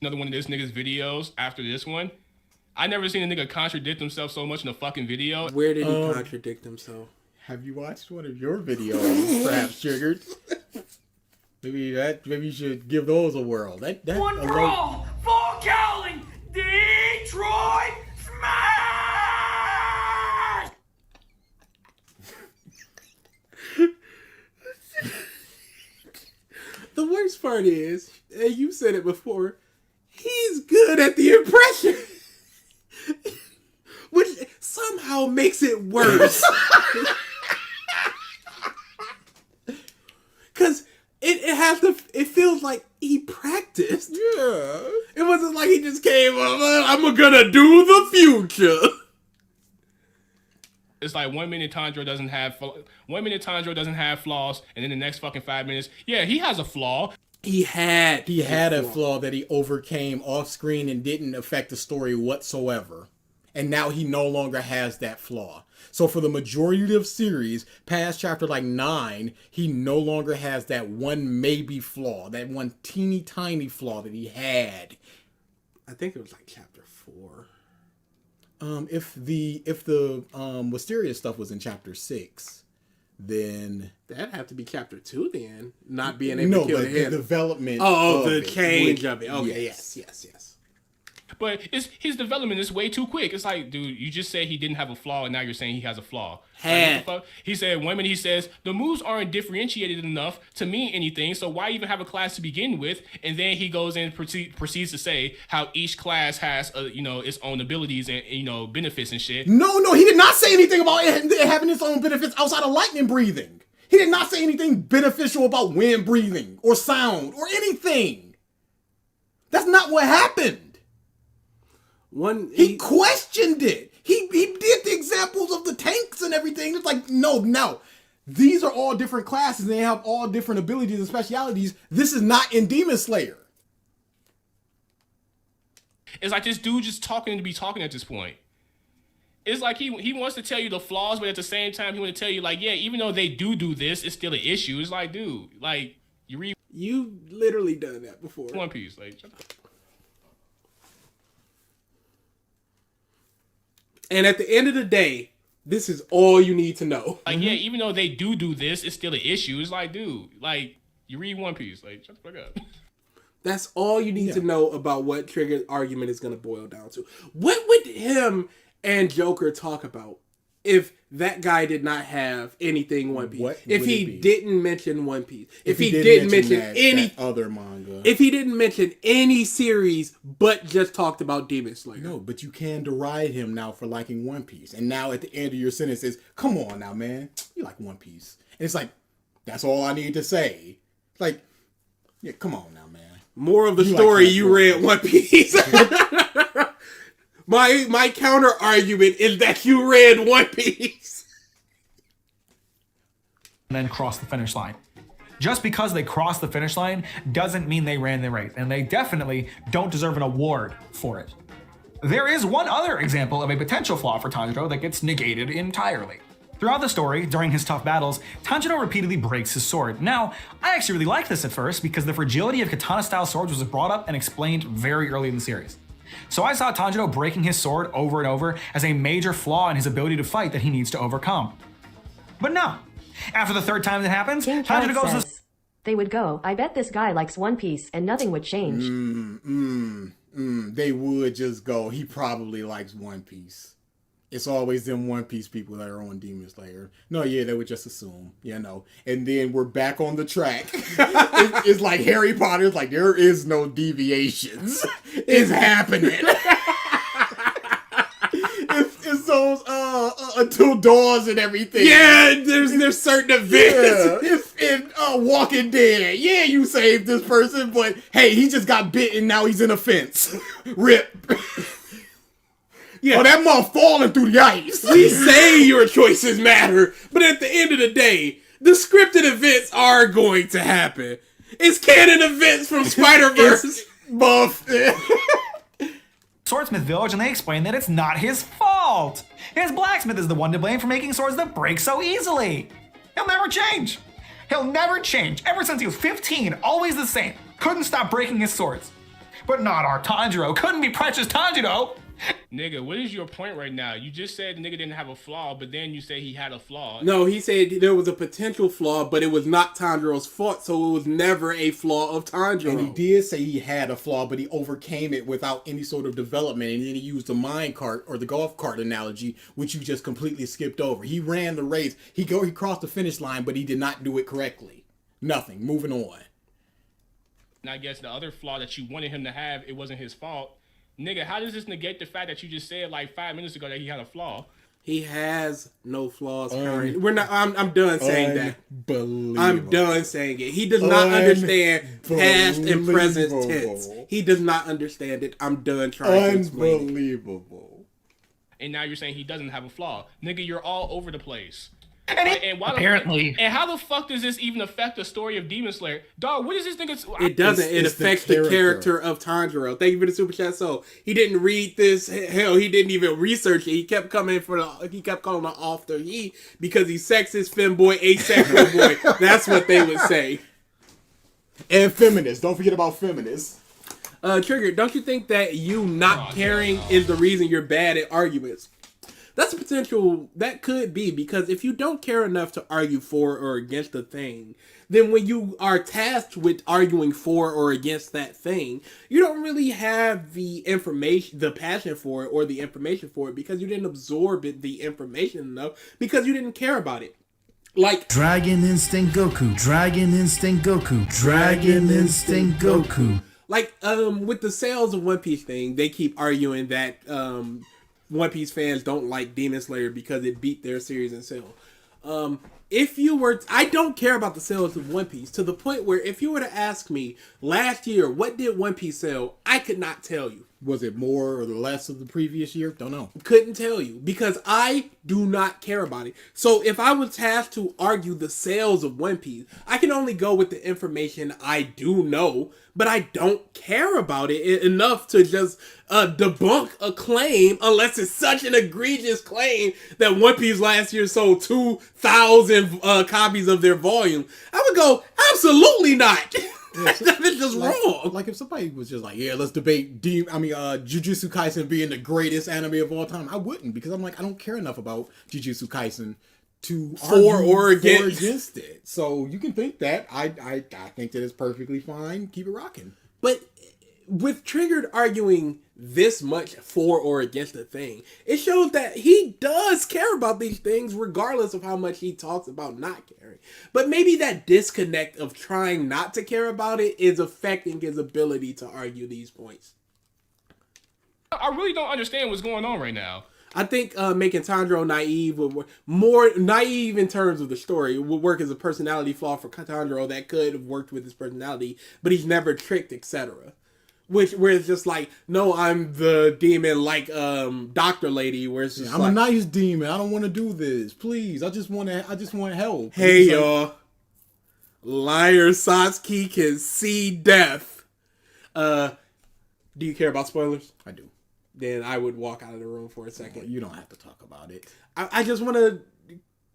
[SPEAKER 5] another one of this nigga's videos after this one? I never seen a nigga contradict himself so much in a fucking video.
[SPEAKER 2] Where did he contradict himself?
[SPEAKER 3] Have you watched one of your videos, perhaps, Triggered? Maybe you should give those a whirl.
[SPEAKER 1] One for all, full Cowling, Detroit Smash!
[SPEAKER 2] The worst part is, and you said it before, he's good at the impression. Which somehow makes it worse. Because it feels like he practiced.
[SPEAKER 3] Yeah.
[SPEAKER 2] It wasn't like he just came up, I'm gonna do the future.
[SPEAKER 5] It's like 1 minute Tanjiro doesn't have flaws, and then the next fucking 5 minutes, yeah, he has a flaw.
[SPEAKER 2] He had
[SPEAKER 3] a flaw that he overcame off screen and didn't affect the story whatsoever. And now he no longer has that flaw. So for the majority of series, past chapter like 9, he no longer has that one maybe flaw, that one teeny tiny flaw that he had.
[SPEAKER 2] I think it was like chapter 4.
[SPEAKER 3] If the Wisteria stuff was in chapter 6, then
[SPEAKER 2] that'd have to be chapter 2 then. Not being able to kill the head.
[SPEAKER 3] The development.
[SPEAKER 2] The change of it. Okay, yes.
[SPEAKER 5] But his development is way too quick. It's like, dude, you just said he didn't have a flaw, and now you're saying he has a flaw.
[SPEAKER 2] Had.
[SPEAKER 5] Like, he said, 1 minute he says, the moves aren't differentiated enough to mean anything, so why even have a class to begin with? And then he goes in and proceeds to say how each class has, its own abilities and, benefits and shit.
[SPEAKER 3] No, he did not say anything about it having its own benefits outside of lightning breathing. He did not say anything beneficial about wind breathing or sound or anything. That's not what happened. He questioned it. He did the examples of the tanks and everything. It's like, no. These are all different classes and they have all different abilities and specialities. This is not in Demon Slayer.
[SPEAKER 5] It's like this dude just talking to be talking at this point. It's like he wants to tell you the flaws, but at the same time, he wants to tell you, like, yeah, even though they do this, it's still an issue. It's like, dude, like,
[SPEAKER 2] you literally done that before.
[SPEAKER 5] One Piece, like.
[SPEAKER 2] And at the end of the day, this is all you need to know.
[SPEAKER 5] Like, yeah, even though they do this, it's still an issue. It's like, dude, like, you read One Piece, like, shut the fuck up.
[SPEAKER 2] That's all you need to know about what Trigger's argument is going to boil down to. What would him and Joker talk about if that guy did not have anything One Piece? If he didn't mention One Piece? If he didn't mention any
[SPEAKER 3] other manga?
[SPEAKER 2] If he didn't mention any series but just talked about Demon Slayer?
[SPEAKER 3] No, but you can deride him now for liking One Piece. And now at the end of your sentence is, come on now, man. You like One Piece. And it's like, that's all I need to say. Like, yeah, come on now, man.
[SPEAKER 2] More of the story, you read One Piece. My counter argument is that you read One Piece.
[SPEAKER 6] And then cross the finish line. Just because they crossed the finish line doesn't mean they ran the race, and they definitely don't deserve an award for it. There is one other example of a potential flaw for Tanjiro that gets negated entirely. Throughout the story, during his tough battles, Tanjiro repeatedly breaks his sword. Now, I actually really liked this at first because the fragility of katana-style swords was brought up and explained very early in the series. So I saw Tanjiro breaking his sword over and over as a major flaw in his ability to fight that he needs to overcome. But no. After the third time that happens,
[SPEAKER 4] King
[SPEAKER 6] Tanjiro
[SPEAKER 4] Cat
[SPEAKER 6] goes to
[SPEAKER 4] says, they would go, I bet this guy likes One Piece and nothing would change.
[SPEAKER 3] They would just go, he probably likes One Piece. It's always them One Piece people that are on Demon Slayer. No, yeah, they would just assume, you know. And then we're back on the track. It's like Harry Potter. It's like, there is no deviations. It's happening. It's those Until Daws and everything.
[SPEAKER 2] Yeah, there's certain events.
[SPEAKER 3] Yeah, if in Walking Dead, yeah, you saved this person, but hey, he just got bitten. Now he's in a fence. Rip.
[SPEAKER 2] Yeah.
[SPEAKER 3] Oh, that mother falling through the ice.
[SPEAKER 2] We say your choices matter, but at the end of the day, the scripted events are going to happen. It's canon events from Spider-Verse.
[SPEAKER 3] Buff.
[SPEAKER 6] Swordsmith Village and they explain that it's not his fault. His blacksmith is the one to blame for making swords that break so easily. He'll never change. He'll never change. Ever since he was 15, always the same. Couldn't stop breaking his swords. But not our Tanjiro. Couldn't be precious Tanjiro.
[SPEAKER 5] Nigga, what is your point right now? You just said the nigga didn't have a flaw, but then you say he had a flaw.
[SPEAKER 2] No, he said there was a potential flaw, but it was not Tanjiro's fault, so it was never a flaw of Tanjiro.
[SPEAKER 3] And he did say he had a flaw, but he overcame it without any sort of development. And then he used the mine cart or the golf cart analogy, which you just completely skipped over. He ran the race. He crossed the finish line, but he did not do it correctly. Nothing. Moving on.
[SPEAKER 5] And I guess the other flaw that you wanted him to have, it wasn't his fault. Nigga, how does this negate the fact that you just said like 5 minutes ago that he had a flaw?
[SPEAKER 2] He has no flaws currently. We're not. I'm done saying that. I'm done saying it. He does not understand past and present tense. He does not understand it. I'm done trying to explain it.
[SPEAKER 3] Unbelievable.
[SPEAKER 5] And now you're saying he doesn't have a flaw. Nigga, you're all over the place.
[SPEAKER 6] And
[SPEAKER 5] why
[SPEAKER 10] Apparently.
[SPEAKER 5] and how the fuck does this even affect the story of Demon Slayer? Dog, what is this nigga?
[SPEAKER 2] It doesn't. It
[SPEAKER 3] It's the
[SPEAKER 2] affects the character of Tanjiro. Thank you for the super chat. So he didn't read this. Hell, he didn't even research it. He kept coming he kept calling him after he because he's sexist, femboy, asexual boy. That's what they would say.
[SPEAKER 3] And feminists. Don't forget about feminists.
[SPEAKER 2] Triggered, don't you think that you not caring is the reason you're bad at arguments? That's a potential, that could be, because if you don't care enough to argue for or against a thing, then when you are tasked with arguing for or against that thing, you don't really have the information, the passion for it or the information for it because you didn't absorb the information enough because you didn't care about it. Like
[SPEAKER 8] Dragon Instinct Goku, Dragon Instinct Goku, Dragon Instinct Goku.
[SPEAKER 2] Like, with the sales of One Piece thing, they keep arguing that, One Piece fans don't like Demon Slayer because it beat their series in sale. If you were, I don't care about the sales of One Piece to the point where if you were to ask me last year, what did One Piece sell? I could not tell you.
[SPEAKER 3] Was it more or less of the previous year? Don't know.
[SPEAKER 2] Couldn't tell you because I do not care about it. So if I was tasked to argue the sales of One Piece, I can only go with the information I do know, but I don't care about it enough to just debunk a claim unless it's such an egregious claim that One Piece last year sold 2,000 copies of their volume. I would go, absolutely not. That is just wrong.
[SPEAKER 3] Like if somebody was just like, yeah, let's debate Jujutsu Kaisen being the greatest anime of all time, I wouldn't, because I'm like, I don't care enough about Jujutsu Kaisen to
[SPEAKER 2] for or against
[SPEAKER 3] it. So you can think that. I think that it's perfectly fine. Keep it rocking.
[SPEAKER 2] But with Triggered arguing this much for or against a thing, it shows that he does care about these things regardless of how much he talks about not caring. But maybe that disconnect of trying not to care about it is affecting his ability to argue these points.
[SPEAKER 5] I really don't understand what's going on right now.
[SPEAKER 2] I think making Tanjiro naive would work, more naive in terms of the story, would work as a personality flaw for Tanjiro that could have worked with his personality, but he's never tricked, etc. Where it's just like, no, I'm the demon like Doctor Lady, where it's just
[SPEAKER 3] I'm a nice demon. I don't want to do this. Please, I just want help.
[SPEAKER 2] Hey y'all, Liar Satsuki can see death. Do you care about spoilers?
[SPEAKER 3] I do.
[SPEAKER 2] Then I would walk out of the room for a second.
[SPEAKER 3] Well, you don't have to talk about it.
[SPEAKER 2] I just want to,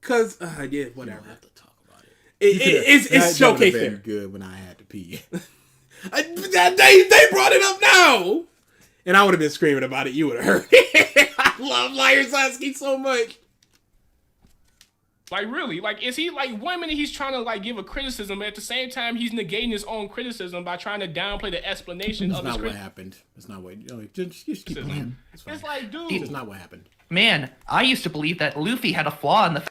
[SPEAKER 2] cause yeah, whatever.
[SPEAKER 3] You don't have to talk about it.
[SPEAKER 2] It's showcased there.
[SPEAKER 3] Good when I had to pee.
[SPEAKER 2] They brought it up now. And I would have been screaming about it. You would have heard it. I love Liar Sasuke so much.
[SPEAKER 5] Like, really? Like, is he, like, 1 minute he's trying to, like, give a criticism, but at the same time he's negating his own criticism by trying to downplay the explanation
[SPEAKER 3] That's
[SPEAKER 5] of his
[SPEAKER 3] not what
[SPEAKER 5] criticism.
[SPEAKER 3] happened. That's not what... just keep playing.
[SPEAKER 5] It's like, dude.
[SPEAKER 3] That's not what happened.
[SPEAKER 10] Man, I used to believe that Luffy had a flaw in the.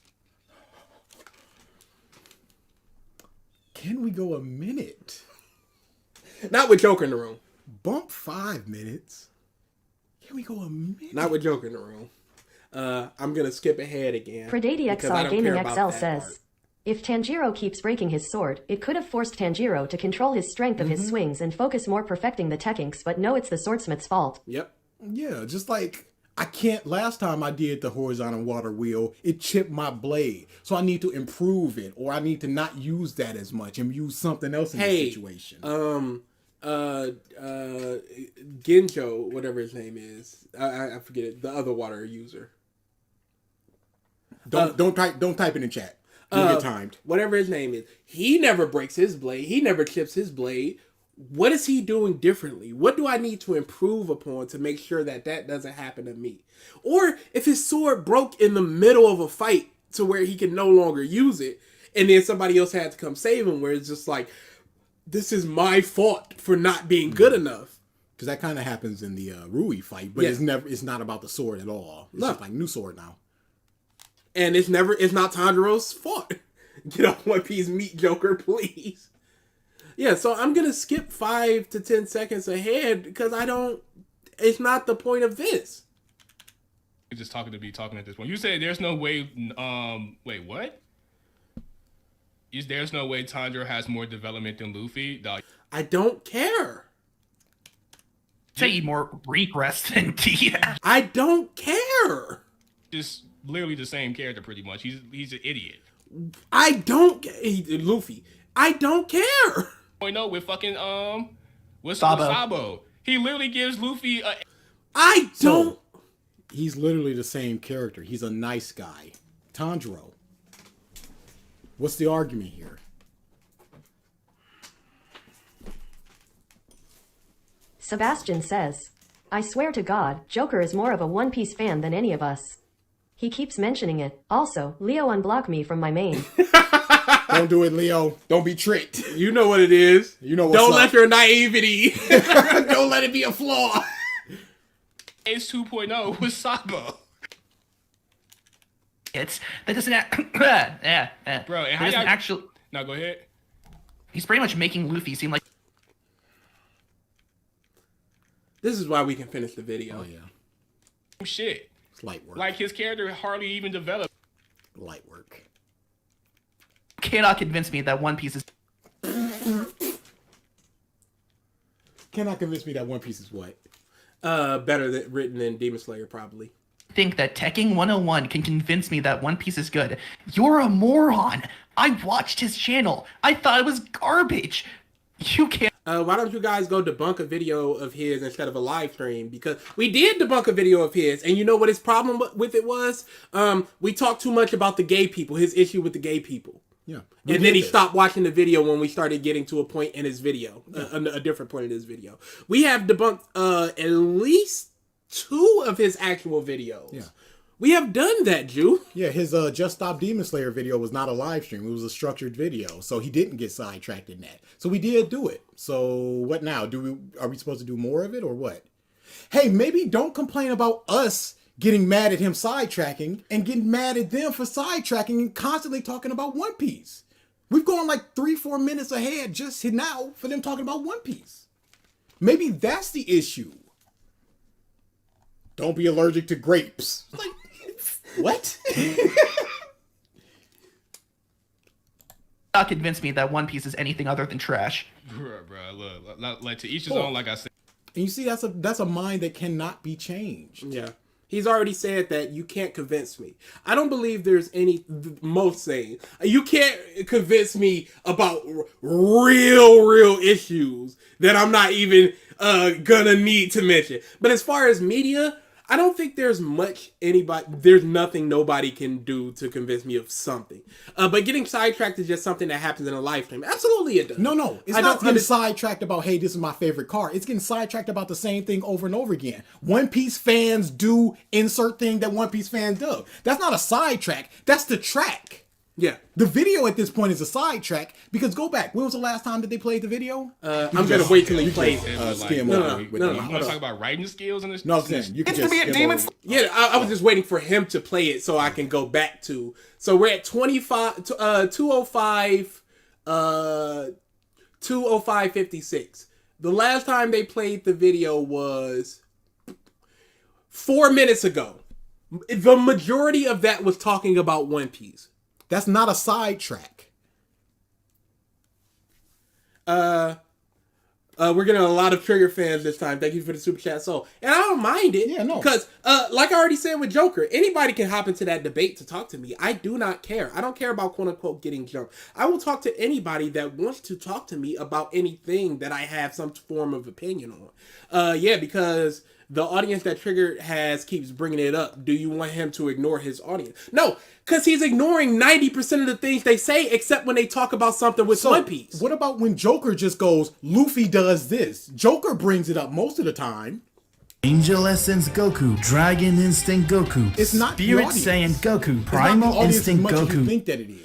[SPEAKER 3] Can we go a minute?
[SPEAKER 2] Not with Joker in the room.
[SPEAKER 3] Bump 5 minutes. Can we go a minute?
[SPEAKER 2] Not with Joker in the room. I'm going to skip ahead again.
[SPEAKER 4] Predati
[SPEAKER 2] because I
[SPEAKER 4] XL
[SPEAKER 2] don't
[SPEAKER 4] Gaming
[SPEAKER 2] care about
[SPEAKER 4] XL
[SPEAKER 2] that
[SPEAKER 4] says,
[SPEAKER 2] part.
[SPEAKER 4] if Tanjiro keeps breaking his sword, it could have forced Tanjiro to control his strength of his swings and focus more perfecting the techniques, but no, it's the swordsmith's fault.
[SPEAKER 2] Yep.
[SPEAKER 3] Yeah, just like I can't. Last time I did the horizontal water wheel, it chipped my blade. So I need to improve it, or I need to not use that as much and use something else in the situation.
[SPEAKER 2] Genjo, whatever his name is. I forget it. The other water user.
[SPEAKER 3] Don't type it in chat. You'll get timed.
[SPEAKER 2] Whatever his name is. He never breaks his blade. He never chips his blade. What is he doing differently? What do I need to improve upon to make sure that that doesn't happen to me? Or if his sword broke in the middle of a fight to where he can no longer use it, and then somebody else had to come save him, where it's just like, this is my fault for not being good enough.
[SPEAKER 3] Because that kind of happens in the Rui fight, but it's not about the sword at all. It's just like new sword now.
[SPEAKER 2] And it's not Tanjiro's fault. Get off One Piece, meet Joker, please. Yeah, so I'm going to skip 5 to 10 seconds ahead because it's not the point of this.
[SPEAKER 5] You're just talking at this point. You said there's no way, wait, what? There's no way Tanjiro has more development than Luffy? Dog.
[SPEAKER 2] I don't care.
[SPEAKER 10] Say more regress than Tia.
[SPEAKER 2] I don't care.
[SPEAKER 5] Just literally the same character pretty much. He's an idiot.
[SPEAKER 2] I don't Luffy. I don't care.
[SPEAKER 5] No, with fucking with
[SPEAKER 10] Sabo.
[SPEAKER 5] Sabo. He literally gives Luffy a
[SPEAKER 2] I don't.
[SPEAKER 3] He's literally the same character. He's a nice guy. Tanjiro. What's the argument here?
[SPEAKER 4] Sebastian says, I swear to God, Joker is more of a One Piece fan than any of us. He keeps mentioning it. Also, Leo unblock me from my main.
[SPEAKER 3] Don't do it, Leo. Don't be tricked.
[SPEAKER 2] You know what it is.
[SPEAKER 3] You know what's
[SPEAKER 2] Don't
[SPEAKER 3] up.
[SPEAKER 2] let your naivety. Don't let it be a flaw.
[SPEAKER 5] Ace 2.0 with Sabo.
[SPEAKER 10] That doesn't
[SPEAKER 5] Bro, and how
[SPEAKER 10] doesn't
[SPEAKER 5] y'all...
[SPEAKER 10] actually.
[SPEAKER 5] No, go ahead.
[SPEAKER 10] He's pretty much making Luffy seem like.
[SPEAKER 2] This is why we can finish the video.
[SPEAKER 3] Oh, yeah.
[SPEAKER 5] Shit.
[SPEAKER 3] It's light work.
[SPEAKER 5] Like his character hardly even developed.
[SPEAKER 3] Light work.
[SPEAKER 10] Cannot convince me that One Piece is.
[SPEAKER 3] Cannot convince me that One Piece is what?
[SPEAKER 2] Better written than Demon Slayer, probably.
[SPEAKER 10] Think that Tekking 101 can convince me that One Piece is good. You're a moron. I watched his channel. I thought it was garbage. You can't.
[SPEAKER 2] Why don't you guys go debunk a video of his instead of a live stream? Because we did debunk a video of his, and you know what his problem with it was? We talked too much about the gay people, his issue with the gay people.
[SPEAKER 3] Yeah.
[SPEAKER 2] And then he stopped watching the video when we started getting to a point in his video, a different point in his video. We have debunked at least 2 of his actual videos.
[SPEAKER 3] Yeah.
[SPEAKER 2] We have done that, Jew.
[SPEAKER 3] Yeah, his Just Stop Demon Slayer video was not a live stream. It was a structured video. So he didn't get sidetracked in that. So we did do it. So what now? Are we supposed to do more of it or what? Hey, maybe don't complain about us getting mad at him sidetracking and getting mad at them for sidetracking and constantly talking about One Piece. We've gone like 3-4 minutes ahead just now for them talking about One Piece. Maybe that's the issue. Don't be allergic to grapes. Like, what?
[SPEAKER 10] Not convince me that One Piece is anything other than trash.
[SPEAKER 5] Bro, look, like to each his own, like I said.
[SPEAKER 3] And you see, that's a mind that cannot be changed.
[SPEAKER 2] Yeah. He's already said that you can't convince me. I don't believe there's any, most saying, you can't convince me about real issues that I'm not even gonna need to mention. But as far as media, I don't think there's nothing nobody can do to convince me of something. But getting sidetracked is just something that happens in a lifetime. Absolutely it does.
[SPEAKER 3] No. It's not getting sidetracked about, hey, this is my favorite car. It's getting sidetracked about the same thing over and over again. One Piece fans do insert thing that One Piece fans do. That's not a sidetrack. That's the track.
[SPEAKER 2] Yeah.
[SPEAKER 3] The video at this point is a sidetrack because go back. When was the last time that they played the video?
[SPEAKER 2] I'm going to wait till he plays it.
[SPEAKER 5] You want to talk about writing skills in this?
[SPEAKER 3] No, I'm saying you can
[SPEAKER 6] It's
[SPEAKER 3] just
[SPEAKER 6] to be a
[SPEAKER 3] skim
[SPEAKER 6] demon.
[SPEAKER 3] over.
[SPEAKER 2] Yeah, I was just waiting for him to play it so I can go back to. So we're at 205:56. The last time they played the video was 4 minutes ago. The majority of that was talking about One Piece.
[SPEAKER 3] That's not a sidetrack.
[SPEAKER 2] We're getting a lot of Trigger fans this time. Thank you for the super chat. So, and I don't mind it.
[SPEAKER 3] Yeah, no.
[SPEAKER 2] Because, like I already said with Joker, anybody can hop into that debate to talk to me. I do not care. I don't care about quote unquote getting jumped. I will talk to anybody that wants to talk to me about anything that I have some form of opinion on. Because the audience that Trigger has keeps bringing it up. Do you want him to ignore his audience? No, because he's ignoring 90% of the things they say, except when they talk about something with One Piece.
[SPEAKER 3] What about when Joker just goes, Luffy does this? Joker brings it up most of the time.
[SPEAKER 8] Angel Essence Goku, Dragon Instinct Goku,
[SPEAKER 3] It's not the
[SPEAKER 8] Spirit
[SPEAKER 3] audience.
[SPEAKER 8] Saiyan Goku,
[SPEAKER 3] It's not
[SPEAKER 8] Primal
[SPEAKER 3] the audience
[SPEAKER 8] Instinct
[SPEAKER 3] as much as you
[SPEAKER 8] Goku.
[SPEAKER 3] think that it is.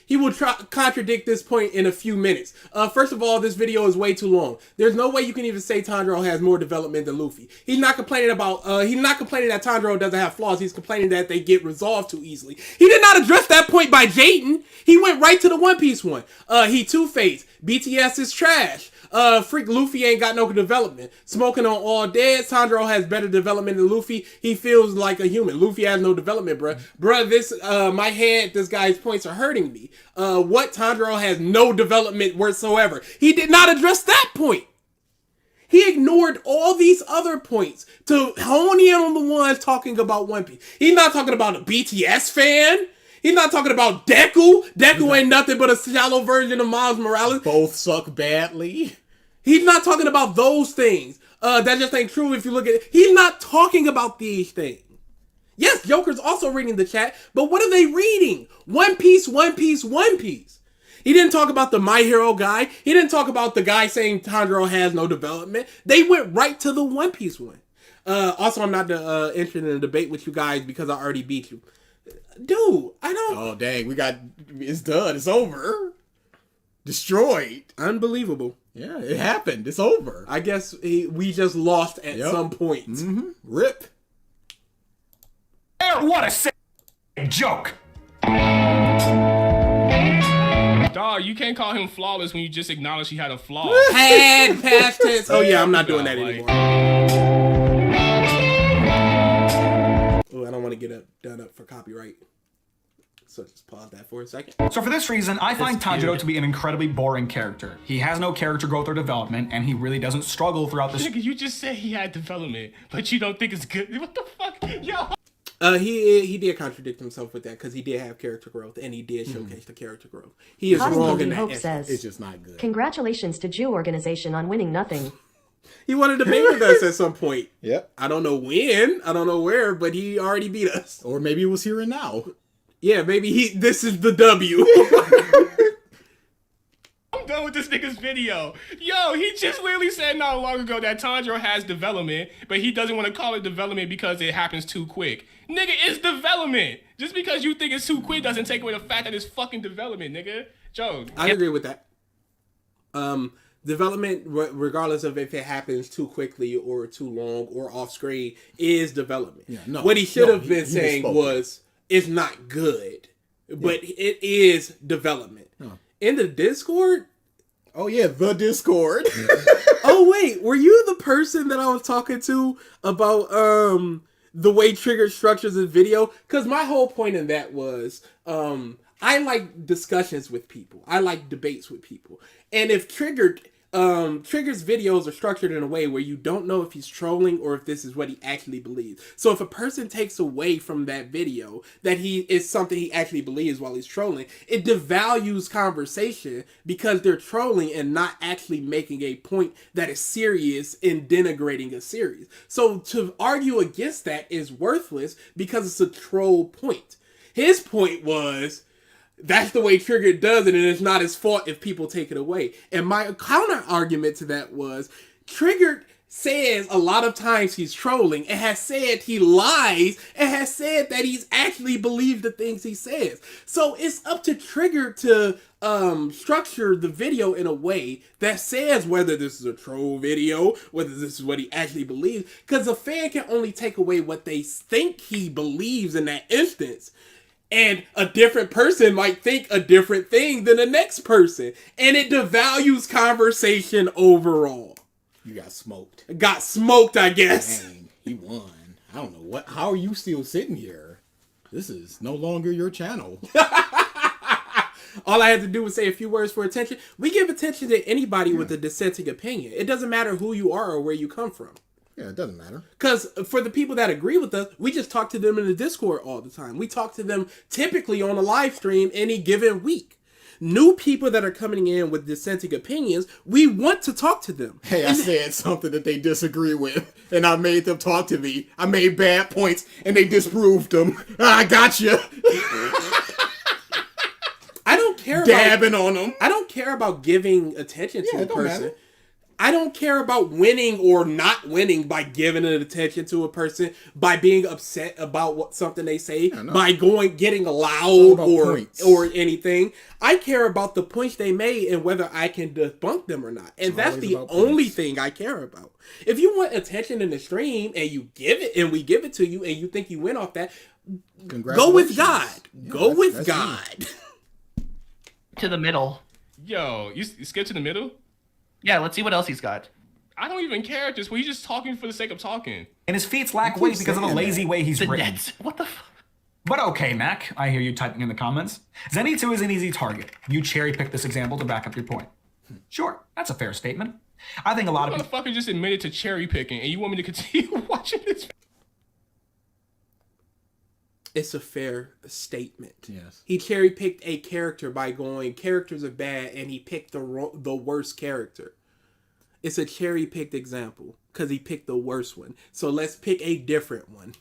[SPEAKER 2] He will contradict this point in a few minutes. First of all, this video is way too long. There's no way you can even say Tanjiro has more development than Luffy. He's not complaining that Tanjiro doesn't have flaws. He's complaining that they get resolved too easily. He did not address that point by Jaden. He went right to the One Piece one. He Two-Faced. BTS is trash. Freak Luffy ain't got no development. Smoking on All Dead. Tanjiro has better development than Luffy. He feels like a human. Luffy has no development, bruh. Bruh, this guy's points are hurting me. Tanjiro has no development whatsoever. He did not address that point. He ignored all these other points to hone in on the ones talking about One Piece. He's not talking about a BTS fan. He's not talking about Deku. Deku ain't nothing but a shallow version of Miles Morales.
[SPEAKER 3] Both suck badly.
[SPEAKER 2] He's not talking about those things. That just ain't true if you look at it. He's not talking about these things. Yes, Joker's also reading the chat, but what are they reading? One Piece, One Piece, One Piece. He didn't talk about the My Hero guy. He didn't talk about the guy saying Tanjiro has no development. They went right to the One Piece one. Also, I'm not interested in a debate with you guys because I already beat you. Dude, I don't...
[SPEAKER 3] Oh, dang. It's done. It's over. Destroyed.
[SPEAKER 2] Unbelievable.
[SPEAKER 3] Yeah, it happened. It's over.
[SPEAKER 2] I guess we just lost at some point.
[SPEAKER 3] Mm-hmm. Rip.
[SPEAKER 6] What a sick joke.
[SPEAKER 5] Dog, you can't call him flawless when you just acknowledge he had a flaw.
[SPEAKER 2] Had past tense. Oh yeah, I'm not doing that anymore. Oh, I don't want to get done up for copyright. So just pause that for a second.
[SPEAKER 6] So for this reason, I find Tanjiro to be an incredibly boring character. He has no character growth or development, and he really doesn't struggle throughout this.
[SPEAKER 5] Nigga, you just said he had development, but you don't think it's good. What the fuck? Yo.
[SPEAKER 2] He did contradict himself with that because he did have character growth and he did showcase the character growth. He is wrong in that
[SPEAKER 4] Hope
[SPEAKER 2] essence.
[SPEAKER 4] says,
[SPEAKER 3] It's just not good.
[SPEAKER 4] congratulations to Jew Organization on winning nothing.
[SPEAKER 2] He wanted to debate with us at some point.
[SPEAKER 3] Yep.
[SPEAKER 2] I don't know when, I don't know where, but he already beat us.
[SPEAKER 3] Or maybe it was here and now.
[SPEAKER 2] Yeah, maybe this is the W.
[SPEAKER 5] I'm done with this nigga's video. Yo, he just literally said not long ago that Tanjiro has development, but he doesn't want to call it development because it happens too quick. Nigga, it's development. Just because you think it's too quick doesn't take away the fact that it's fucking development, nigga. Joe.
[SPEAKER 2] I agree with that. Development, regardless of if it happens too quickly or too long or off screen, is development.
[SPEAKER 3] Yeah, no,
[SPEAKER 2] what he should have been
[SPEAKER 3] he
[SPEAKER 2] saying
[SPEAKER 3] misspoke.
[SPEAKER 2] was, it's not good, but it is development. In the Discord?
[SPEAKER 3] Oh yeah, the Discord.
[SPEAKER 2] Oh wait, were you the person that I was talking to about the way Triggered structures his video? Because my whole point in that was I like discussions with people. I like debates with people. And if Triggered Trigger's videos are structured in a way where you don't know if he's trolling or if this is what he actually believes. So if a person takes away from that video that he is something he actually believes while he's trolling, it devalues conversation because they're trolling and not actually making a point that is serious in denigrating a series. So to argue against that is worthless because it's a troll point. His point was, that's the way Triggered does it, and it's not his fault if people take it away. And my counter argument to that was, Triggered says a lot of times he's trolling, and has said he lies, and has said that he's actually believed the things he says. So it's up to Triggered to structure the video in a way that says whether this is a troll video, whether this is what he actually believes, because a fan can only take away what they think he believes in that instance. And a different person might think a different thing than the next person. And it devalues conversation overall.
[SPEAKER 3] You got smoked.
[SPEAKER 2] Got smoked, I guess.
[SPEAKER 3] Dang, he won. I don't know what. How are you still sitting here? This is no longer your channel.
[SPEAKER 2] All I had to do was say a few words for attention. We give attention to anybody with a dissenting opinion. It doesn't matter who you are or where you come from.
[SPEAKER 3] Yeah, it doesn't matter.
[SPEAKER 2] Because for the people that agree with us, we just talk to them in the Discord all the time. We talk to them typically on a live stream any given week. New people that are coming in with dissenting opinions, we want to talk to them.
[SPEAKER 3] Hey, I said something that they disagree with, and I made them talk to me. I made bad points, and they disproved them. I got you.
[SPEAKER 2] I don't care
[SPEAKER 3] dabbing on them.
[SPEAKER 2] I don't care about giving attention to a
[SPEAKER 3] it don't
[SPEAKER 2] person.
[SPEAKER 3] matter.
[SPEAKER 2] I don't care about winning or not winning by giving an attention to a person, by being upset about what something they say, by getting loud or anything. I care about the points they made and whether I can debunk them or not. And that's the only thing I care about. If you want attention in the stream and you give it and we give it to you and you think you win off that, go with God. Go with God.
[SPEAKER 10] To the middle.
[SPEAKER 5] Yo, you skip to the middle?
[SPEAKER 10] Yeah, let's see what else he's got.
[SPEAKER 5] I don't even care at this point. He's just talking for the sake of talking.
[SPEAKER 6] And his feet lack weight because of the lazy way he's written.
[SPEAKER 10] What the fuck?
[SPEAKER 6] But okay, Mac, I hear you typing in the comments. Zenny 2 is an easy target. You cherry-picked this example to back up your point. Sure, that's a fair statement. I think a lot of people...
[SPEAKER 5] Motherfucker just admitted to cherry picking, and you want me to continue watching this?
[SPEAKER 2] It's a fair statement.
[SPEAKER 3] Yes.
[SPEAKER 2] He cherry picked a character by going, characters are bad, and he picked the worst character. It's a cherry picked example because he picked the worst one. So let's pick a different one.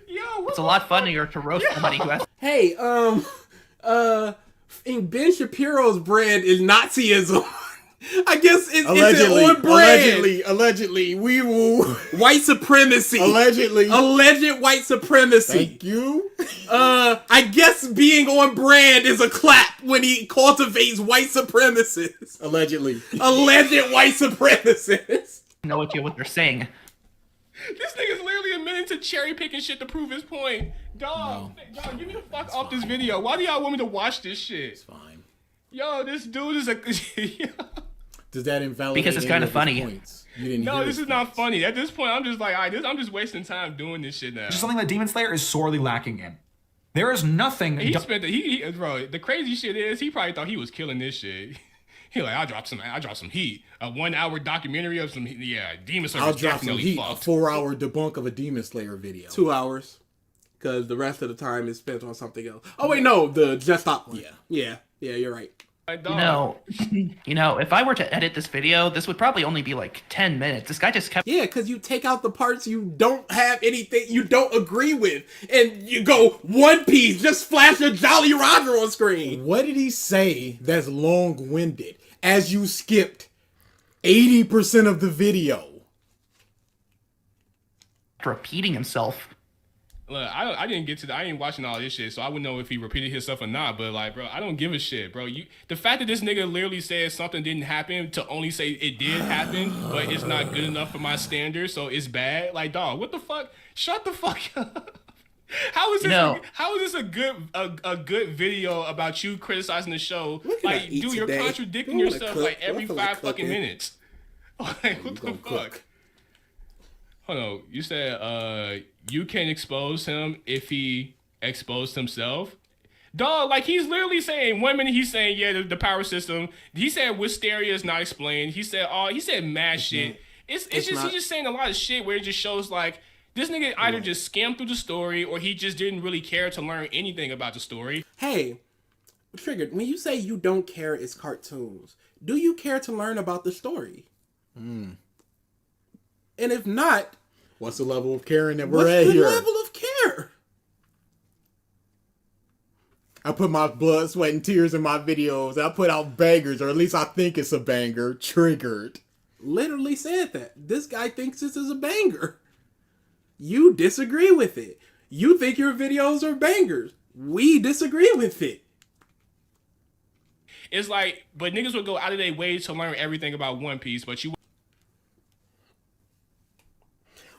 [SPEAKER 10] It's a lot funnier to roast somebody who has.
[SPEAKER 2] Hey, in Ben Shapiro's brand is Nazism. I guess it's on brand.
[SPEAKER 3] Allegedly, we will.
[SPEAKER 2] White supremacy. Alleged white supremacy.
[SPEAKER 3] Thank you.
[SPEAKER 2] I guess being on brand is a clap when he cultivates white supremacists.
[SPEAKER 3] Allegedly.
[SPEAKER 2] Alleged white supremacists.
[SPEAKER 10] No idea what they're saying.
[SPEAKER 5] This nigga's literally admitting to cherry picking shit to prove his point. Dog, get me the fuck off this video. Why do y'all want me to watch this shit?
[SPEAKER 3] It's fine.
[SPEAKER 5] Yo, this dude is a...
[SPEAKER 3] Does that invalidate?
[SPEAKER 10] Because it's kind of funny.
[SPEAKER 5] No, this is not funny. At this point, I'm just like, all right, I'm just wasting time doing this shit now.
[SPEAKER 6] Just something that Demon Slayer is sorely lacking in. There is nothing...
[SPEAKER 5] Bro, the crazy shit is, he probably thought he was killing this shit. He like, I dropped some heat. A 1 hour documentary of some, Demon Slayer.
[SPEAKER 3] I'll drop some heat. A 4 hour debunk of a Demon Slayer video.
[SPEAKER 2] 2 hours. Because the rest of the time is spent on something else. Oh, wait, no, the Just Stop one. Yeah, you're right.
[SPEAKER 10] You know, if I were to edit this video, this would probably only be like 10 minutes. This guy just kept...
[SPEAKER 2] Yeah, because you take out the parts you don't have anything, you don't agree with, and you go, One Piece, just flash a Jolly Roger on screen.
[SPEAKER 3] What did he say that's long-winded? As you skipped 80% of the video.
[SPEAKER 10] Repeating himself.
[SPEAKER 5] Look, I ain't watching all this shit, so I wouldn't know if he repeated himself or not. But like, bro, I don't give a shit, bro. The fact that this nigga literally said something didn't happen to only say it did happen, but it's not good enough for my standards, so it's bad. Like, dog, what the fuck? Shut the fuck up. How is this a good video about you criticizing the show? Like, dude, you're contradicting yourself like every 5 fucking minutes. Like, what the fuck? Hold on, you said you can expose him if he exposed himself. Dog, like he's literally saying one minute he's saying the power system. He said Wisteria is not explained. He said mad shit. It's just
[SPEAKER 2] not.
[SPEAKER 5] he's just saying a lot of shit where it just shows like this nigga either just skimmed through the story or he just didn't really care to learn anything about the story.
[SPEAKER 2] Hey, Triggered, when you say you don't care it's cartoons, do you care to learn about the story? And if not,
[SPEAKER 3] What's the level of caring that
[SPEAKER 2] what's
[SPEAKER 3] we're at
[SPEAKER 2] the
[SPEAKER 3] here?
[SPEAKER 2] level of care?
[SPEAKER 3] I put my blood, sweat, and tears in my videos. I put out bangers, or at least I think it's a banger. Triggered.
[SPEAKER 2] Literally said that. This guy thinks this is a banger. You disagree with it. You think your videos are bangers. We disagree with it.
[SPEAKER 5] It's like, but niggas would go out of their way to learn everything about One Piece, but you.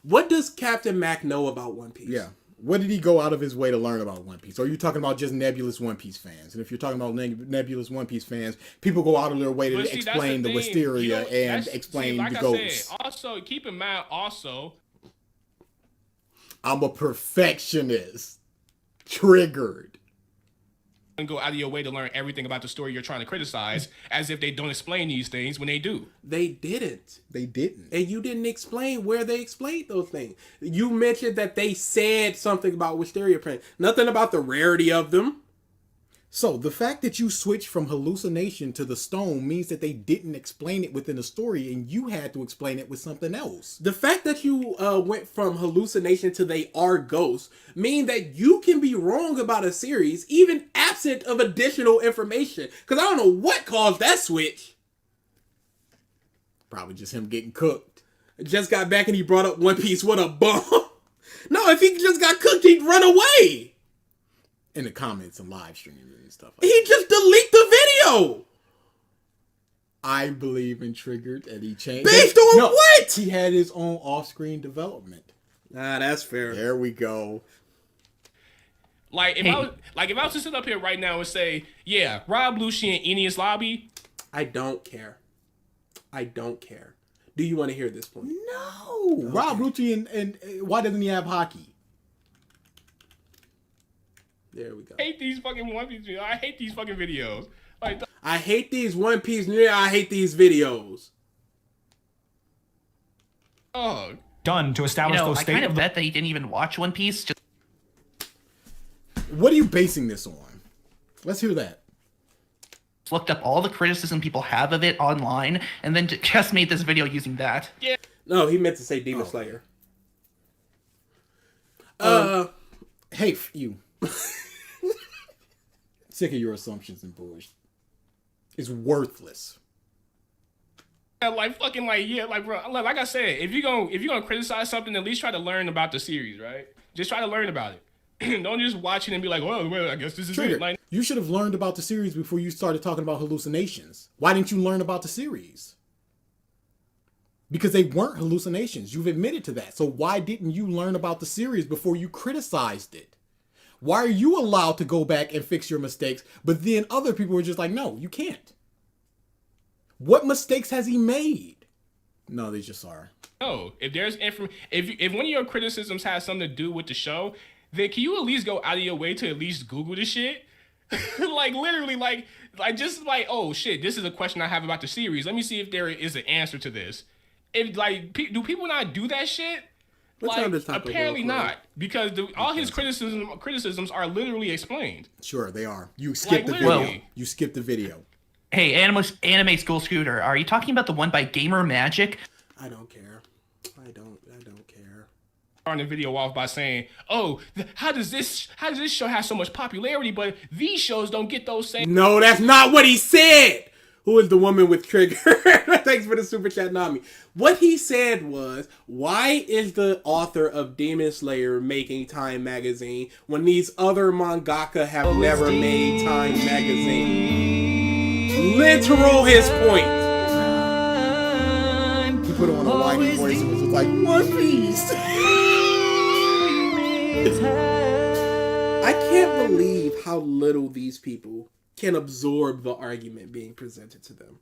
[SPEAKER 2] What does Captain Mack know about One Piece?
[SPEAKER 3] Yeah. What did he go out of his way to learn about One Piece? Or are you talking about just nebulous One Piece fans? And if you're talking about nebulous One Piece fans, people go out of their way to
[SPEAKER 5] But see, that's
[SPEAKER 3] explain the
[SPEAKER 5] thing.
[SPEAKER 3] wisteria and
[SPEAKER 5] That's-
[SPEAKER 3] explain
[SPEAKER 5] like
[SPEAKER 3] the
[SPEAKER 5] I
[SPEAKER 3] ghosts.
[SPEAKER 5] said, also, keep in mind, also,
[SPEAKER 3] I'm a perfectionist. Triggered.
[SPEAKER 5] and go out of your way to learn everything about the story you're trying to criticize, as if they don't explain these things when they do.
[SPEAKER 2] They didn't.
[SPEAKER 3] They didn't.
[SPEAKER 2] And you didn't explain where they explained those things. You mentioned that they said something about wisteria print. Nothing about the rarity of them.
[SPEAKER 3] So the fact that you switched from hallucination to the stone means that they didn't explain it within the story and you had to explain it with something else.
[SPEAKER 2] The fact that you went from hallucination to they are ghosts mean that you can be wrong about a series even absent of additional information. Because I don't know what caused that switch.
[SPEAKER 3] Probably just him getting cooked.
[SPEAKER 2] Just got back and he brought up One Piece. What a bum. No, if he just got cooked, he'd run away.
[SPEAKER 3] In the comments and live streams and stuff like
[SPEAKER 2] He just delete the video.
[SPEAKER 3] I believe in Triggered and he changed.
[SPEAKER 2] Based on what?
[SPEAKER 3] He had his own off-screen development.
[SPEAKER 2] Ah, that's fair.
[SPEAKER 3] There we go.
[SPEAKER 5] Like if I was to sit up here right now and say, yeah, Rob Lucci and Enius Lobby,
[SPEAKER 2] I don't care. I don't care. Do you want to hear this point?
[SPEAKER 3] No. Okay. Rob Lucci and why doesn't he have hockey?
[SPEAKER 2] There we go.
[SPEAKER 5] I hate these fucking One Piece videos. I hate these fucking videos. Like,
[SPEAKER 2] I hate these One Piece. I hate these videos.
[SPEAKER 5] oh,
[SPEAKER 6] Done to
[SPEAKER 10] You
[SPEAKER 6] establish
[SPEAKER 10] know,
[SPEAKER 6] those
[SPEAKER 10] I
[SPEAKER 6] state
[SPEAKER 10] kind
[SPEAKER 6] of
[SPEAKER 10] of
[SPEAKER 6] the
[SPEAKER 10] bet that he didn't even watch One Piece. Just
[SPEAKER 3] What are you basing this on? Let's hear that.
[SPEAKER 10] looked up all the criticism people have of it online, and then just made this video using that.
[SPEAKER 5] yeah.
[SPEAKER 2] No, he meant to say Demon Slayer.
[SPEAKER 3] Hey, you. Sick of your assumptions and bullshit. It's worthless.
[SPEAKER 5] Like fucking like yeah, like bro, like I said, if you're gonna criticize something, at least try to learn about the series, right? Just try to learn about it. Don't just watch it and be like, well, I guess this is
[SPEAKER 3] Triggered.
[SPEAKER 5] it. Like,
[SPEAKER 3] You should have learned about the series before you started talking about hallucinations. Why didn't you learn about the series? Because they weren't hallucinations. You've admitted to that. So why didn't you learn about the series before you criticized it? Why are you allowed to go back and fix your mistakes, but then other people are just like, no, you can't? What mistakes has he made? No, they just are.
[SPEAKER 5] no, if there's if one of your criticisms has something to do with the show, then can you at least go out of your way to at least Google the shit? Like literally, like just like, oh shit, this is a question I have about the series. Let me see if there is an answer to this. If like, do people not do that shit?
[SPEAKER 2] What time does Taco Bell
[SPEAKER 5] Apparently
[SPEAKER 2] close?
[SPEAKER 5] not, because all his criticisms are literally explained.
[SPEAKER 3] Sure, they are. You skipped the
[SPEAKER 5] literally.
[SPEAKER 3] video. You skipped the video.
[SPEAKER 10] Hey, Anime School Scooter, are you talking about the one by Gamer Magic?
[SPEAKER 2] I don't care. I don't care.
[SPEAKER 5] Starting the video off by saying, "Oh, how does this show have so much popularity, but these shows don't get those same?"
[SPEAKER 2] No, that's not what he said. Who is the woman with Trigger? Thanks for the super chat, Nami. What he said was, why is the author of Demon Slayer making Time Magazine when these other mangaka have never made Time Magazine? Literal his point.
[SPEAKER 3] He put on a whiny voice and was just like, One Piece.
[SPEAKER 2] I can't believe how little these people can absorb the argument being presented to them.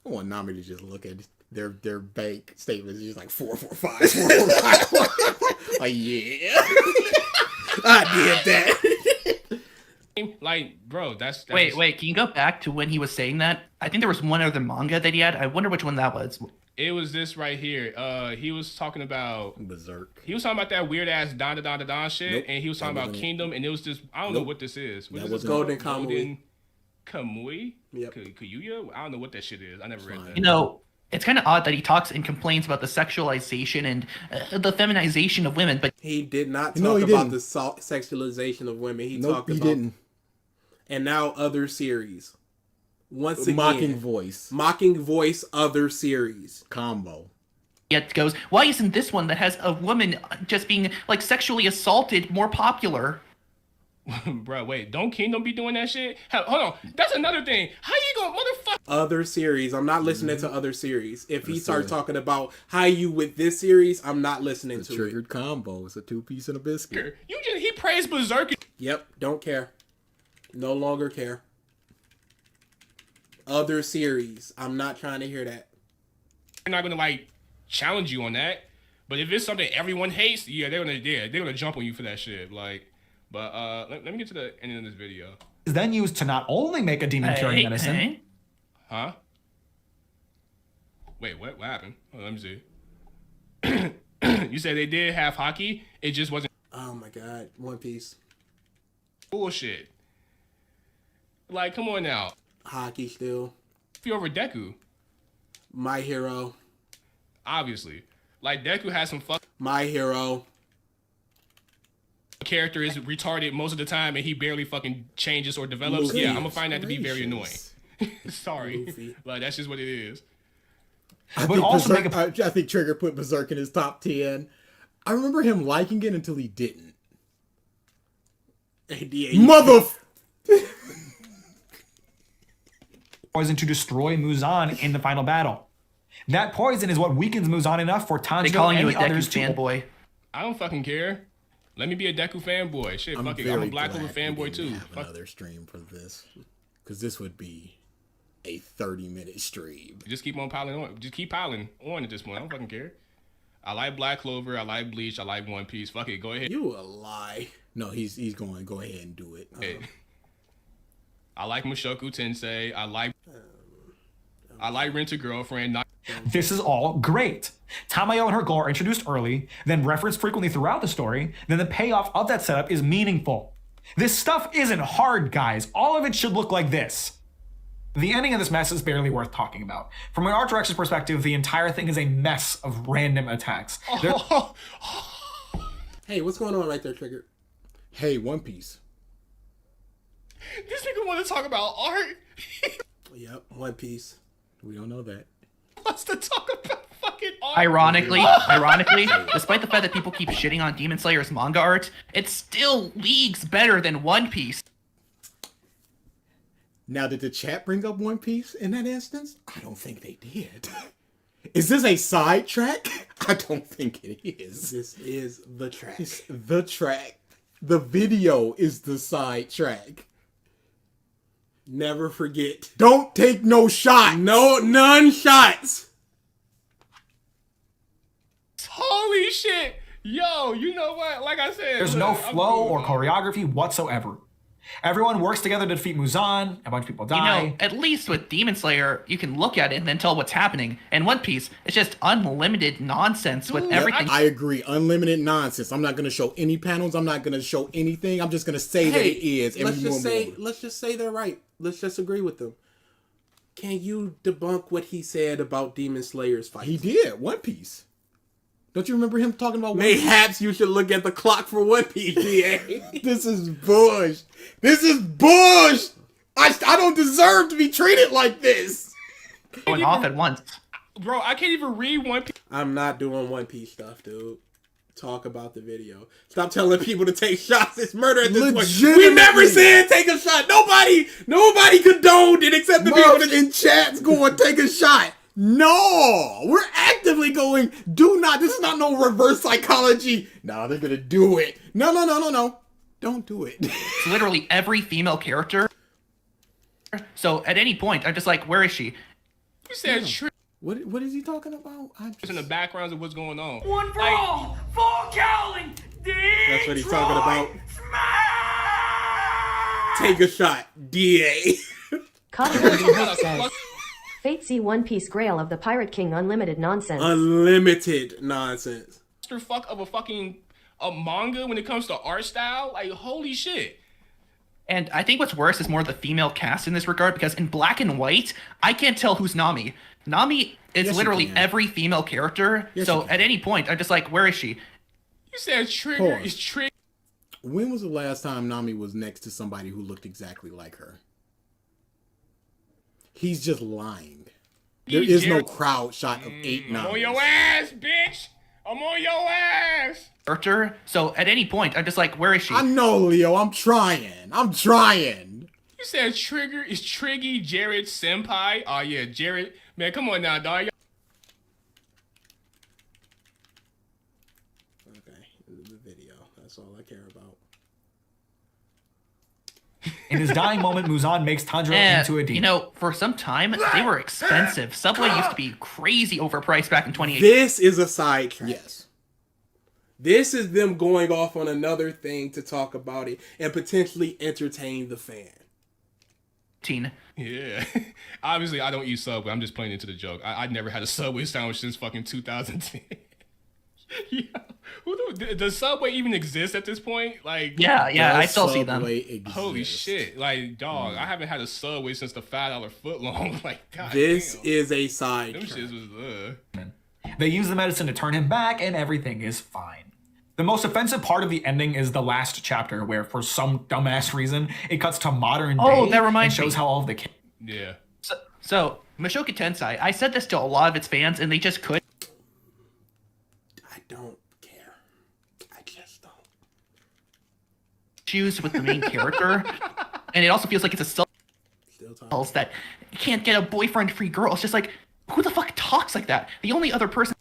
[SPEAKER 3] I want Nami to just look at their bank statements. It's just like 445, 445. Like, yeah.
[SPEAKER 2] I did that.
[SPEAKER 5] Like, bro, that's
[SPEAKER 10] Wait, can you go back to when he was saying that? I think there was one other manga that he had. I wonder which one that was.
[SPEAKER 5] It was this right here. He was talking about
[SPEAKER 3] Berserk.
[SPEAKER 5] He was talking about that weird ass Don shit,
[SPEAKER 3] Nope.
[SPEAKER 5] and he was talking about Kingdom, and it was just I don't know what this is. What
[SPEAKER 3] That
[SPEAKER 5] is this
[SPEAKER 3] wasn't
[SPEAKER 5] called?
[SPEAKER 2] Golden Kamui.
[SPEAKER 5] Kamui?
[SPEAKER 2] Yep.
[SPEAKER 5] Kuyuya? I don't know what that shit is. I never read that.
[SPEAKER 10] You know, it's kind of odd that he talks and complains about the sexualization and the feminization of women, but
[SPEAKER 2] He did not talk
[SPEAKER 3] No, he
[SPEAKER 2] about
[SPEAKER 3] didn't.
[SPEAKER 2] the sexualization of women. He
[SPEAKER 3] Nope,
[SPEAKER 2] talked
[SPEAKER 3] he
[SPEAKER 2] about
[SPEAKER 3] didn't.
[SPEAKER 2] and now other series. Once again,
[SPEAKER 3] Mocking voice
[SPEAKER 2] mocking voice other series.
[SPEAKER 3] combo.
[SPEAKER 10] yet goes, why isn't this one that has a woman just being like sexually assaulted more popular?
[SPEAKER 5] Bro, wait, don't Kingdom be doing that shit? Hell, hold on, that's another thing. How you gonna motherfucker?
[SPEAKER 2] Other series. I'm not listening to other series. If he starts talking about how you with this series, I'm not listening
[SPEAKER 3] The
[SPEAKER 2] to it.
[SPEAKER 3] triggered combo. It's a 2-piece and a biscuit.
[SPEAKER 5] He praised Berserk.
[SPEAKER 2] Yep, don't care. No longer care. Other series. I'm not trying to hear that.
[SPEAKER 5] They're not gonna like challenge you on that. But if it's something everyone hates, they're gonna jump on you for that shit. Like, but let me get to the end of this video.
[SPEAKER 6] Is then used to not only make a demon curing medicine.
[SPEAKER 10] Hey.
[SPEAKER 5] Huh? Wait, what happened? Oh, let me see. You said they did have hockey. It just wasn't
[SPEAKER 2] Oh my god, One Piece.
[SPEAKER 5] bullshit. Like, come on now.
[SPEAKER 2] Hockey still.
[SPEAKER 5] If you're over Deku,
[SPEAKER 2] My Hero.
[SPEAKER 5] obviously. Like, Deku has some fuck
[SPEAKER 2] My Hero.
[SPEAKER 5] character is retarded most of the time and he barely fucking changes or develops.
[SPEAKER 2] Luffy.
[SPEAKER 5] Yeah, I'm gonna find that to be very annoying.
[SPEAKER 2] Gracious.
[SPEAKER 5] Sorry.
[SPEAKER 2] Luffy.
[SPEAKER 5] Like, that's just what it is.
[SPEAKER 3] I
[SPEAKER 6] Would
[SPEAKER 3] think,
[SPEAKER 6] also
[SPEAKER 3] Berserk,
[SPEAKER 6] make
[SPEAKER 3] I think Trigger put Berserk in his top 10. I remember him liking it until he didn't.
[SPEAKER 2] ADA.
[SPEAKER 3] Mother...
[SPEAKER 6] Poison to destroy Muzan in the final battle. That poison is what weakens Muzan enough for
[SPEAKER 10] They
[SPEAKER 6] Tanjiro
[SPEAKER 10] calling you
[SPEAKER 6] and
[SPEAKER 10] a
[SPEAKER 6] the others
[SPEAKER 10] Deku
[SPEAKER 6] to
[SPEAKER 10] fanboy.
[SPEAKER 5] I don't fucking care. Let me be a Deku fanboy. Shit, fuck it. I'm a Black Clover fanboy too.
[SPEAKER 3] Have
[SPEAKER 5] Fuck.
[SPEAKER 3] another stream for this. Because this would be a 30-minute stream.
[SPEAKER 5] Just keep on piling on. Just keep piling on at this point. I don't fucking care. I like Black Clover. I like Bleach. I like One Piece. Fuck it. Go ahead.
[SPEAKER 2] You a lie.
[SPEAKER 3] No, he's going to go ahead and do it.
[SPEAKER 5] I like Mushoku Tensei. I like Rent a Girlfriend.
[SPEAKER 6] This is all great. Tamayo and her goal are introduced early, then referenced frequently throughout the story, then the payoff of that setup is meaningful. This stuff isn't hard, guys. All of it should look like this. The ending of this mess is barely worth talking about. From an art director's perspective, the entire thing is a mess of random attacks. There-
[SPEAKER 2] Hey, what's going on right there, Trigger?
[SPEAKER 3] Hey, One Piece.
[SPEAKER 5] This nigga want to talk about art.
[SPEAKER 2] Yep, One Piece.
[SPEAKER 3] We don't know that.
[SPEAKER 5] Wants to talk about fucking art.
[SPEAKER 10] Ironically, despite the fact that people keep shitting on Demon Slayer's manga art, it's still leagues better than One Piece.
[SPEAKER 3] Now, did the chat bring up One Piece in that instance? I don't think they did. Is this a sidetrack? I don't think it is.
[SPEAKER 2] This is the track.
[SPEAKER 3] It's the track. The video is the sidetrack.
[SPEAKER 2] Never forget.
[SPEAKER 3] Don't take no shot.
[SPEAKER 2] No, none shots.
[SPEAKER 5] Holy shit. Yo, you know what? Like I said,
[SPEAKER 6] There's
[SPEAKER 5] look,
[SPEAKER 6] no
[SPEAKER 5] I'm
[SPEAKER 6] flow
[SPEAKER 5] cool,
[SPEAKER 6] or
[SPEAKER 5] man.
[SPEAKER 6] choreography whatsoever. Everyone works together to defeat Muzan, a bunch of people
[SPEAKER 10] You
[SPEAKER 6] die.
[SPEAKER 10] know, at least with Demon Slayer, you can look at it and then tell what's happening. And One Piece, it's just unlimited nonsense with everything.
[SPEAKER 3] I agree. Unlimited nonsense. I'm not going to show any panels. I'm not going to show anything. I'm just going to say that it is.
[SPEAKER 2] let's
[SPEAKER 3] every
[SPEAKER 2] just
[SPEAKER 3] moment.
[SPEAKER 2] say, let's just say they're right. Let's just agree with them. Can you debunk what he said about Demon Slayer's fight?
[SPEAKER 3] He did. One Piece. Don't you remember him talking about One Piece?
[SPEAKER 2] Mayhaps you should look at the clock for One Piece, DA.
[SPEAKER 3] This is bush. This is bush. I don't deserve to be treated like this.
[SPEAKER 10] Going off at once.
[SPEAKER 5] Bro, I can't even read One Piece.
[SPEAKER 2] I'm not doing One Piece stuff, dude. Talk about the video. Stop telling people to take shots. It's murder at this point.
[SPEAKER 3] Legitimately.
[SPEAKER 2] We never said take a shot. Nobody condoned it except the people
[SPEAKER 3] Mobs
[SPEAKER 2] that
[SPEAKER 3] in chats going take a shot. No, we're actively going. Do not. This is not no reverse psychology. No, they're gonna do it. No. Don't do it.
[SPEAKER 10] It's literally every female character. So at any point, I'm just like, where is she?
[SPEAKER 5] You said triggers
[SPEAKER 3] What is he talking about?
[SPEAKER 5] in the backgrounds of what's going on.
[SPEAKER 1] One for all, full cowling,
[SPEAKER 2] That's what he's talking about.
[SPEAKER 1] Smash!
[SPEAKER 2] Take a shot. DA.
[SPEAKER 4] Captain Mack says, Fate C One Piece Grail of the Pirate King Unlimited nonsense.
[SPEAKER 2] Unlimited nonsense.
[SPEAKER 5] Fuck of a manga when it comes to art style. Like, holy shit.
[SPEAKER 10] And I think what's worse is more the female cast in this regard, because in black and white, I can't tell who's Nami. Nami is
[SPEAKER 3] Yes,
[SPEAKER 10] literally
[SPEAKER 3] you can.
[SPEAKER 10] every female character,
[SPEAKER 3] Yes,
[SPEAKER 10] so
[SPEAKER 3] you can.
[SPEAKER 10] at any point, I'm just like, where is she?
[SPEAKER 5] You said Trigger
[SPEAKER 3] Pause.
[SPEAKER 5] is Trigger.
[SPEAKER 3] When was the last time Nami was next to somebody who looked exactly like her? He's just lying. There is no crowd shot of 8
[SPEAKER 5] I'm on
[SPEAKER 3] Namis.
[SPEAKER 5] your ass, bitch. I'm on your ass.
[SPEAKER 10] Character, so at any point, I'm just like, where is she?
[SPEAKER 3] I know, Leo. I'm trying.
[SPEAKER 5] You said Trigger is Triggy Jared Senpai. Oh yeah, Jared. Man, come on now, dog.
[SPEAKER 2] Okay, the video. That's all I care about.
[SPEAKER 6] In his dying moment, Muzan makes Tanjiro into a demon.
[SPEAKER 10] You know, for some time, they were expensive. Subway used to be crazy overpriced back in 2018.
[SPEAKER 2] This is a sidetrack.
[SPEAKER 3] Yes.
[SPEAKER 2] This is them going off on another thing to talk about it and potentially entertain the fan.
[SPEAKER 5] Yeah. Obviously, I don't eat Subway. I'm just playing into the joke. I never had a Subway sandwich since fucking 2010. Yeah. Does Subway even exist at this point? Like,
[SPEAKER 10] Yeah, I still see them.
[SPEAKER 5] Holy shit. Like, dog, I haven't had a Subway since the $5 footlong. Like, god
[SPEAKER 2] This
[SPEAKER 5] damn.
[SPEAKER 2] is a
[SPEAKER 5] Them
[SPEAKER 2] sidetrack.
[SPEAKER 5] shits was,
[SPEAKER 6] They use the medicine to turn him back, and everything is fine. The most offensive part of the ending is the last chapter, where for some dumbass reason it cuts to modern day.
[SPEAKER 10] Oh, that reminds
[SPEAKER 6] and shows
[SPEAKER 10] me.
[SPEAKER 6] how all of the kids.
[SPEAKER 5] Yeah.
[SPEAKER 10] So, Mushoku Tensei, I said this to a lot of its fans, and they just couldn't.
[SPEAKER 2] I don't care. I just don't.
[SPEAKER 10] Issues with the main character, and it also feels like it's a
[SPEAKER 2] Still talking.
[SPEAKER 10] that can't get a boyfriend-free girl. It's just like, who the fuck talks like that? The only other person.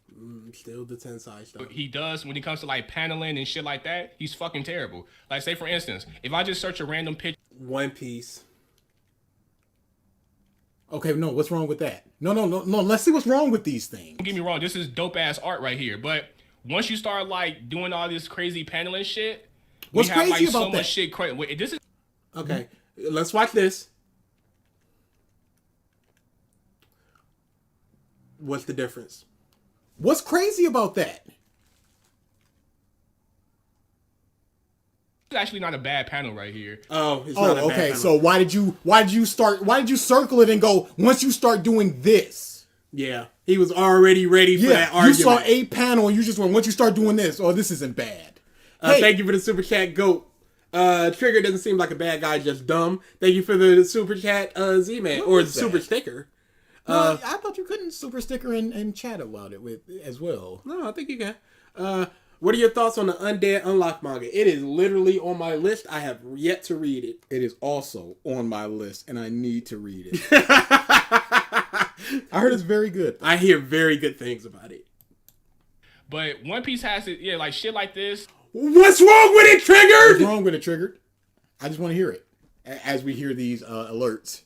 [SPEAKER 2] Still the Tensai stuff.
[SPEAKER 5] He does when it comes to like paneling and shit like that. He's fucking terrible. Like, say for instance, if I just search a random picture.
[SPEAKER 2] One Piece.
[SPEAKER 3] Okay, no, what's wrong with that? No. Let's see what's wrong with these things.
[SPEAKER 5] Don't get me wrong, this is dope ass art right here. But once you start like doing all this crazy paneling shit,
[SPEAKER 3] What's
[SPEAKER 5] we have
[SPEAKER 3] crazy
[SPEAKER 5] like so
[SPEAKER 3] about that?
[SPEAKER 5] much shit. Wait, this is
[SPEAKER 2] Okay, let's watch this. What's the difference?
[SPEAKER 3] What's crazy about that?
[SPEAKER 5] actually not a bad panel right here.
[SPEAKER 2] Oh, it's not a bad
[SPEAKER 3] okay.
[SPEAKER 2] panel.
[SPEAKER 3] So why did you circle it and go, once you start doing this?
[SPEAKER 2] Yeah, he was already ready for that
[SPEAKER 3] Yeah, you
[SPEAKER 2] argument.
[SPEAKER 3] saw a panel and you just went, once you start doing this, oh, this isn't bad. Hey,
[SPEAKER 2] Thank you for the super chat, Goat. Trigger doesn't seem like a bad guy, just dumb. Thank you for the super chat, Z-Man,
[SPEAKER 3] What
[SPEAKER 2] or
[SPEAKER 3] was
[SPEAKER 2] super
[SPEAKER 3] that?
[SPEAKER 2] sticker.
[SPEAKER 3] no, I thought you couldn't super sticker and chat about it with as well.
[SPEAKER 2] No, I think you can. What are your thoughts on the Undead Unlocked manga? It is literally on my list. I have yet to read it.
[SPEAKER 3] It is also on my list, and I need to read it. I heard it's very good.
[SPEAKER 2] I hear very good things about it.
[SPEAKER 5] But One Piece has it, yeah, like shit like this.
[SPEAKER 2] What's wrong with it, Triggered?
[SPEAKER 3] What's wrong with it, Triggered? I just want to hear it as we hear these alerts.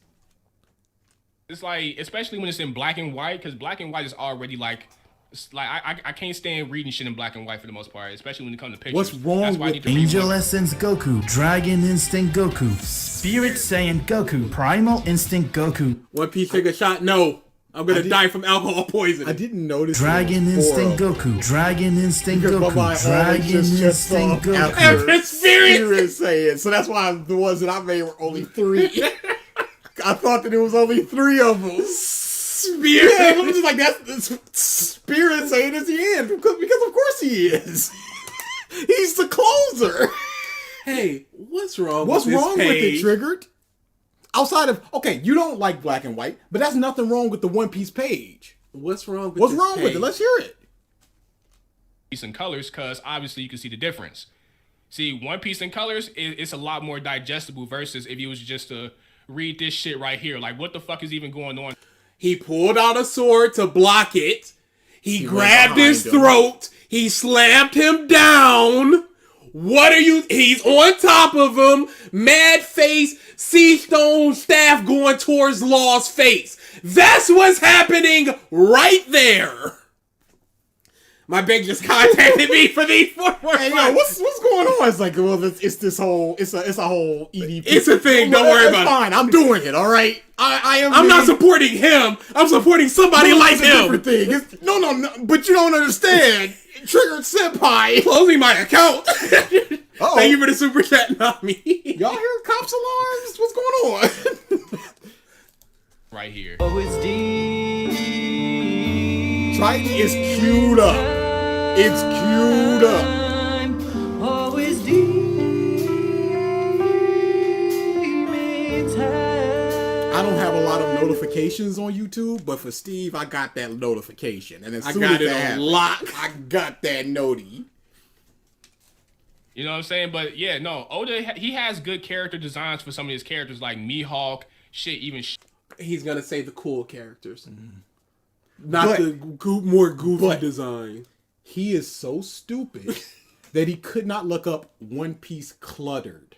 [SPEAKER 5] It's like, especially when it's in black and white, because black and white is already like, it's like I can't stand reading shit in black and white for the most part, especially when it comes to pictures.
[SPEAKER 3] What's wrong
[SPEAKER 5] That's why I
[SPEAKER 3] with
[SPEAKER 5] need to read
[SPEAKER 8] Angel
[SPEAKER 5] one.
[SPEAKER 8] Essence Goku, Dragon Instinct Goku, Spirit Saiyan Goku, Primal Instinct Goku,
[SPEAKER 2] One Piece take a shot? No. I'm gonna die from alcohol poisoning.
[SPEAKER 3] I didn't notice.
[SPEAKER 8] Dragon Instinct Goku, Dragon Instinct Goku, Dragon Instinct Goku.
[SPEAKER 2] After Spirit
[SPEAKER 3] saying. So that's why the ones that I made were only 3. I thought that it was only 3 of them.
[SPEAKER 2] Spirit.
[SPEAKER 3] Yeah, I'm just like, that's Spirit saying it's the end because of course he is. He's the closer.
[SPEAKER 2] Hey, what's wrong
[SPEAKER 3] What's
[SPEAKER 2] with this
[SPEAKER 3] wrong with
[SPEAKER 2] page?
[SPEAKER 3] it, Triggered? Outside of, okay, you don't like black and white, but that's nothing wrong with the One Piece page.
[SPEAKER 2] What's wrong with
[SPEAKER 3] What's
[SPEAKER 2] this
[SPEAKER 3] wrong with
[SPEAKER 2] page?
[SPEAKER 3] it? Let's hear it.
[SPEAKER 5] Piece in colors, because obviously you can see the difference. See, One Piece in colors, it's a lot more digestible versus if you was just to read this shit right here. Like, what the fuck is even going on?
[SPEAKER 2] He pulled out a sword to block it. He
[SPEAKER 3] went
[SPEAKER 2] grabbed his
[SPEAKER 3] behind him.
[SPEAKER 2] throat. He slammed him down. What are you? He's on top of him. Mad face, sea stone staff going towards Law's face. That's what's happening right there. My bank just contacted me for these 4 more
[SPEAKER 3] Hey, yo,
[SPEAKER 2] months.
[SPEAKER 3] what's going on? It's like, well, it's this whole, it's a whole EDP.
[SPEAKER 2] It's a thing. Don't worry about it.
[SPEAKER 3] Fine, I'm doing it. All right.
[SPEAKER 2] I'm not supporting him. I'm supporting somebody like him.
[SPEAKER 3] Different thing. No, but you don't understand. Triggered Senpai.
[SPEAKER 2] Closing my account. Thank you for the super chat, Nami.
[SPEAKER 3] Y'all hear cops alarms? What's going on?
[SPEAKER 5] Right here.
[SPEAKER 3] Triton is queued up. It's queued up. I don't have a lot of notifications on YouTube, but for Steve, I got that notification, and as soon as
[SPEAKER 2] it
[SPEAKER 3] that
[SPEAKER 2] on
[SPEAKER 3] happened,
[SPEAKER 2] lock.
[SPEAKER 3] I got that noti.
[SPEAKER 5] You know what I'm saying? But yeah, no, Oda, he has good character designs for some of his characters, like Mihawk,
[SPEAKER 2] He's gonna say the cool characters, not the more goofy design.
[SPEAKER 3] He is so stupid that he could not look up One Piece cluttered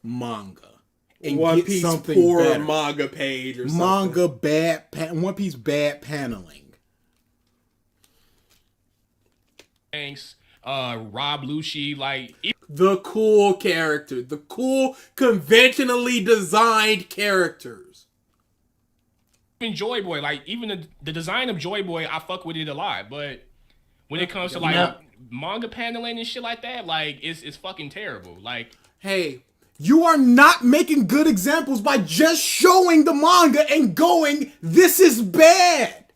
[SPEAKER 3] manga and
[SPEAKER 2] One
[SPEAKER 3] get
[SPEAKER 2] Piece
[SPEAKER 3] something
[SPEAKER 2] poor
[SPEAKER 3] better.
[SPEAKER 2] manga page or something.
[SPEAKER 3] Manga bad, One Piece bad paneling.
[SPEAKER 5] Thanks, Rob Lucci, like
[SPEAKER 2] The cool character, the cool conventionally designed characters.
[SPEAKER 5] even Joy Boy, like even the design of Joy Boy, I fuck with it a lot. But when it comes to like manga paneling and shit like that, like it's fucking terrible. Like,
[SPEAKER 2] hey,
[SPEAKER 3] you are not making good examples by just showing the manga and going, this is bad.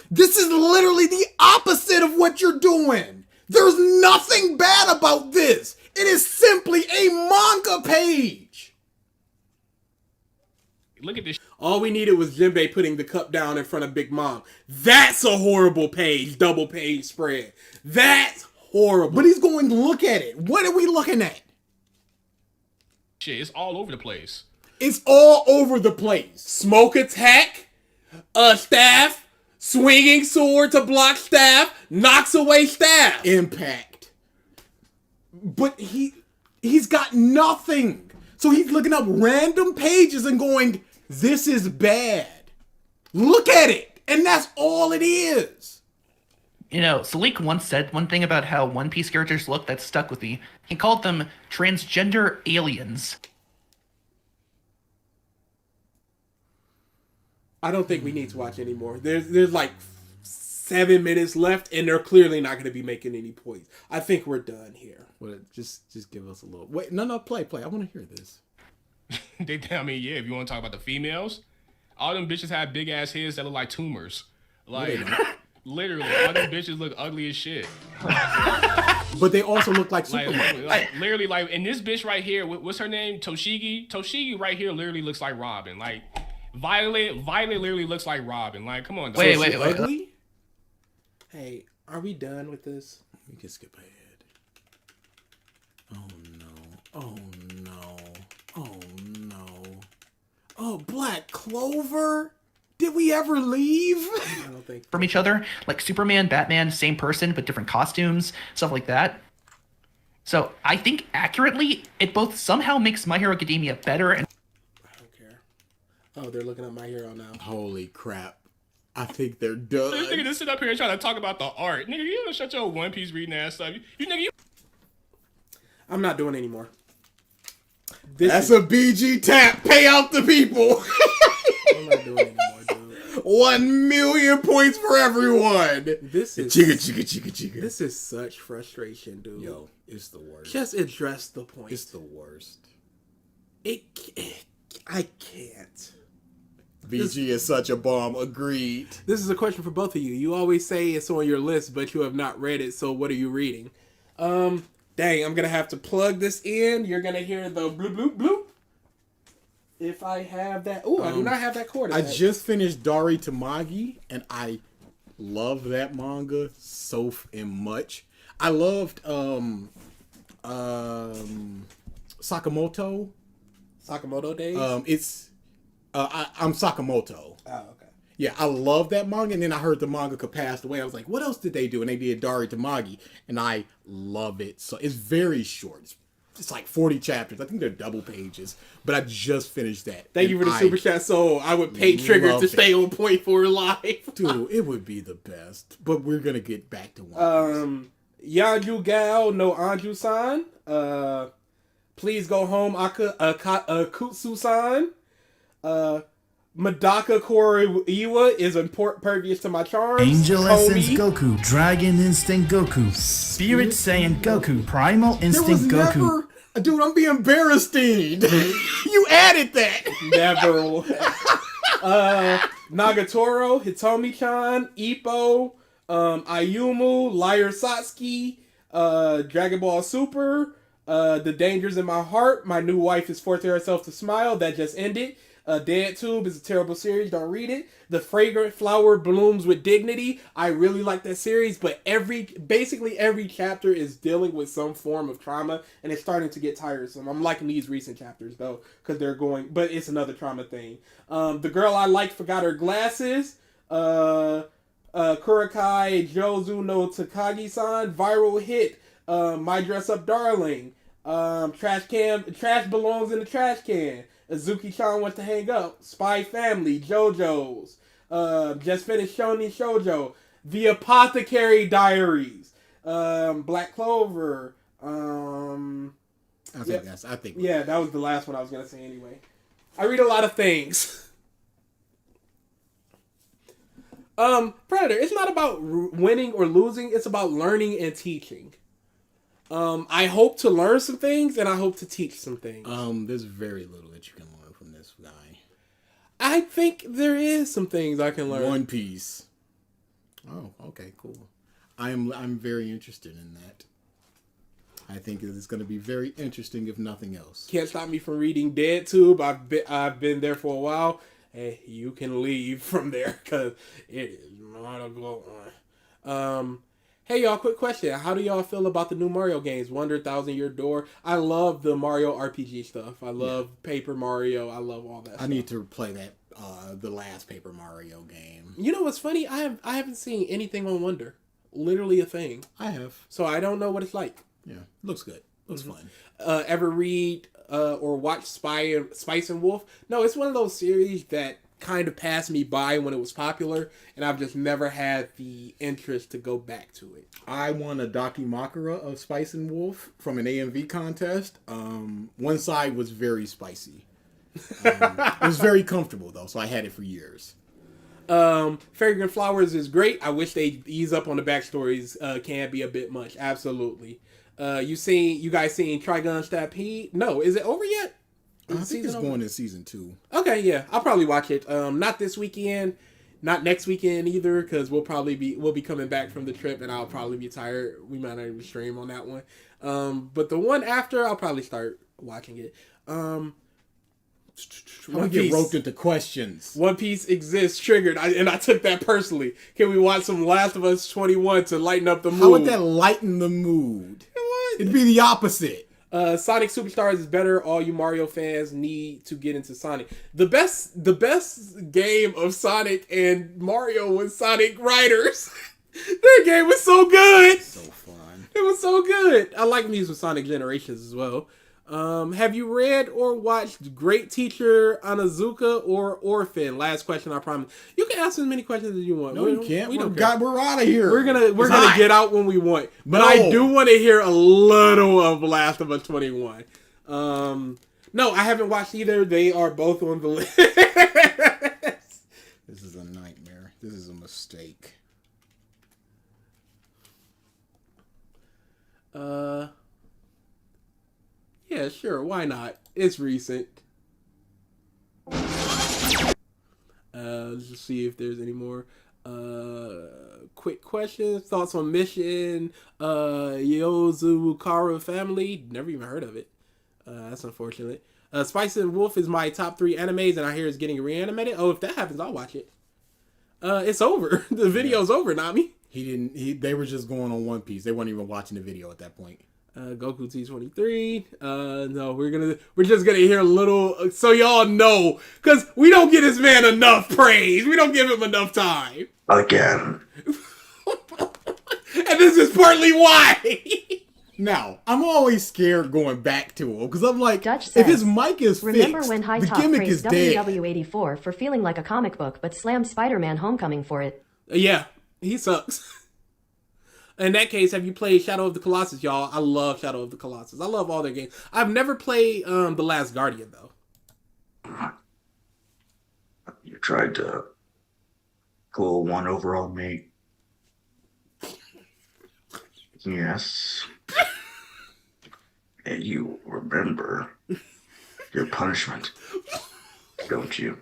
[SPEAKER 3] This is literally the opposite of what you're doing. There's nothing bad about this. It is simply a manga page.
[SPEAKER 5] look at this.
[SPEAKER 2] all we needed was Jinbei putting the cup down in front of Big Mom. That's a horrible page, double page spread. That's horrible.
[SPEAKER 3] But he's going, look at it. What are we looking at?
[SPEAKER 5] Shit, it's all over the place.
[SPEAKER 3] It's all over the place.
[SPEAKER 2] Smoke attack, staff, swinging sword to block staff, knocks away staff.
[SPEAKER 3] Impact. But he's got nothing. So he's looking up random pages and going, this is bad. Look at it. And that's all it is.
[SPEAKER 10] You know, Salik once said one thing about how One Piece characters look that stuck with me. He called them transgender aliens.
[SPEAKER 2] I don't think we need to watch anymore. There's like 7 minutes left, and they're clearly not going to be making any points. I think we're done here.
[SPEAKER 3] Well, just give us a little. Wait, no, play. I want to hear this.
[SPEAKER 5] They tell me, yeah, if you want to talk about the females, all them bitches have big ass heads that look like tumors. Like, literally, all them bitches look ugly as shit.
[SPEAKER 3] But they also look like Superman.
[SPEAKER 5] Like, literally, like, and this bitch right here, what's her name? Toshigi? Toshigi right here literally looks like Robin. Like, Violet literally looks like Robin. Like, come on. Dog.
[SPEAKER 10] Wait.
[SPEAKER 2] Ugly? Hey, are we done with this?
[SPEAKER 3] We can skip ahead. Oh no. Oh, Black Clover? Did we ever leave?
[SPEAKER 2] I don't think.
[SPEAKER 10] From each other, like Superman, Batman, same person but different costumes, stuff like that. So I think accurately, it both somehow makes My Hero Academia better and
[SPEAKER 2] I don't care. Oh, they're looking at My Hero now.
[SPEAKER 3] Holy crap. I think they're
[SPEAKER 5] This nigga
[SPEAKER 3] done.
[SPEAKER 5] just sit up here and try to talk about the art. Nigga, you don't shut your One Piece reading ass stuff. You
[SPEAKER 2] I'm not doing anymore.
[SPEAKER 3] That's a BG tap. Pay out the people.
[SPEAKER 2] I'm not doing anymore, dude.
[SPEAKER 3] 1 million points for everyone.
[SPEAKER 2] This is
[SPEAKER 3] Chica.
[SPEAKER 2] This is such frustration, dude.
[SPEAKER 3] Yo, it's the worst.
[SPEAKER 2] Just address the point.
[SPEAKER 3] It's the worst.
[SPEAKER 2] I can't.
[SPEAKER 3] BG is such a bomb. Agreed.
[SPEAKER 2] This is a question for both of you. You always say it's on your list, but you have not read it, so what are you reading? Dang, I'm gonna have to plug this in. You're gonna hear the bloop bloop bloop. If I have that. Oh, I do not have that cord.
[SPEAKER 3] I just finished Dari Tamagi, and I love that manga so much. I loved Sakamoto.
[SPEAKER 2] Sakamoto Days?
[SPEAKER 3] I'm Sakamoto.
[SPEAKER 2] Oh, okay.
[SPEAKER 3] Yeah, I love that manga, and then I heard the mangaka passed away. I was like, what else did they do? And they did Dari Tamagi, and I love it. So it's very short. It's it's like 40 chapters. I think they're double pages, but I just finished that.
[SPEAKER 2] Thank you for the super chat. So I would pay Triggered to stay on point for life.
[SPEAKER 3] Dude, it would be the best. But we're gonna get back to one.
[SPEAKER 2] Yanju Gal no Anju-san. Please go home, Kutsu-san. Madaka Koriwa is impervious to my charms.
[SPEAKER 8] Angel Essence
[SPEAKER 2] Komi.
[SPEAKER 8] Goku, Dragon Instinct Goku, Spirit Saiyan Goku, Primal Instinct Goku.
[SPEAKER 3] Dude, I'm being embarrassed. You added that.
[SPEAKER 2] Never. Nagatoro, Hitomi-chan, Ippo, Ayumu, Liar Satsuki, Dragon Ball Super, The Dangers in My Heart, My New Wife is Forcing Herself to Smile, that just ended. Dead Tube is a terrible series, don't read it. The Fragrant Flower Blooms with Dignity, I really like that series, but basically every chapter is dealing with some form of trauma, and it's starting to get tiresome. I'm liking these recent chapters, though, because they're going, but it's another trauma thing. The Girl I Like Forgot Her Glasses, Kurakai Jozu no Takagi-san, Viral Hit, My Dress Up Darling, Trash Belongs in the Trash Can, Azuki-chan Wants to Hang Up, Spy Family, JoJo's, just finished Shonen Shoujo, The Apothecary Diaries, Black Clover,
[SPEAKER 3] I think
[SPEAKER 2] that was the last one I was gonna say anyway. I read a lot of things. Predator, it's not about winning or losing, it's about learning and teaching. I hope to learn some things, and I hope to teach some things.
[SPEAKER 3] There's very little that you can learn from this guy.
[SPEAKER 2] I think there is some things I can learn.
[SPEAKER 3] One Piece. Oh, okay, cool. I'm very interested in that. I think it's going to be very interesting, if nothing else.
[SPEAKER 2] Can't stop me from reading Dead Tube. I've been there for a while. Hey, you can leave from there because it is not a good one. Hey y'all, quick question. How do y'all feel about the new Mario games? Wonder, 1000 Year Door. I love the Mario RPG stuff. I love Paper Mario. I love all that stuff.
[SPEAKER 3] I need to play that the last Paper Mario game.
[SPEAKER 2] You know what's funny? I haven't seen anything on Wonder. Literally a thing.
[SPEAKER 3] I have.
[SPEAKER 2] So I don't know what it's like.
[SPEAKER 3] Yeah, looks good. Looks fun.
[SPEAKER 2] Ever read or watch Spice and Wolf? No, it's one of those series that kind of passed me by when it was popular, and I've just never had the interest to go back to it.
[SPEAKER 3] I won a Dakimakura of Spice and Wolf from an AMV contest. One side was very spicy. It was very comfortable though, so I had it for years.
[SPEAKER 2] Fragrant Flowers is great. I wish they ease up on the backstories. Can be a bit much. Absolutely. You guys seen Trigun Stampede? No, is it over yet?
[SPEAKER 3] I think it's going in season 2.
[SPEAKER 2] Okay, yeah, I'll probably watch it. Not this weekend, not next weekend either, because we'll be coming back from the trip, and I'll probably be tired. We might not even stream on that one. But the one after, I'll probably start watching it.
[SPEAKER 3] One Piece. Get roped into questions.
[SPEAKER 2] One Piece exists, Triggered, and I took that personally. Can we watch some Last of Us 21 to lighten up the mood?
[SPEAKER 3] How would that lighten the mood? It'd be the opposite.
[SPEAKER 2] Sonic Superstars is better. All you Mario fans need to get into Sonic. The best game of Sonic and Mario was Sonic Riders. That game was so good.
[SPEAKER 3] So fun.
[SPEAKER 2] It was so good. I like these with Sonic Generations as well. Have you read or watched Great Teacher Onizuka or Orphan? Last question, I promise. You can ask as many questions as you want.
[SPEAKER 3] No, you can't. We're out of here.
[SPEAKER 2] We're gonna get out when we want. But I do want to hear a little of Last of Us 21. No, I haven't watched either. They are both on the list.
[SPEAKER 3] This is a nightmare. This is a mistake.
[SPEAKER 2] Yeah, sure. Why not? It's recent. Let's just see if there's any more quick questions. Thoughts on Mission Yozukara Family. Never even heard of it. That's unfortunate. Spice and Wolf is my top 3 animes, and I hear it's getting reanimated. Oh, if that happens, I'll watch it. It's over. The video's over, Nami.
[SPEAKER 3] They were just going on One Piece. They weren't even watching the video at that point.
[SPEAKER 2] Goku T23. No, we're just gonna hear a little, so y'all know, because we don't get this man enough praise. We don't give him enough time.
[SPEAKER 12] Again.
[SPEAKER 2] And this is partly why.
[SPEAKER 3] Now, I'm always scared going back to him because I'm like,
[SPEAKER 4] Dutch
[SPEAKER 3] if his
[SPEAKER 4] says,
[SPEAKER 3] mic is
[SPEAKER 4] remember
[SPEAKER 3] fixed,
[SPEAKER 4] when High
[SPEAKER 3] the
[SPEAKER 4] Top
[SPEAKER 3] gimmick is
[SPEAKER 4] praised
[SPEAKER 3] dead.
[SPEAKER 4] WW84 for feeling like a comic book but slammed Spider-Man Homecoming for it?
[SPEAKER 2] Yeah, he sucks. In that case, have you played Shadow of the Colossus, y'all? I love Shadow of the Colossus. I love all their games. I've never played The Last Guardian, though.
[SPEAKER 12] You tried to pull one over on me. Yes. And you remember your punishment, don't you?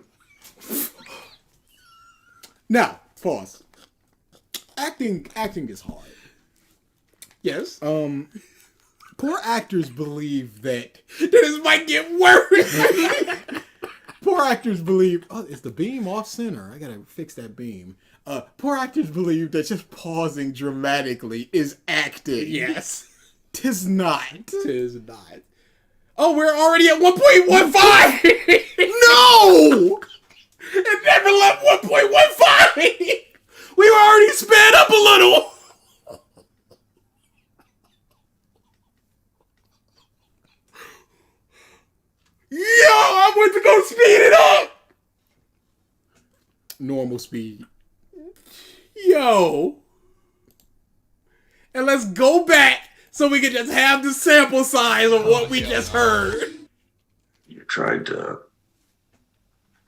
[SPEAKER 3] Now, pause. Acting is hard.
[SPEAKER 2] Yes.
[SPEAKER 3] Poor actors believe that
[SPEAKER 2] This might get worse.
[SPEAKER 3] poor actors believe, oh, is the beam off center? I gotta fix that beam. Poor actors believe that just pausing dramatically is acting.
[SPEAKER 2] Yes.
[SPEAKER 3] Tis not.
[SPEAKER 2] Tis not. Oh, we're already at 1.15!
[SPEAKER 3] No!
[SPEAKER 2] It never left 1.15! We were already sped up a little! Yo, I went to go speed it up!
[SPEAKER 3] Normal speed.
[SPEAKER 2] Yo. And let's go back so we can just have the sample size of what we just heard.
[SPEAKER 12] You tried to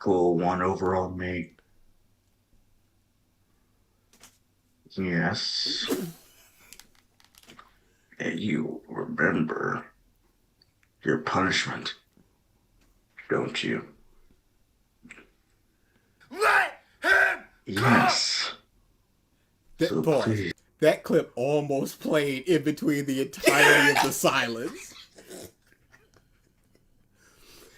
[SPEAKER 12] pull one over on me. Yes. And you remember your punishment, don't you?
[SPEAKER 1] Let him
[SPEAKER 12] Yes.
[SPEAKER 3] That,
[SPEAKER 12] So
[SPEAKER 3] pause.
[SPEAKER 12] please.
[SPEAKER 3] That clip almost played in between the entirety of the silence.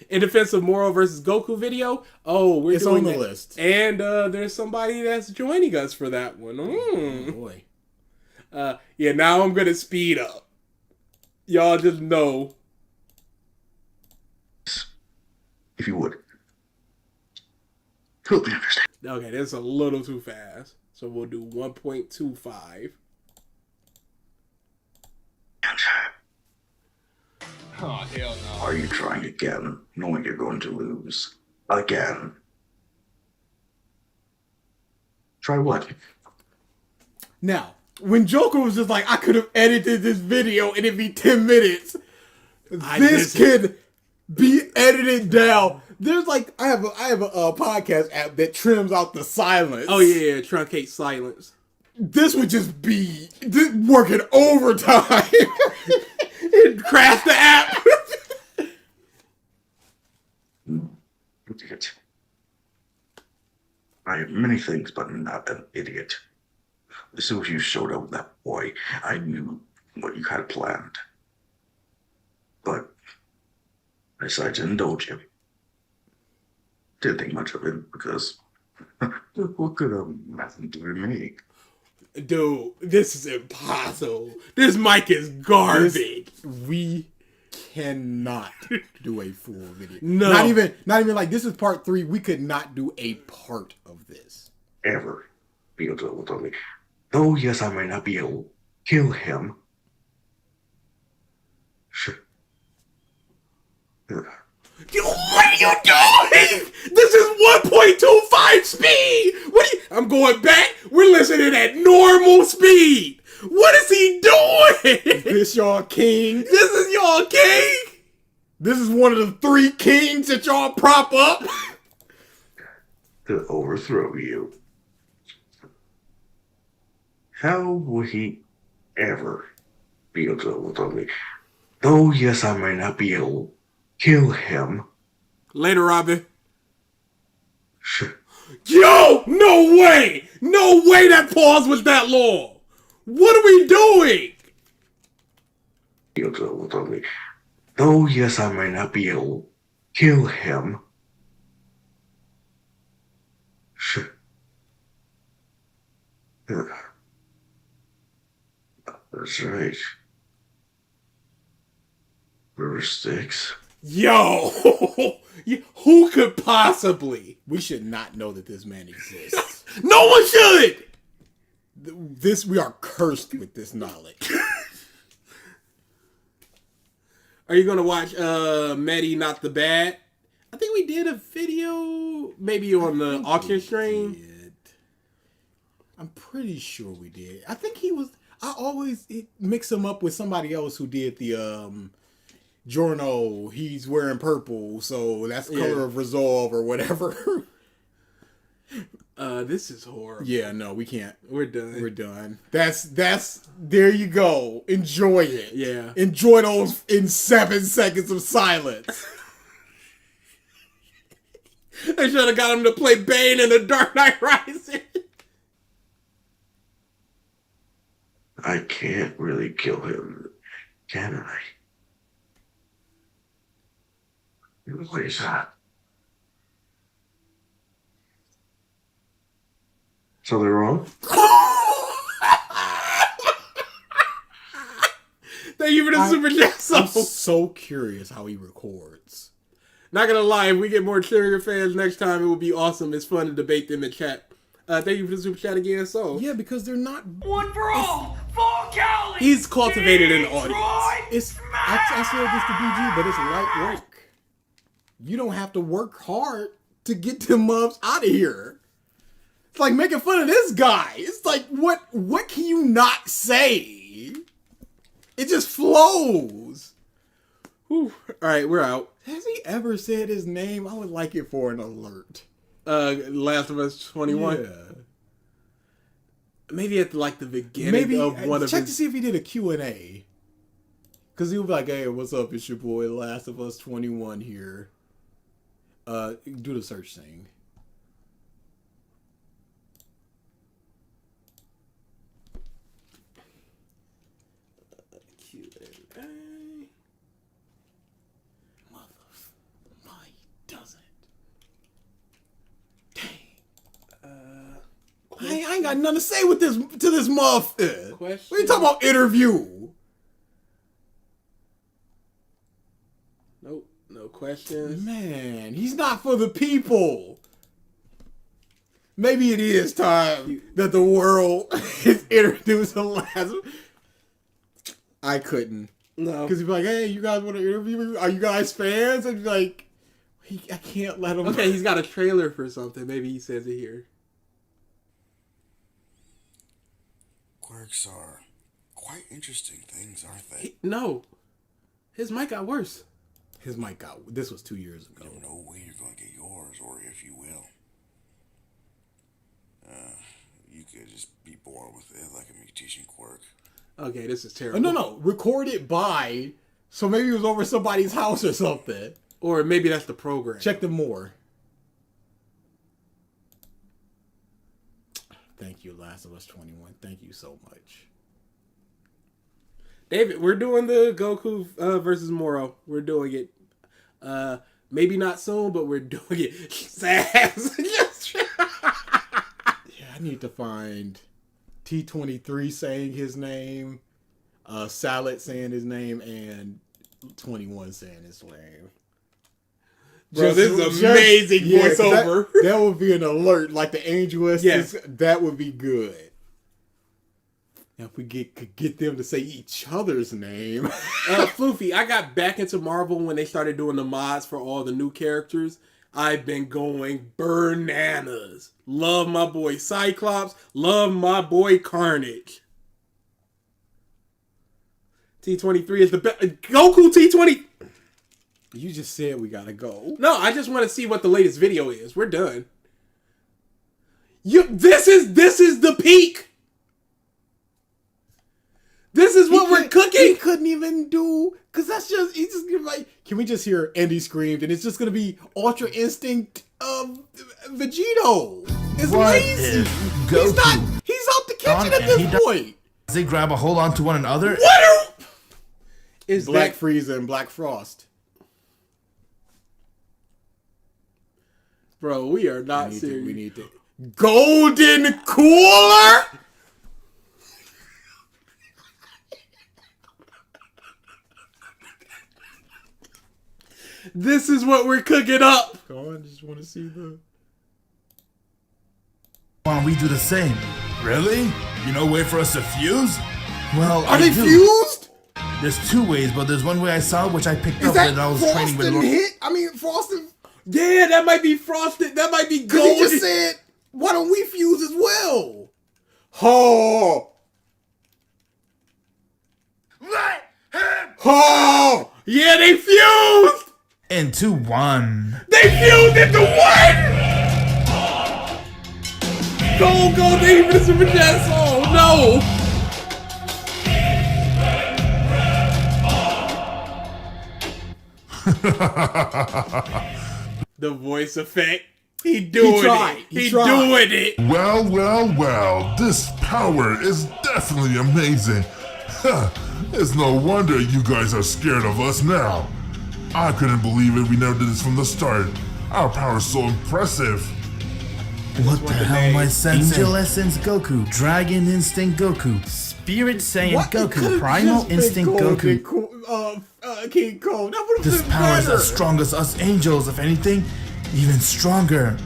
[SPEAKER 2] In defense of Moro versus Goku video,
[SPEAKER 3] It's
[SPEAKER 2] doing
[SPEAKER 3] on the
[SPEAKER 2] that.
[SPEAKER 3] list.
[SPEAKER 2] And there's somebody that's joining us for that one.
[SPEAKER 3] Oh, boy.
[SPEAKER 2] Yeah, now I'm gonna speed up. Y'all just know.
[SPEAKER 12] If you would. Help me understand.
[SPEAKER 2] Okay, that's a little too fast. So we'll do 1.25.
[SPEAKER 5] Oh, hell no.
[SPEAKER 12] Are you trying again, knowing you're going to lose? Again. Try what?
[SPEAKER 3] Now, when Joker was just like, I could have edited this video and it'd be 10 minutes. This could be edited down. There's like, I have a podcast app that trims out the silence.
[SPEAKER 2] Oh yeah, truncate silence.
[SPEAKER 3] This would just be working overtime.
[SPEAKER 2] It crashed the app.
[SPEAKER 12] Idiot. I am many things, but not an idiot. As soon as you showed up with that boy, I knew what you had planned. But I decided to indulge you. Didn't think much of it because what could a man do to me?
[SPEAKER 2] Dude, this is impossible. This mic is garbage.
[SPEAKER 3] We cannot do a full video.
[SPEAKER 2] No.
[SPEAKER 3] Not even like this is part 3. We could not do a part of this.
[SPEAKER 12] Ever be able to tell me. Though yes, I might not be able to kill him. Sure.
[SPEAKER 2] Yo, what are you doing? This is 1.25 speed. I'm going back. We're listening at normal speed. What is he doing?
[SPEAKER 3] This y'all king.
[SPEAKER 2] This is y'all king.
[SPEAKER 3] This is one of the 3 kings that y'all prop up.
[SPEAKER 12] To overthrow you. How would he ever be able to overthrow me? Though yes, I might not be able to kill him.
[SPEAKER 2] Later, Robin.
[SPEAKER 12] Sure.
[SPEAKER 2] Yo, no way. No way that pause was that long. What are we doing?
[SPEAKER 12] Be able to overthrow me. Though yes, I might not be able to kill him. Sure. Yeah. That's right. River Styx.
[SPEAKER 2] Yo, who could possibly?
[SPEAKER 3] We should not know that this man exists.
[SPEAKER 2] No one should.
[SPEAKER 3] We are cursed with this knowledge.
[SPEAKER 2] Are you gonna watch Medi Not the Bad? I think we did a video maybe on the auction stream.
[SPEAKER 3] I'm pretty sure we did. I think he was. I always mix him up with somebody else who did the Giorno. He's wearing purple, so that's color of resolve or whatever.
[SPEAKER 2] This is horrible.
[SPEAKER 3] Yeah, no, we can't.
[SPEAKER 2] We're done.
[SPEAKER 3] We're done. That's there you go. Enjoy it.
[SPEAKER 2] Yeah.
[SPEAKER 3] Enjoy those in 7 seconds of silence.
[SPEAKER 2] They should have got him to play Bane in The Dark Knight Rises.
[SPEAKER 12] I can't really kill him, can I? What is that? So they're wrong?
[SPEAKER 2] Thank you for the super chat.
[SPEAKER 3] I'm so curious how he records.
[SPEAKER 2] Not gonna lie, if we get more Trigger fans next time, it would be awesome. It's fun to debate them in chat. Thank you for the super chat again, so.
[SPEAKER 3] Yeah, because they're not.
[SPEAKER 1] One for all, full Cali.
[SPEAKER 2] He's cultivated an audience.
[SPEAKER 3] It's I said this to BG, but it's light work. You don't have to work hard to get them mubs out of here. It's like making fun of this guy. It's like, what can you not say? It just flows.
[SPEAKER 2] Whew. All right, we're out.
[SPEAKER 3] Has he ever said his name? I would like it for an alert.
[SPEAKER 2] Last of Us 21.
[SPEAKER 3] Yeah.
[SPEAKER 2] Maybe at like the beginning of one of
[SPEAKER 3] check
[SPEAKER 2] his...
[SPEAKER 3] to see if he did a Q&A. Because he was like, hey, what's up? It's your boy, Last of Us 21 here. Do the search thing.
[SPEAKER 2] Q&A.
[SPEAKER 3] Why doesn't? Dang. I ain't got nothing to say with this to this muffin.
[SPEAKER 2] Question?
[SPEAKER 3] What are you talking about interview?
[SPEAKER 2] Nope, no questions.
[SPEAKER 3] Man, he's not for the people. Maybe it is time that the world is introduced to Lazarus. I couldn't.
[SPEAKER 2] No.
[SPEAKER 3] Because he'd be like, hey, you guys want to interview me? Are you guys fans? And be like, I can't let him.
[SPEAKER 2] Okay, he's got a trailer for something. Maybe he says it here.
[SPEAKER 13] Quirks are quite interesting things, aren't they?
[SPEAKER 2] No. His mic got worse.
[SPEAKER 3] His mic got... This was 2 years ago.
[SPEAKER 13] You don't know when you're going to get yours, or if you will. You could just be born with it like a mutation quirk.
[SPEAKER 2] Okay, this is terrible.
[SPEAKER 3] No. Record it by... So maybe it was over somebody's house or something.
[SPEAKER 2] Or maybe that's the program.
[SPEAKER 3] Check them more. Thank you, Last of Us 21. Thank you so much.
[SPEAKER 2] David, we're doing the Goku versus Moro. We're doing it. Maybe not soon, but we're doing it. Sass.
[SPEAKER 3] Yeah, I need to find T23 saying his name, Salad saying his name, and 21 saying his name.
[SPEAKER 2] Bro, this is amazing voiceover.
[SPEAKER 3] That would be an alert, like the Angel is.
[SPEAKER 2] Yes.
[SPEAKER 3] That would be good. Now, if we could get them to say each other's name.
[SPEAKER 2] Floofy, I got back into Marvel when they started doing the mods for all the new characters. I've been going bananas. Love my boy Cyclops. Love my boy Carnage. T23 is the best. Goku T20.
[SPEAKER 3] You just said we gotta go.
[SPEAKER 2] No, I just want to see what the latest video is. We're done. This is the peak. This is what we're cooking.
[SPEAKER 3] He couldn't even do, because that's just, he's just gonna like, can we just hear Andy screamed, and it's just gonna be Ultra Instinct of Vegito. It's
[SPEAKER 8] What
[SPEAKER 3] lazy.
[SPEAKER 8] if
[SPEAKER 3] He's
[SPEAKER 8] Goku
[SPEAKER 3] he's out the kitchen at this point.
[SPEAKER 8] Does they grab a hold on to one another?
[SPEAKER 2] What is
[SPEAKER 3] Black
[SPEAKER 2] that?
[SPEAKER 3] Frieza and Black Frost.
[SPEAKER 2] Bro, we are not serious.
[SPEAKER 3] We need to. Golden Cooler?
[SPEAKER 2] This is what we're cooking up.
[SPEAKER 3] Go on, just want to see the...
[SPEAKER 8] Why don't we do the same? Really? You know, wait for us to fuse? Well,
[SPEAKER 3] Are they fused?
[SPEAKER 8] There's two ways, but there's one way I saw which I picked
[SPEAKER 3] Is
[SPEAKER 8] up
[SPEAKER 3] that
[SPEAKER 8] when I was training with
[SPEAKER 3] Frosted
[SPEAKER 8] Lord.
[SPEAKER 3] hit? I mean, Frosted.
[SPEAKER 2] Yeah, that might be Frosted. That might be
[SPEAKER 3] Because
[SPEAKER 2] Golden.
[SPEAKER 3] he just said, why don't we fuse as well?
[SPEAKER 2] Oh. Oh. Yeah, they fused.
[SPEAKER 8] Into one.
[SPEAKER 2] They fused into one. Go, they even the Super Chat song. No. The voice effect. He doing
[SPEAKER 3] tried.
[SPEAKER 2] it.
[SPEAKER 3] He
[SPEAKER 2] He
[SPEAKER 3] tried.
[SPEAKER 2] doing it.
[SPEAKER 14] Well, this power is definitely amazing. It's no wonder you guys are scared of us now. I couldn't believe it, we never did this from the start. Our power's so impressive.
[SPEAKER 8] What the hell am I sensing? Angel Essence Goku, Dragon Instinct Goku, Spirit Saiyan
[SPEAKER 3] What? It
[SPEAKER 8] Goku,
[SPEAKER 3] could've
[SPEAKER 8] Primal
[SPEAKER 3] just been
[SPEAKER 8] Instinct
[SPEAKER 3] Golden
[SPEAKER 8] Goku.
[SPEAKER 3] King Kong. That would've
[SPEAKER 8] This
[SPEAKER 3] been
[SPEAKER 8] power is
[SPEAKER 3] better.
[SPEAKER 8] as strong as us angels, if anything, even stronger.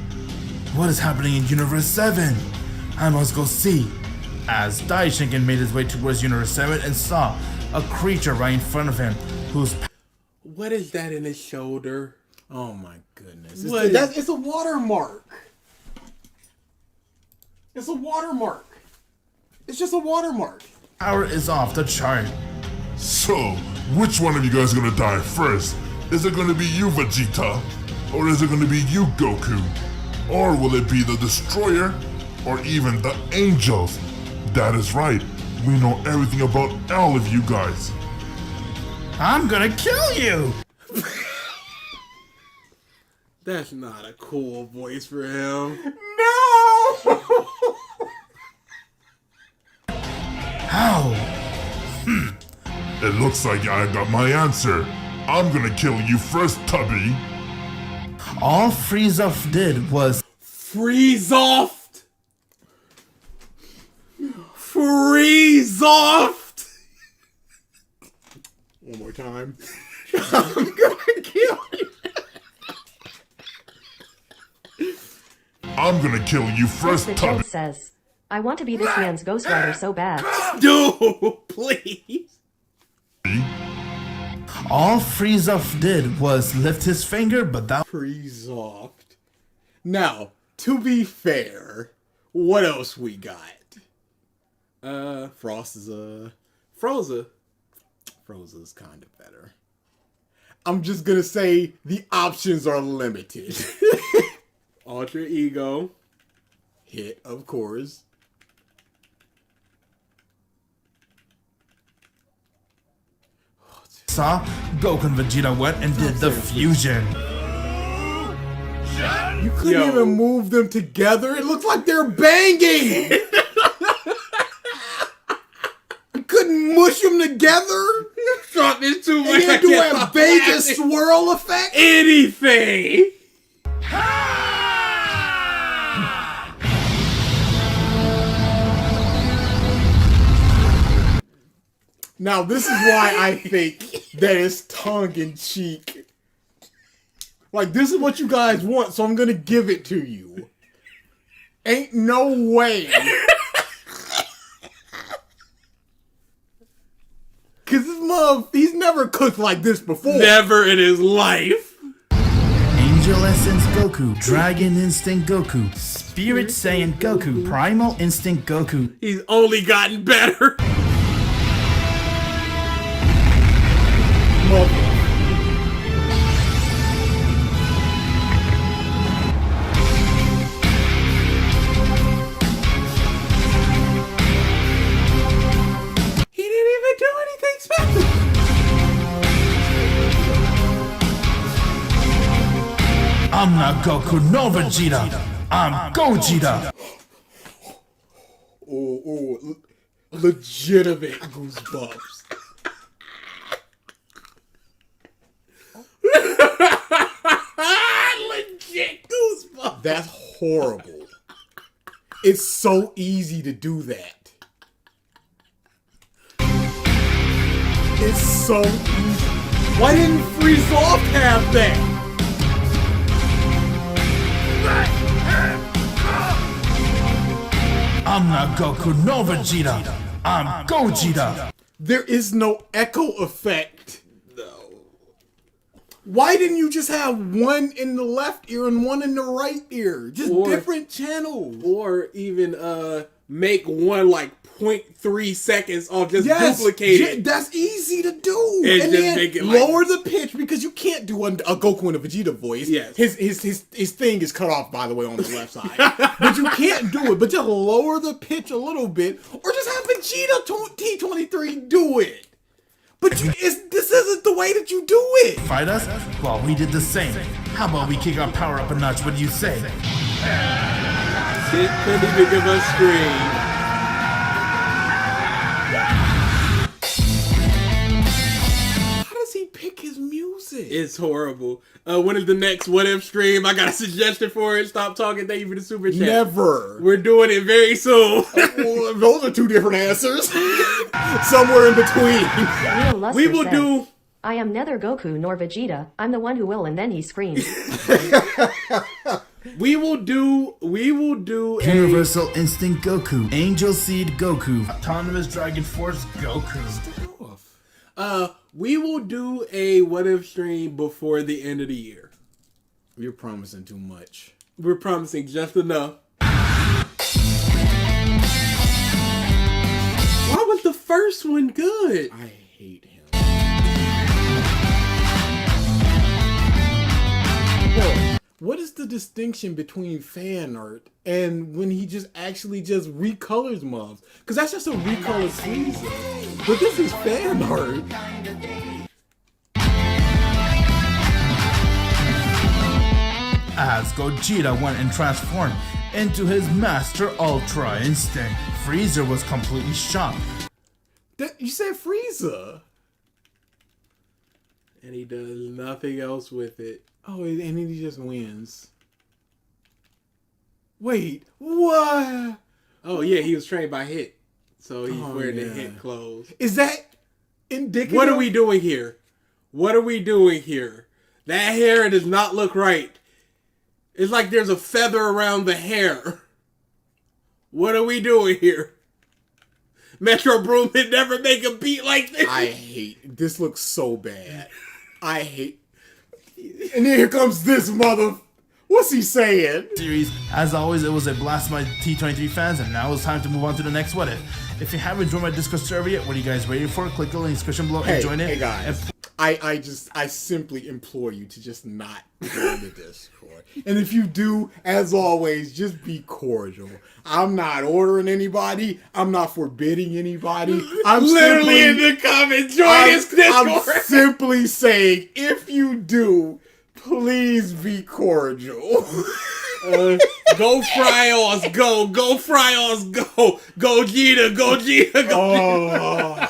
[SPEAKER 8] What is happening in Universe 7? I must go see. As Daishinken made his way towards Universe 7 and saw a creature right in front of him whose
[SPEAKER 2] What is that in his shoulder?
[SPEAKER 3] Oh my goodness.
[SPEAKER 2] What
[SPEAKER 3] It's a watermark. It's a watermark. It's just a watermark.
[SPEAKER 8] power is off the chart.
[SPEAKER 14] So, which one of you guys are gonna die first? Is it gonna be you, Vegeta? Or is it gonna be you, Goku? Or will it be the Destroyer? Or even the Angels? That is right. We know everything about all of you guys.
[SPEAKER 8] I'm gonna kill you!
[SPEAKER 2] That's not a cool voice for him.
[SPEAKER 3] No!
[SPEAKER 8] How?
[SPEAKER 14] It looks like I got my answer. I'm gonna kill you first, Tubby.
[SPEAKER 8] All Frieza did was
[SPEAKER 2] Freeze off. Freeze off.
[SPEAKER 3] One more time. I'm gonna kill you.
[SPEAKER 14] I'm gonna kill you first,
[SPEAKER 4] The
[SPEAKER 14] Tubby.
[SPEAKER 4] joke says, I want to be this man's Ghost Rider so bad.
[SPEAKER 2] Dude, please.
[SPEAKER 8] all Frieza did was lift his finger, but that
[SPEAKER 3] Freeze off. Now, to be fair, what else we got? Frost is
[SPEAKER 2] Froza.
[SPEAKER 3] Froza's kind of better. I'm just gonna say the options are limited.
[SPEAKER 2] Ultra Ego.
[SPEAKER 3] Hit, of course.
[SPEAKER 8] saw Goku and Vegeta went and did the fusion.
[SPEAKER 3] You couldn't even move them together. It looks like they're banging. You couldn't mush them together.
[SPEAKER 2] Stop this too much.
[SPEAKER 3] And then do a Vegas swirl effect.
[SPEAKER 2] Anything.
[SPEAKER 3] Now, this is why I think that it's tongue-in-cheek. Like, this is what you guys want, so I'm gonna give it to you. Ain't no way. Cause this he's never cooked like this before.
[SPEAKER 2] Never in his life.
[SPEAKER 8] Angel Essence Goku, Dragon Instinct Goku, Spirit Saiyan Goku, Primal Instinct Goku.
[SPEAKER 2] He's only gotten better. He didn't even do anything special.
[SPEAKER 8] I'm not Goku, no Vegeta. I'm Gogeta.
[SPEAKER 3] Oh, legitimate goosebumps.
[SPEAKER 2] Legit goosebumps.
[SPEAKER 3] That's horrible. It's so easy to do that. It's so easy. Why didn't Freeze Off have that?
[SPEAKER 8] I'm not Goku, no Vegeta. I'm Gogeta.
[SPEAKER 3] There is no echo effect. Why didn't you just have one in the left ear and one in the right ear? Just different channels.
[SPEAKER 2] Or even make one like 0.3 seconds off, just duplicate it.
[SPEAKER 3] That's easy to do.
[SPEAKER 2] And
[SPEAKER 3] And
[SPEAKER 2] just
[SPEAKER 3] then
[SPEAKER 2] make it
[SPEAKER 3] lower the pitch because you can't do a Goku and a Vegeta voice.
[SPEAKER 2] Yes.
[SPEAKER 3] His thing is cut off, by the way, on the left side. But you can't do it. But just lower the pitch a little bit, or just have Vegeta T23 do it. But this isn't the way that you do it.
[SPEAKER 8] Fight us? Well, we did the same. How about we kick our power up a notch? What do you say?
[SPEAKER 2] Shit couldn't even give us screen.
[SPEAKER 3] How does he pick his music?
[SPEAKER 2] It's horrible. When is the next What If stream? I got a suggestion for it. Stop talking. Thank you for the super chat.
[SPEAKER 3] Never.
[SPEAKER 2] We're doing it very soon.
[SPEAKER 3] Well, those are two different answers. Somewhere in between.
[SPEAKER 4] Real Luster
[SPEAKER 2] We will
[SPEAKER 4] said,
[SPEAKER 2] do.
[SPEAKER 4] I am neither Goku nor Vegeta. I'm the one who will, and then he screams.
[SPEAKER 2] We will do
[SPEAKER 8] Universal Instinct Goku, Angel Seed Goku, Autonomous Dragon Force Goku.
[SPEAKER 2] We will do a What If stream before the end of the year.
[SPEAKER 3] You're promising too much.
[SPEAKER 2] We're promising just enough. Why was the first one good?
[SPEAKER 3] I hate him. Well, what is the distinction between fan art and when he just actually just recolors mobs? Because that's just a recolored Frieza. But this is fan art.
[SPEAKER 8] As Gogeta went and transformed into his Master Ultra Instinct, Freezer was completely shocked.
[SPEAKER 3] You said Frieza.
[SPEAKER 2] And he does nothing else with it.
[SPEAKER 3] Oh, and then he just wins. Wait, what?
[SPEAKER 2] Oh yeah, he was trained by Hit. So he's wearing the Hit clothes.
[SPEAKER 3] Is that indicative?
[SPEAKER 2] What are we doing here? What are we doing here? That hair does not look right. It's like there's a feather around the hair. What are we doing here? Metro Broom would never make a beat like this.
[SPEAKER 3] I hate this. Looks so bad. I hate. And then here comes this mother. What's he saying?
[SPEAKER 8] Series. As always, it was a blast by T23 fans, and now it's time to move on to the next What If. If you haven't joined my Discord server yet, what are you guys waiting for? Click the link in the description below and join it.
[SPEAKER 3] Hey guys, I simply implore you to just not join the Discord. And if you do, as always, just be cordial. I'm not ordering anybody. I'm not forbidding anybody. I'm
[SPEAKER 2] literally in the comments. Join his Discord.
[SPEAKER 3] I'm simply saying, if you do, please be cordial.
[SPEAKER 2] Go Fryos, go. Go Fryos, go. Gogeta, Gogeta, go.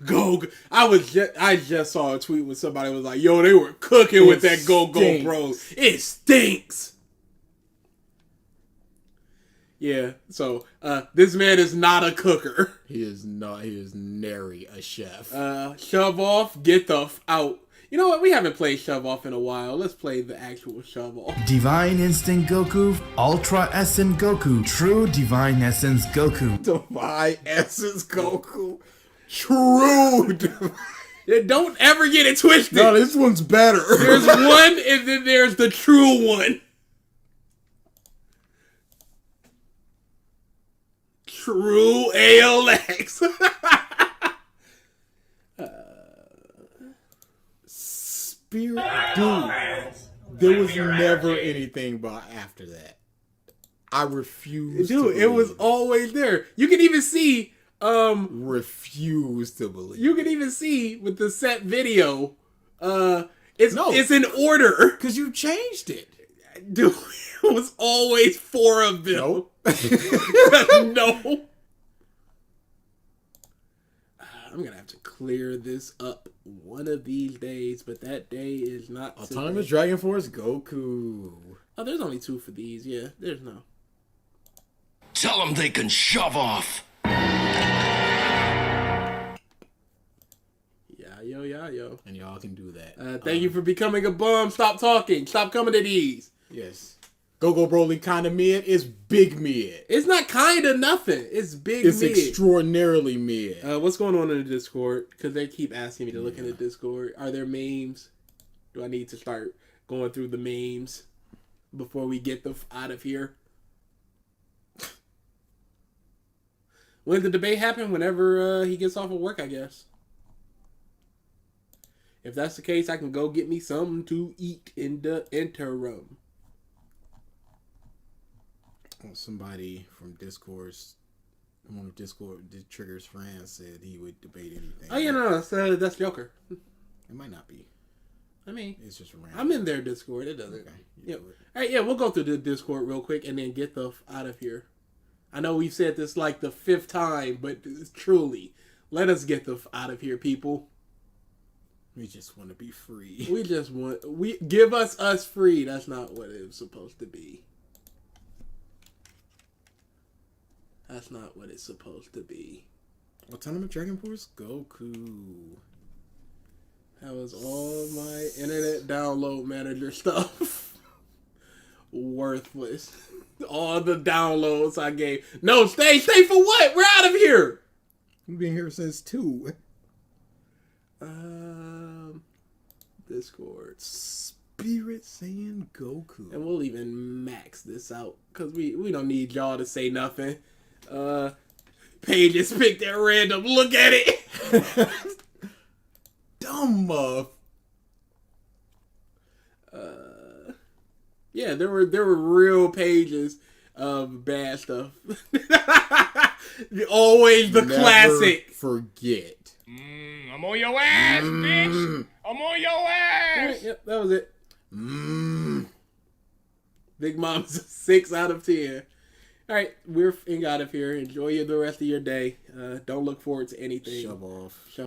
[SPEAKER 2] Go. I just saw a tweet when somebody was like, yo, they were cooking with that Go Bro. It stinks. Yeah, so this man is not a cooker.
[SPEAKER 3] He is not. He is nary a chef.
[SPEAKER 2] Shove off, get the out. You know what? We haven't played Shove Off in a while. Let's play the actual Shove Off.
[SPEAKER 8] Divine Instinct Goku, Ultra Essence Goku, True Divine Essence Goku.
[SPEAKER 3] Divine Essence Goku. True.
[SPEAKER 2] Don't ever get it twisted.
[SPEAKER 3] No, this one's better.
[SPEAKER 2] There's one, and then there's the true one. True ALX.
[SPEAKER 3] Spirit, dude. There was never anything about after that. I refuse.
[SPEAKER 2] Dude, it was always there. You can even see.
[SPEAKER 3] Refuse to believe.
[SPEAKER 2] You can even see with the set video. It's in order
[SPEAKER 3] because you changed it.
[SPEAKER 2] Dude, it was always 4 of them.
[SPEAKER 3] Nope.
[SPEAKER 2] No. I'm gonna have to clear this up one of these days, but that day is not
[SPEAKER 3] Autonomous Dragon Force Goku.
[SPEAKER 2] Oh, there's only 2 for these. Yeah, there's no.
[SPEAKER 7] Tell them they can shove off.
[SPEAKER 2] Yo.
[SPEAKER 3] And y'all can do that.
[SPEAKER 2] Thank you for becoming a bum. Stop talking. Stop coming to these.
[SPEAKER 3] Yes. Go-Go Broly kind of mid. It's big mid.
[SPEAKER 2] It's not kind of nothing. It's big
[SPEAKER 3] It's
[SPEAKER 2] mid.
[SPEAKER 3] extraordinarily mid.
[SPEAKER 2] What's going on in the Discord? Because they keep asking me to look in the Discord. Are there memes? Do I need to start going through the memes before we get the out of here? When the debate happen? Whenever he gets off of work, I guess. If that's the case, I can go get me something to eat in the interim.
[SPEAKER 3] Somebody from Discourse, one of Discord, Trigger's friends, said he would debate anything.
[SPEAKER 2] Oh, yeah, no, that's Joker.
[SPEAKER 3] It might not be.
[SPEAKER 2] I mean,
[SPEAKER 3] it's just random.
[SPEAKER 2] I'm in their Discord. It doesn't. Okay. Yeah. All right, yeah, we'll go through the Discord real quick and then get the out of here. I know we've said this like the 5th time, but truly, let us get the out of here, people.
[SPEAKER 3] We just want to be free.
[SPEAKER 2] We give us free. That's not what it was supposed to be. That's not what it's supposed to be.
[SPEAKER 3] Autonomous Dragon Force Goku.
[SPEAKER 2] That was all my internet download manager stuff. Worthless. All the downloads I gave. No, stay for what? We're out of here.
[SPEAKER 3] We've been here since 2.
[SPEAKER 2] Discord.
[SPEAKER 3] Spirit Saiyan Goku.
[SPEAKER 2] And we'll even max this out because we don't need y'all to say nothing. Pages picked at random. Look at it.
[SPEAKER 3] Dumb muff.
[SPEAKER 2] Yeah, there were real pages of bad stuff. Always the classic.
[SPEAKER 3] Forget.
[SPEAKER 5] I'm on your ass, bitch. I'm on your ass.
[SPEAKER 2] Right, yep, that was it. Big Mom's a 6 out of 10. All right, we're out of here. Enjoy the rest of your day. Don't look forward to anything.
[SPEAKER 3] Shove off.